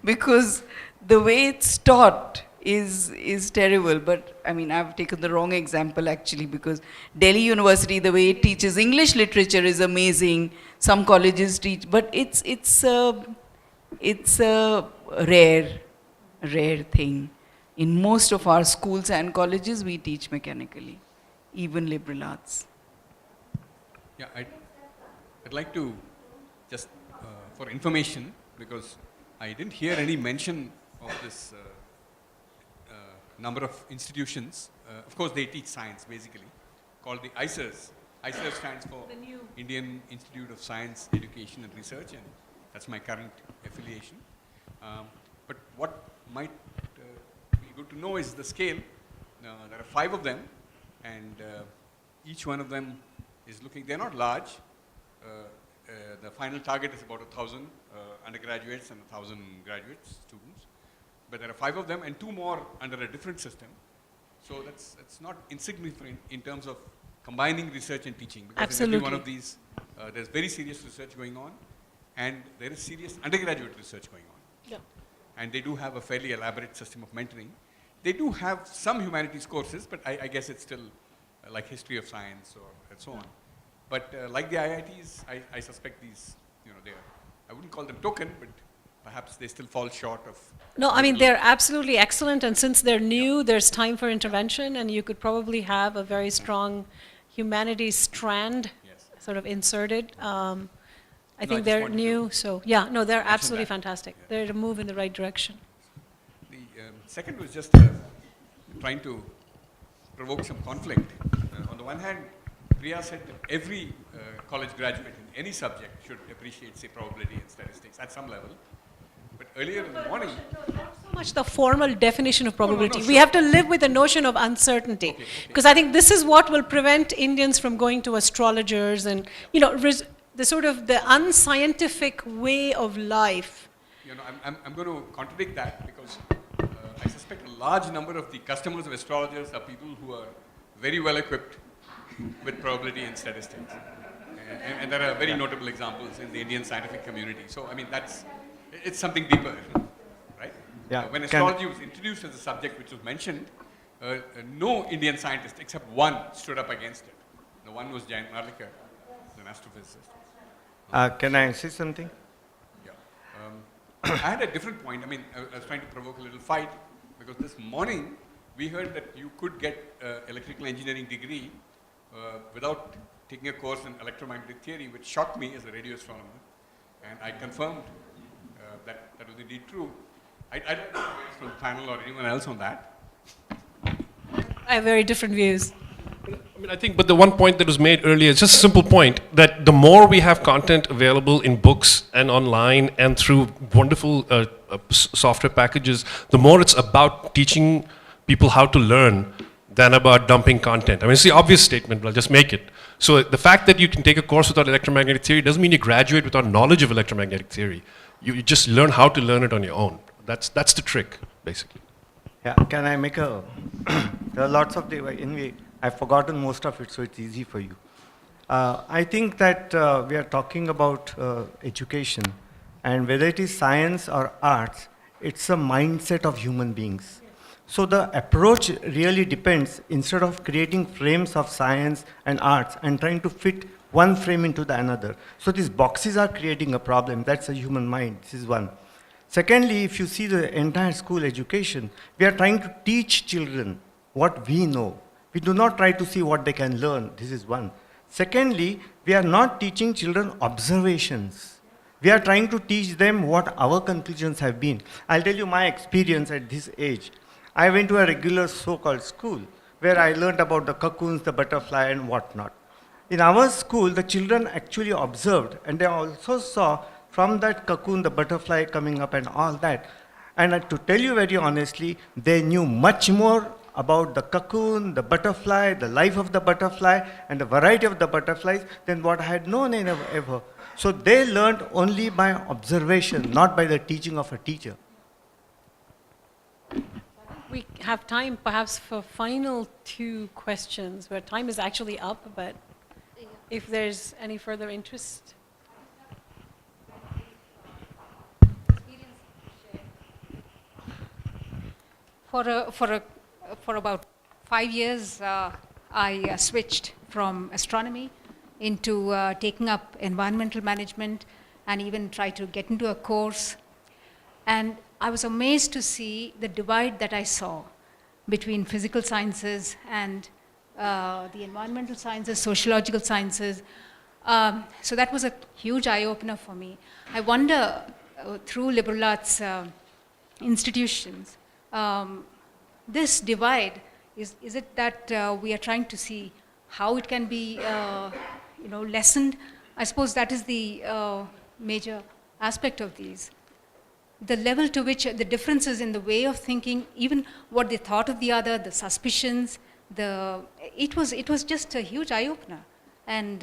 because the way it's taught is terrible. But I mean, I've taken the wrong example actually, because Delhi University, the way it teaches English literature is amazing. Some colleges teach, but it's a rare thing. In most of our schools and colleges, we teach mechanically, even liberal arts. Yeah, I'd like to just, for information, because I didn't hear any mention of this number of institutions. Of course, they teach science, basically, called the ISERS. ISERS stands for Indian Institute of Science, Education and Research, and that's my current affiliation. But what might be good to know is the scale. There are 5 of them, and each one of them is looking, they're not large. The final target is about 1,000 undergraduates and 1,000 graduate students. But there are 5 of them and 2 more under a different system. So that's not insignificant in terms of combining research and teaching. Because Absolutely. in every one of these, there's very serious research going on, and there is serious undergraduate research going on. Yeah. And they do have a fairly elaborate system of mentoring. They do have some humanities courses, but I guess it's still like history of science and so on. But like the IITs, I suspect these, I wouldn't call them token, but perhaps they still fall short of. No, I mean, they're absolutely excellent, and since they're new, there's time for intervention, and you could probably have a very strong humanities strand sort of inserted. I No, think just they're wanted new, so yeah, no, they're mention absolutely that. fantastic. They're a move in the right direction. The second was just trying to provoke some conflict. On the one hand, Priya said that every college graduate in any subject should appreciate, say, probability and statistics at some level. But earlier in the morning... Not so much the formal definition of probability. No, We sure. have to live with the notion of uncertainty. Because I think this is what will prevent Indians from going to astrologers and, you know, the sort of the unscientific way of life. You know, I'm going to contradict that because I suspect a large number of the customers of astrologers are people who are very well equipped with probability and statistics. And there are very notable examples in the Indian scientific community. So, I mean, it's something deeper, right? Yeah. When astrology was introduced as a subject which was mentioned, no Indian scientist except one stood up against it. The one was Jayant Narlikar, an astrophysicist. Can I say something? Yeah. I had a different point. I mean, I was trying to provoke a little fight because this morning we heard that you could get an electrical engineering degree without taking a course in electromagnetic theory, which shocked me as a radio astronomer. And I confirmed that was indeed true. I don't know from the panel or anyone else on that. I have very different views. I mean, I think, but the one point that was made earlier, it's just a simple point, that the more we have content available in books and online and through wonderful software packages, the more it's about teaching people how to learn than about dumping content. I mean, it's the obvious statement, but I'll just make it. So the fact that you can take a course without electromagnetic theory doesn't mean you graduate without knowledge of electromagnetic theory. You just learn how to learn it on your own. That's the trick, basically. Yeah, can I make a... There are lots of... Anyway, I've forgotten most of it, so it's easy for you. I think that we are talking about education, and whether it is science or arts, it's a mindset of human beings. So the approach really depends, instead of creating frames of science and arts and trying to fit one frame into the another. So these boxes are creating a problem. That's a human mind. This is one. Secondly, if you see the entire school education, we are trying to teach children what we know. We do not try to see what they can learn. This is one. Secondly, we are not teaching children observations. We are trying to teach them what our conclusions have been. I'll tell you my experience at this age. I went to a regular so-called school where I learned about the cocoons, the butterfly, and whatnot. In our school, the children actually observed, and they also saw from that cocoon the butterfly coming up and all that. And to tell you very honestly, they knew much more about the cocoon, the butterfly, the life of the butterfly, and the variety of the butterflies than what I had known ever. So they learned only by observation, not by the teaching of a teacher. We have time perhaps for final two questions, where time is actually up, but if there's any further interest. For about 5 years, I switched from astronomy into taking up environmental management and even tried to get into a course. And I was amazed to see the divide that I saw between physical sciences and the environmental sciences, sociological sciences. So that was a huge eye-opener for me. I wonder, through liberal arts institutions, this divide, is it that we are trying to see how it can be lessened? I suppose that is the major aspect of these. The level to which the differences in the way of thinking, even what they thought of the other, the suspicions, it was just a huge eye-opener. And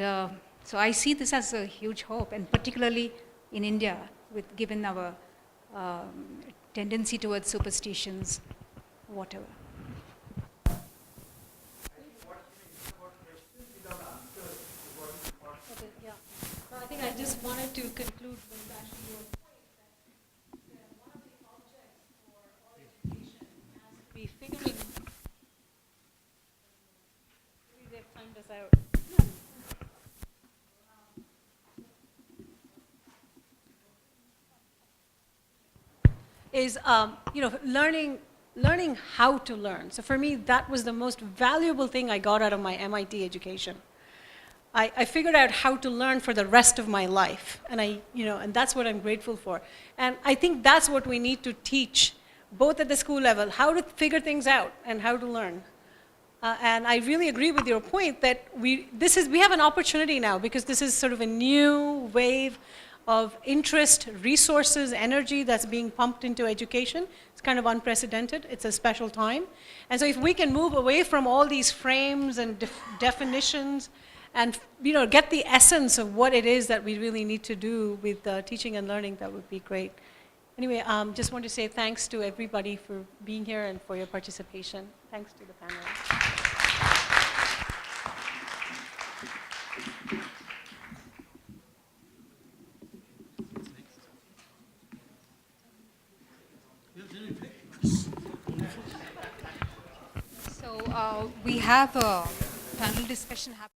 so I see this as a huge hope, and particularly in India, given our tendency towards superstitions, whatever. I think I just wanted to conclude with actually your point that one of the objects for all education has to be figuring. Maybe they've timed us out. Is learning how to learn. So for me, that was the most valuable thing I got out of my MIT education. I figured out how to learn for the rest of my life. And and that's what I'm grateful for. And I think that's what we need to teach, both at the school level, how to figure things out and how to learn. And I really agree with your point that we have an opportunity now, because this is sort of a new wave of interest, resources, energy that's being pumped into education. It's kind of unprecedented. It's a special time. And so if we can move away from all these frames and definitions and get the essence of what it is that we really need to do with teaching and learning, that would be great. Anyway, just want to say thanks to everybody for being here and for your participation. Thanks to the panel. So we have a panel discussion happening.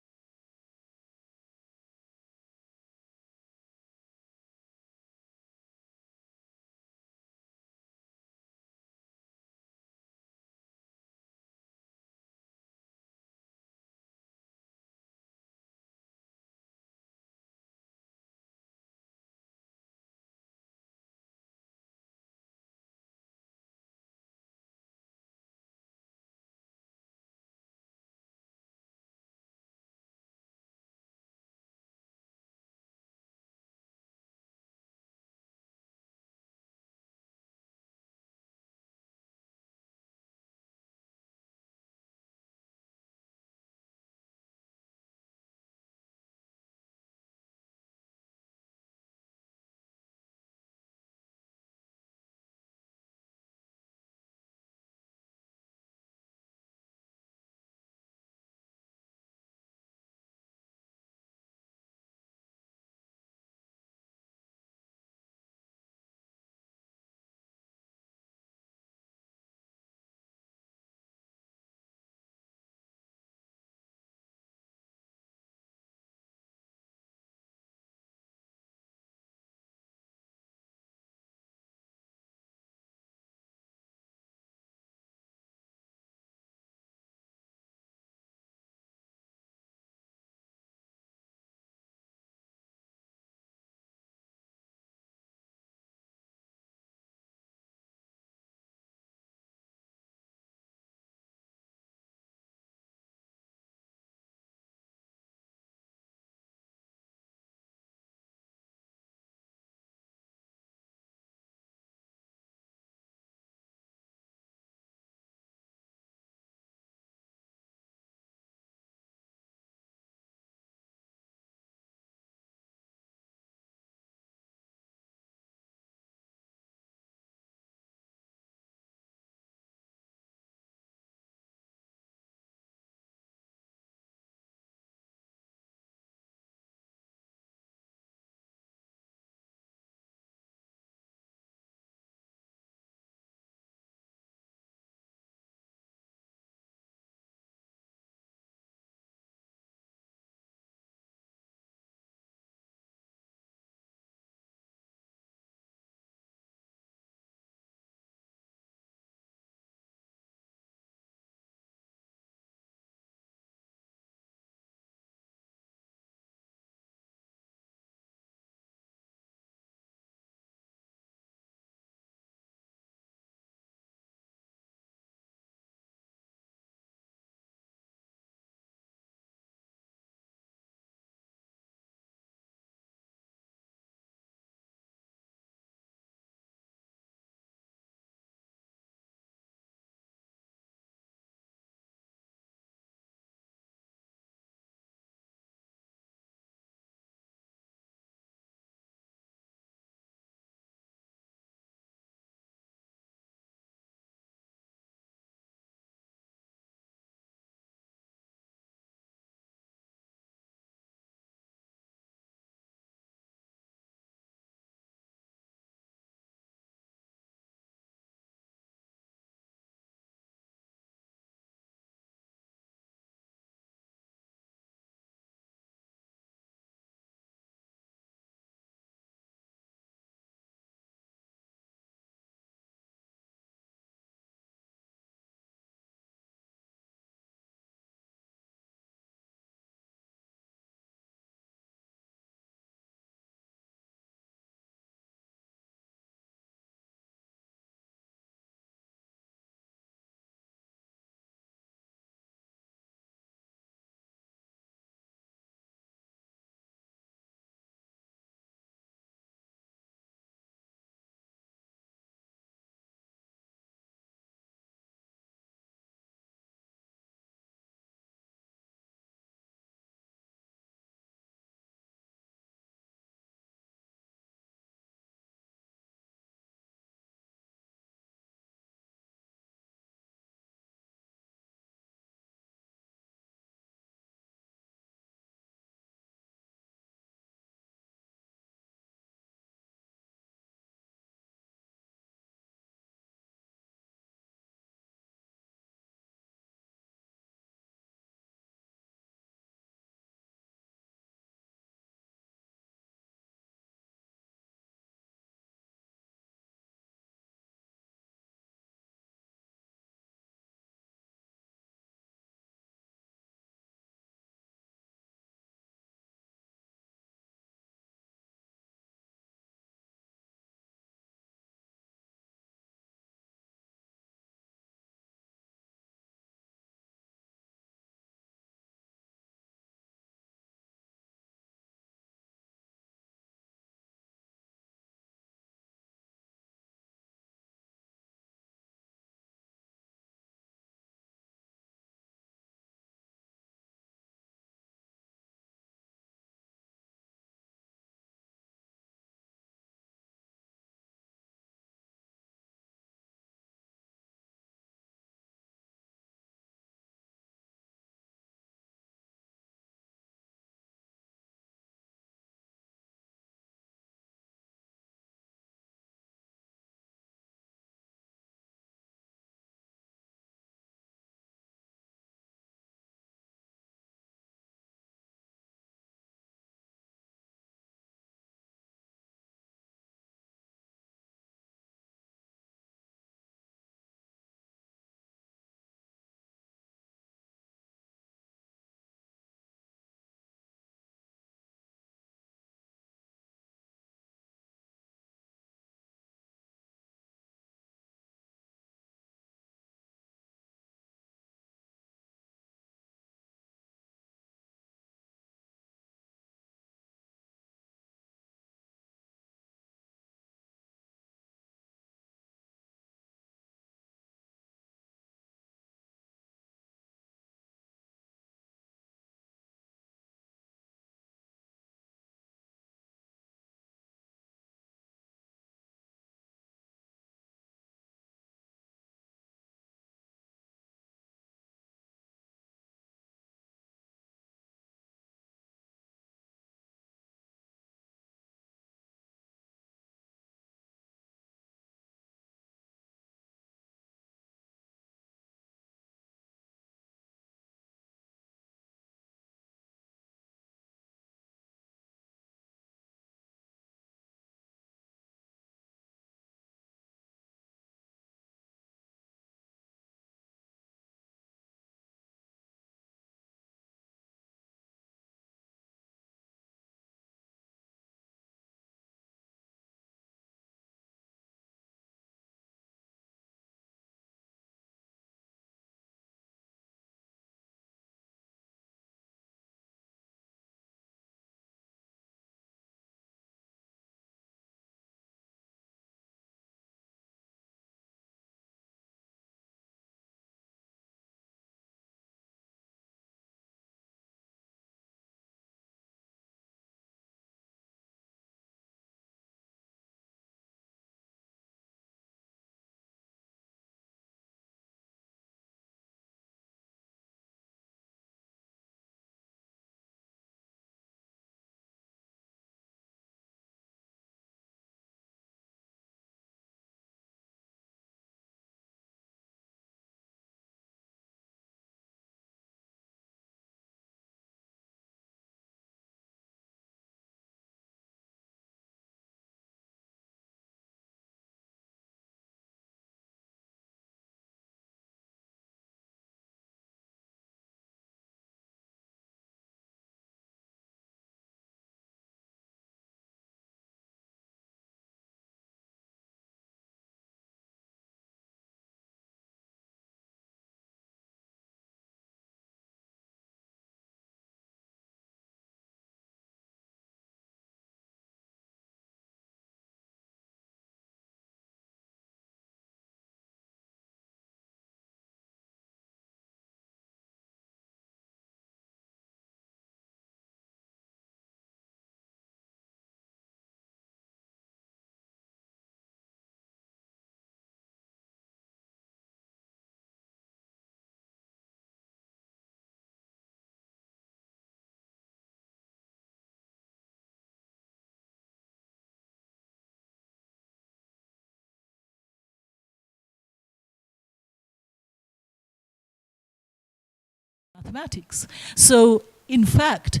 mathematics. So in fact,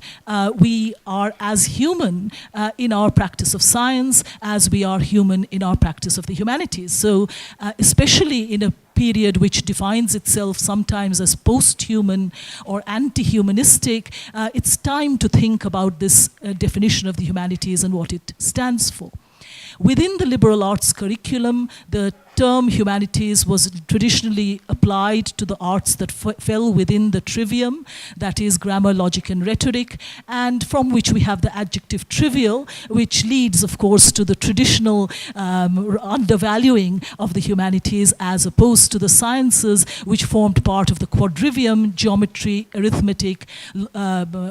we are as human in our practice of science as we are human in our practice of the humanities. So especially in a period which defines itself sometimes as post-human or anti-humanistic, it's time to think about this definition of the humanities and what it stands for. Within the liberal arts curriculum, the term humanities was traditionally applied to the arts that fell within the trivium, that is grammar, logic, and rhetoric, and from which we have the adjective trivial, which leads, of course, to the traditional undervaluing of the humanities as opposed to the sciences, which formed part of the quadrivium: geometry, arithmetic,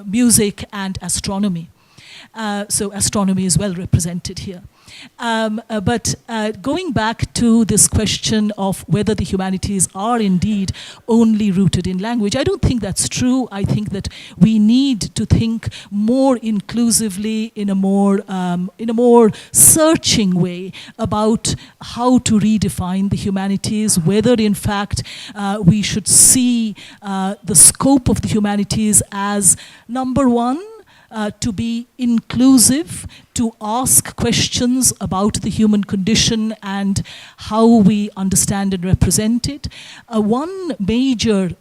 music, and astronomy. So astronomy is well represented here. But going back to this question of whether the humanities are indeed only rooted in language, I don't think that's true. I think that we need to think more inclusively, in a more searching way about how to redefine the humanities, whether in fact we should see the scope of the humanities as, number one, to be inclusive, to ask questions about the human condition and how we understand and represent it. One major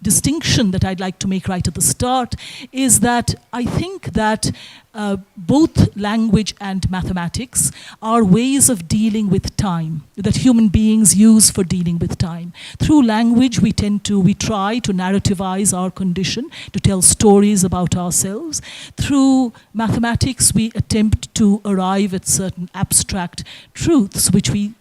distinction that I'd like to make right at the start is that I think that both language and mathematics are ways of dealing with time, that human beings use for dealing with time. Through language, we try to narrativize our condition, to tell stories about ourselves. Through mathematics, we attempt to arrive at certain abstract truths which we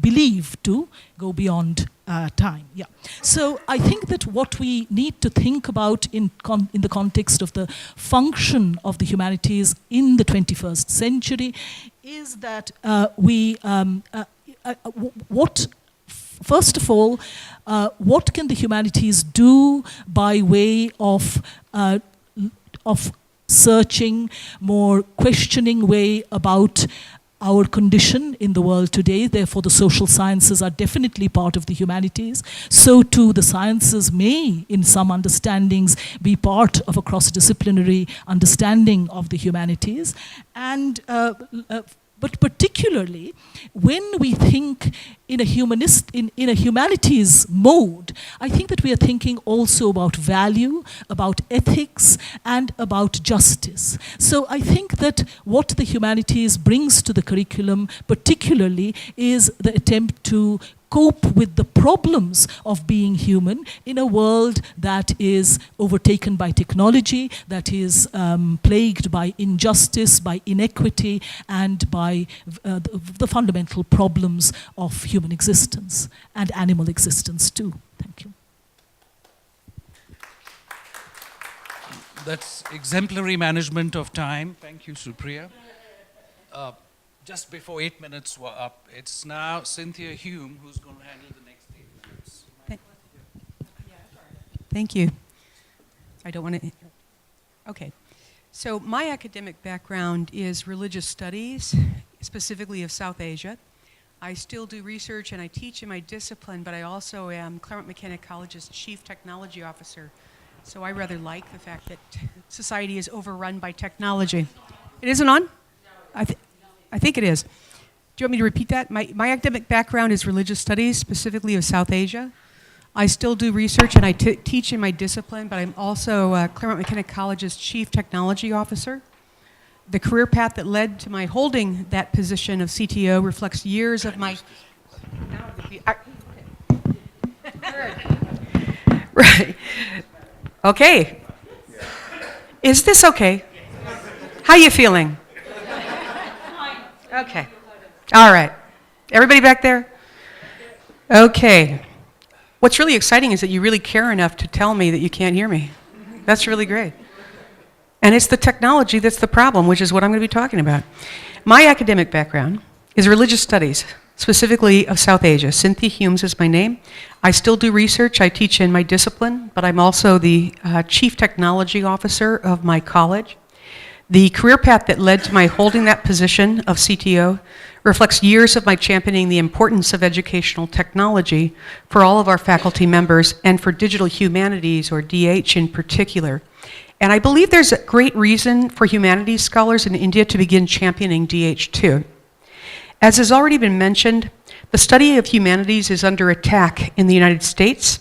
believe to go beyond time. Yeah. So I think that what we need to think about in the context of the function of the humanities in the 21st century is that first of all, what can the humanities do by way of searching, more questioning way about our condition in the world today. Therefore, the social sciences are definitely part of the humanities. So too, the sciences may, in some understandings, be part of a cross-disciplinary understanding of the humanities. And but particularly, when we think in a humanities mode, I think that we are thinking also about value, about ethics, and about justice. So I think that what the humanities brings to the curriculum particularly is the attempt to cope with the problems of being human in a world that is overtaken by technology, that is plagued by injustice, by inequity, and by the fundamental problems of human existence and animal existence too. Thank you. That's exemplary management of time. Thank you, Supriya. Just before 8 minutes were up, it's now Cynthia Hume who's going to handle the next 8 minutes. Thank you. I don't want to. Okay. So my academic background is religious studies, specifically of South Asia. I still do research and I teach in my discipline, but I also am Claremont McKenna College's Chief Technology Officer. So I rather like the fact that society is overrun by technology. It isn't on? I think it is. Do you want me to repeat that? My academic background is religious studies, specifically of South Asia. I still do research and I teach in my discipline, but I'm also Claremont McKenna College's Chief Technology Officer. The career path that led to my holding that position of CTO reflects years of my... Right. Okay. Is this okay? How are you feeling? Okay. All right. Everybody back there? Okay. What's really exciting is that you really care enough to tell me that you can't hear me. That's really great. And it's the technology that's the problem, which is what I'm going to be talking about. My academic background is religious studies, specifically of South Asia. Cynthia Hume is my name. I still do research. I teach in my discipline, but I'm also the Chief Technology Officer of my college. The career path that led to my holding that position of CTO reflects years of my championing the importance of educational technology for all of our faculty members and for digital humanities, or DH in particular. And I believe there's a great reason for humanities scholars in India to begin championing DH too. As has already been mentioned, the study of humanities is under attack in the United States,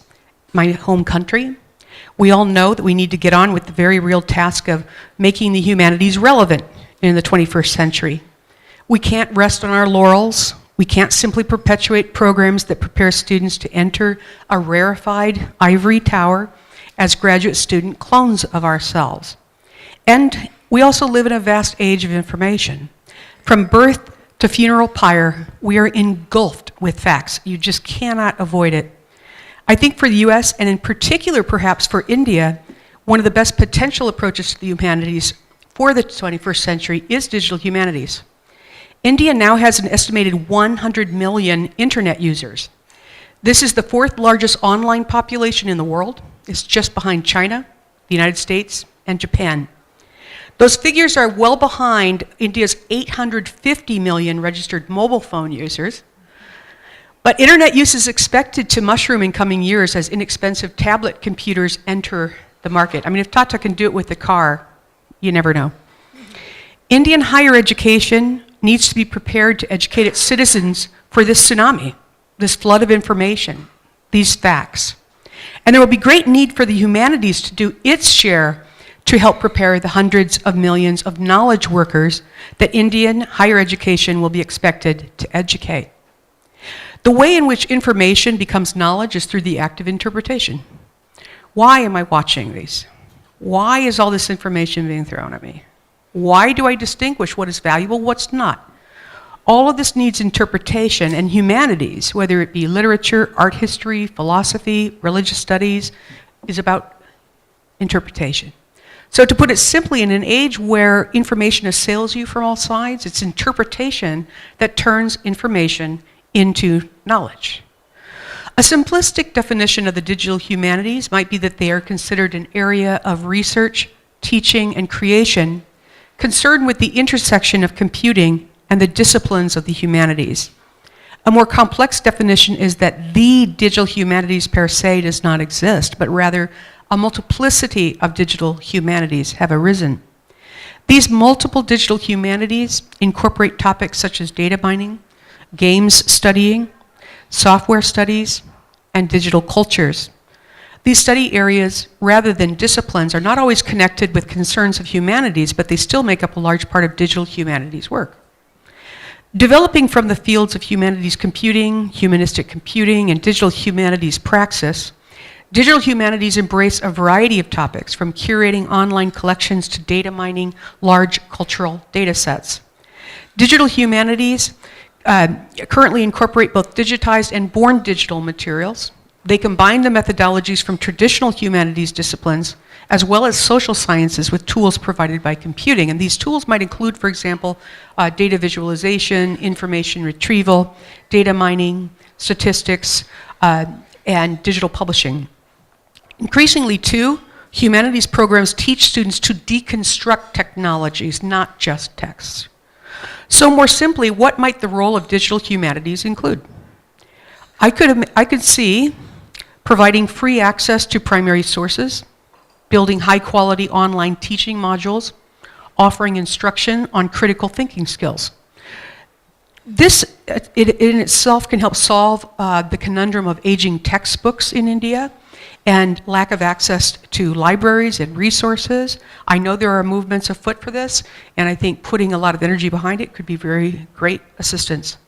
my home country. We all know that we need to get on with the very real task of making the humanities relevant in the 21st century. We can't rest on our laurels. We can't simply perpetuate programs that prepare students to enter a rarefied ivory tower as graduate student clones of ourselves. And we also live in a vast age of information. From birth to funeral pyre, we are engulfed with facts. You just cannot avoid it. I think for the US, and in particular perhaps for India, one of the best potential approaches to the humanities for the 21st century is digital humanities. India now has an estimated 100 million internet users. This is the 4th largest online population in the world. It's just behind China, the United States, and Japan. Those figures are well behind India's 850 million registered mobile phone users. But internet use is expected to mushroom in coming years as inexpensive tablet computers enter the market. I mean, if Tata can do it with the car, you never know. Indian higher education needs to be prepared to educate its citizens for this tsunami, this flood of information, these facts. And there will be great need for the humanities to do its share to help prepare the hundreds of millions of knowledge workers that Indian higher education will be expected to educate. The way in which information becomes knowledge is through the act of interpretation. Why am I watching these? Why is all this information being thrown at me? Why do I distinguish what is valuable, what's not? All of this needs interpretation, and humanities, whether it be literature, art history, philosophy, religious studies, is about interpretation. So to put it simply, in an age where information assails you from all sides, it's interpretation that turns information into knowledge. A simplistic definition of the digital humanities might be that they are considered an area of research, teaching, and creation concerned with the intersection of computing and the disciplines of the humanities. A more complex definition is that the digital humanities per se does not exist, but rather a multiplicity of digital humanities have arisen. These multiple digital humanities incorporate topics such as data mining, games studying, software studies, and digital cultures. These study areas, rather than disciplines, are not always connected with concerns of humanities, but they still make up a large part of digital humanities work. Developing from the fields of humanities computing, humanistic computing, and digital humanities praxis, digital humanities embrace a variety of topics, from curating online collections to data mining large cultural data sets. Digital humanities currently incorporate both digitized and born digital materials. They combine the methodologies from traditional humanities disciplines as well as social sciences with tools provided by computing. And these tools might include, for example, data visualization, information retrieval, data mining, statistics, and digital publishing. Increasingly, too, humanities programs teach students to deconstruct technologies, not just texts. So more simply, what might the role of digital humanities include? I could see providing free access to primary sources, building high-quality online teaching modules, offering instruction on critical thinking skills. This in itself can help solve the conundrum of aging textbooks in India and lack of access to libraries and resources. I know there are movements afoot for this, and I think putting a lot of energy behind it could be very great assistance.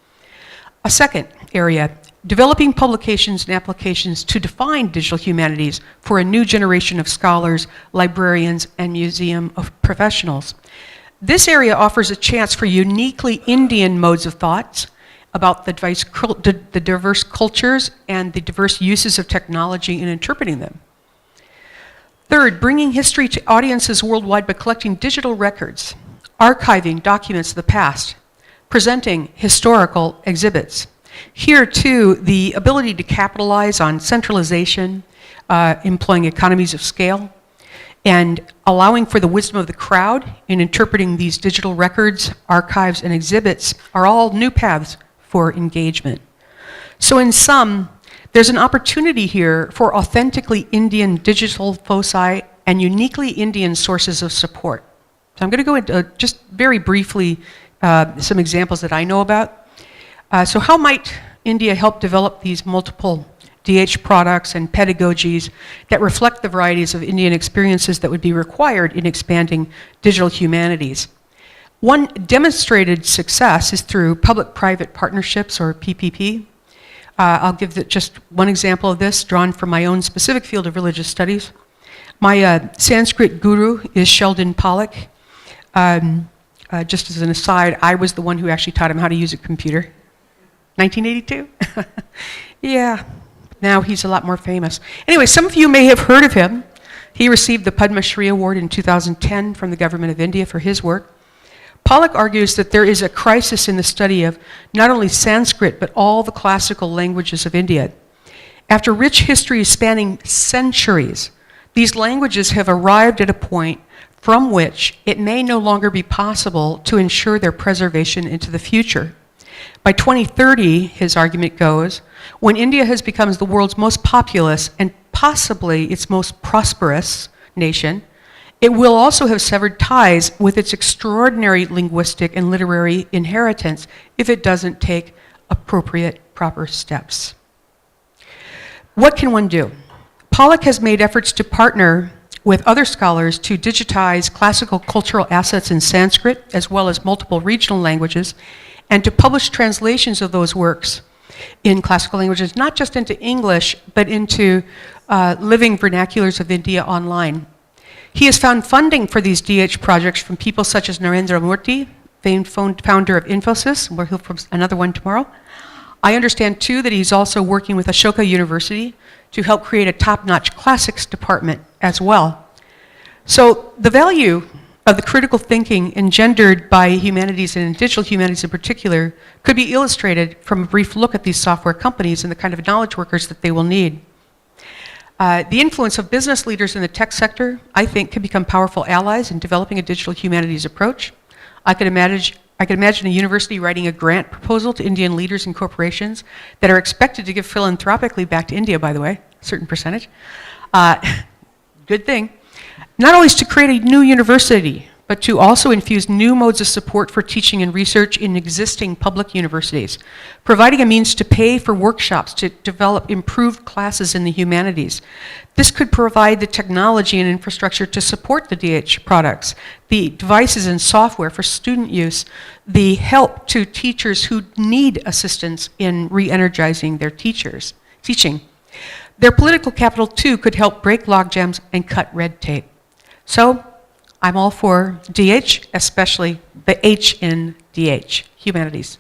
A second area, developing publications and applications to define digital humanities for a new generation of scholars, librarians, and museum of professionals. This area offers a chance for uniquely Indian modes of thought about the diverse cultures and the diverse uses of technology in interpreting them. Third, bringing history to audiences worldwide by collecting digital records, archiving documents of the past, presenting historical exhibits. Here, too, the ability to capitalize on centralization, employing economies of scale, and allowing for the wisdom of the crowd in interpreting these digital records, archives, and exhibits are all new paths for engagement. So in sum, there's an opportunity here for authentically Indian digital foci and uniquely Indian sources of support. So I'm going to go into just very briefly some examples that I know about. So how might India help develop these multiple DH products and pedagogies that reflect the varieties of Indian experiences that would be required in expanding digital humanities? One demonstrated success is through public-private partnerships, or PPP. I'll give just one example of this, drawn from my own specific field of religious studies. My Sanskrit guru is Sheldon Pollock. Just as an aside, I was the one who actually taught him how to use a computer. 1982? Yeah, now he's a lot more famous. Anyway, some of you may have heard of him. He received the Padma Shri Award in 2010 from the government of India for his work. Pollock argues that there is a crisis in the study of not only Sanskrit, but all the classical languages of India. After rich histories spanning centuries, these languages have arrived at a point from which it may no longer be possible to ensure their preservation into the future. By 2030, his argument goes, when India has become the world's most populous and possibly its most prosperous nation, it will also have severed ties with its extraordinary linguistic and literary inheritance if it doesn't take appropriate, proper steps. What can one do? Pollock has made efforts to partner with other scholars to digitize classical cultural assets in Sanskrit, as well as multiple regional languages, and to publish translations of those works in classical languages, not just into English, but into living vernaculars of India online. He has found funding for these DH projects from people such as Narendra Murthy, famed founder of Infosys, we'll hear from another one tomorrow. I understand too that he's also working with Ashoka University to help create a top-notch classics department as well. So the value of the critical thinking engendered by humanities and digital humanities in particular could be illustrated from a brief look at these software companies and the kind of knowledge workers that they will need. The influence of business leaders in the tech sector, I think, can become powerful allies in developing a digital humanities approach. I could imagine a university writing a grant proposal to Indian leaders and corporations that are expected to give philanthropically back to India, by the way, a certain percentage. Good thing. Not only to create a new university, but to also infuse new modes of support for teaching and research in existing public universities, providing a means to pay for workshops to develop improved classes in the humanities. This could provide the technology and infrastructure to support the DH products, the devices and software for student use, the help to teachers who need assistance in re-energizing their teaching. Their political capital, too, could help break logjams and cut red tape. So, I'm all for DH, especially the H in DH, humanities.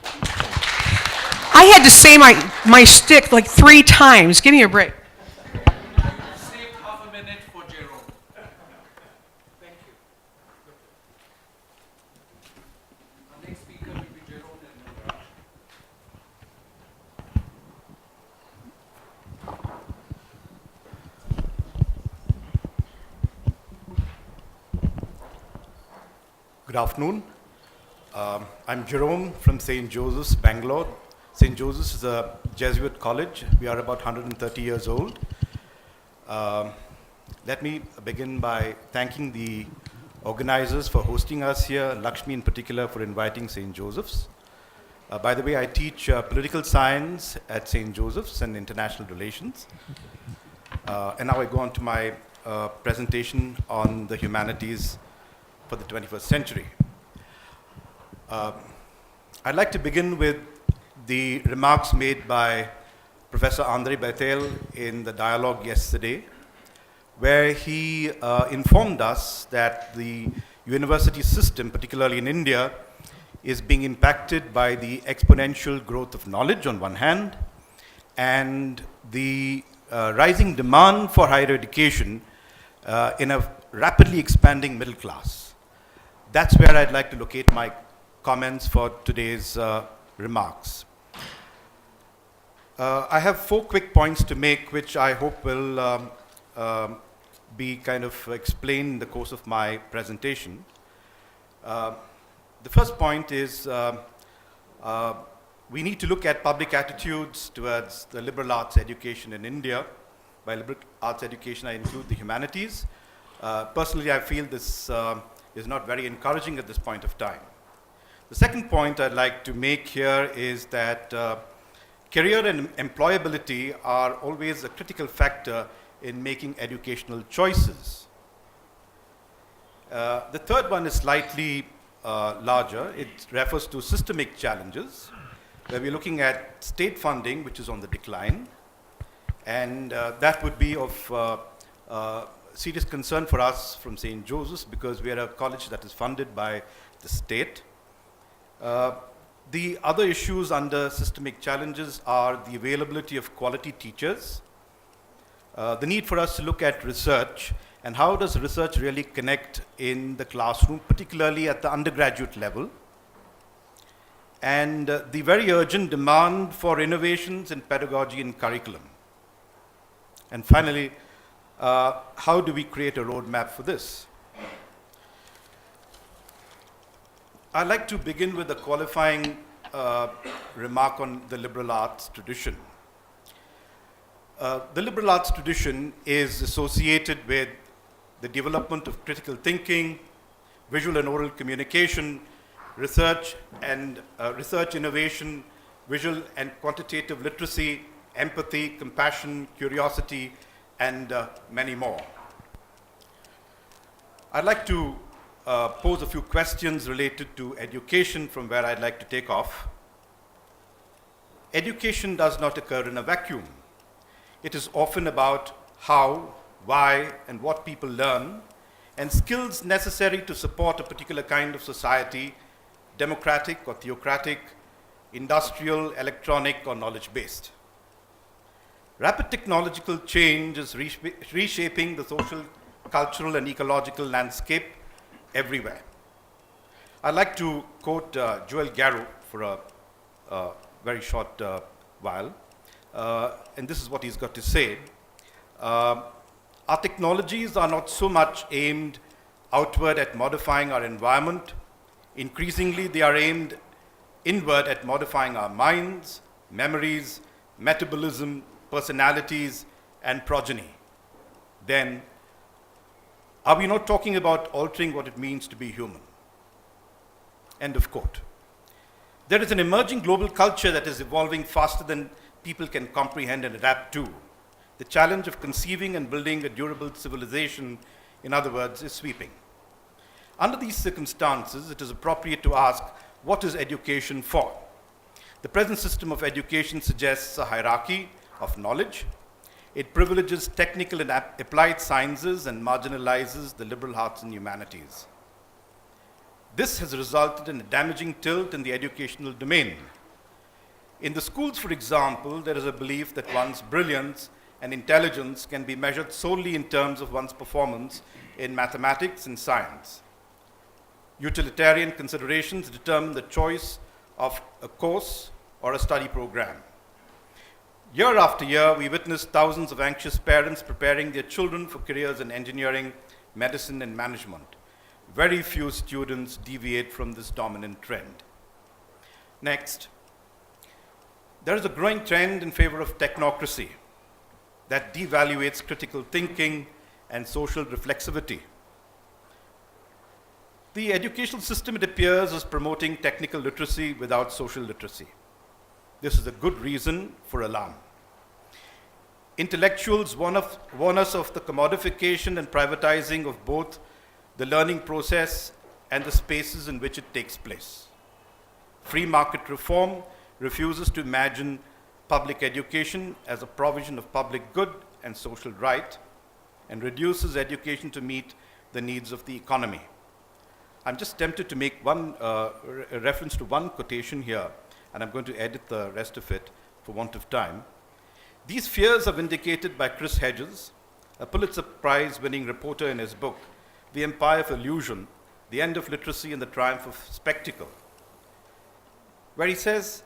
I had to say my shtick like 3 times. Give me a break. Saved half a minute for Jerome. Thank you. Our next speaker will be Jerome. Good afternoon. I'm Jerome from St. Joseph's, Bangalore. St. Joseph's is a Jesuit college. We are about 130 years old. Let me begin by thanking the organizers for hosting us here, Lakshmi in particular for inviting St. Joseph's. By the way, I teach political science at St. Joseph's and international relations. And now I go on to my presentation on the humanities for the 21st century. I'd like to begin with the remarks made by Professor Andre Beteille in the dialogue yesterday, where he informed us that the university system, particularly in India, is being impacted by the exponential growth of knowledge on one hand, and the rising demand for higher education in a rapidly expanding middle class. That's where I'd like to locate my comments for today's remarks. I have 4 quick points to make, which I hope will be kind of explained in the course of my presentation. The first point is we need to look at public attitudes towards the liberal arts education in India. By liberal arts education, I include the humanities. Personally, I feel this is not very encouraging at this point of time. The second point I'd like to make here is that career and employability are always a critical factor in making educational choices. The third one is slightly larger. It refers to systemic challenges, where we're looking at state funding, which is on the decline, and that would be of serious concern for us from St. Joseph's, because we are a college that is funded by the state. The other issues under systemic challenges are the availability of quality teachers, the need for us to look at research, and how does research really connect in the classroom, particularly at the undergraduate level, and the very urgent demand for innovations in pedagogy and curriculum. And finally, how do we create a roadmap for this? I'd like to begin with a qualifying remark on the liberal arts tradition. The liberal arts tradition is associated with the development of critical thinking, visual and oral communication, research and research innovation, visual and quantitative literacy, empathy, compassion, curiosity, and many more. I'd like to pose a few questions related to education from where I'd like to take off. Education does not occur in a vacuum. It is often about how, why, and what people learn, and skills necessary to support a particular kind of society, democratic or theocratic, industrial, electronic, or knowledge-based. Rapid technological change is reshaping the social, cultural, and ecological landscape everywhere. I'd like to quote Joel Garreau for a very short while, and this is what he's got to say. Our technologies are not so much aimed outward at modifying our environment. Increasingly, they are aimed inward at modifying our minds, memories, metabolism, personalities, and progeny. Then, are we not talking about altering what it means to be human? End of quote. There is an emerging global culture that is evolving faster than people can comprehend and adapt to. The challenge of conceiving and building a durable civilization, in other words, is sweeping. Under these circumstances, it is appropriate to ask, what is education for? The present system of education suggests a hierarchy of knowledge. It privileges technical and applied sciences and marginalizes the liberal arts and humanities. This has resulted in a damaging tilt in the educational domain. In the schools, for example, there is a belief that one's brilliance and intelligence can be measured solely in terms of one's performance in mathematics and science. Utilitarian considerations determine the choice of a course or a study program. Year after year, we witness thousands of anxious parents preparing their children for careers in engineering, medicine, and management. Very few students deviate from this dominant trend. Next, there is a growing trend in favor of technocracy that devaluates critical thinking and social reflexivity. The educational system, it appears, is promoting technical literacy without social literacy. This is a good reason for alarm. Intellectuals warn us of the commodification and privatizing of both the learning process and the spaces in which it takes place. Free market reform refuses to imagine public education as a provision of public good and social right, and reduces education to meet the needs of the economy. I'm just tempted to make one reference to one quotation here, and I'm going to edit the rest of it for want of time. These fears are vindicated by Chris Hedges, a Pulitzer Prize-winning reporter, in his book, The Empire of Illusion, The End of Literacy and the Triumph of Spectacle, where he says,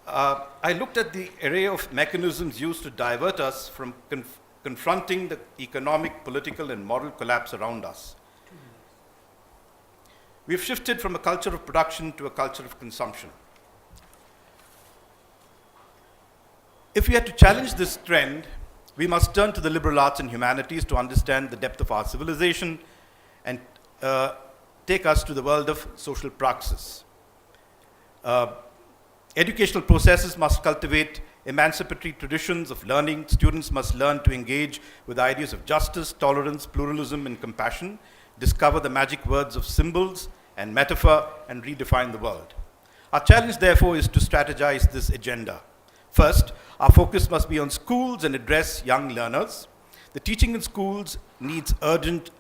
I looked at the array of mechanisms used to divert us from confronting the economic, political, and moral collapse around us. We've shifted from a culture of production to a culture of consumption. If we had to challenge this trend, we must turn to the liberal arts and humanities to understand the depth of our civilization and take us to the world of social praxis. Educational processes must cultivate emancipatory traditions of learning. Students must learn to engage with ideas of justice, tolerance, pluralism, and compassion, discover the magic words of symbols and metaphor, and redefine the world. Our challenge, therefore, is to strategize this agenda. First, our focus must be on schools and address young learners. The teaching in schools needs urgent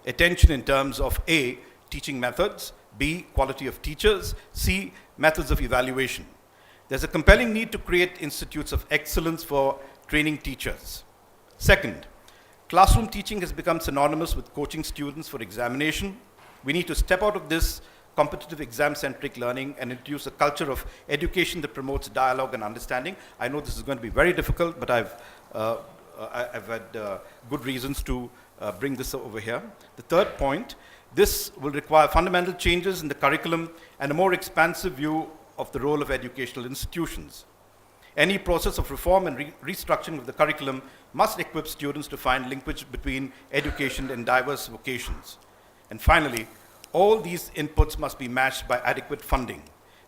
attention in terms of A, teaching methods, B, quality of teachers, C, methods of evaluation. There's a compelling need to create institutes of excellence for training teachers. Second, classroom teaching has become synonymous with coaching students for examination. We need to step out of this competitive exam-centric learning and introduce a culture of education that promotes dialogue and understanding. I know this is going to be very difficult, but I've had good reasons to bring this over here. The third point, this will require fundamental changes in the curriculum and a more expansive view of the role of educational institutions. Any process of reform and restructuring of the curriculum must equip students to find linkage between education and diverse vocations. And finally, all these inputs must be matched by adequate funding.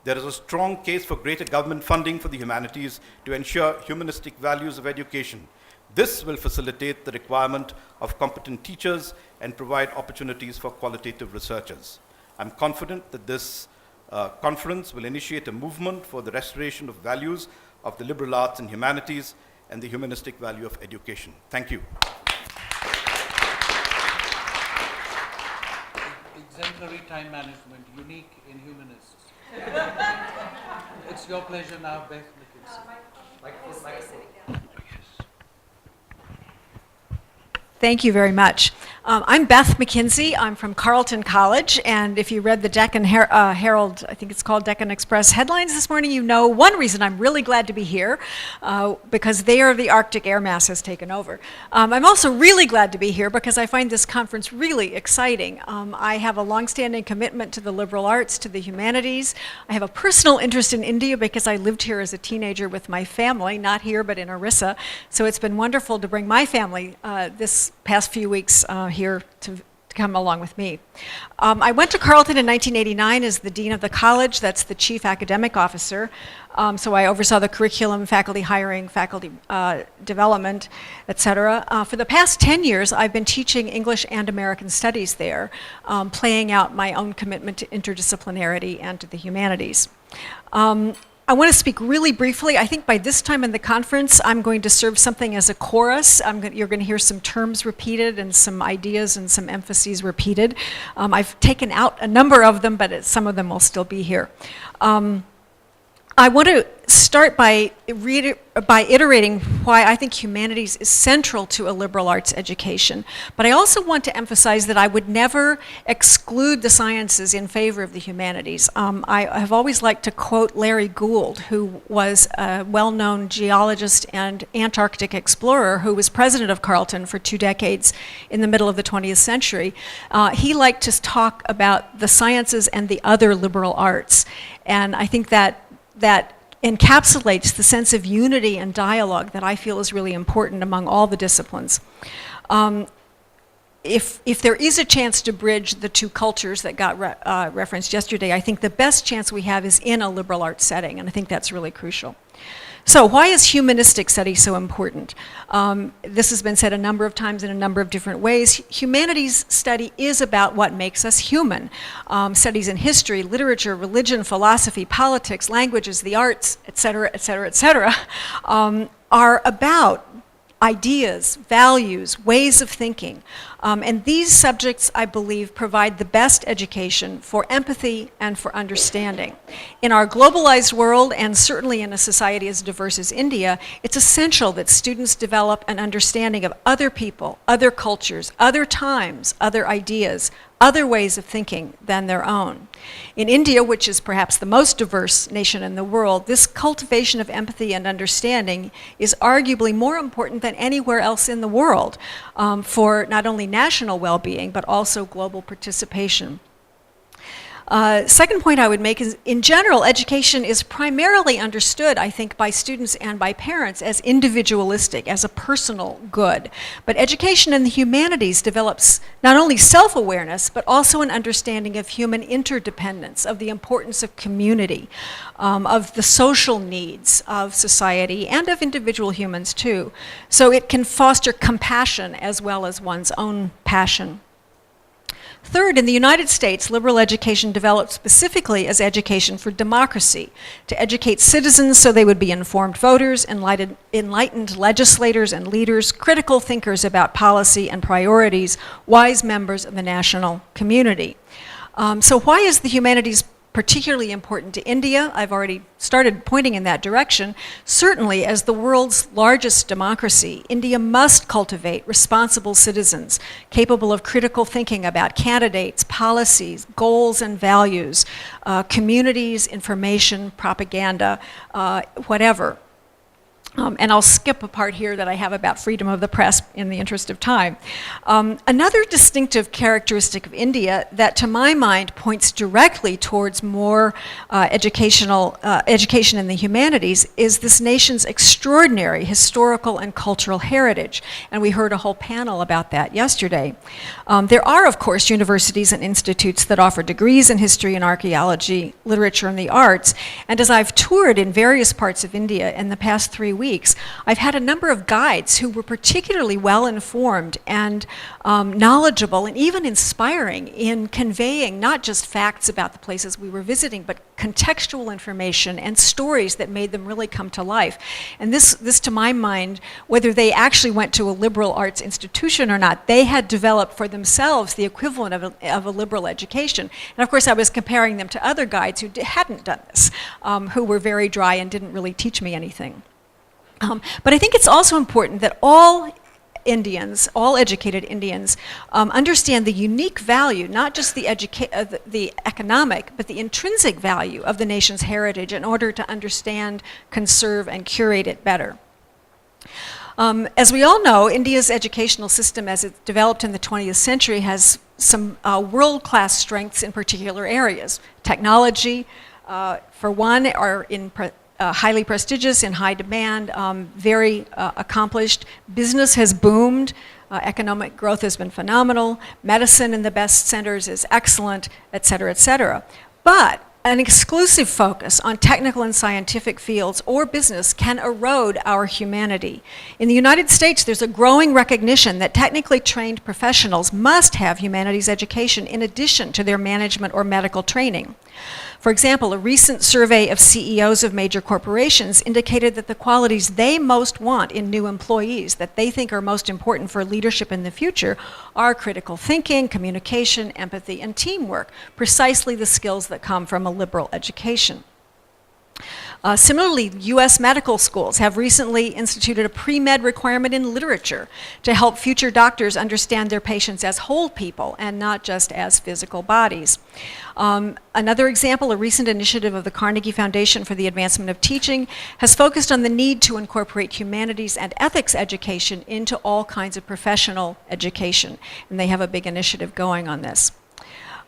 There is a strong case for greater government funding for the humanities to ensure humanistic values of education. This will facilitate the requirement of competent teachers and provide opportunities for qualitative researchers. I'm confident that this conference will initiate a movement for the restoration of values of the liberal arts and humanities and the humanistic value of education. Thank you. Exemplary time management, unique in humanists. It's your pleasure now, Beth McKinsey. Thank you very much. I'm Beth McKinsey. I'm from Carleton College, and if you read the Deccan Herald, I think it's called Deccan Express headlines this morning, you know one reason I'm really glad to be here, because there the Arctic air mass has taken over. I'm also really glad to be here because I find this conference really exciting. I have a longstanding commitment to the liberal arts, to the humanities. I have a personal interest in India because I lived here as a teenager with my family, not here but in Orissa, so it's been wonderful to bring my family this past few weeks here to come along with me. I went to Carleton in 1989 as the dean of the college. That's the chief academic officer. So I oversaw the curriculum, faculty hiring, faculty development, et cetera. For the past 10 years, I've been teaching English and American studies there, playing out my own commitment to interdisciplinarity and to the humanities. I want to speak really briefly. I think by this time in the conference, I'm going to serve something as a chorus. You're going to hear some terms repeated and some ideas and some emphases repeated. I've taken out a number of them, but some of them will still be here. I want to start by iterating why I think humanities is central to a liberal arts education. But I also want to emphasize that I would never exclude the sciences in favor of the humanities. I have always liked to quote Larry Gould, who was a well-known geologist and Antarctic explorer who was president of Carleton for 2 decades in the middle of the 20th century. He liked to talk about the sciences and the other liberal arts. And I think that encapsulates the sense of unity and dialogue that I feel is really important among all the disciplines. If there is a chance to bridge the two cultures that got referenced yesterday, I think the best chance we have is in a liberal arts setting, and I think that's really crucial. So why is humanistic study so important? This has been said a number of times in a number of different ways. Humanities study is about what makes us human. Studies in history, literature, religion, philosophy, politics, languages, the arts, et cetera, are about ideas, values, ways of thinking. And these subjects, I believe, provide the best education for empathy and for understanding. In our globalized world, and certainly in a society as diverse as India, it's essential that students develop an understanding of other people, other cultures, other times, other ideas, other ways of thinking than their own. In India, which is perhaps the most diverse nation in the world, this cultivation of empathy and understanding is arguably more important than anywhere else in the world for not only national well-being, but also global participation. Second point I would make is, in general, education is primarily understood, I think, by students and by parents as individualistic, as a personal good. But education in the humanities develops not only self-awareness, but also an understanding of human interdependence, of the importance of community, of the social needs of society, and of individual humans too. So it can foster compassion as well as one's own passion. Third, in the United States, liberal education developed specifically as education for democracy, to educate citizens so they would be informed voters, enlightened legislators and leaders, critical thinkers about policy and priorities, wise members of the national community. So why is the humanities particularly important to India? I've already started pointing in that direction. Certainly, as the world's largest democracy, India must cultivate responsible citizens capable of critical thinking about candidates, policies, goals and values, communities, information, propaganda, whatever. And I'll skip a part here that I have about freedom of the press in the interest of time. Another distinctive characteristic of India that, to my mind, points directly towards more education in the humanities is this nation's extraordinary historical and cultural heritage. And we heard a whole panel about that yesterday. There are, of course, universities and institutes that offer degrees in history and archaeology, literature, and the arts. And as I've toured in various parts of India in the past 3 weeks, I've had a number of guides who were particularly well-informed and knowledgeable and even inspiring in conveying not just facts about the places we were visiting, but contextual information and stories that made them really come to life. And this, to my mind, whether they actually went to a liberal arts institution or not, they had developed for themselves the equivalent of a liberal education. And of course, I was comparing them to other guides who hadn't done this, who were very dry and didn't really teach me anything. But I think it's also important that all Indians, all educated Indians, understand the unique value, not just the economic, but the intrinsic value of the nation's heritage in order to understand, conserve, and curate it better. As we all know, India's educational system as it developed in the 20th century has some world-class strengths in particular areas. Technology, for one, are highly prestigious, in high demand, very accomplished. Business has boomed. Economic growth has been phenomenal. Medicine in the best centers is excellent, et cetera, et cetera. But an exclusive focus on technical and scientific fields or business can erode our humanity. In the United States, there's a growing recognition that technically trained professionals must have humanities education in addition to their management or medical training. For example, a recent survey of CEOs of major corporations indicated that the qualities they most want in new employees, that they think are most important for leadership in the future, are critical thinking, communication, empathy, and teamwork, precisely the skills that come from a liberal education. Similarly, U.S. medical schools have recently instituted a pre-med requirement in literature to help future doctors understand their patients as whole people and not just as physical bodies. Another example, a recent initiative of the Carnegie Foundation for the Advancement of Teaching, has focused on the need to incorporate humanities and ethics education into all kinds of professional education, and they have a big initiative going on this.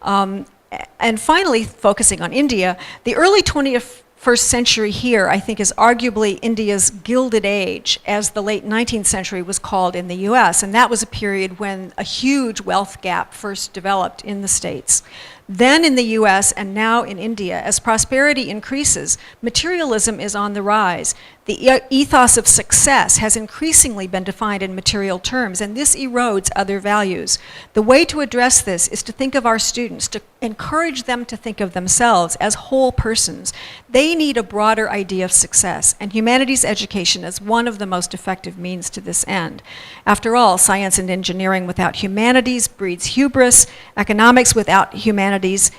And finally, focusing on India, the early 21st century here, I think, is arguably India's Gilded Age, as the late 19th century was called in the US, and that was a period when a huge wealth gap first developed in the States. Then in the US and now in India, as prosperity increases, materialism is on the rise. The ethos of success has increasingly been defined in material terms, and this erodes other values. The way to address this is to think of our students, to encourage them to think of themselves as whole persons. They need a broader idea of success, and humanities education is one of the most effective means to this end. After all, science and engineering without humanities breeds hubris. Economics without humanities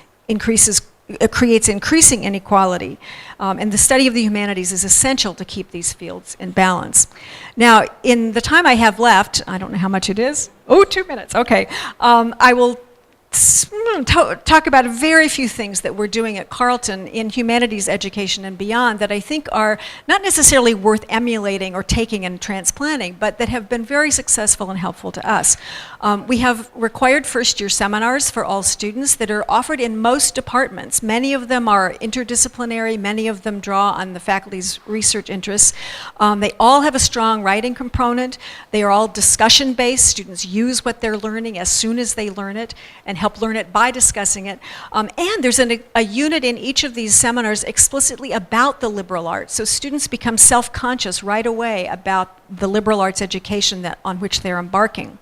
creates increasing inequality. And the study of the humanities is essential to keep these fields in balance. Now, in the time I have left, I don't know how much it is. Oh, 2 minutes, okay. I will talk about very few things that we're doing at Carleton in humanities education and beyond that I think are not necessarily worth emulating or taking and transplanting, but that have been very successful and helpful to us. We have required first-year seminars for all students that are offered in most departments. Many of them are interdisciplinary, many of them draw on the faculty's research interests. They all have a strong writing component. They are all discussion-based. Students use what they're learning as soon as they learn it and help learn it by discussing it. And there's a unit in each of these seminars explicitly about the liberal arts. So students become self-conscious right away about the liberal arts education on which they're embarking.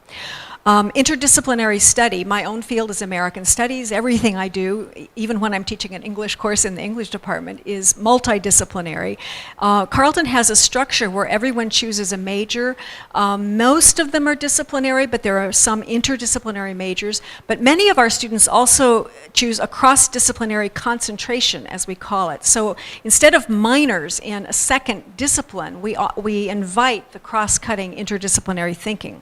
Interdisciplinary study, my own field is American Studies. Everything I do, even when I'm teaching an English course in the English department, is multidisciplinary. Carleton has a structure where everyone chooses a major. Most of them are disciplinary, but there are some interdisciplinary majors. But many of our students also choose a cross-disciplinary concentration, as we call it. So instead of minors in a second discipline, we invite the cross-cutting interdisciplinary thinking.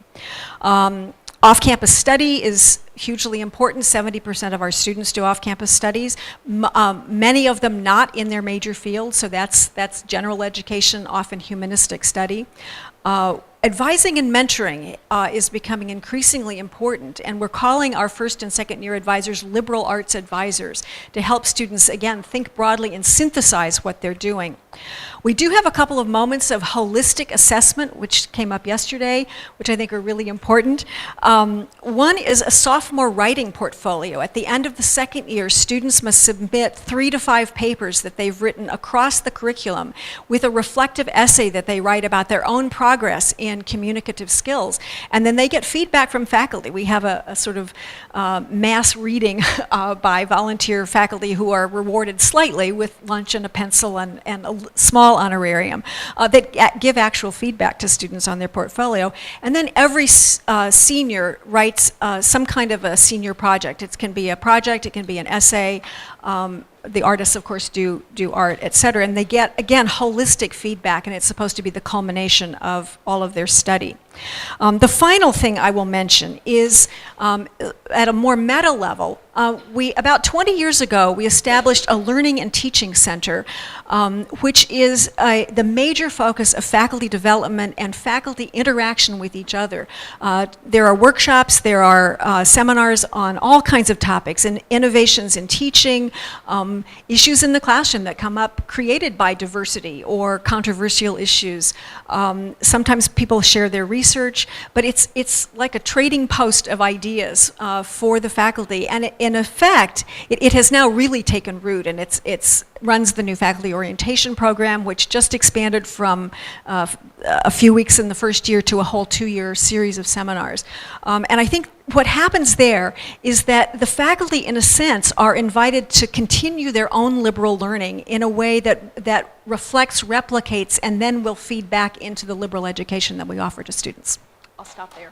Off-campus study is hugely important. 70% of our students do off-campus studies. Many of them not in their major field, so that's general education, often humanistic study. Advising and mentoring is becoming increasingly important, and we're calling our first and second year advisors liberal arts advisors to help students, again, think broadly and synthesize what they're doing. We do have a couple of moments of holistic assessment, which came up yesterday, which I think are really important. One is a sophomore writing portfolio. At the end of the second year, students must submit 3 to 5 papers that they've written across the curriculum with a reflective essay that they write about their own progress in communicative skills. And then they get feedback from faculty. We have a sort of mass reading by volunteer faculty who are rewarded slightly with lunch and a pencil and a small honorarium that give actual feedback to students on their portfolio. And then every senior writes some kind of a senior project. It can be a project, it can be an essay. The artists, of course, do art, et cetera, and they get, again, holistic feedback, and it's supposed to be the culmination of all of their study. The final thing I will mention is, at a more meta level, about 20 years ago, we established a learning and teaching center, which is the major focus of faculty development and faculty interaction with each other. There are workshops, there are seminars on all kinds of topics, and innovations in teaching, issues in the classroom that come up created by diversity or controversial issues. Sometimes people share their research, but it's like a trading post of ideas for the faculty, and in effect, it has now really taken root, and it's runs the new faculty orientation program, which just expanded from a few weeks in the first year to a whole 2-year series of seminars. And I think what happens there is that the faculty, in a sense, are invited to continue their own liberal learning in a way that reflects, replicates, and then will feed back into the liberal education that we offer to students. I'll stop there.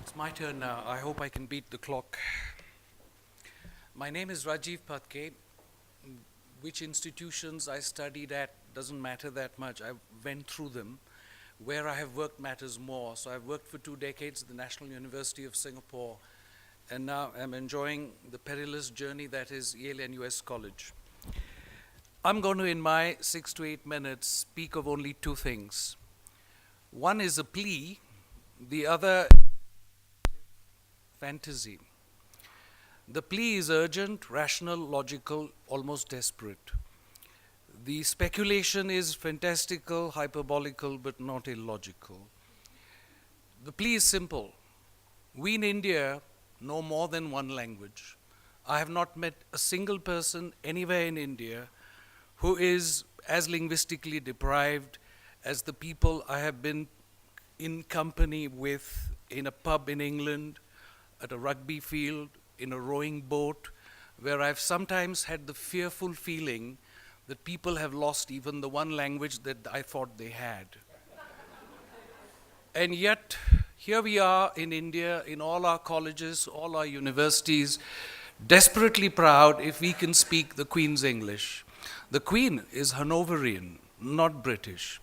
It's my turn now. I hope I can beat the clock. My name is Rajiv Patke. Which institutions I studied at doesn't matter that much. I went through them. Where I have worked matters more. So I've worked for 2 decades at the National University of Singapore, and now I'm enjoying the perilous journey that is Yale and US College. I'm going to, in my 6 to 8 minutes, speak of only 2 things. One is a plea, the other fantasy. The plea is urgent, rational, logical, almost desperate. The speculation is fantastical, hyperbolical, but not illogical. The plea is simple. We in India know more than one language. I have not met a single person anywhere in India who is as linguistically deprived as the people I have been in company with in a pub in England, at a rugby field, in a rowing boat, where I've sometimes had the fearful feeling that people have lost even the one language that I thought they had. And yet, here we are in India, in all our colleges, all our universities, desperately proud if we can speak the Queen's English. The Queen is Hanoverian. not British.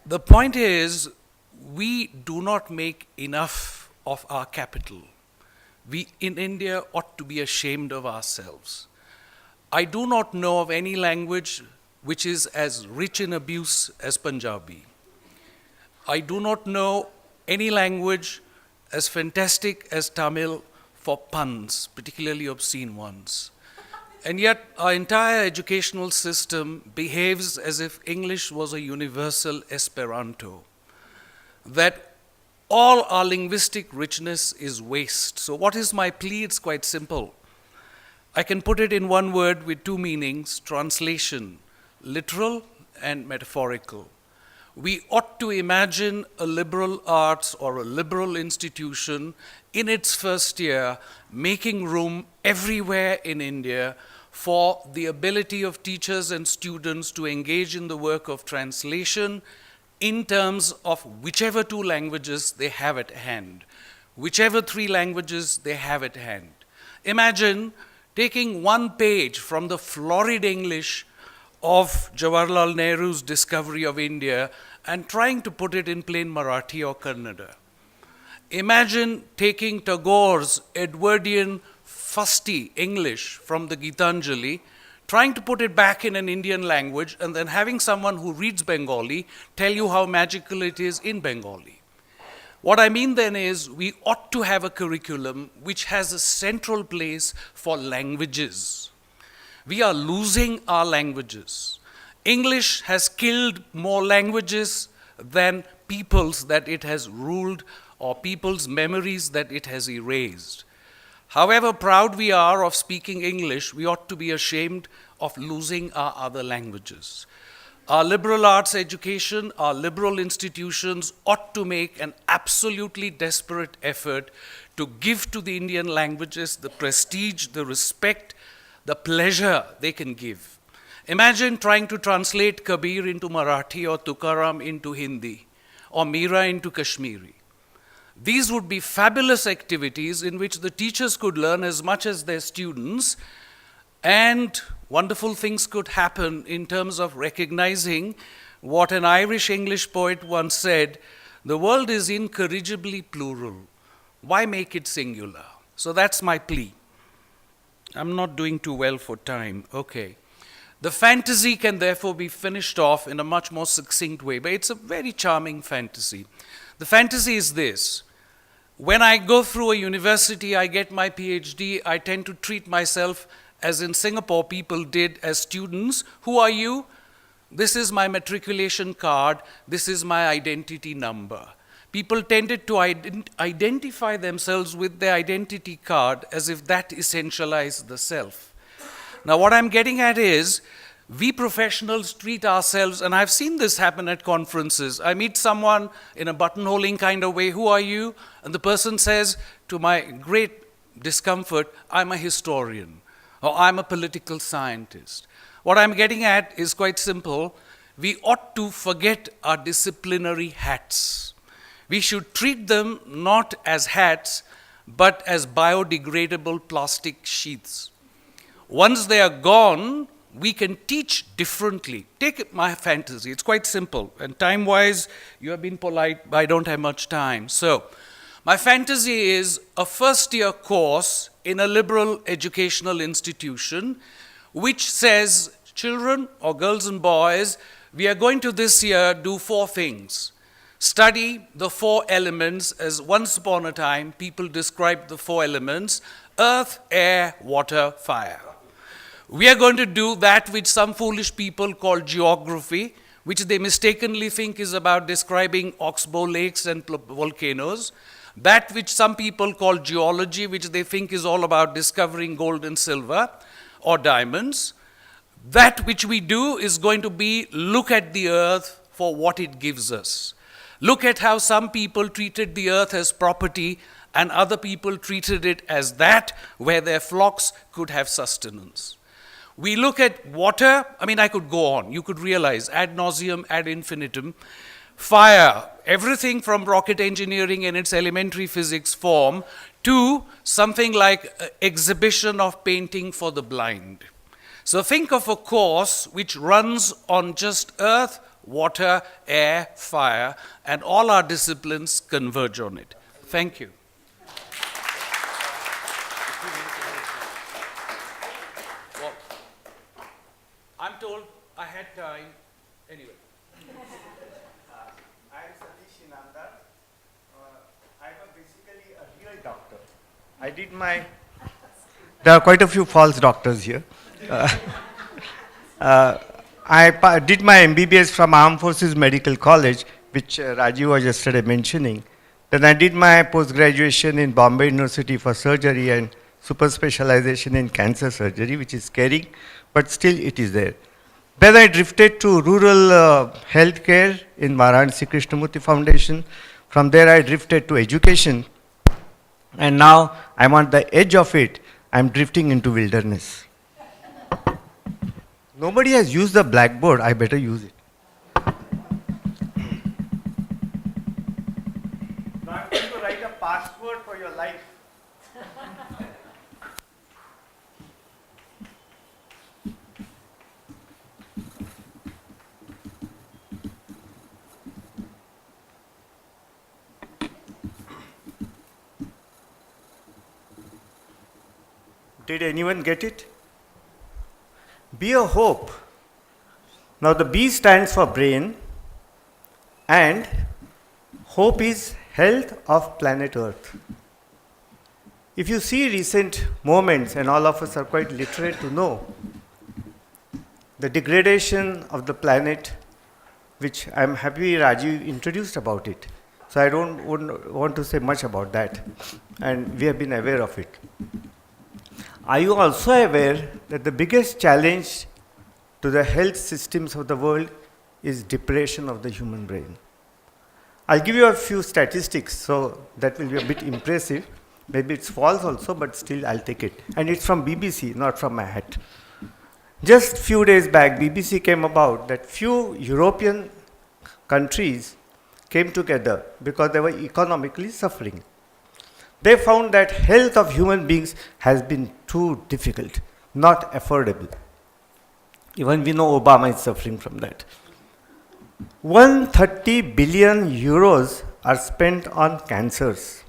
The point is, we do not make enough of our capital. We in India ought to be ashamed of ourselves. I do not know of any language which is as rich in abuse as Punjabi. I do not know any language as fantastic as Tamil for puns, particularly obscene ones. And yet our entire educational system behaves as if English was a universal Esperanto, that all our linguistic richness is waste. So what is my plea? It's quite simple. I can put it in one word with two meanings: translation, literal and metaphorical. We ought to imagine a liberal arts or a liberal institution in its first year making room everywhere in India for the ability of teachers and students to engage in the work of translation in terms of whichever two languages they have at hand, whichever three languages they have at hand. Imagine taking one page from the florid English of Jawaharlal Nehru's discovery of India and trying to put it in plain Marathi or Kannada. Imagine taking Tagore's Edwardian fusty English from the Gitanjali, trying to put it back in an Indian language, and then having someone who reads Bengali tell you how magical it is in Bengali. What I mean then is we ought to have a curriculum which has a central place for languages. We are losing our languages. English has killed more languages than peoples that it has ruled or people's memories that it has erased. However proud we are of speaking English, we ought to be ashamed of losing our other languages. Our liberal arts education, our liberal institutions ought to make an absolutely desperate effort to give to the Indian languages the prestige, the respect, the pleasure they can give. Imagine trying to translate Kabir into Marathi or Tukaram into Hindi or Mira into Kashmiri. These would be fabulous activities in which the teachers could learn as much as their students, and wonderful things could happen in terms of recognizing what an Irish English poet once said: the world is incorrigibly plural. Why make it singular? So that's my plea. I'm not doing too well for time. Okay. The fantasy can therefore be finished off in a much more succinct way, but it's a very charming fantasy. The fantasy is this: when I go through a university, I get my PhD, I tend to treat myself as in Singapore people did as students. Who are you? This is my matriculation card, this is my identity number. People tended to identify themselves with their identity card as if that essentialized the self. Now what I'm getting at is, we professionals treat ourselves, and I've seen this happen at conferences. I meet someone in a buttonholing kind of way: who are you? And the person says, to my great discomfort, I'm a historian, or I'm a political scientist. What I'm getting at is quite simple. We ought to forget our disciplinary hats. We should treat them not as hats, but as biodegradable plastic sheaths. Once they are gone, we can teach differently. Take my fantasy, it's quite simple. And time-wise, you have been polite, but I don't have much time. So, my fantasy is a first-year course in a liberal educational institution which says, children or girls and boys, we are going to this year do 4 things. Study the 4 elements as once upon a time people described the 4 elements: earth, air, water, fire. We are going to do that which some foolish people call geography, which they mistakenly think is about describing oxbow lakes and volcanoes. That which some people call geology, which they think is all about discovering gold and silver or diamonds. That which we do is going to be look at the earth for what it gives us. Look at how some people treated the earth as property and other people treated it as that where their flocks could have sustenance. We look at water, I could go on, you could realize, ad nauseum, ad infinitum. Fire, everything from rocket engineering in its elementary physics form to something like exhibition of painting for the blind. So think of a course which runs on just earth, water, air, fire, and all our disciplines converge on it. Thank you. Well, I'm told I had time. Anyway. I'm Satish Nanda. I'm basically a real doctor. I did my... There are quite a few false doctors here. I did my MBBS from Armed Forces Medical College, which Rajiv was yesterday mentioning. Then I did my post-graduation in Bombay University for surgery and super specialization in cancer surgery, which is scary, but still it is there. Then I drifted to rural healthcare in Varanasi Krishnamurti Foundation. From there I drifted to education. And now I'm on the edge of it. I'm drifting into wilderness. Nobody has used the blackboard. I better use it. Now I'm going to write a password for your life. Did anyone get it? Be a hope. Now the B stands for brain, and hope is health of planet Earth. If you see recent moments, and all of us are quite literate to know, the degradation of the planet, which I'm happy Rajiv introduced about it. So I wouldn't want to say much about that. And we have been aware of it. Are you also aware that the biggest challenge to the health systems of the world is depression of the human brain? I'll give you a few statistics, so that will be a bit impressive. Maybe it's false also, but still I'll take it. And it's from BBC, not from my hat. Just few days back, BBC came about that few European countries came together because they were economically suffering. They found that health of human beings has been too difficult, not affordable. Even we know Obama is suffering from that. 130 billion euros are spent on cancers.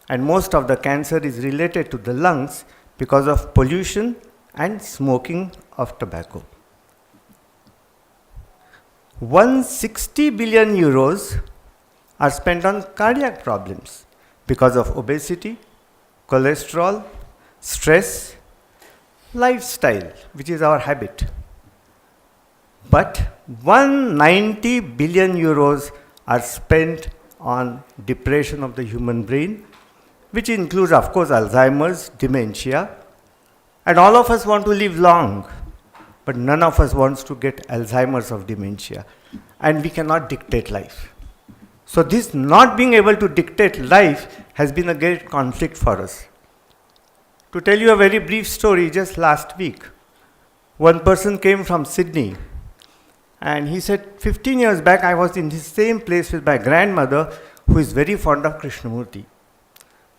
And most of the cancer is related to the lungs because of pollution and smoking of tobacco. 160 billion euros are spent on cardiac problems because of obesity, cholesterol, stress, lifestyle, which is our habit. But 190 billion euros are spent on depression of the human brain, which includes, of course, Alzheimer's, dementia. And all of us want to live long, but none of us wants to get Alzheimer's of dementia. And we cannot dictate life. So this not being able to dictate life has been a great conflict for us. To tell you a very brief story, just last week, one person came from Sydney and he said, 15 years back I was in the same place with my grandmother who is very fond of Krishnamurti.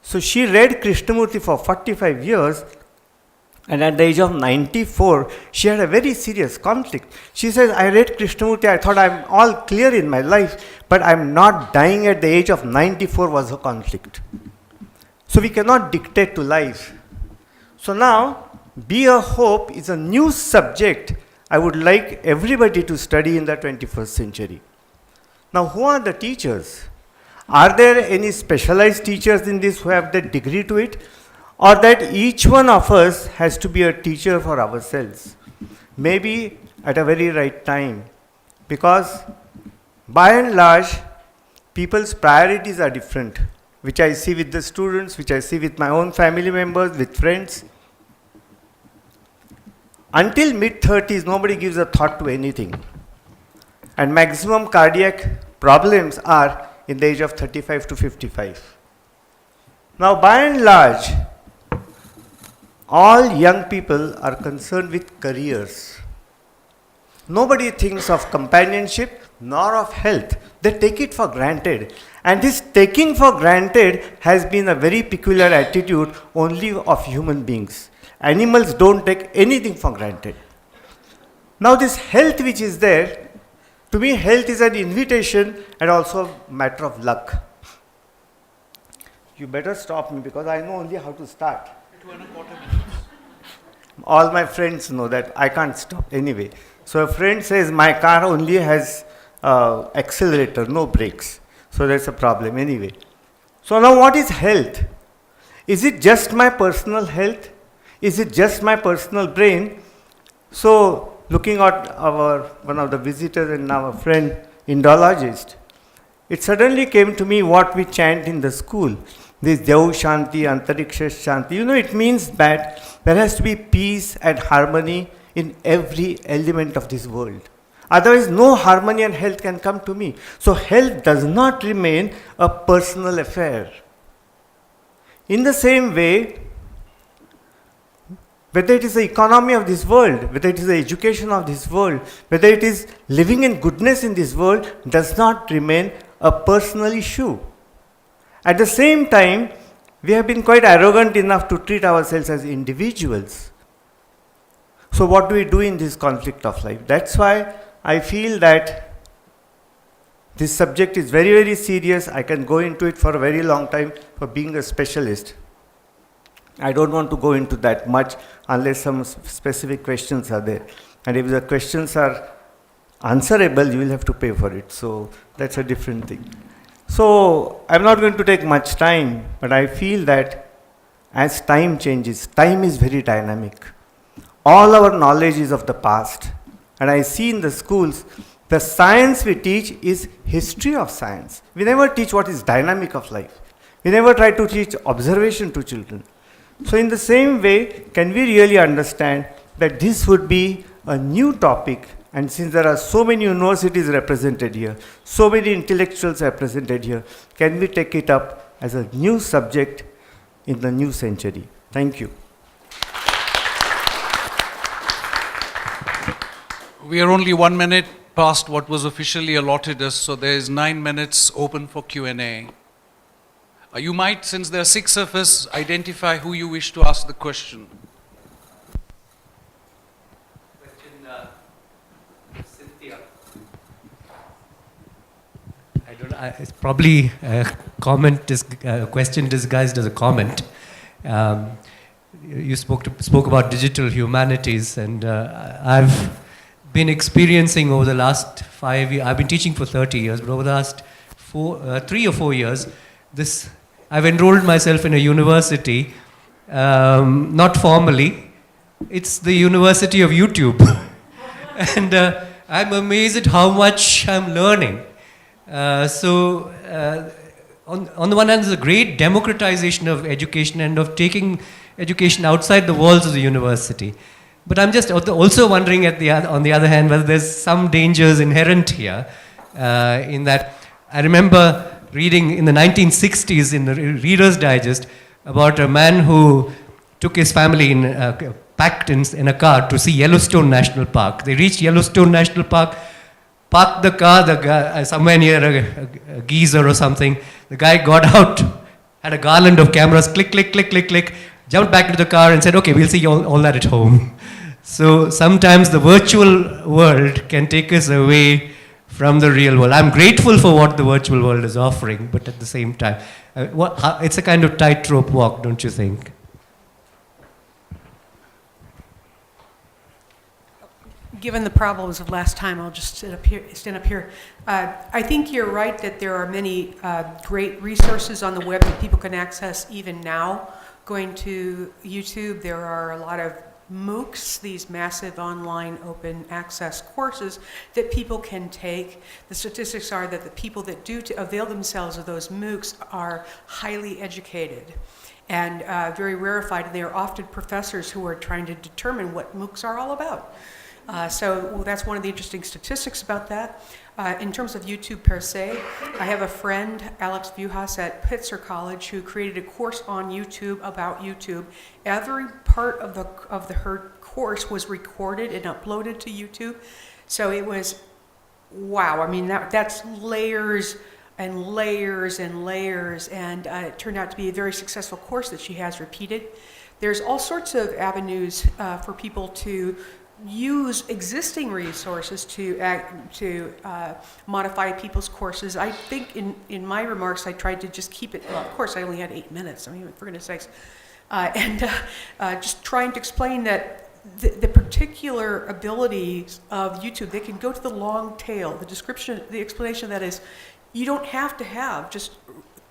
So she read Krishnamurti for 45 years, and at the age of 94, she had a very serious conflict. She says, I read Krishnamurti, I thought I'm all clear in my life, but I'm not dying at the age of 94 was a conflict. So we cannot dictate to life. So now, Be a Hope is a new subject I would like everybody to study in the 21st century. Now, who are the teachers? Are there any specialized teachers in this who have the degree to it? Or that each one of us has to be a teacher for ourselves? Maybe at a very right time. Because by and large, people's priorities are different, which I see with the students, which I see with my own family members, with friends. Until mid-30s, nobody gives a thought to anything. And maximum cardiac problems are in the age of 35 to 55. Now, by and large, all young people are concerned with careers. Nobody thinks of companionship nor of health. They take it for granted. And this taking for granted has been a very peculiar attitude only of human beings. Animals don't take anything for granted. Now this health which is there, to me health is an invitation and also a matter of luck. You better stop me because I know only how to start. 2.25 minutes. All my friends know that I can't stop anyway. So a friend says my car only has accelerator, no brakes. So that's a problem anyway. So now what is health? Is it just my personal health? Is it just my personal brain? So looking at one of the visitors and now a friend, Indologist, it suddenly came to me what we chant in the school. This Dev Shanti, Antariksha Shanti. You know, it means that there has to be peace and harmony in every element of this world. Otherwise, no harmony and health can come to me. So health does not remain a personal affair. In the same way, whether it is the economy of this world, whether it is the education of this world, whether it is living in goodness in this world, does not remain a personal issue. At the same time, we have been quite arrogant enough to treat ourselves as individuals. So what do we do in this conflict of life? That's why I feel that this subject is very, very serious. I can go into it for a very long time for being a specialist. I don't want to go into that much unless some specific questions are there. And if the questions are answerable, you will have to pay for it. So that's a different thing. So I'm not going to take much time, but I feel that as time changes, time is very dynamic. All our knowledge is of the past. And I see in the schools, the science we teach is history of science. We never teach what is dynamic of life. We never try to teach observation to children. So in the same way, can we really understand that this would be a new topic? And since there are so many universities represented here, so many intellectuals represented here, can we take it up as a new subject in the new century? Thank you. We are only 1 minute past what was officially allotted us, so there is 9 minutes open for Q&A. You might, since there are 6 of us, identify who you wish to ask the question. Cynthia. It's probably a question disguised as a comment. You spoke about digital humanities, and I've been experiencing over the last 5 years, I've been teaching for 30 years, but over the last 3 or 4 years, I've enrolled myself in a university, not formally. It's the University of YouTube. And I'm amazed at how much I'm learning. On the one hand, there's a great democratization of education and of taking education outside the walls of the university. But I'm just also wondering on the other hand, whether there's some dangers inherent here in that I remember reading in the 1960s in the Reader's Digest about a man who took his family packed in a car to see Yellowstone National Park. They reached Yellowstone National Park, parked the car somewhere near a geyser or something. The guy got out, had a garland of cameras, click, click, click, click, click, jumped back into the car and said, okay, we'll see all that at home. So sometimes the virtual world can take us away from the real world. I'm grateful for what the virtual world is offering, but at the same time, it's a kind of tightrope walk, don't you think? Given the problems of last time, I'll just stand up here. I think you're right that there are many great resources on the web that people can access even now. Going to YouTube, there are a lot of MOOCs, these massive online open access courses that people can take. The statistics are that the people that do avail themselves of those MOOCs are highly educated and very rarefied, and they are often professors who are trying to determine what MOOCs are all about. So that's one of the interesting statistics about that. In terms of YouTube per se, I have a friend, Alex Vujas at Pitzer College, who created a course on YouTube about YouTube. Every part of her course was recorded and uploaded to YouTube. So it was, wow, I mean, that's layers and layers and layers, and it turned out to be a very successful course that she has repeated. There's all sorts of avenues for people to use existing resources to modify people's courses. I think in my remarks I tried to just keep it, well, of course I only had 8 minutes, I mean, for goodness sakes, just trying to explain that the particular abilities of YouTube, they can go to the long tail. The description, the explanation of that is, you don't have to have just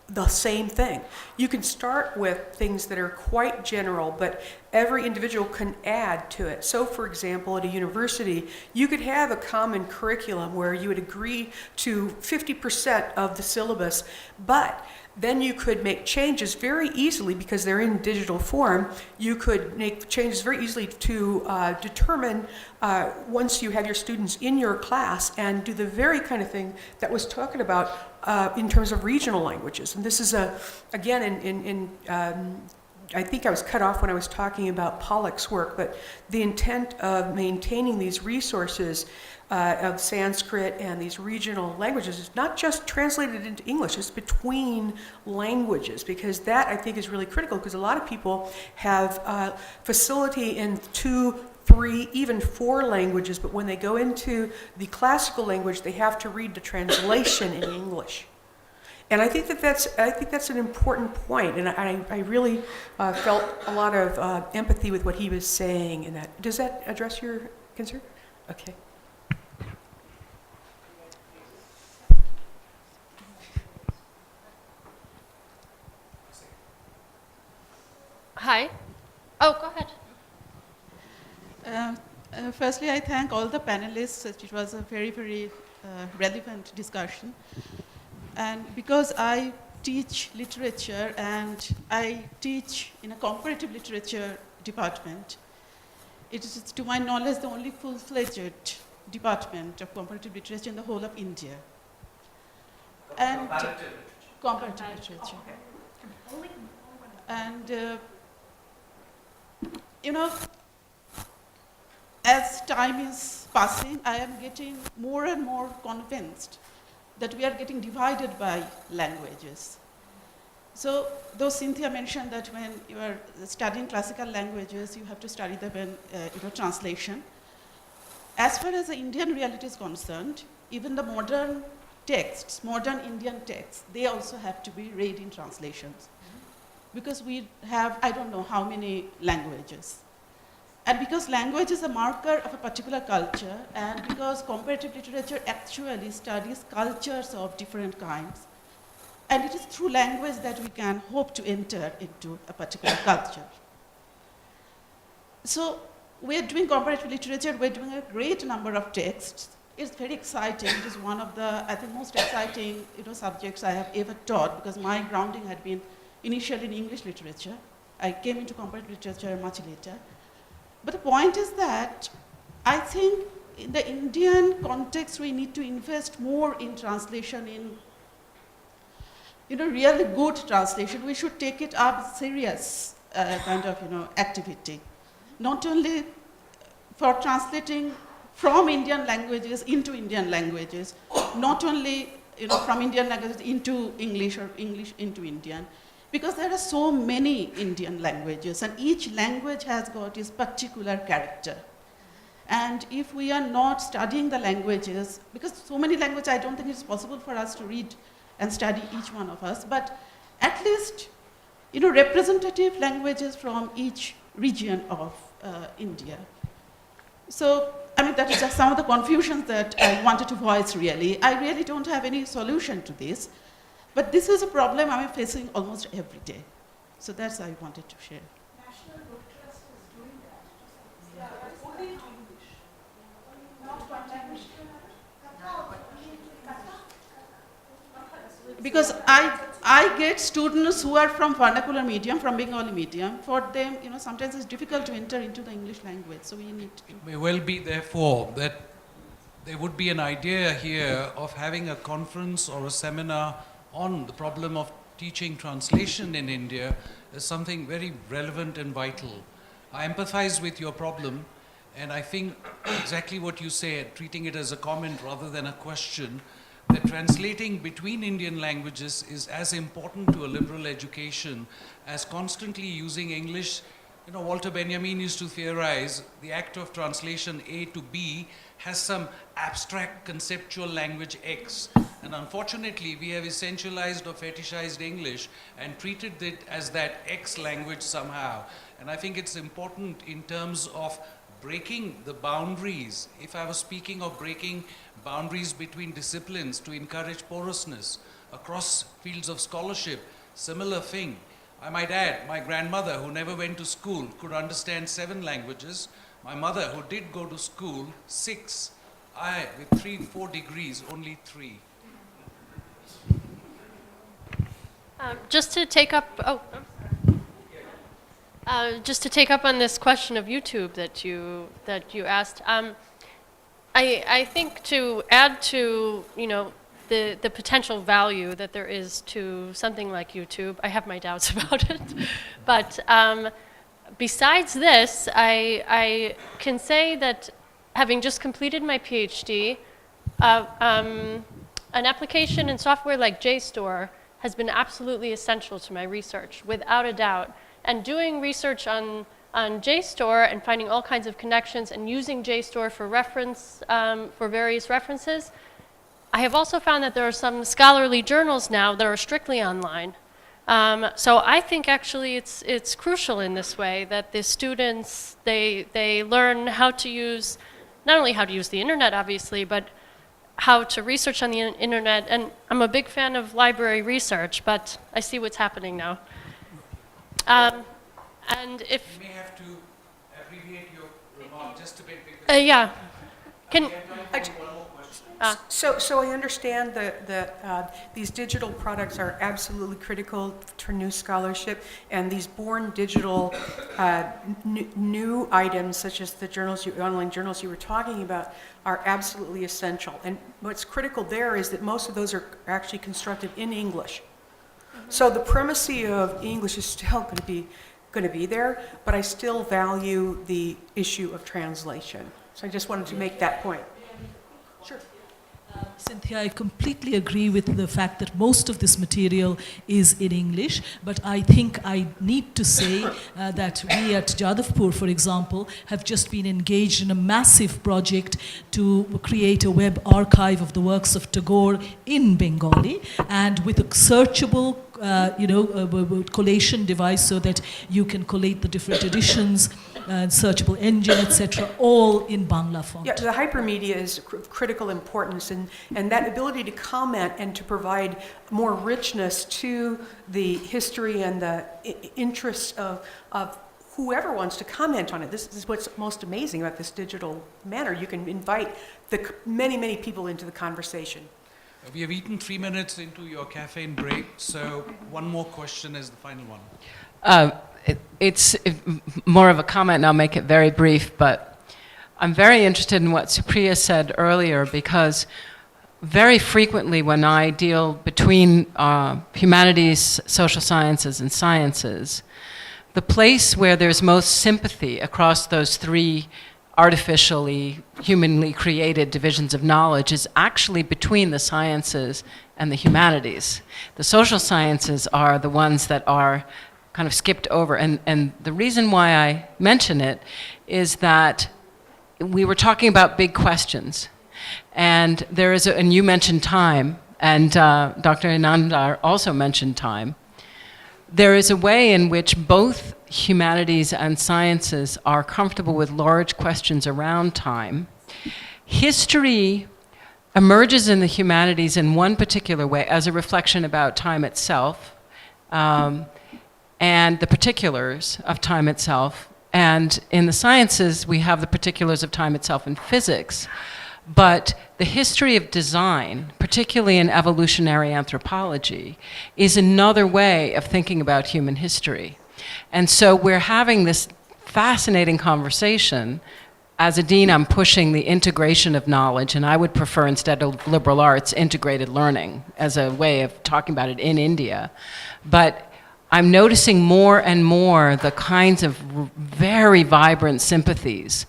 the same thing. You can start with things that are quite general, but every individual can add to it. So for example, at a university, you could have a common curriculum where you would agree to 50% of the syllabus, but then you could make changes very easily because they're in digital form. You could make changes very easily to determine once you have your students in your class and do the very kind of thing that was talked about in terms of regional languages. And this is, again, I think I was cut off when I was talking about Pollock's work, but the intent of maintaining these resources of Sanskrit and these regional languages is not just translated into English, it's between languages, because that I think is really critical, because a lot of people have facility in 2, 3, even 4 languages, but when they go into the classical language, they have to read the translation in English. And I think that's an important point, and I really felt a lot of empathy with what he was saying in that. Does that address your concern? Okay. Hi. Oh, go ahead. Firstly, I thank all the panelists. It was a very, very relevant discussion. And because I teach literature and I teach in a comparative literature department, it is, to my knowledge, the only full-fledged department of comparative literature in the whole of India. And comparative literature. And you know, as time is passing, I am getting more and more convinced that we are getting divided by languages. So, though Cynthia mentioned that when you are studying classical languages, you have to study them in translation. As far as the Indian reality is concerned, even the modern texts, modern Indian texts, they also have to be read in translations. Because we have, I don't know how many languages. And because language is a marker of a particular culture, and because comparative literature actually studies cultures of different kinds, and it is through language that we can hope to enter into a particular culture. So we are doing comparative literature, we're doing a great number of texts. It's very exciting. It is one of the, I think, most exciting subjects I have ever taught, because my grounding had been initially in English literature. I came into comparative literature much later. But the point is that I think in the Indian context, we need to invest more in translation, in really good translation. We should take it up serious kind of activity. Not only for translating from Indian languages into Indian languages, not only from Indian languages into English or English into Indian, because there are so many Indian languages and each language has got its particular character. And if we are not studying the languages, because so many languages, I don't think it's possible for us to read and study each one of us, but at least representative languages from each region of India. So, I mean, that is just some of the confusions that I wanted to voice really. I really don't have any solution to this. But this is a problem I'm facing almost every day. So that's what I wanted to share. National Book Trust is doing that. Only in English. Not one language. Because I get students who are from vernacular medium, from Bengali medium. For them, sometimes it's difficult to enter into the English language. So we need to. It may well be, therefore, that there would be an idea here of having a conference or a seminar on the problem of teaching translation in India as something very relevant and vital. I empathize with your problem, and I think exactly what you said, treating it as a comment rather than a question, that translating between Indian languages is as important to a liberal education as constantly using English You know, Walter Benjamin used to theorize the act of translation A to B has some abstract conceptual language X. And unfortunately, we have essentialized or fetishized English and treated it as that X language somehow. And I think it's important in terms of breaking the boundaries. If I was speaking of breaking boundaries between disciplines to encourage porousness across fields of scholarship, similar thing. I might add, my grandmother, who never went to school, could understand 7 languages. My mother, who did go to school, 6. I, with 3-4 degrees, only 3. Just to take up, just to take up on this question of YouTube that you asked, I think to add to the potential value that there is to something like YouTube, I have my doubts about it, but besides this, I can say that having just completed my PhD, an application in software like JSTOR has been absolutely essential to my research, without a doubt. And doing research on JSTOR and finding all kinds of connections and using JSTOR for reference, for various references, I have also found that there are some scholarly journals now that are strictly online. So I think actually it's crucial in this way that the students, they learn how to use, not only how to use the internet obviously, but how to research on the internet. And I'm a big fan of library research, but I see what's happening now. And if you may have to abbreviate your remark just a bit. Yeah. Can So I understand that these digital products are absolutely critical to new scholarship, and these born digital new items, such as the journals, online journals you were talking about, are absolutely essential. And what's critical there is that most of those are actually constructed in English. So the primacy of English is still going to be there, but I still value the issue of translation. So I just wanted to make that point. Sure. Cynthia, I completely agree with the fact that most of this material is in English, but I think I need to say that we at Jadavpur, for example, have just been engaged in a massive project to create a web archive of the works of Tagore in Bengali, and with a searchable collation device so that you can collate the different editions, searchable engine, etc., all in Bangla font. Yeah, the hypermedia is of critical importance, and that ability to comment and to provide more richness to the history and the interests of whoever wants to comment on it. This is what's most amazing about this digital manner. You can invite the many people into the conversation. We have eaten 3 minutes into your caffeine break, so one more question is the final one. It's more of a comment, and I'll make it very brief, but I'm very interested in what Supriya said earlier, because very frequently when I deal between humanities, social sciences, and sciences, the place where there's most sympathy across those 3 artificially, humanly created divisions of knowledge is actually between the sciences and the humanities. The social sciences are the ones that are kind of skipped over. And the reason why I mention it is that we were talking about big questions. And there is and you mentioned time, and Dr. Ananda also mentioned time. There is a way in which both humanities and sciences are comfortable with large questions around time. History emerges in the humanities in one particular way as a reflection about time itself, and the particulars of time itself. And in the sciences, we have the particulars of time itself in physics. But the history of design, particularly in evolutionary anthropology, is another way of thinking about human history. And so we're having this fascinating conversation. As a dean, I'm pushing the integration of knowledge, and I would prefer, instead of liberal arts, integrated learning as a way of talking about it in India. But I'm noticing more and more the kinds of very vibrant sympathies.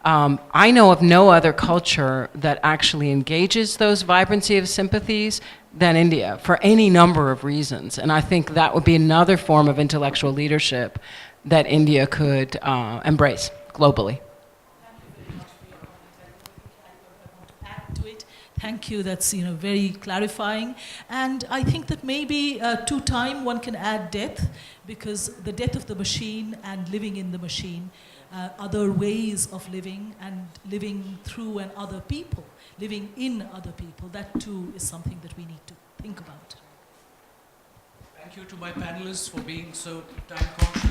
I know of no other culture that actually engages those vibrancy of sympathies than India, for any number of reasons. And I think that would be another form of intellectual leadership that India could embrace globally. To it. Thank you. That's very clarifying. And I think that maybe to time one can add death, because the death of the machine and living in the machine, other ways of living and living through and other people, living in other people, that too is something that we need to think about. Thank you to my panelists for being so time conscious.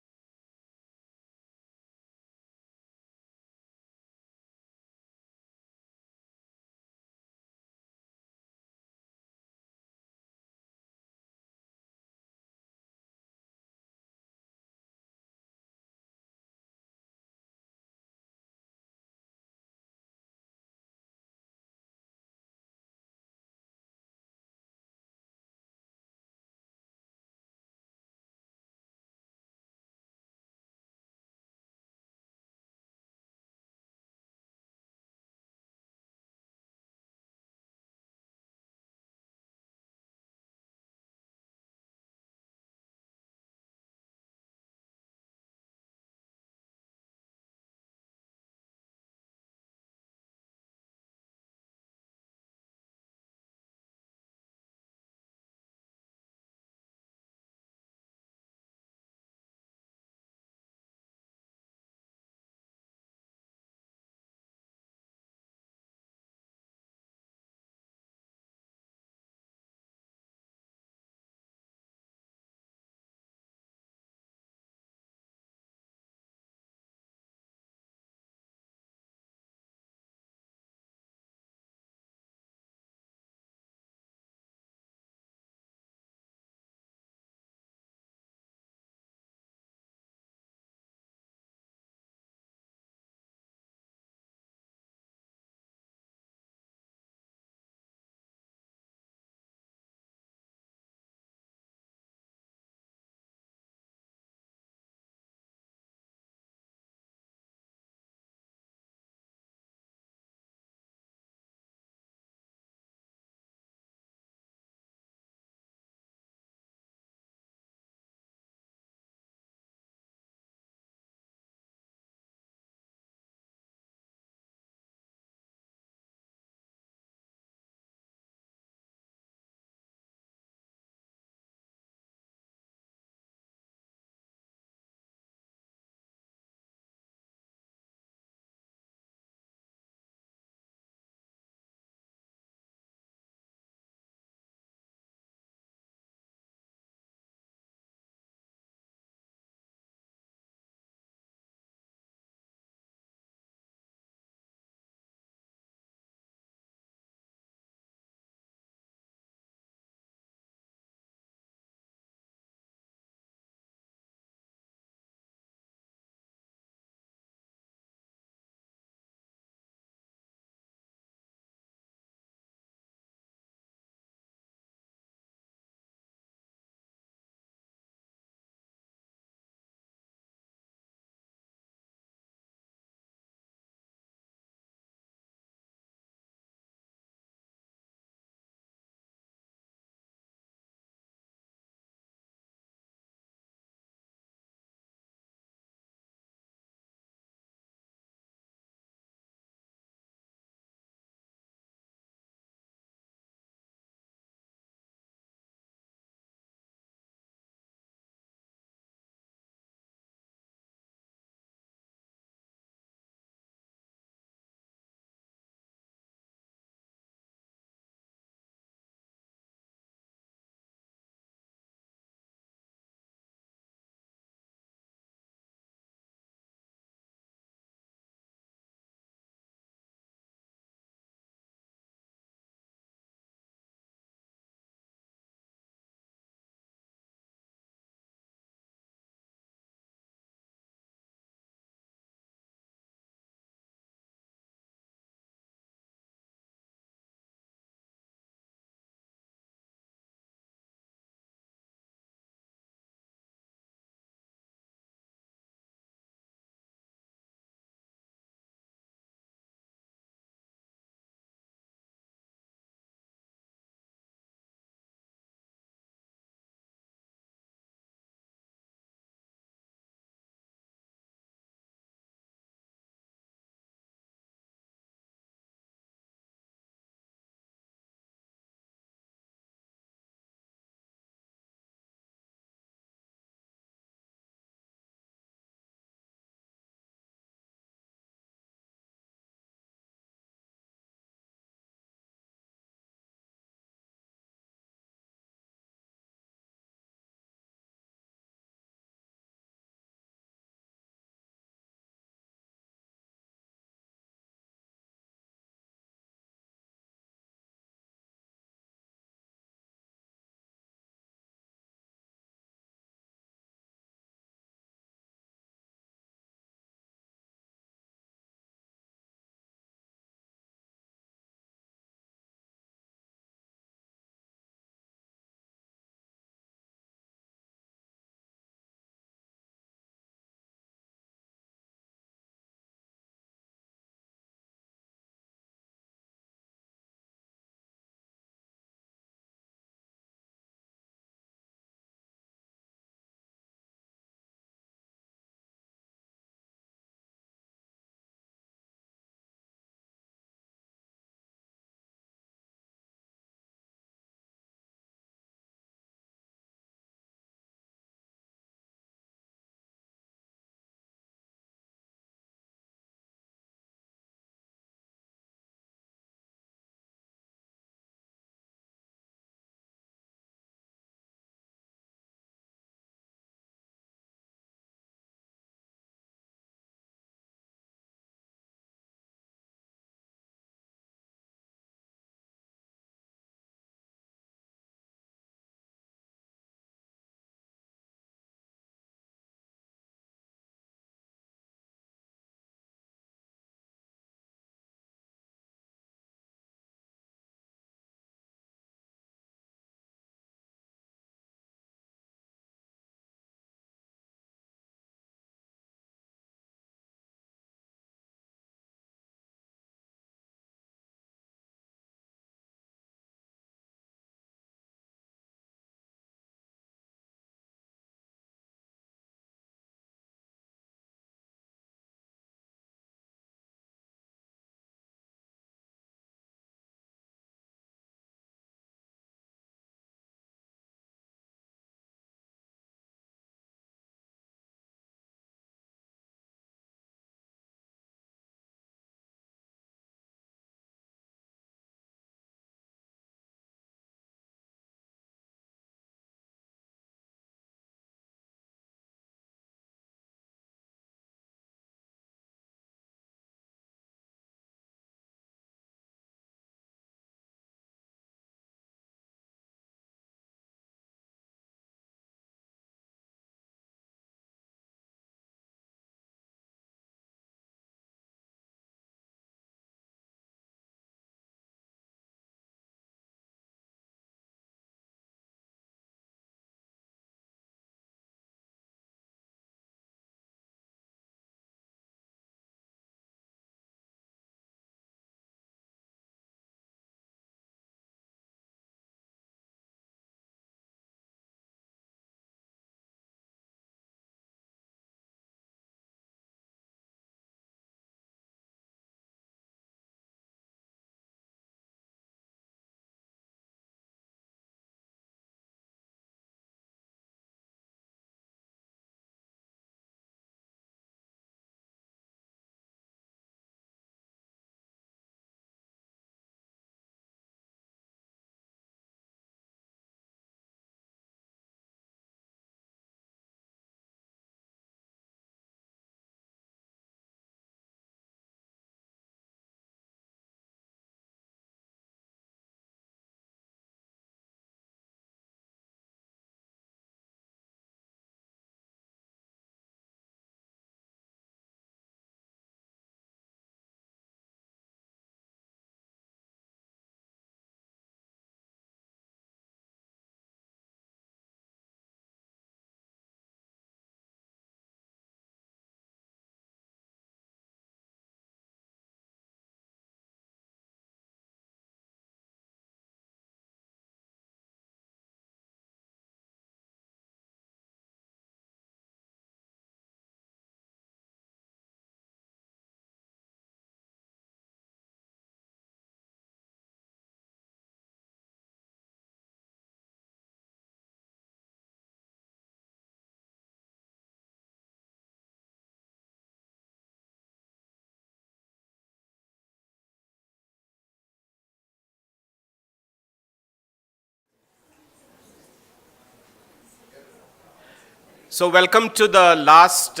So welcome to the last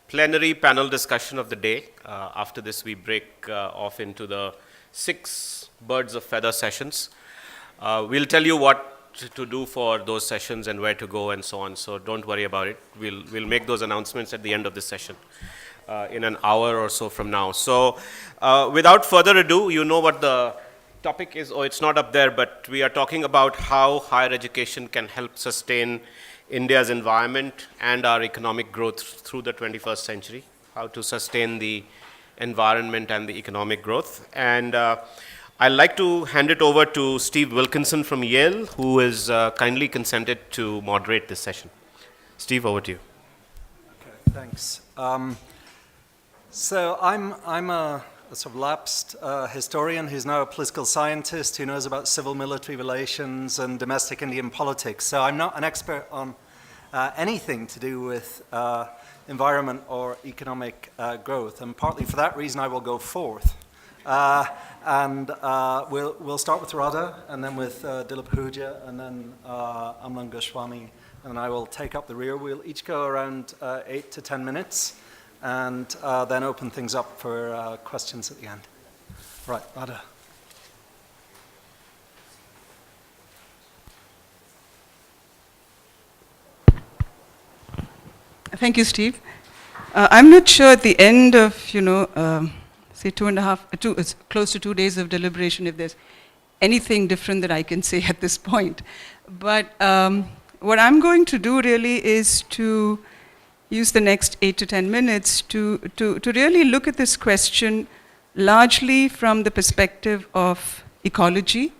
plenary panel discussion of the day. After this, we break off into the 6 birds of feather sessions. We'll tell you what to do for those sessions and where to go and so on, so don't worry about it. We'll make those announcements at the end of this session in an hour or so from now. So without further ado, you know what the topic is. Oh, it's not up there, but we are talking about how higher education can help sustain India's environment and our economic growth through the 21st century, how to sustain the environment and the economic growth. And I'd like to hand it over to Steve Wilkinson from Yale, who has kindly consented to moderate this session. Steve, over to you. Okay, thanks. So I'm a sort of lapsed historian who's now a political scientist who knows about civil-military relations and domestic Indian politics. So I'm not an expert on anything to do with environment or economic growth. And partly for that reason, I will go fourth. And we'll start with Radha, and then with Dilip Ahuja, and then Amlan Goswami, and I will take up the rear. We'll each go around 8 to 10 minutes, and then open things up for questions at the end. Right, Radha. Thank you, Steve. I'm not sure at the end of, say it's close to 2 days of deliberation, if there's anything different that I can say at this point. But what I'm going to do really is to use the next 8 to 10 minutes to really look at this question largely from the perspective of ecology.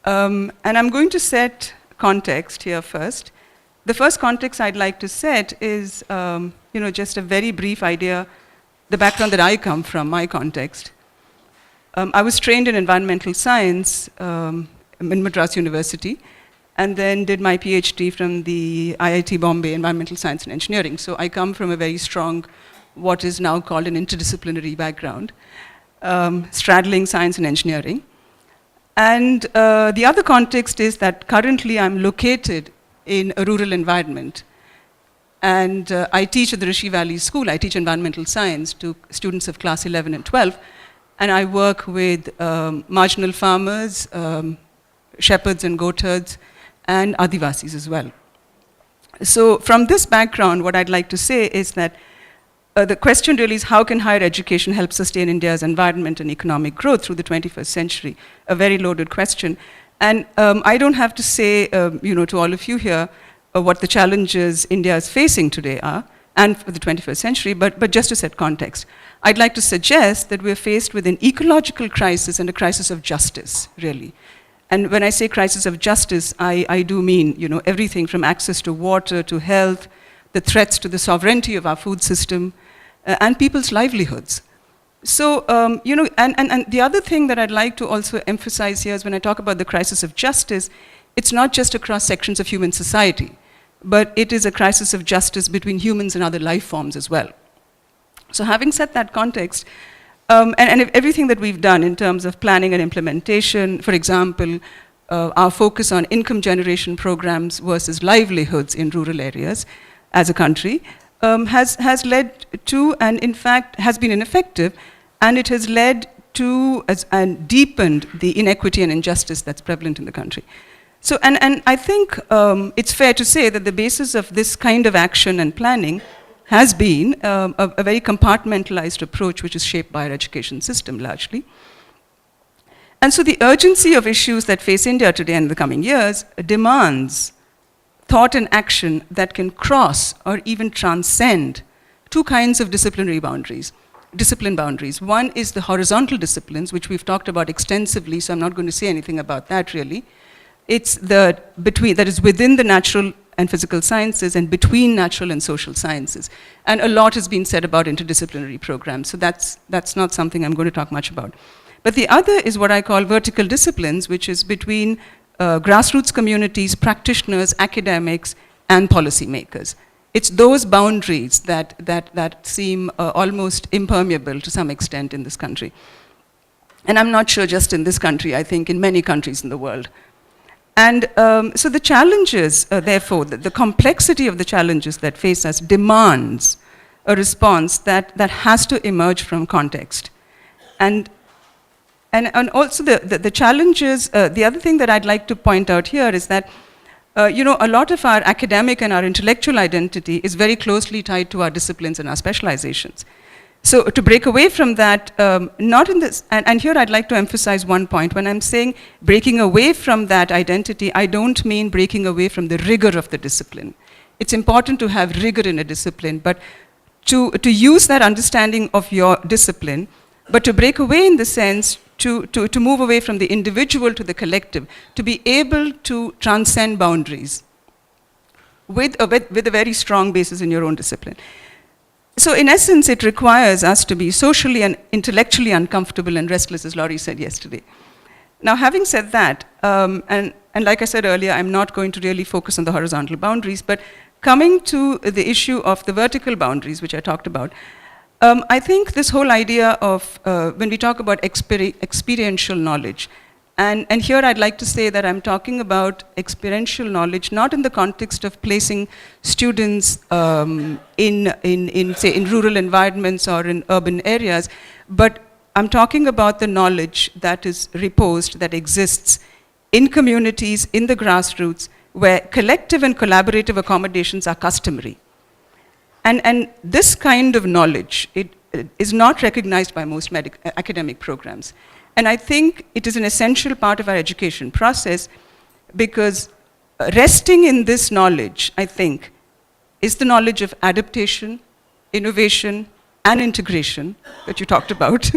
And I'm going to set context here first. The first context I'd like to set is, just a very brief idea, the background that I come from, my context. I was trained in environmental science in Madras University, and then did my PhD from the IIT Bombay, Environmental Science and Engineering. So I come from a very strong, what is now called an interdisciplinary background, straddling science and engineering. And the other context is that currently I'm located in a rural environment. And I teach at the Rishi Valley School. I teach environmental science to students of class 11 and 12. And I work with marginal farmers, shepherds and goatherds, and Adivasis as well. So from this background, what I'd like to say is that the question really is, how can higher education help sustain India's environment and economic growth through the 21st century? A very loaded question. And I don't have to say, to all of you here, what the challenges India is facing today are, and for the 21st century, but just to set context. I'd like to suggest that we're faced with an ecological crisis and a crisis of justice, really. And when I say crisis of justice, I do mean, everything from access to water, to health, the threats to the sovereignty of our food system, and people's livelihoods. So, and the other thing that I'd like to also emphasize here is when I talk about the crisis of justice, it's not just across sections of human society, but it is a crisis of justice between humans and other life forms as well. So having set that context, and if everything that we've done in terms of planning and implementation, for example, our focus on income generation programs versus livelihoods in rural areas as a country, has led to, and in fact has been ineffective, and it has led to and deepened the inequity and injustice that's prevalent in the country. So, and I think it's fair to say that the basis of this kind of action and planning has been a very compartmentalized approach, which is shaped by our education system largely. And so the urgency of issues that face India today and in the coming years demands thought and action that can cross or even transcend 2 kinds of discipline boundaries. One is the horizontal disciplines, which we've talked about extensively, so I'm not going to say anything about that really. It's that is within the natural and physical sciences and between natural and social sciences. And a lot has been said about interdisciplinary programs, so that's not something I'm going to talk much about. But the other is what I call vertical disciplines, which is between grassroots communities, practitioners, academics, and policymakers. It's those boundaries that seem almost impermeable to some extent in this country. And I'm not sure just in this country, I think in many countries in the world. And so the challenges, therefore, the complexity of the challenges that face us demands a response that has to emerge from context. And also the challenges, the other thing that I'd like to point out here is that, a lot of our academic and our intellectual identity is very closely tied to our disciplines and our specializations. So to break away from that, not in this, and here I'd like to emphasize one point. When I'm saying breaking away from that identity, I don't mean breaking away from the rigor of the discipline. It's important to have rigor in a discipline, but to use that understanding of your discipline, but to break away in the sense to move away from the individual to the collective, to be able to transcend boundaries with a very strong basis in your own discipline. So in essence, it requires us to be socially and intellectually uncomfortable and restless, as Laurie said yesterday. Now, having said that, and like I said earlier, I'm not going to really focus on the horizontal boundaries, but coming to the issue of the vertical boundaries, which I talked about, I think this whole idea of, when we talk about experiential knowledge, and here I'd like to say that I'm talking about experiential knowledge, not in the context of placing students in rural environments or in urban areas, but I'm talking about the knowledge that is reposed, that exists in communities, in the grassroots, where collective and collaborative accommodations are customary. And this kind of knowledge, it is not recognized by most academic programs. And I think it is an essential part of our education process, because resting in this knowledge, I think, is the knowledge of adaptation, innovation, and integration that you talked about.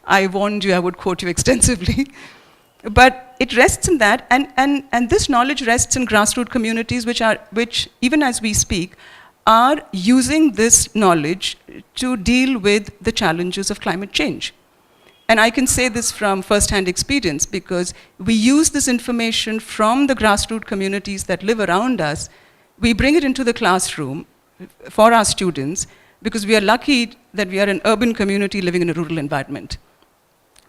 I warned you I would quote you extensively. But it rests in that, and this knowledge rests in grassroots communities which, even as we speak, are using this knowledge to deal with the challenges of climate change. And I can say this from first-hand experience, because we use this information from the grassroots communities that live around us. We bring it into the classroom for our students, because we are lucky that we are an urban community living in a rural environment.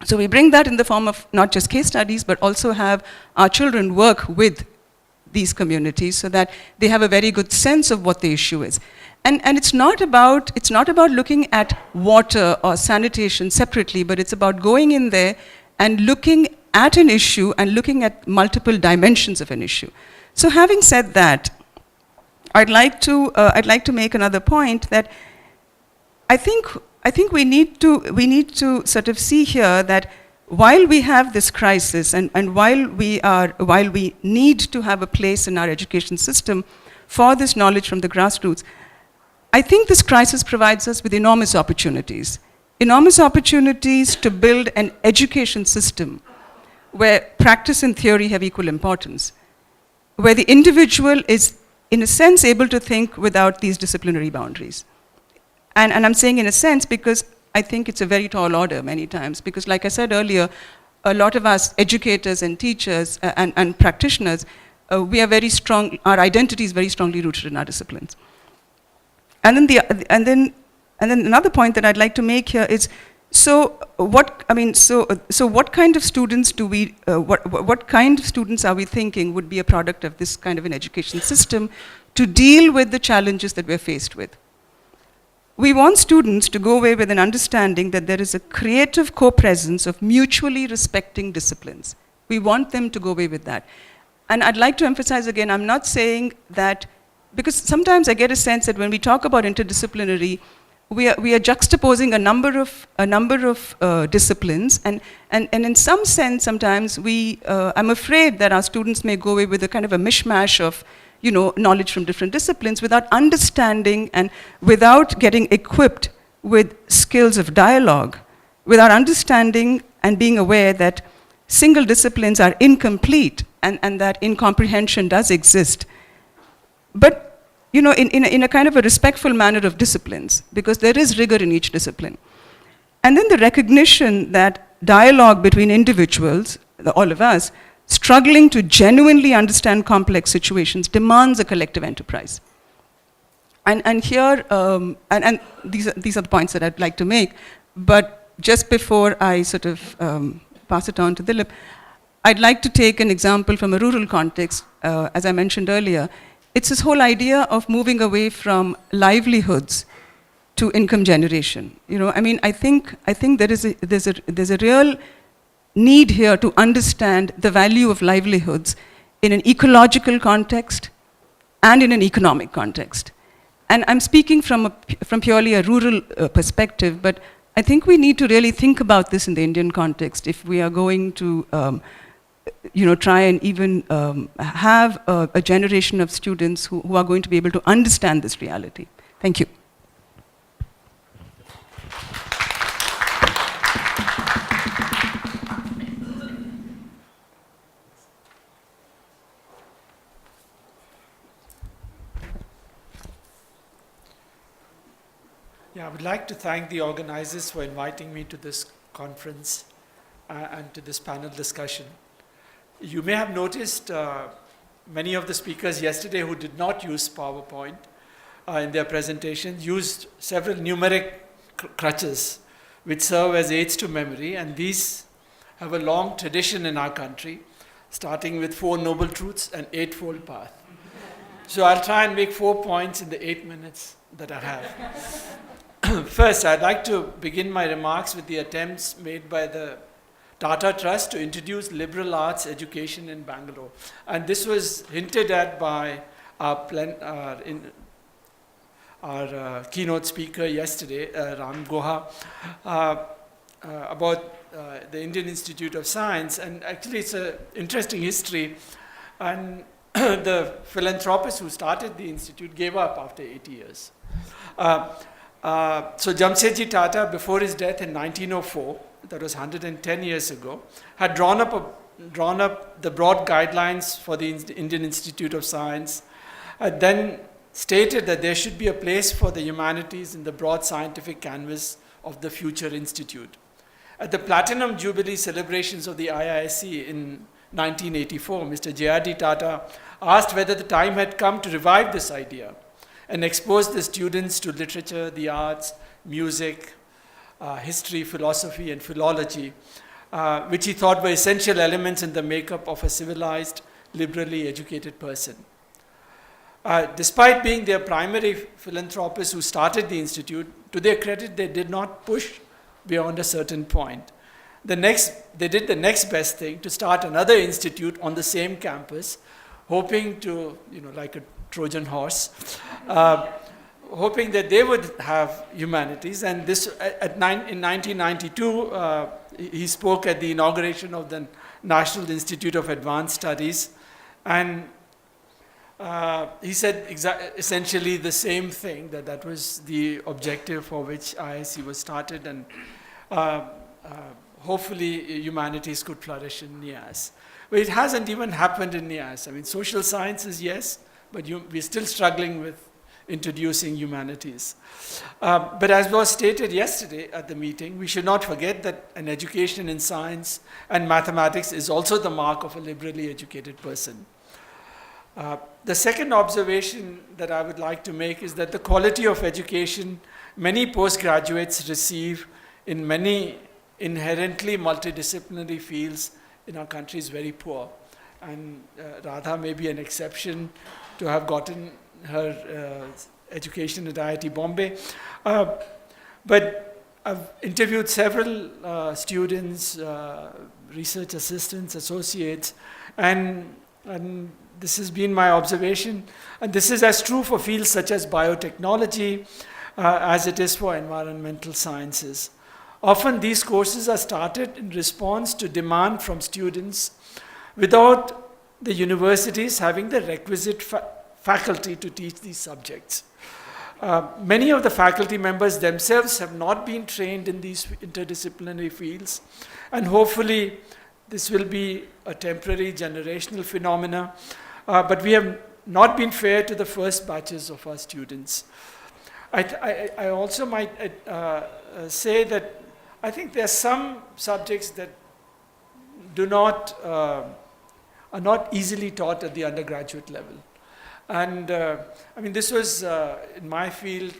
So we bring that in the form of not just case studies, but also have our children work with these communities so that they have a very good sense of what the issue is. And it's not about looking at water or sanitation separately, but it's about going in there and looking at an issue and looking at multiple dimensions of an issue. So having said that, I'd like to make another point that I think we need to sort of see here that while we have this crisis and while we need to have a place in our education system for this knowledge from the grassroots, I think this crisis provides us with enormous opportunities to build an education system where practice and theory have equal importance, where the individual is, in a sense, able to think without these disciplinary boundaries. And I'm saying in a sense because I think it's a very tall order many times, because like I said earlier, a lot of us educators and teachers and practitioners, we are very strong, our identity is very strongly rooted in our disciplines. And then another point that I'd like to make here is, so what kind of students do we, what kind of students are we thinking would be a product of this kind of an education system to deal with the challenges that we're faced with? We want students to go away with an understanding that there is a creative co-presence of mutually respecting disciplines. We want them to go away with that. And I'd like to emphasize again, I'm not saying that, because sometimes I get a sense that when we talk about interdisciplinary, we are juxtaposing a number of disciplines, and in some sense, sometimes I'm afraid that our students may go away with a kind of a mishmash of knowledge from different disciplines without understanding and without getting equipped with skills of dialogue, without understanding and being aware that single disciplines are incomplete and that incomprehension does exist. But in a kind of a respectful manner of disciplines, because there is rigor in each discipline. And then the recognition that dialogue between individuals, all of us, struggling to genuinely understand complex situations demands a collective enterprise. And here, and these are the points that I'd like to make, but just before I sort of pass it on to Dilip, I'd like to take an example from a rural context, as I mentioned earlier. It's this whole idea of moving away from livelihoods to income generation. I think there's a real need here to understand the value of livelihoods in an ecological context and in an economic context. And I'm speaking from purely a rural perspective, but I think we need to really think about this in the Indian context if we are going to try and even have a generation of students who are going to be able to understand this reality. Thank you. Yeah, I would like to thank the organizers for inviting me to this conference and to this panel discussion. You may have noticed many of the speakers yesterday who did not use PowerPoint in their presentations used several numeric crutches which serve as aids to memory, and these have a long tradition in our country, starting with 4 Noble Truths and Eightfold Path. So I'll try and make 4 points in the 8 minutes that I have. First, I'd like to begin my remarks with the attempts made by the Tata Trust to introduce liberal arts education in Bangalore. And this was hinted at by our keynote speaker yesterday, Ram Guha, about the Indian Institute of Science. And actually, it's an interesting history. And the philanthropist who started the institute gave up after 80 years. So Jamsetji Tata, before his death in 1904, that was 110 years ago, had drawn up the broad guidelines for the Indian Institute of Science, then stated that there should be a place for the humanities in the broad scientific canvas of the future institute. At the Platinum Jubilee celebrations of the IISc in 1984, Mr. J.R.D. Tata asked whether the time had come to revive this idea and expose the students to literature, the arts, music, history, philosophy, and philology, which he thought were essential elements in the makeup of a civilized, liberally educated person. Despite being their primary philanthropists who started the institute, to their credit, they did not push beyond a certain point. They did the next best thing, to start another institute on the same campus, hoping to, like a Trojan horse, hoping that they would have humanities. And this, in 1992, he spoke at the inauguration of the National Institute of Advanced Studies, and he said essentially the same thing, that was the objective for which IISc was started, and hopefully humanities could flourish in NIAS. But it hasn't even happened in NIAS. I mean, social sciences, yes, but we're still struggling with introducing humanities. But as was stated yesterday at the meeting, we should not forget that an education in science and mathematics is also the mark of a liberally educated person. The second observation that I would like to make is that the quality of education many postgraduates receive in many inherently multidisciplinary fields in our country is very poor. And Radha may be an exception to have gotten her education at IIT Bombay. But I've interviewed several students, research assistants, associates, and this has been my observation. And this is as true for fields such as biotechnology as it is for environmental sciences. Often these courses are started in response to demand from students without the universities having the requisite faculty to teach these subjects. Many of the faculty members themselves have not been trained in these interdisciplinary fields, and hopefully this will be a temporary generational phenomena, but we have not been fair to the first batches of our students. I also might say that I think there are some subjects that are not easily taught at the undergraduate level. And I mean, this was in my field,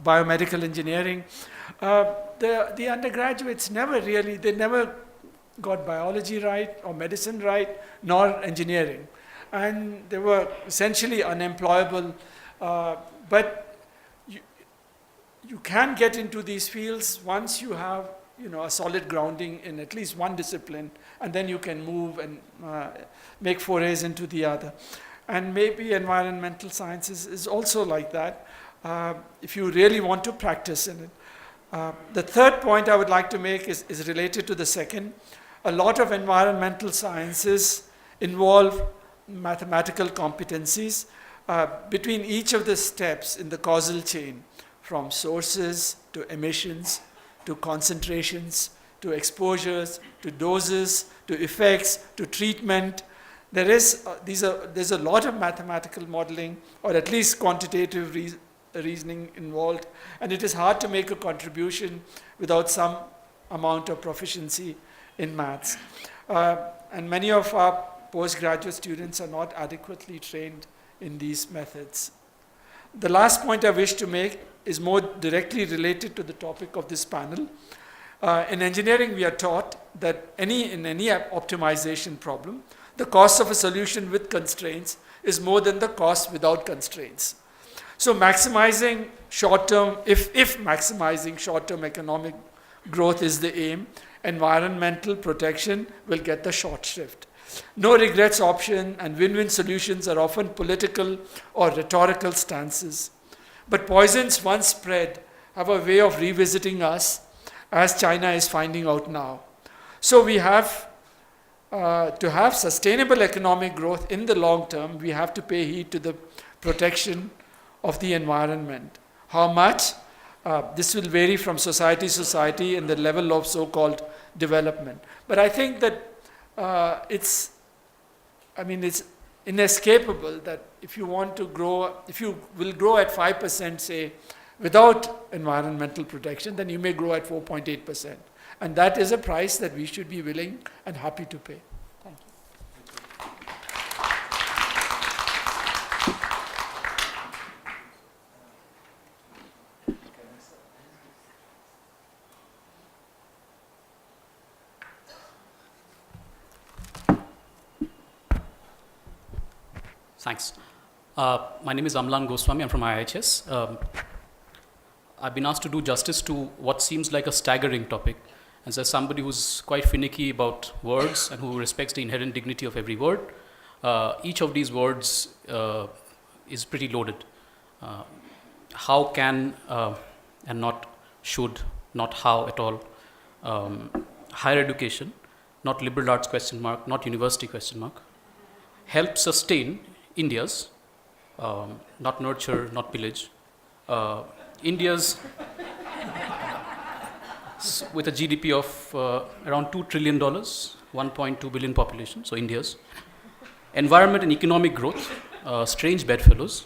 biomedical engineering. The undergraduates never got biology right or medicine right, nor engineering. And they were essentially unemployable. But you can get into these fields once you have a solid grounding in at least one discipline, and then you can move and make forays into the other. And maybe environmental sciences is also like that, if you really want to practice in it. The third point I would like to make is related to the second. A lot of environmental sciences involve mathematical competencies between each of the steps in the causal chain, from sources to emissions, to concentrations, to exposures, to doses, to effects, to treatment. There's a lot of mathematical modeling, or at least quantitative reasoning involved, and it is hard to make a contribution without some amount of proficiency in maths. And many of our postgraduate students are not adequately trained in these methods. The last point I wish to make is more directly related to the topic of this panel. In engineering, we are taught that in any optimization problem, the cost of a solution with constraints is more than the cost without constraints. So maximizing short-term, if maximizing short-term economic growth is the aim, environmental protection will get the short shrift. No regrets option and win-win solutions are often political or rhetorical stances. But poisons once spread have a way of revisiting us, as China is finding out now. So we have to have sustainable economic growth in the long term, we have to pay heed to the protection of the environment. How much? This will vary from society to society and the level of so-called development. But I think that it's inescapable that if you want to grow, if you will grow at 5%, say, without environmental protection, then you may grow at 4.8%. And that is a price that we should be willing and happy to pay. Thank you. Thanks. My name is Amlan Goswami. I'm from IIHS. I've been asked to do justice to what seems like a staggering topic. And as somebody who's quite finicky about words and who respects the inherent dignity of every word, each of these words is pretty loaded. How can, and not should, not how at all, higher education, not liberal arts question mark, not university question mark, help sustain India's, not nurture, not pillage, India's, with a GDP of around $2 trillion, 1.2 billion population, so India's. Environment and economic growth, strange bedfellows,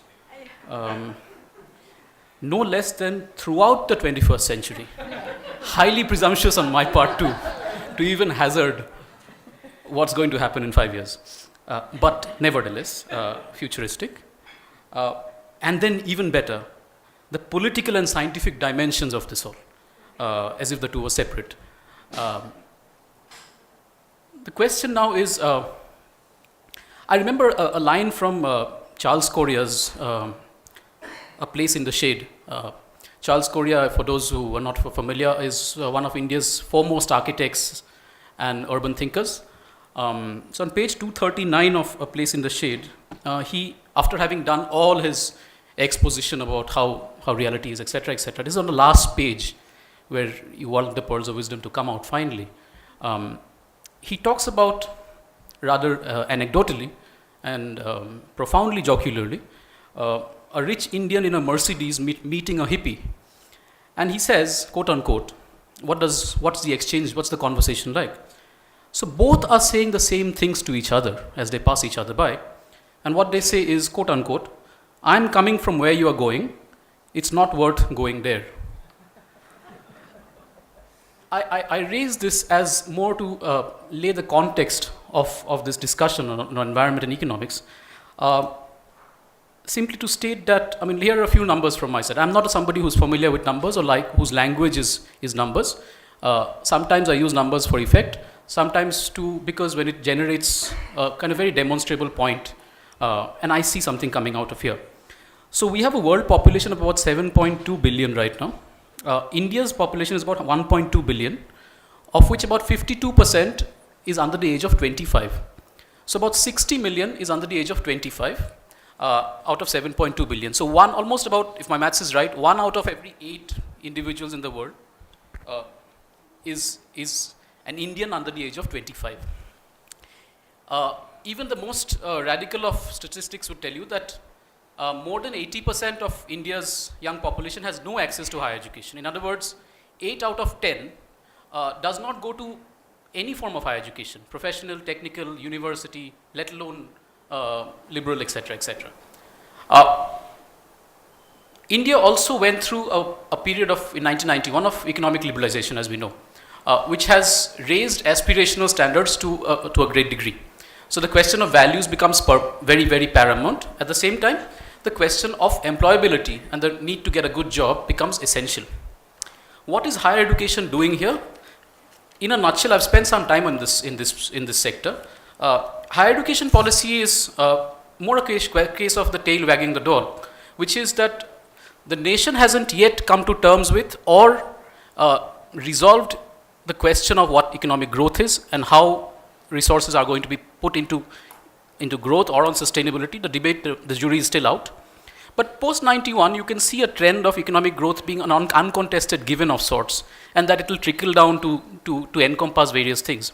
no less than throughout the 21st century. Highly presumptuous on my part to even hazard what's going to happen in 5 years. But nevertheless, futuristic. And then even better, the political and scientific dimensions of this all, as if the two were separate. The question now is, I remember a line from Charles Correa's A Place in the Shade. Charles Correa, for those who are not familiar, is one of India's foremost architects and urban thinkers. So on page 239 of A Place in the Shade, he, after having done all his exposition about how reality is, etc., etc., this is on the last page where you want the pearls of wisdom to come out finally. He talks about, rather anecdotally and profoundly jocularly, a rich Indian in a Mercedes meeting a hippie. And he says, quote unquote, what's the exchange, what's the conversation like? So both are saying the same things to each other as they pass each other by. And what they say is, quote unquote, I'm coming from where you are going, it's not worth going there. I raise this as more to lay the context of this discussion on environment and economics. Simply to state that, I mean, here are a few numbers from my side. I'm not somebody who's familiar with numbers or whose language is numbers. Sometimes I use numbers for effect. sometimes because when it generates a kind of very demonstrable point, and I see something coming out of here. So we have a world population of about 7.2 billion right now. India's population is about 1.2 billion, of which about 52% is under the age of 25. So about 60 million is under the age of 25 out of 7.2 billion. So almost about, if my maths is right, 1 out of every 8 individuals in the world is an Indian under the age of 25. Even the most radical of statistics would tell you that more than 80% of India's young population has no access to higher education. In other words, 8 out of 10 does not go to any form of higher education, professional, technical, university, let alone liberal, etc., etc. India also went through a period in 1991 of economic liberalization, as we know, which has raised aspirational standards to a great degree. So the question of values becomes very, very paramount. At the same time, the question of employability and the need to get a good job becomes essential. What is higher education doing here? In a nutshell, I've spent some time on this in this sector. Higher education policy is more a case of the tail wagging the dog, which is that the nation hasn't yet come to terms with or resolved the question of what economic growth is and how resources are going to be put into growth or on sustainability. The debate, the jury is still out. But post-91, you can see a trend of economic growth being an uncontested given of sorts, and that it will trickle down to encompass various things.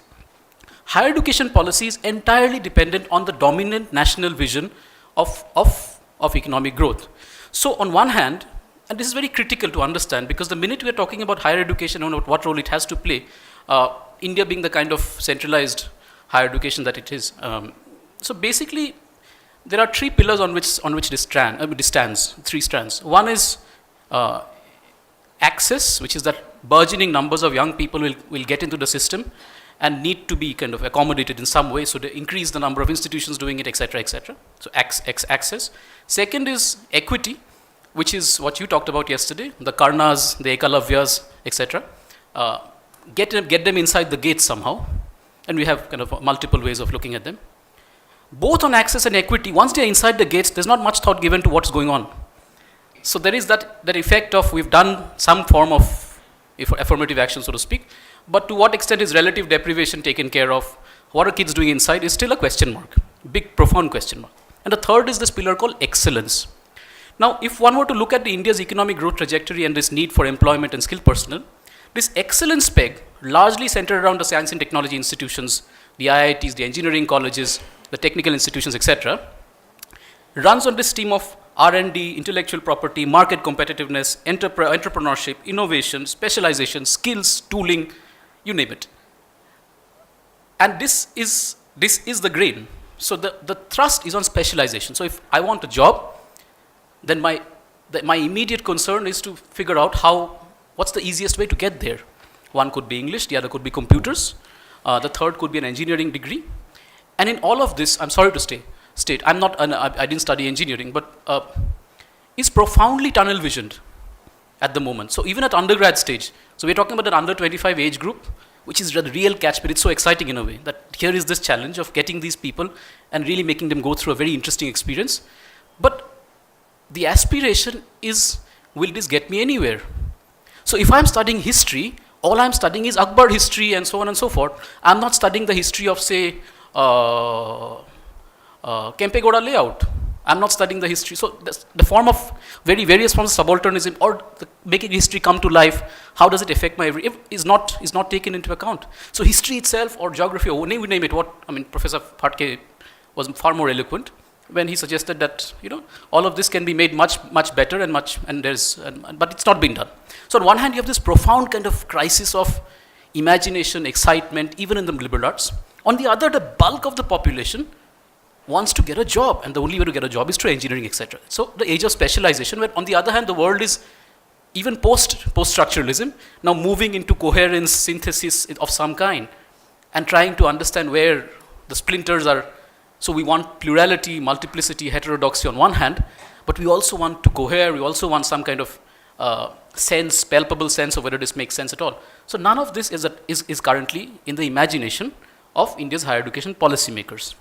Higher education policy is entirely dependent on the dominant national vision of economic growth. So on one hand, and this is very critical to understand, because the minute we are talking about higher education and what role it has to play, India being the kind of centralized higher education that it is. So basically, there are 3 pillars on which this stands, 3 strands. One is access, which is that burgeoning numbers of young people will get into the system and need to be kind of accommodated in some way, so they increase the number of institutions doing it, etc., etc. So access. Second is equity, which is what you talked about yesterday, the Karnas, the Ekalavyas, etc. Get them inside the gates somehow, and we have kind of multiple ways of looking at them. Both on access and equity, once they are inside the gates, there's not much thought given to what's going on. So there is that effect of we've done some form of affirmative action, so to speak, but to what extent is relative deprivation taken care of? What are kids doing inside is still a question mark, big, profound question mark. And the third is this pillar called excellence. Now, if one were to look at India's economic growth trajectory and this need for employment and skilled personnel, this excellence peg, largely centered around the science and technology institutions, the IITs, the engineering colleges, the technical institutions, etc., runs on this theme of R&D, intellectual property, market competitiveness, entrepreneurship, innovation, specialization, skills, tooling, you name it. And this is the grain. So the thrust is on specialization. So if I want a job, then my immediate concern is to figure out what's the easiest way to get there. One could be English, the other could be computers, the third could be an engineering degree. And in all of this, I'm sorry to state, I didn't study engineering, but is profoundly tunnel visioned at the moment. So even at undergrad stage, so we're talking about an under 25 age group, which is the real catch, but it's so exciting in a way that here is this challenge of getting these people and really making them go through a very interesting experience. But the aspiration is, will this get me anywhere? So if I'm studying history, all I'm studying is Akbar history and so on and so forth. I'm not studying the history of, say, Kempegoda layout. I'm not studying the history. So the form of various forms of subalternism or making history come to life, how does it affect my is not taken into account. So history itself or geography, or name it, Professor Phatke was far more eloquent when he suggested that all of this can be made much better but it's not being done. So on one hand, you have this profound kind of crisis of imagination, excitement, even in the liberal arts. On the other, the bulk of the population wants to get a job, and the only way to get a job is through engineering, etc. So the age of specialization, where on the other hand, the world is even post-structuralism, now moving into coherence, synthesis of some kind, and trying to understand where the splinters are. So we want plurality, multiplicity, heterodoxy on one hand, but we also want to cohere, we also want some kind of sense, palpable sense of whether this makes sense at all. So none of this is currently in the imagination of India's higher education policymakers.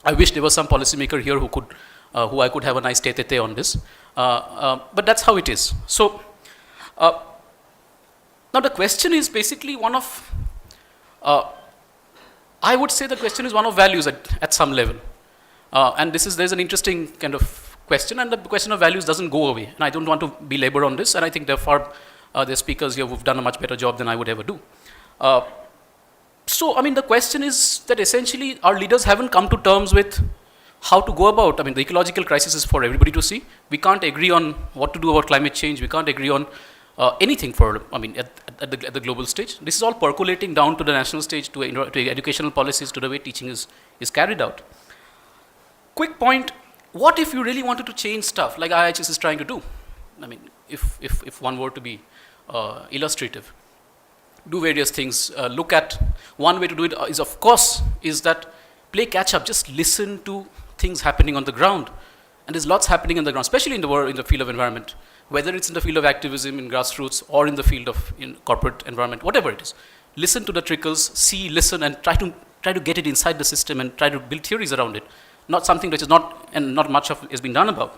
I wish there was some policymaker here who I could have a nice tete on this, but that's how it is. So now the question is basically one of, I would say the question is one of values at some level. And there's an interesting kind of question, and the question of values doesn't go away. And I don't want to belabor on this, and I think therefore the speakers here who've done a much better job than I would ever do. So, I mean, the question is that essentially our leaders haven't come to terms with how to go about, I mean, the ecological crisis is for everybody to see. We can't agree on what to do about climate change. We can't agree on anything at the global stage. This is all percolating down to the national stage, to educational policies, to the way teaching is carried out. Quick point, what if you really wanted to change stuff like IHS is trying to do? I mean, if one were to be illustrative, do various things, look at, one way to do it is, of course, is that play catch up, just listen to things happening on the ground. And there's lots happening on the ground, especially in the field of environment, whether it's in the field of activism in grassroots or in the field of corporate environment, whatever it is. Listen to the trickles, see, listen, and try to get it inside the system and try to build theories around it. Not something which is not much of has been done about.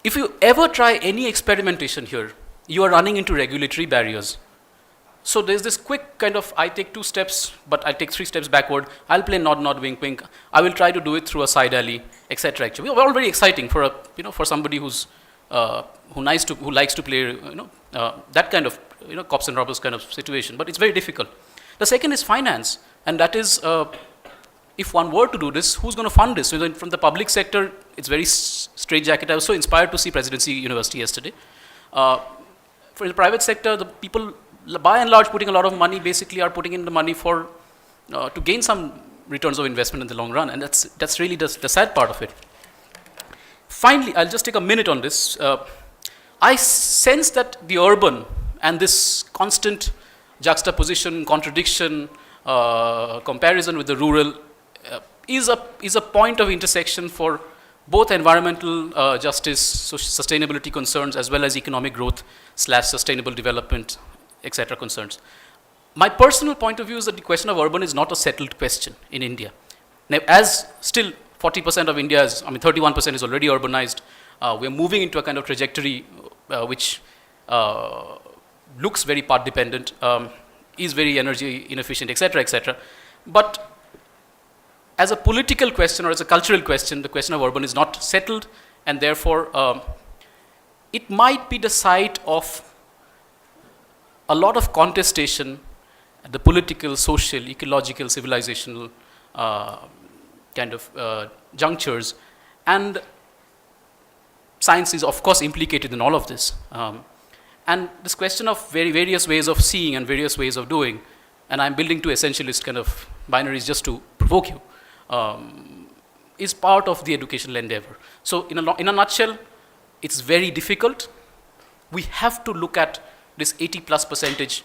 If you ever try any experimentation here, you are running into regulatory barriers. So there's this quick kind of, I take 2 steps, but I take 3 steps backward. I'll play nod, nod, wink, wink. I will try to do it through a side alley, etc. Actually, we're all very exciting for for somebody who likes to play, that kind of, cops and robbers kind of situation. But it's very difficult. The second is finance, and that is, if one were to do this, who's going to fund this? So from the public sector, it's very straitjacket. I was so inspired to see Presidency University yesterday. For the private sector, the people, by and large, putting a lot of money, basically are putting in the money for to gain some returns of investment in the long run, and that's really the sad part of it. Finally, I'll just take a minute on this. I sense that the urban and this constant juxtaposition, contradiction, comparison with the rural is a point of intersection for both environmental justice, sustainability concerns, as well as economic growth / sustainable development, etc. concerns. My personal point of view is that the question of urban is not a settled question in India. Now, as still 40% of India is, 31% is already urbanized. We're moving into a kind of trajectory which looks very part dependent, is very energy inefficient, etc., etc. But as a political question or as a cultural question, the question of urban is not settled, and therefore it might be the site of a lot of contestation at the political, social, ecological, civilizational kind of junctures, and science is of course implicated in all of this. And this question of various ways of seeing and various ways of doing, and I'm building 2 essentialist kind of binaries just to provoke you, is part of the educational endeavor. So in a nutshell, it's very difficult. We have to look at this 80+%,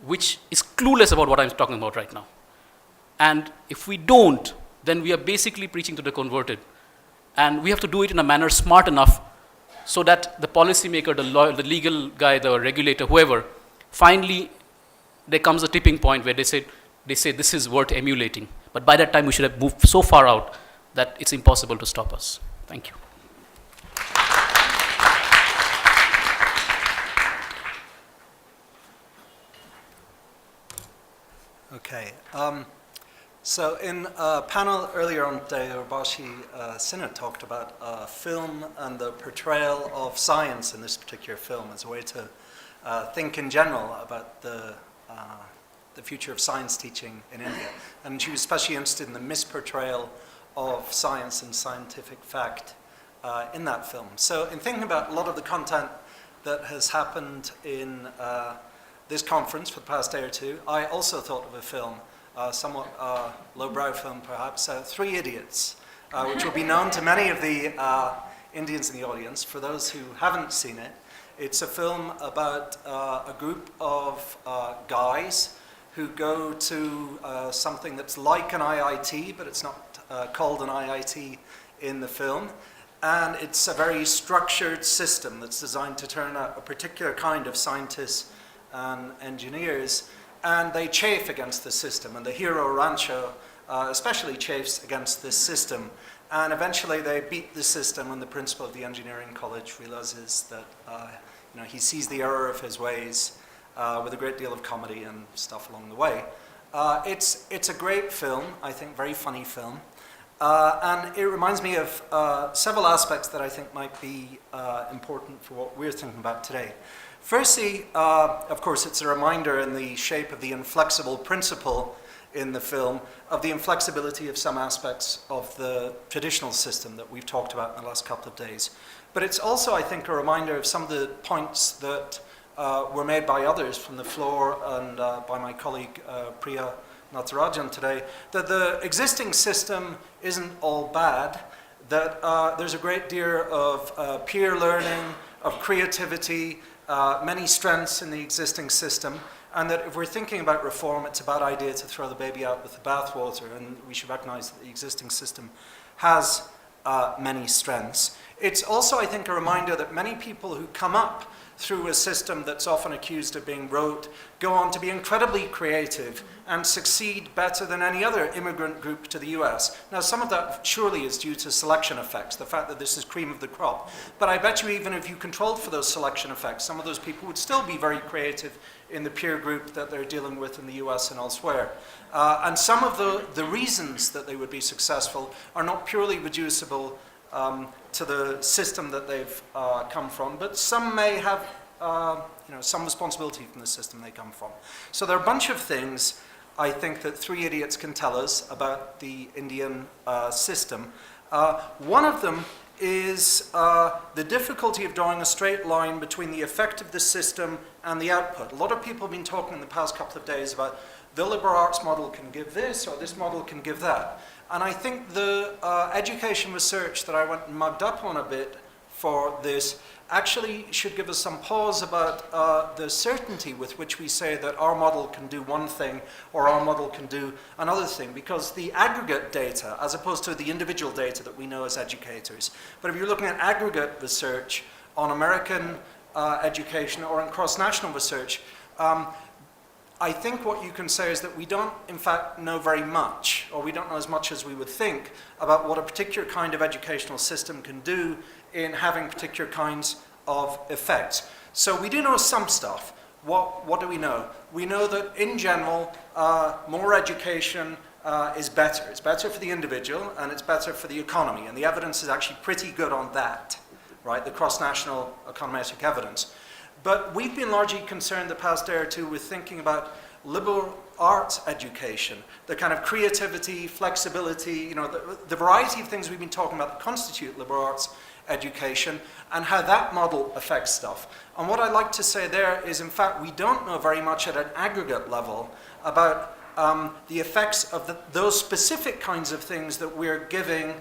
which is clueless about what I'm talking about right now. And if we don't, then we are basically preaching to the converted. And we have to do it in a manner smart enough so that the policymaker, the lawyer, the legal guy, the regulator, whoever, finally there comes a tipping point where they say this is worth emulating. But by that time we should have moved so far out that it's impossible to stop us. Thank you. Okay. So in a panel earlier on today, Urvashi Sinha talked about film and the portrayal of science in this particular film as a way to think in general about the future of science teaching in India. And she was especially interested in the misportrayal of science and scientific fact in that film. So in thinking about a lot of the content that has happened in this conference for the past day or 2, I also thought of a film, somewhat lowbrow film perhaps, 3 Idiots, which will be known to many of the Indians in the audience. For those who haven't seen it, it's a film about a group of guys who go to something that's like an IIT, but it's not called an IIT in the film. And it's a very structured system that's designed to turn out a particular kind of scientists and engineers, and they chafe against the system. And the hero Rancho especially chafes against this system. And eventually they beat the system, and the principal of the engineering college realizes that he sees the error of his ways with a great deal of comedy and stuff along the way. It's a great film, I think, very funny film. And it reminds me of several aspects that I think might be important for what we're thinking about today. Firstly, of course, it's a reminder in the shape of the inflexible principle in the film of the inflexibility of some aspects of the traditional system that we've talked about in the last couple of days. But it's also, I think, a reminder of some of the points that were made by others from the floor and by my colleague Priya Natarajan today, that the existing system isn't all bad, that there's a great deal of peer learning, of creativity, many strengths in the existing system, and that if we're thinking about reform, it's a bad idea to throw the baby out with the bathwater, and we should recognize that the existing system has many strengths. It's also, I think, a reminder that many people who come up through a system that's often accused of being rote go on to be incredibly creative and succeed better than any other immigrant group to the US. Now, some of that surely is due to selection effects, the fact that this is cream of the crop. But I bet you even if you controlled for those selection effects, some of those people would still be very creative in the peer group that they're dealing with in the US and elsewhere. And some of the reasons that they would be successful are not purely reducible to the system that they've come from, but some may have some responsibility from the system they come from. So there are a bunch of things I think that three idiots can tell us about the Indian system. One of them is the difficulty of drawing a straight line between the effect of the system and the output. A lot of people have been talking in the past couple of days about the liberal arts model can give this or this model can give that. And I think the education research that I went and mugged up on a bit for this actually should give us some pause about the certainty with which we say that our model can do one thing or our model can do another thing, because the aggregate data, as opposed to the individual data that we know as educators, but if you're looking at aggregate research on American education or in cross-national research, I think what you can say is that we don't, in fact, know very much, or we don't know as much as we would think, about what a particular kind of educational system can do in having particular kinds of effects. So we do know some stuff. What do we know? We know that, in general, more education is better. It's better for the individual, and it's better for the economy. And the evidence is actually pretty good on that, right? The cross-national econometric evidence. But we've been largely concerned the past day or two with thinking about liberal arts education, the kind of creativity, flexibility, the variety of things we've been talking about that constitute liberal arts education, and how that model affects stuff. And what I'd like to say there is, in fact, we don't know very much at an aggregate level about the effects of those specific kinds of things that we're giving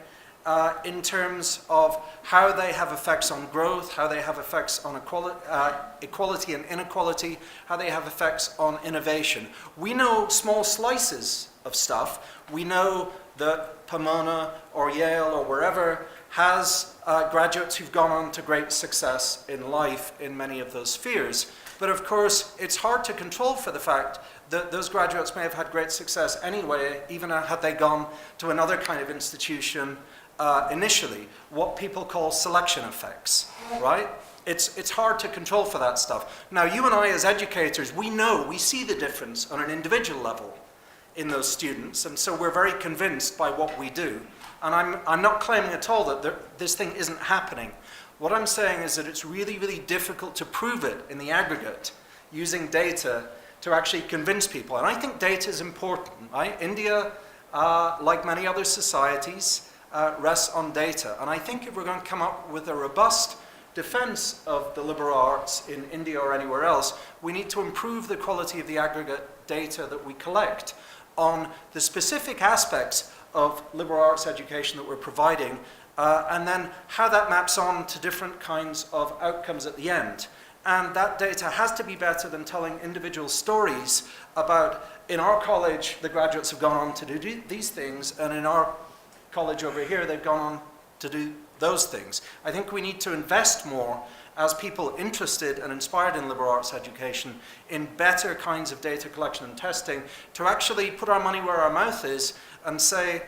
in terms of how they have effects on growth, how they have effects on equality and inequality, how they have effects on innovation. We know small slices of stuff. We know that Pomona or Yale or wherever has graduates who've gone on to great success in life in many of those spheres. But of course, it's hard to control for the fact that those graduates may have had great success anyway, even had they gone to another kind of institution initially, what people call selection effects, right? It's hard to control for that stuff. Now, you and I as educators, we see the difference on an individual level in those students, and so we're very convinced by what we do. And I'm not claiming at all that this thing isn't happening. What I'm saying is that it's really, really difficult to prove it in the aggregate using data to actually convince people. And I think data is important, right? India, like many other societies, rests on data. And I think if we're going to come up with a robust defense of the liberal arts in India or anywhere else, we need to improve the quality of the aggregate data that we collect on the specific aspects of liberal arts education that we're providing, and then how that maps on to different kinds of outcomes at the end. And that data has to be better than telling individual stories about, in our college, the graduates have gone on to do these things, and in our college over here, they've gone on to do those things. I think we need to invest more as people interested and inspired in liberal arts education in better kinds of data collection and testing to actually put our money where our mouth is and say,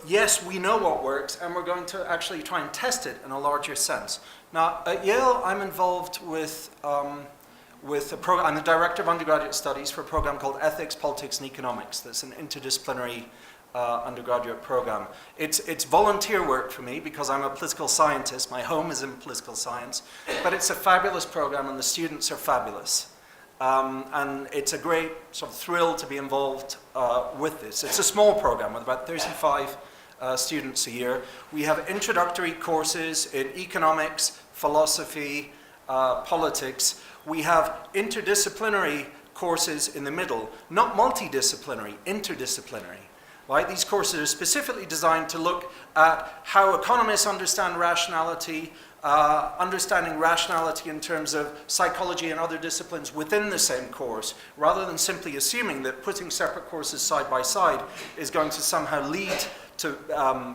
yes, we know what works, and we're going to actually try and test it in a larger sense. Now, at Yale, I'm involved with a program. I'm the director of undergraduate studies for a program called Ethics, Politics, and Economics. That's an interdisciplinary undergraduate program. It's volunteer work for me because I'm a political scientist. My home is in political science, but it's a fabulous program, and the students are fabulous. And it's a great sort of thrill to be involved with this. It's a small program with about 35 students a year. We have introductory courses in economics, philosophy, politics. We have interdisciplinary courses in the middle, not multidisciplinary, interdisciplinary. Right? These courses are specifically designed to look at how economists understand rationality, understanding rationality in terms of psychology and other disciplines within the same course, rather than simply assuming that putting separate courses side by side is going to somehow lead to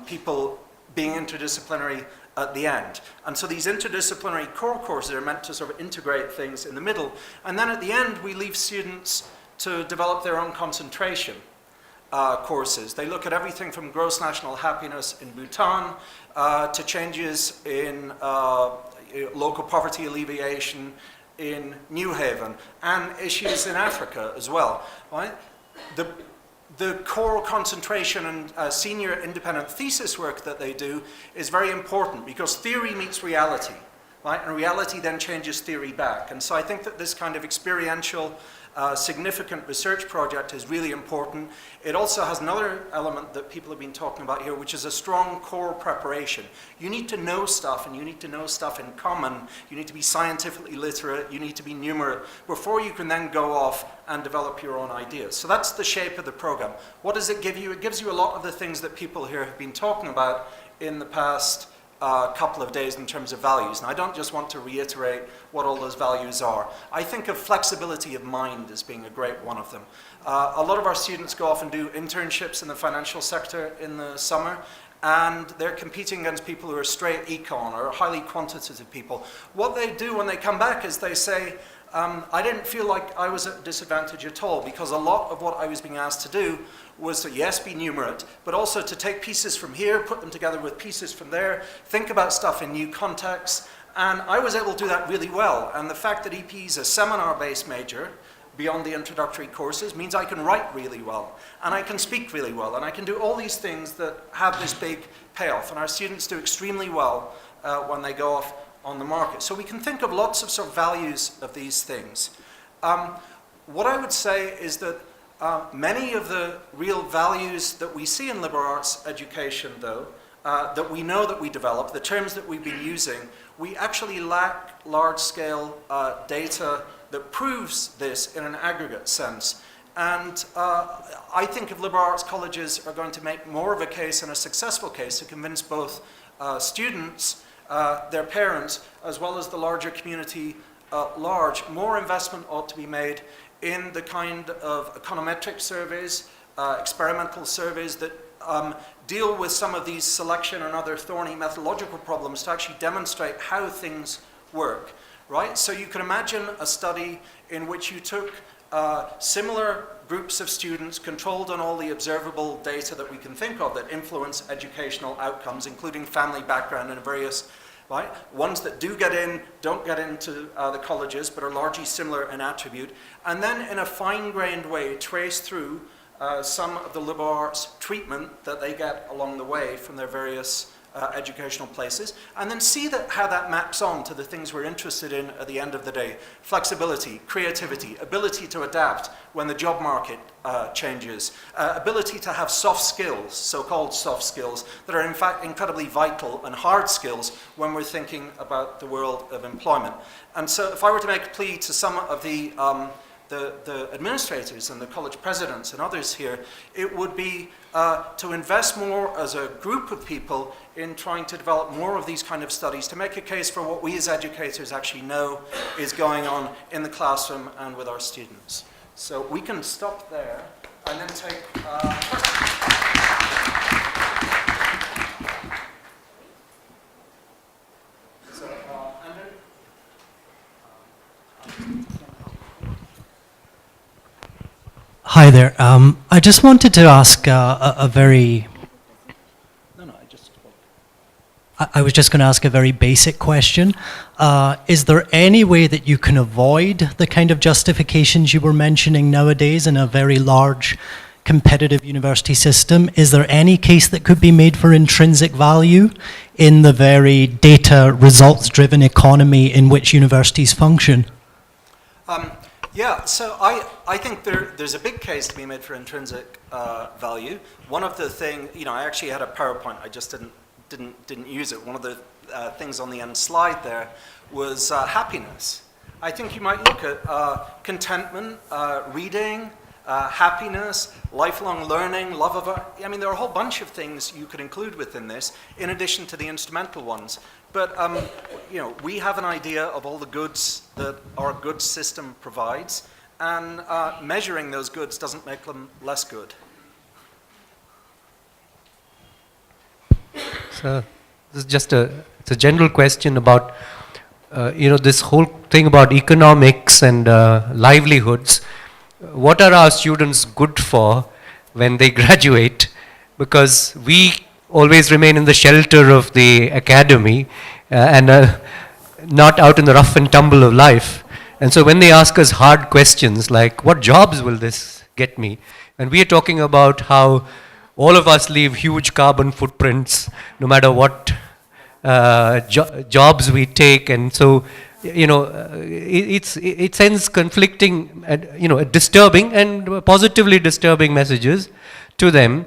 people being interdisciplinary at the end. And so these interdisciplinary core courses are meant to sort of integrate things in the middle. And then at the end, we leave students to develop their own concentration courses. They look at everything from gross national happiness in Bhutan to changes in local poverty alleviation in New Haven and issues in Africa as well. Right? The core concentration and senior independent thesis work that they do is very important because theory meets reality, right? And reality then changes theory back. And so I think that this kind of experiential significant research project is really important. It also has another element that people have been talking about here, which is a strong core preparation. You need to know stuff, and you need to know stuff in common. You need to be scientifically literate. You need to be numerate before you can then go off and develop your own ideas. So that's the shape of the program. What does it give you? It gives you a lot of the things that people here have been talking about in the past couple of days in terms of values. And I don't just want to reiterate what all those values are. I think of flexibility of mind as being a great one of them. A lot of our students go off and do internships in the financial sector in the summer, and they're competing against people who are straight econ or highly quantitative people. What they do when they come back is they say, I didn't feel like I was at a disadvantage at all, because a lot of what I was being asked to do was to, yes, be numerate, but also to take pieces from here, put them together with pieces from there, think about stuff in new contexts, and I was able to do that really well. And the fact that EP is a seminar-based major, beyond the introductory courses, means I can write really well, and I can speak really well, and I can do all these things that have this big payoff, and our students do extremely well when they go off on the market. So we can think of lots of sort of values of these things. What I would say is that many of the real values that we see in liberal arts education, though, that we know that we develop, the terms that we've been using, we actually lack large-scale data that proves this in an aggregate sense. And I think if liberal arts colleges are going to make more of a case and a successful case to convince both students, their parents, as well as the larger community large, more investment ought to be made in the kind of econometric surveys, experimental surveys that deal with some of these selection and other thorny methodological problems to actually demonstrate how things work, right? So you can imagine a study in which you took similar groups of students, controlled on all the observable data that we can think of that influence educational outcomes, including family background and various, right? Ones that do get in, don't get into the colleges, but are largely similar in attribute. And then in a fine-grained way, trace through some of the liberal arts treatment that they get along the way from their various educational places, and then see how that maps on to the things we're interested in at the end of the day. Flexibility, creativity, ability to adapt when the job market changes, ability to have soft skills, so-called soft skills, that are in fact incredibly vital, and hard skills when we're thinking about the world of employment. And so if I were to make a plea to some of the administrators and the college presidents and others here, it would be to invest more as a group of people in trying to develop more of these kind of studies to make a case for what we as educators actually know is going on in the classroom and with our students. So we can stop there and then take questions. Hi there. I just wanted to ask a very... I was just going to ask a very basic question. Is there any way that you can avoid the kind of justifications you were mentioning nowadays in a very large competitive university system? Is there any case that could be made for intrinsic value in the very data results-driven economy in which universities function? Yeah, so I think there's a big case to be made for intrinsic value. One of the things, I actually had a PowerPoint, I just didn't use it. One of the things on the end slide there was happiness. I think you might look at contentment, reading, happiness, lifelong learning, love of art. I mean, there are a whole bunch of things you could include within this, in addition to the instrumental ones. But we have an idea of all the goods that our goods system provides, and measuring those goods doesn't make them less good. So this is just it's a general question about this whole thing about economics and livelihoods. What are our students good for when they graduate? Because we always remain in the shelter of the academy and not out in the rough and tumble of life. And so when they ask us hard questions like, what jobs will this get me? And we are talking about how all of us leave huge carbon footprints no matter what jobs we take. And so, it sends conflicting, disturbing and positively disturbing messages to them.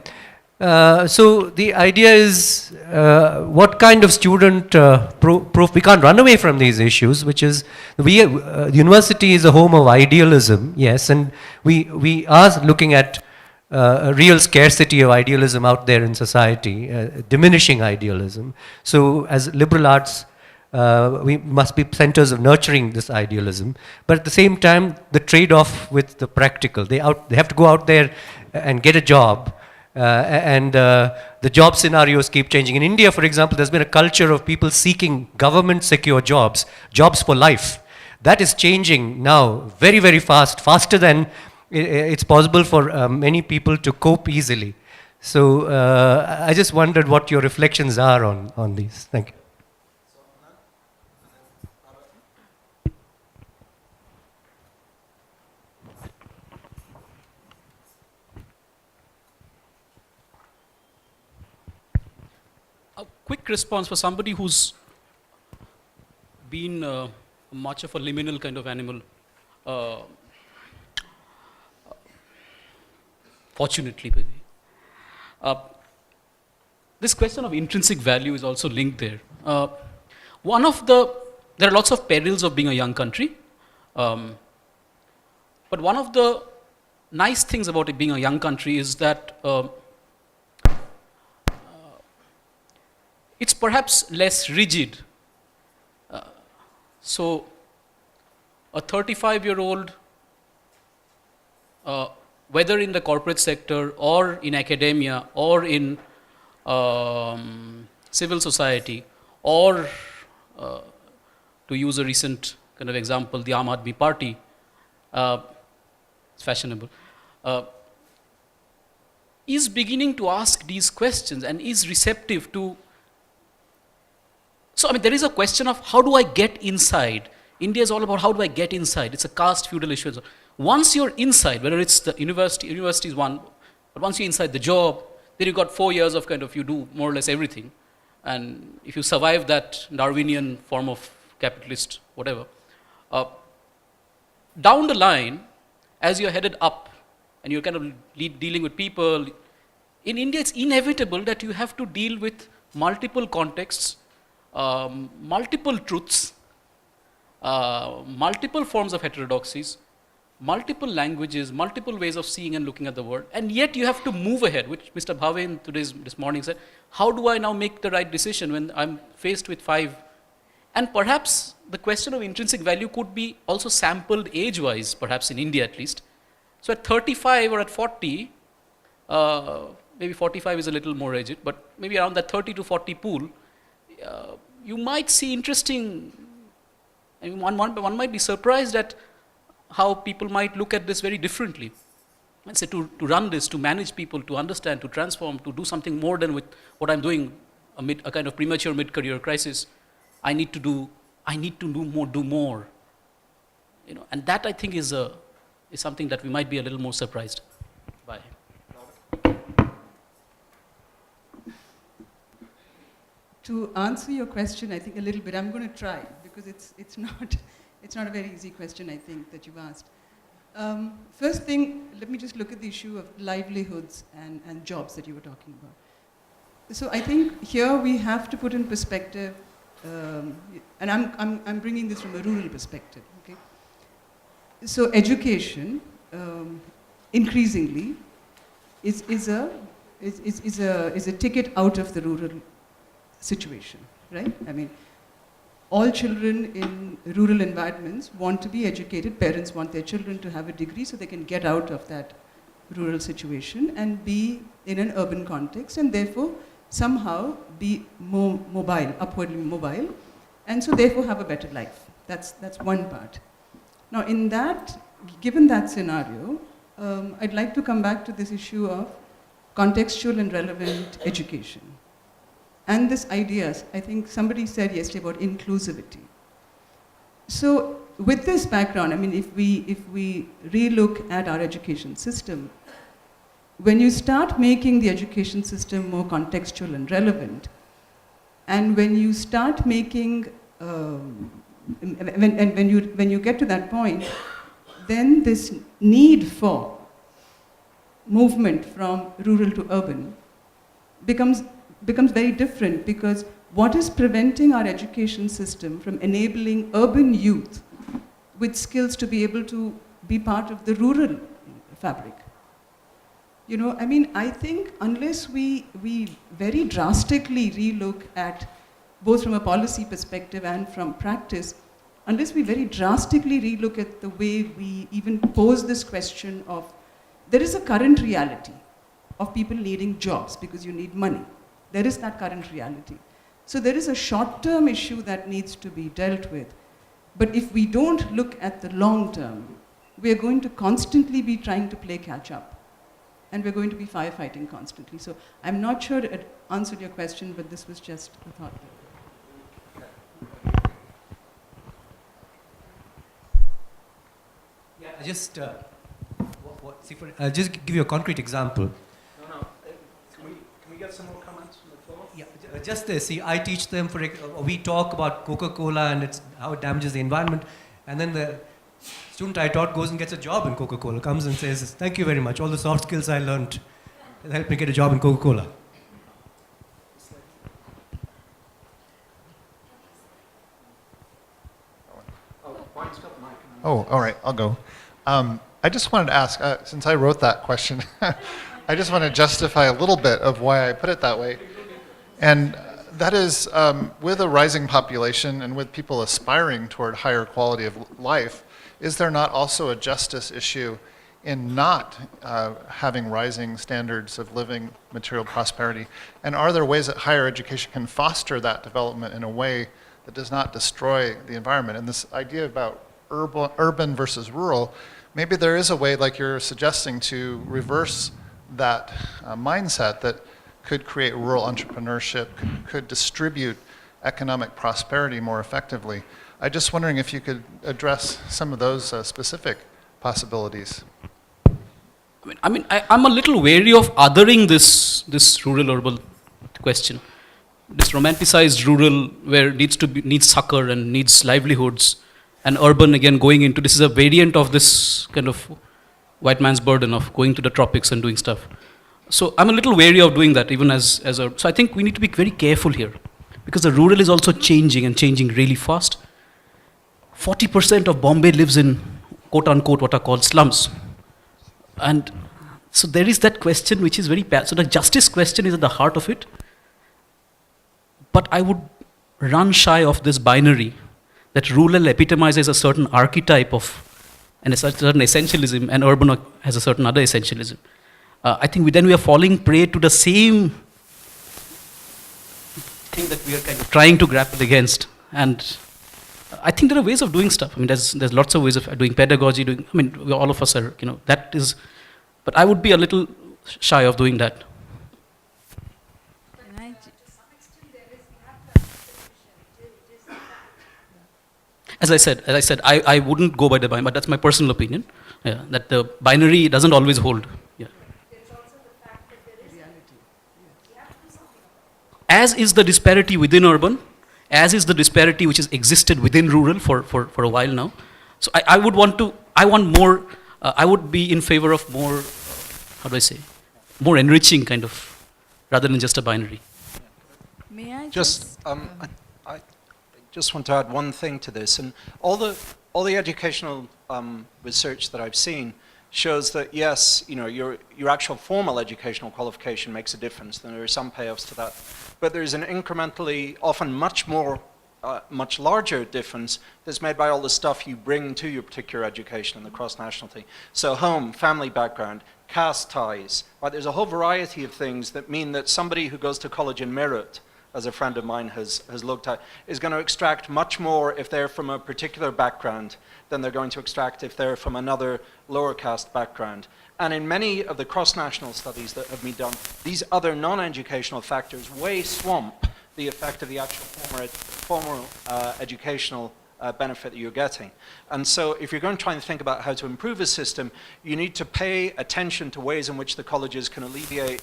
So the idea is what kind of student we can't run away from these issues, which is the university is a home of idealism, yes, and we are looking at a real scarcity of idealism out there in society, diminishing idealism. So as liberal arts, we must be centers of nurturing this idealism, but at the same time, the trade-off with the practical. They have to go out there and get a job, and the job scenarios keep changing. In India, for example, there's been a culture of people seeking government-secure jobs for life. That is changing now very, very fast, faster than it's possible for many people to cope easily. So I just wondered what your reflections are on these. Thank you. A quick response for somebody who's been much of a liminal kind of animal. Fortunately, this question of intrinsic value is also linked there. There are lots of perils of being a young country, but one of the nice things about it being a young country is that it's perhaps less rigid. So a 35-year-old, whether in the corporate sector or in academia or in civil society, or to use a recent kind of example, the Aam Aadmi Party, it's fashionable, is beginning to ask these questions and is receptive to. So, there is a question of how do I get inside? India is all about how do I get inside. It's a caste feudal issue. Once you're inside, whether it's the university is one, but once you're inside the job, then you've got 4 years of you do more or less everything. And if you survive that Darwinian form of capitalist, whatever, down the line, as you're headed up and you're kind of dealing with people, in India it's inevitable that you have to deal with multiple contexts, multiple truths, multiple forms of heterodoxies, multiple languages, multiple ways of seeing and looking at the world, and yet you have to move ahead, which Mr. Bhave this morning said, how do I now make the right decision when I'm faced with 5? And perhaps the question of intrinsic value could be also sampled age-wise, perhaps in India at least. So at 35 or at 40, maybe 45 is a little more rigid, but maybe around that 30 to 40 pool, you might see interesting I mean, one might be surprised at how people might look at this very differently. And say to run this, to manage people, to understand, to transform, to do something more than with what I'm doing, a kind of premature mid-career crisis, I need to do more. You know, and that I think is something that we might be a little more surprised by. To answer your question, I think a little bit, I'm going to try, because it's not a very easy question, I think, that you've asked. First thing, let me just look at the issue of livelihoods and jobs that you were talking about. So I think here we have to put in perspective, and I'm bringing this from a rural perspective. Okay. So education, increasingly, is a ticket out of the rural situation, right? I mean, all children in rural environments want to be educated. Parents want their children to have a degree so they can get out of that rural situation and be in an urban context, and therefore somehow be more mobile, upwardly mobile, and so therefore have a better life. That's one part. Now, given that scenario, I'd like to come back to this issue of contextual and relevant education. And this idea, I think somebody said yesterday about inclusivity. So with this background, I mean, if we relook at our education system, when you start making the education system more contextual and relevant, and when you start making, when you get to that point, then this need for movement from rural to urban becomes very different, because what is preventing our education system from enabling urban youth with skills to be able to be part of the rural fabric? You know, I mean, I think unless we very drastically relook at, both from a policy perspective and from practice, unless we very drastically relook at the way we even pose this question of, there is a current reality of people needing jobs because you need money. There is that current reality. So there is a short-term issue that needs to be dealt with. But if we don't look at the long term, we are going to constantly be trying to play catch up. And we're going to be firefighting constantly. So I'm not sure it answered your question, but this was just a thought. Yeah, just just give you a concrete example. Can we get some more comments from the floor? Yeah, just this. See, I teach them, we talk about Coca-Cola and how it damages the environment, and then the student I taught goes and gets a job in Coca-Cola, comes and says, thank you very much, all the soft skills I learned helped me get a job in Coca-Cola. Oh, all right, I'll go. I just wanted to ask, since I wrote that question, I just want to justify a little bit of why I put it that way. And that is, with a rising population and with people aspiring toward higher quality of life, is there not also a justice issue in not having rising standards of living, material prosperity? And are there ways that higher education can foster that development in a way that does not destroy the environment? And this idea about urban versus rural, maybe there is a way, like you're suggesting, to reverse that mindset that could create rural entrepreneurship, could distribute economic prosperity more effectively. I'm just wondering if you could address some of those specific possibilities. I'm a little wary of othering this rural-urban question. This romanticized rural where it needs succor and needs livelihoods, and urban again going into, this is a variant of this kind of white man's burden of going to the tropics and doing stuff. So I'm a little wary of doing that, even so I think we need to be very careful here, because the rural is also changing and changing really fast. 40% of Bombay lives in quote unquote what are called slums. And so there is that question which is very bad. So the justice question is at the heart of it. But I would run shy of this binary that rural epitomizes a certain archetype of and a certain essentialism, and urban has a certain other essentialism. I think then we are falling prey to the same thing that we are kind of trying to grapple against. And I think there are ways of doing stuff. I mean, there's lots of ways of doing pedagogy. All of us are, that is. But I would be a little shy of doing that. As I said, I wouldn't go by the binary, but that's my personal opinion. Yeah, that the binary doesn't always hold. Yeah. As is the disparity within urban, as is the disparity which has existed within rural for a while now. So I want more, I would be in favor of more, how do I say, more enriching kind of, rather than just a binary. May I I just want to add one thing to this, and all the educational research that I've seen shows that yes, your actual formal educational qualification makes a difference, and there are some payoffs to that, but there's an incrementally, often much larger difference that's made by all the stuff you bring to your particular education and the cross-nationality. So home, family background, caste ties, right? There's a whole variety of things that mean that somebody who goes to college in Meerut, as a friend of mine has looked at, is going to extract much more if they're from a particular background than they're going to extract if they're from another lower caste background. And in many of the cross-national studies that have been done, these other non-educational factors way swamp the effect of the actual formal educational benefit that you're getting. And so if you're going to try and think about how to improve a system, you need to pay attention to ways in which the colleges can alleviate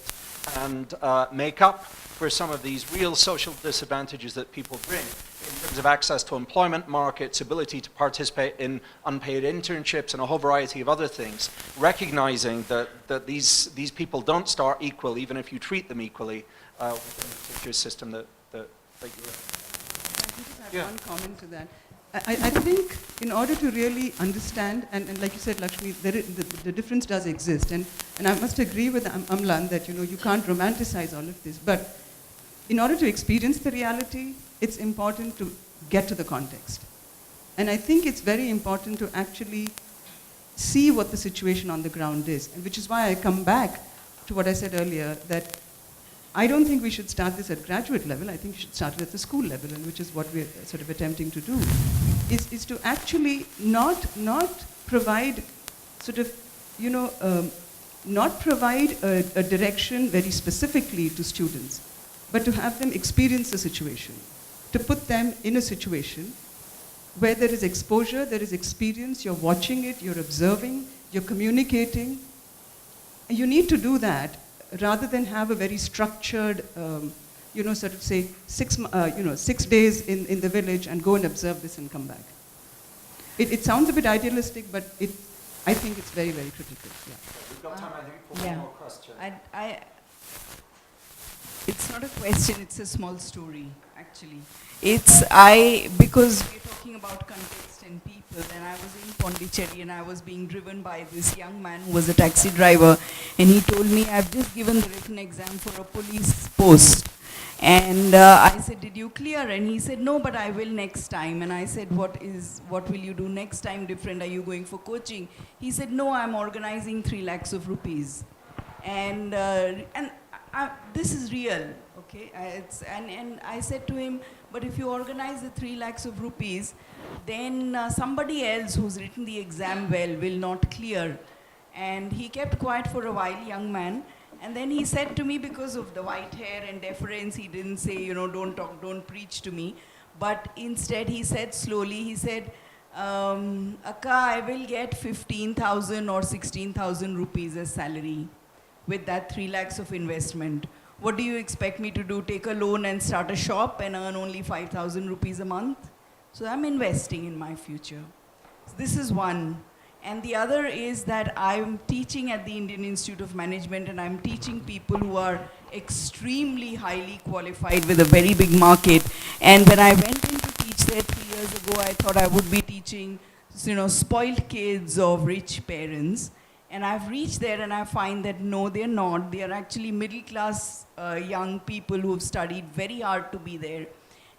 and make up for some of these real social disadvantages that people bring in terms of access to employment markets, ability to participate in unpaid internships, and a whole variety of other things, recognizing that these people don't start equal, even if you treat them equally within the particular system that you're in. I just have one comment to that. I think in order to really understand, and like you said, Lakshmi, the difference does exist, and I must agree with Amlan that you can't romanticize all of this, but in order to experience the reality, it's important to get to the context. And I think it's very important to actually see what the situation on the ground is, and which is why I come back to what I said earlier, that I don't think we should start this at graduate level. I think we should start it at the school level, and which is what we're sort of attempting to do, is to actually not provide sort of, not provide a direction very specifically to students, but to have them experience the situation, to put them in a situation where there is exposure, there is experience, you're watching it, you're observing, you're communicating. And you need to do that rather than have a very structured, sort of say 6 days in the village and go and observe this and come back. It sounds a bit idealistic, but I think it's very, very critical. Yeah. We've got time, I think, for one more question. It's not a question, it's a small story, actually. Because we're talking about context and people, and I was in Pondicherry and I was being driven by this young man who was a taxi driver, and he told me, I've just given the written exam for a police post. And I said, did you clear? And he said, no, but I will next time. And I said, what will you do next time different? Are you going for coaching? He said, no, I'm organizing 3 lakhs of rupees. And this is real, okay? And I said to him, but if you organize the 3 lakhs of rupees, then somebody else who's written the exam well will not clear. And he kept quiet for a while, young man. And then he said to me, because of the white hair and deference, he didn't say, don't talk, don't preach to me. But instead he said slowly, he said, Akka, I will get 15,000 or 16,000 rupees as salary with that 3 lakhs of investment. What do you expect me to do? Take a loan and start a shop and earn only 5,000 rupees a month? So I'm investing in my future. So this is one. And the other is that I'm teaching at the Indian Institute of Management, and I'm teaching people who are extremely highly qualified with a very big market. And when I went in to teach there 3 years ago, I thought I would be teaching, spoiled kids of rich parents. And I've reached there and I find that no, they're not. They are actually middle class young people who've studied very hard to be there.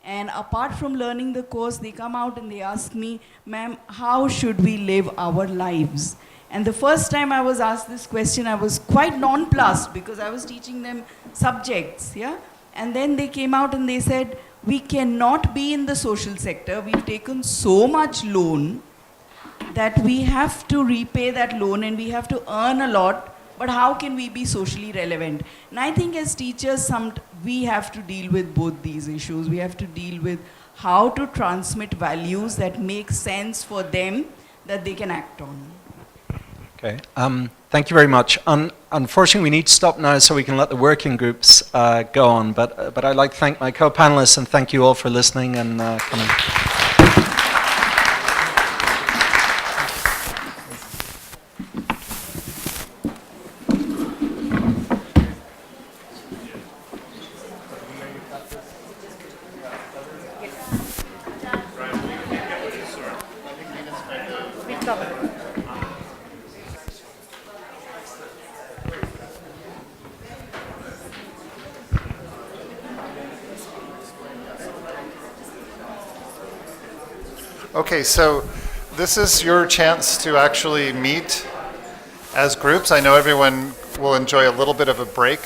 And apart from learning the course, they come out and they ask me, ma'am, how should we live our lives? And the first time I was asked this question, I was quite nonplussed because I was teaching them subjects, yeah? And then they came out and they said, we cannot be in the social sector. We've taken so much loan that we have to repay that loan and we have to earn a lot, but how can we be socially relevant? And I think as teachers, we have to deal with both these issues. We have to deal with how to transmit values that make sense for them that they can act on. Okay, thank you very much. Unfortunately, we need to stop now so we can let the working groups go on, but I'd like to thank my co-panelists and thank you all for listening and coming. Okay, so this is your chance to actually meet as groups. I know everyone will enjoy a little bit of a break,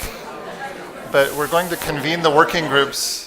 but we're going to convene the working groups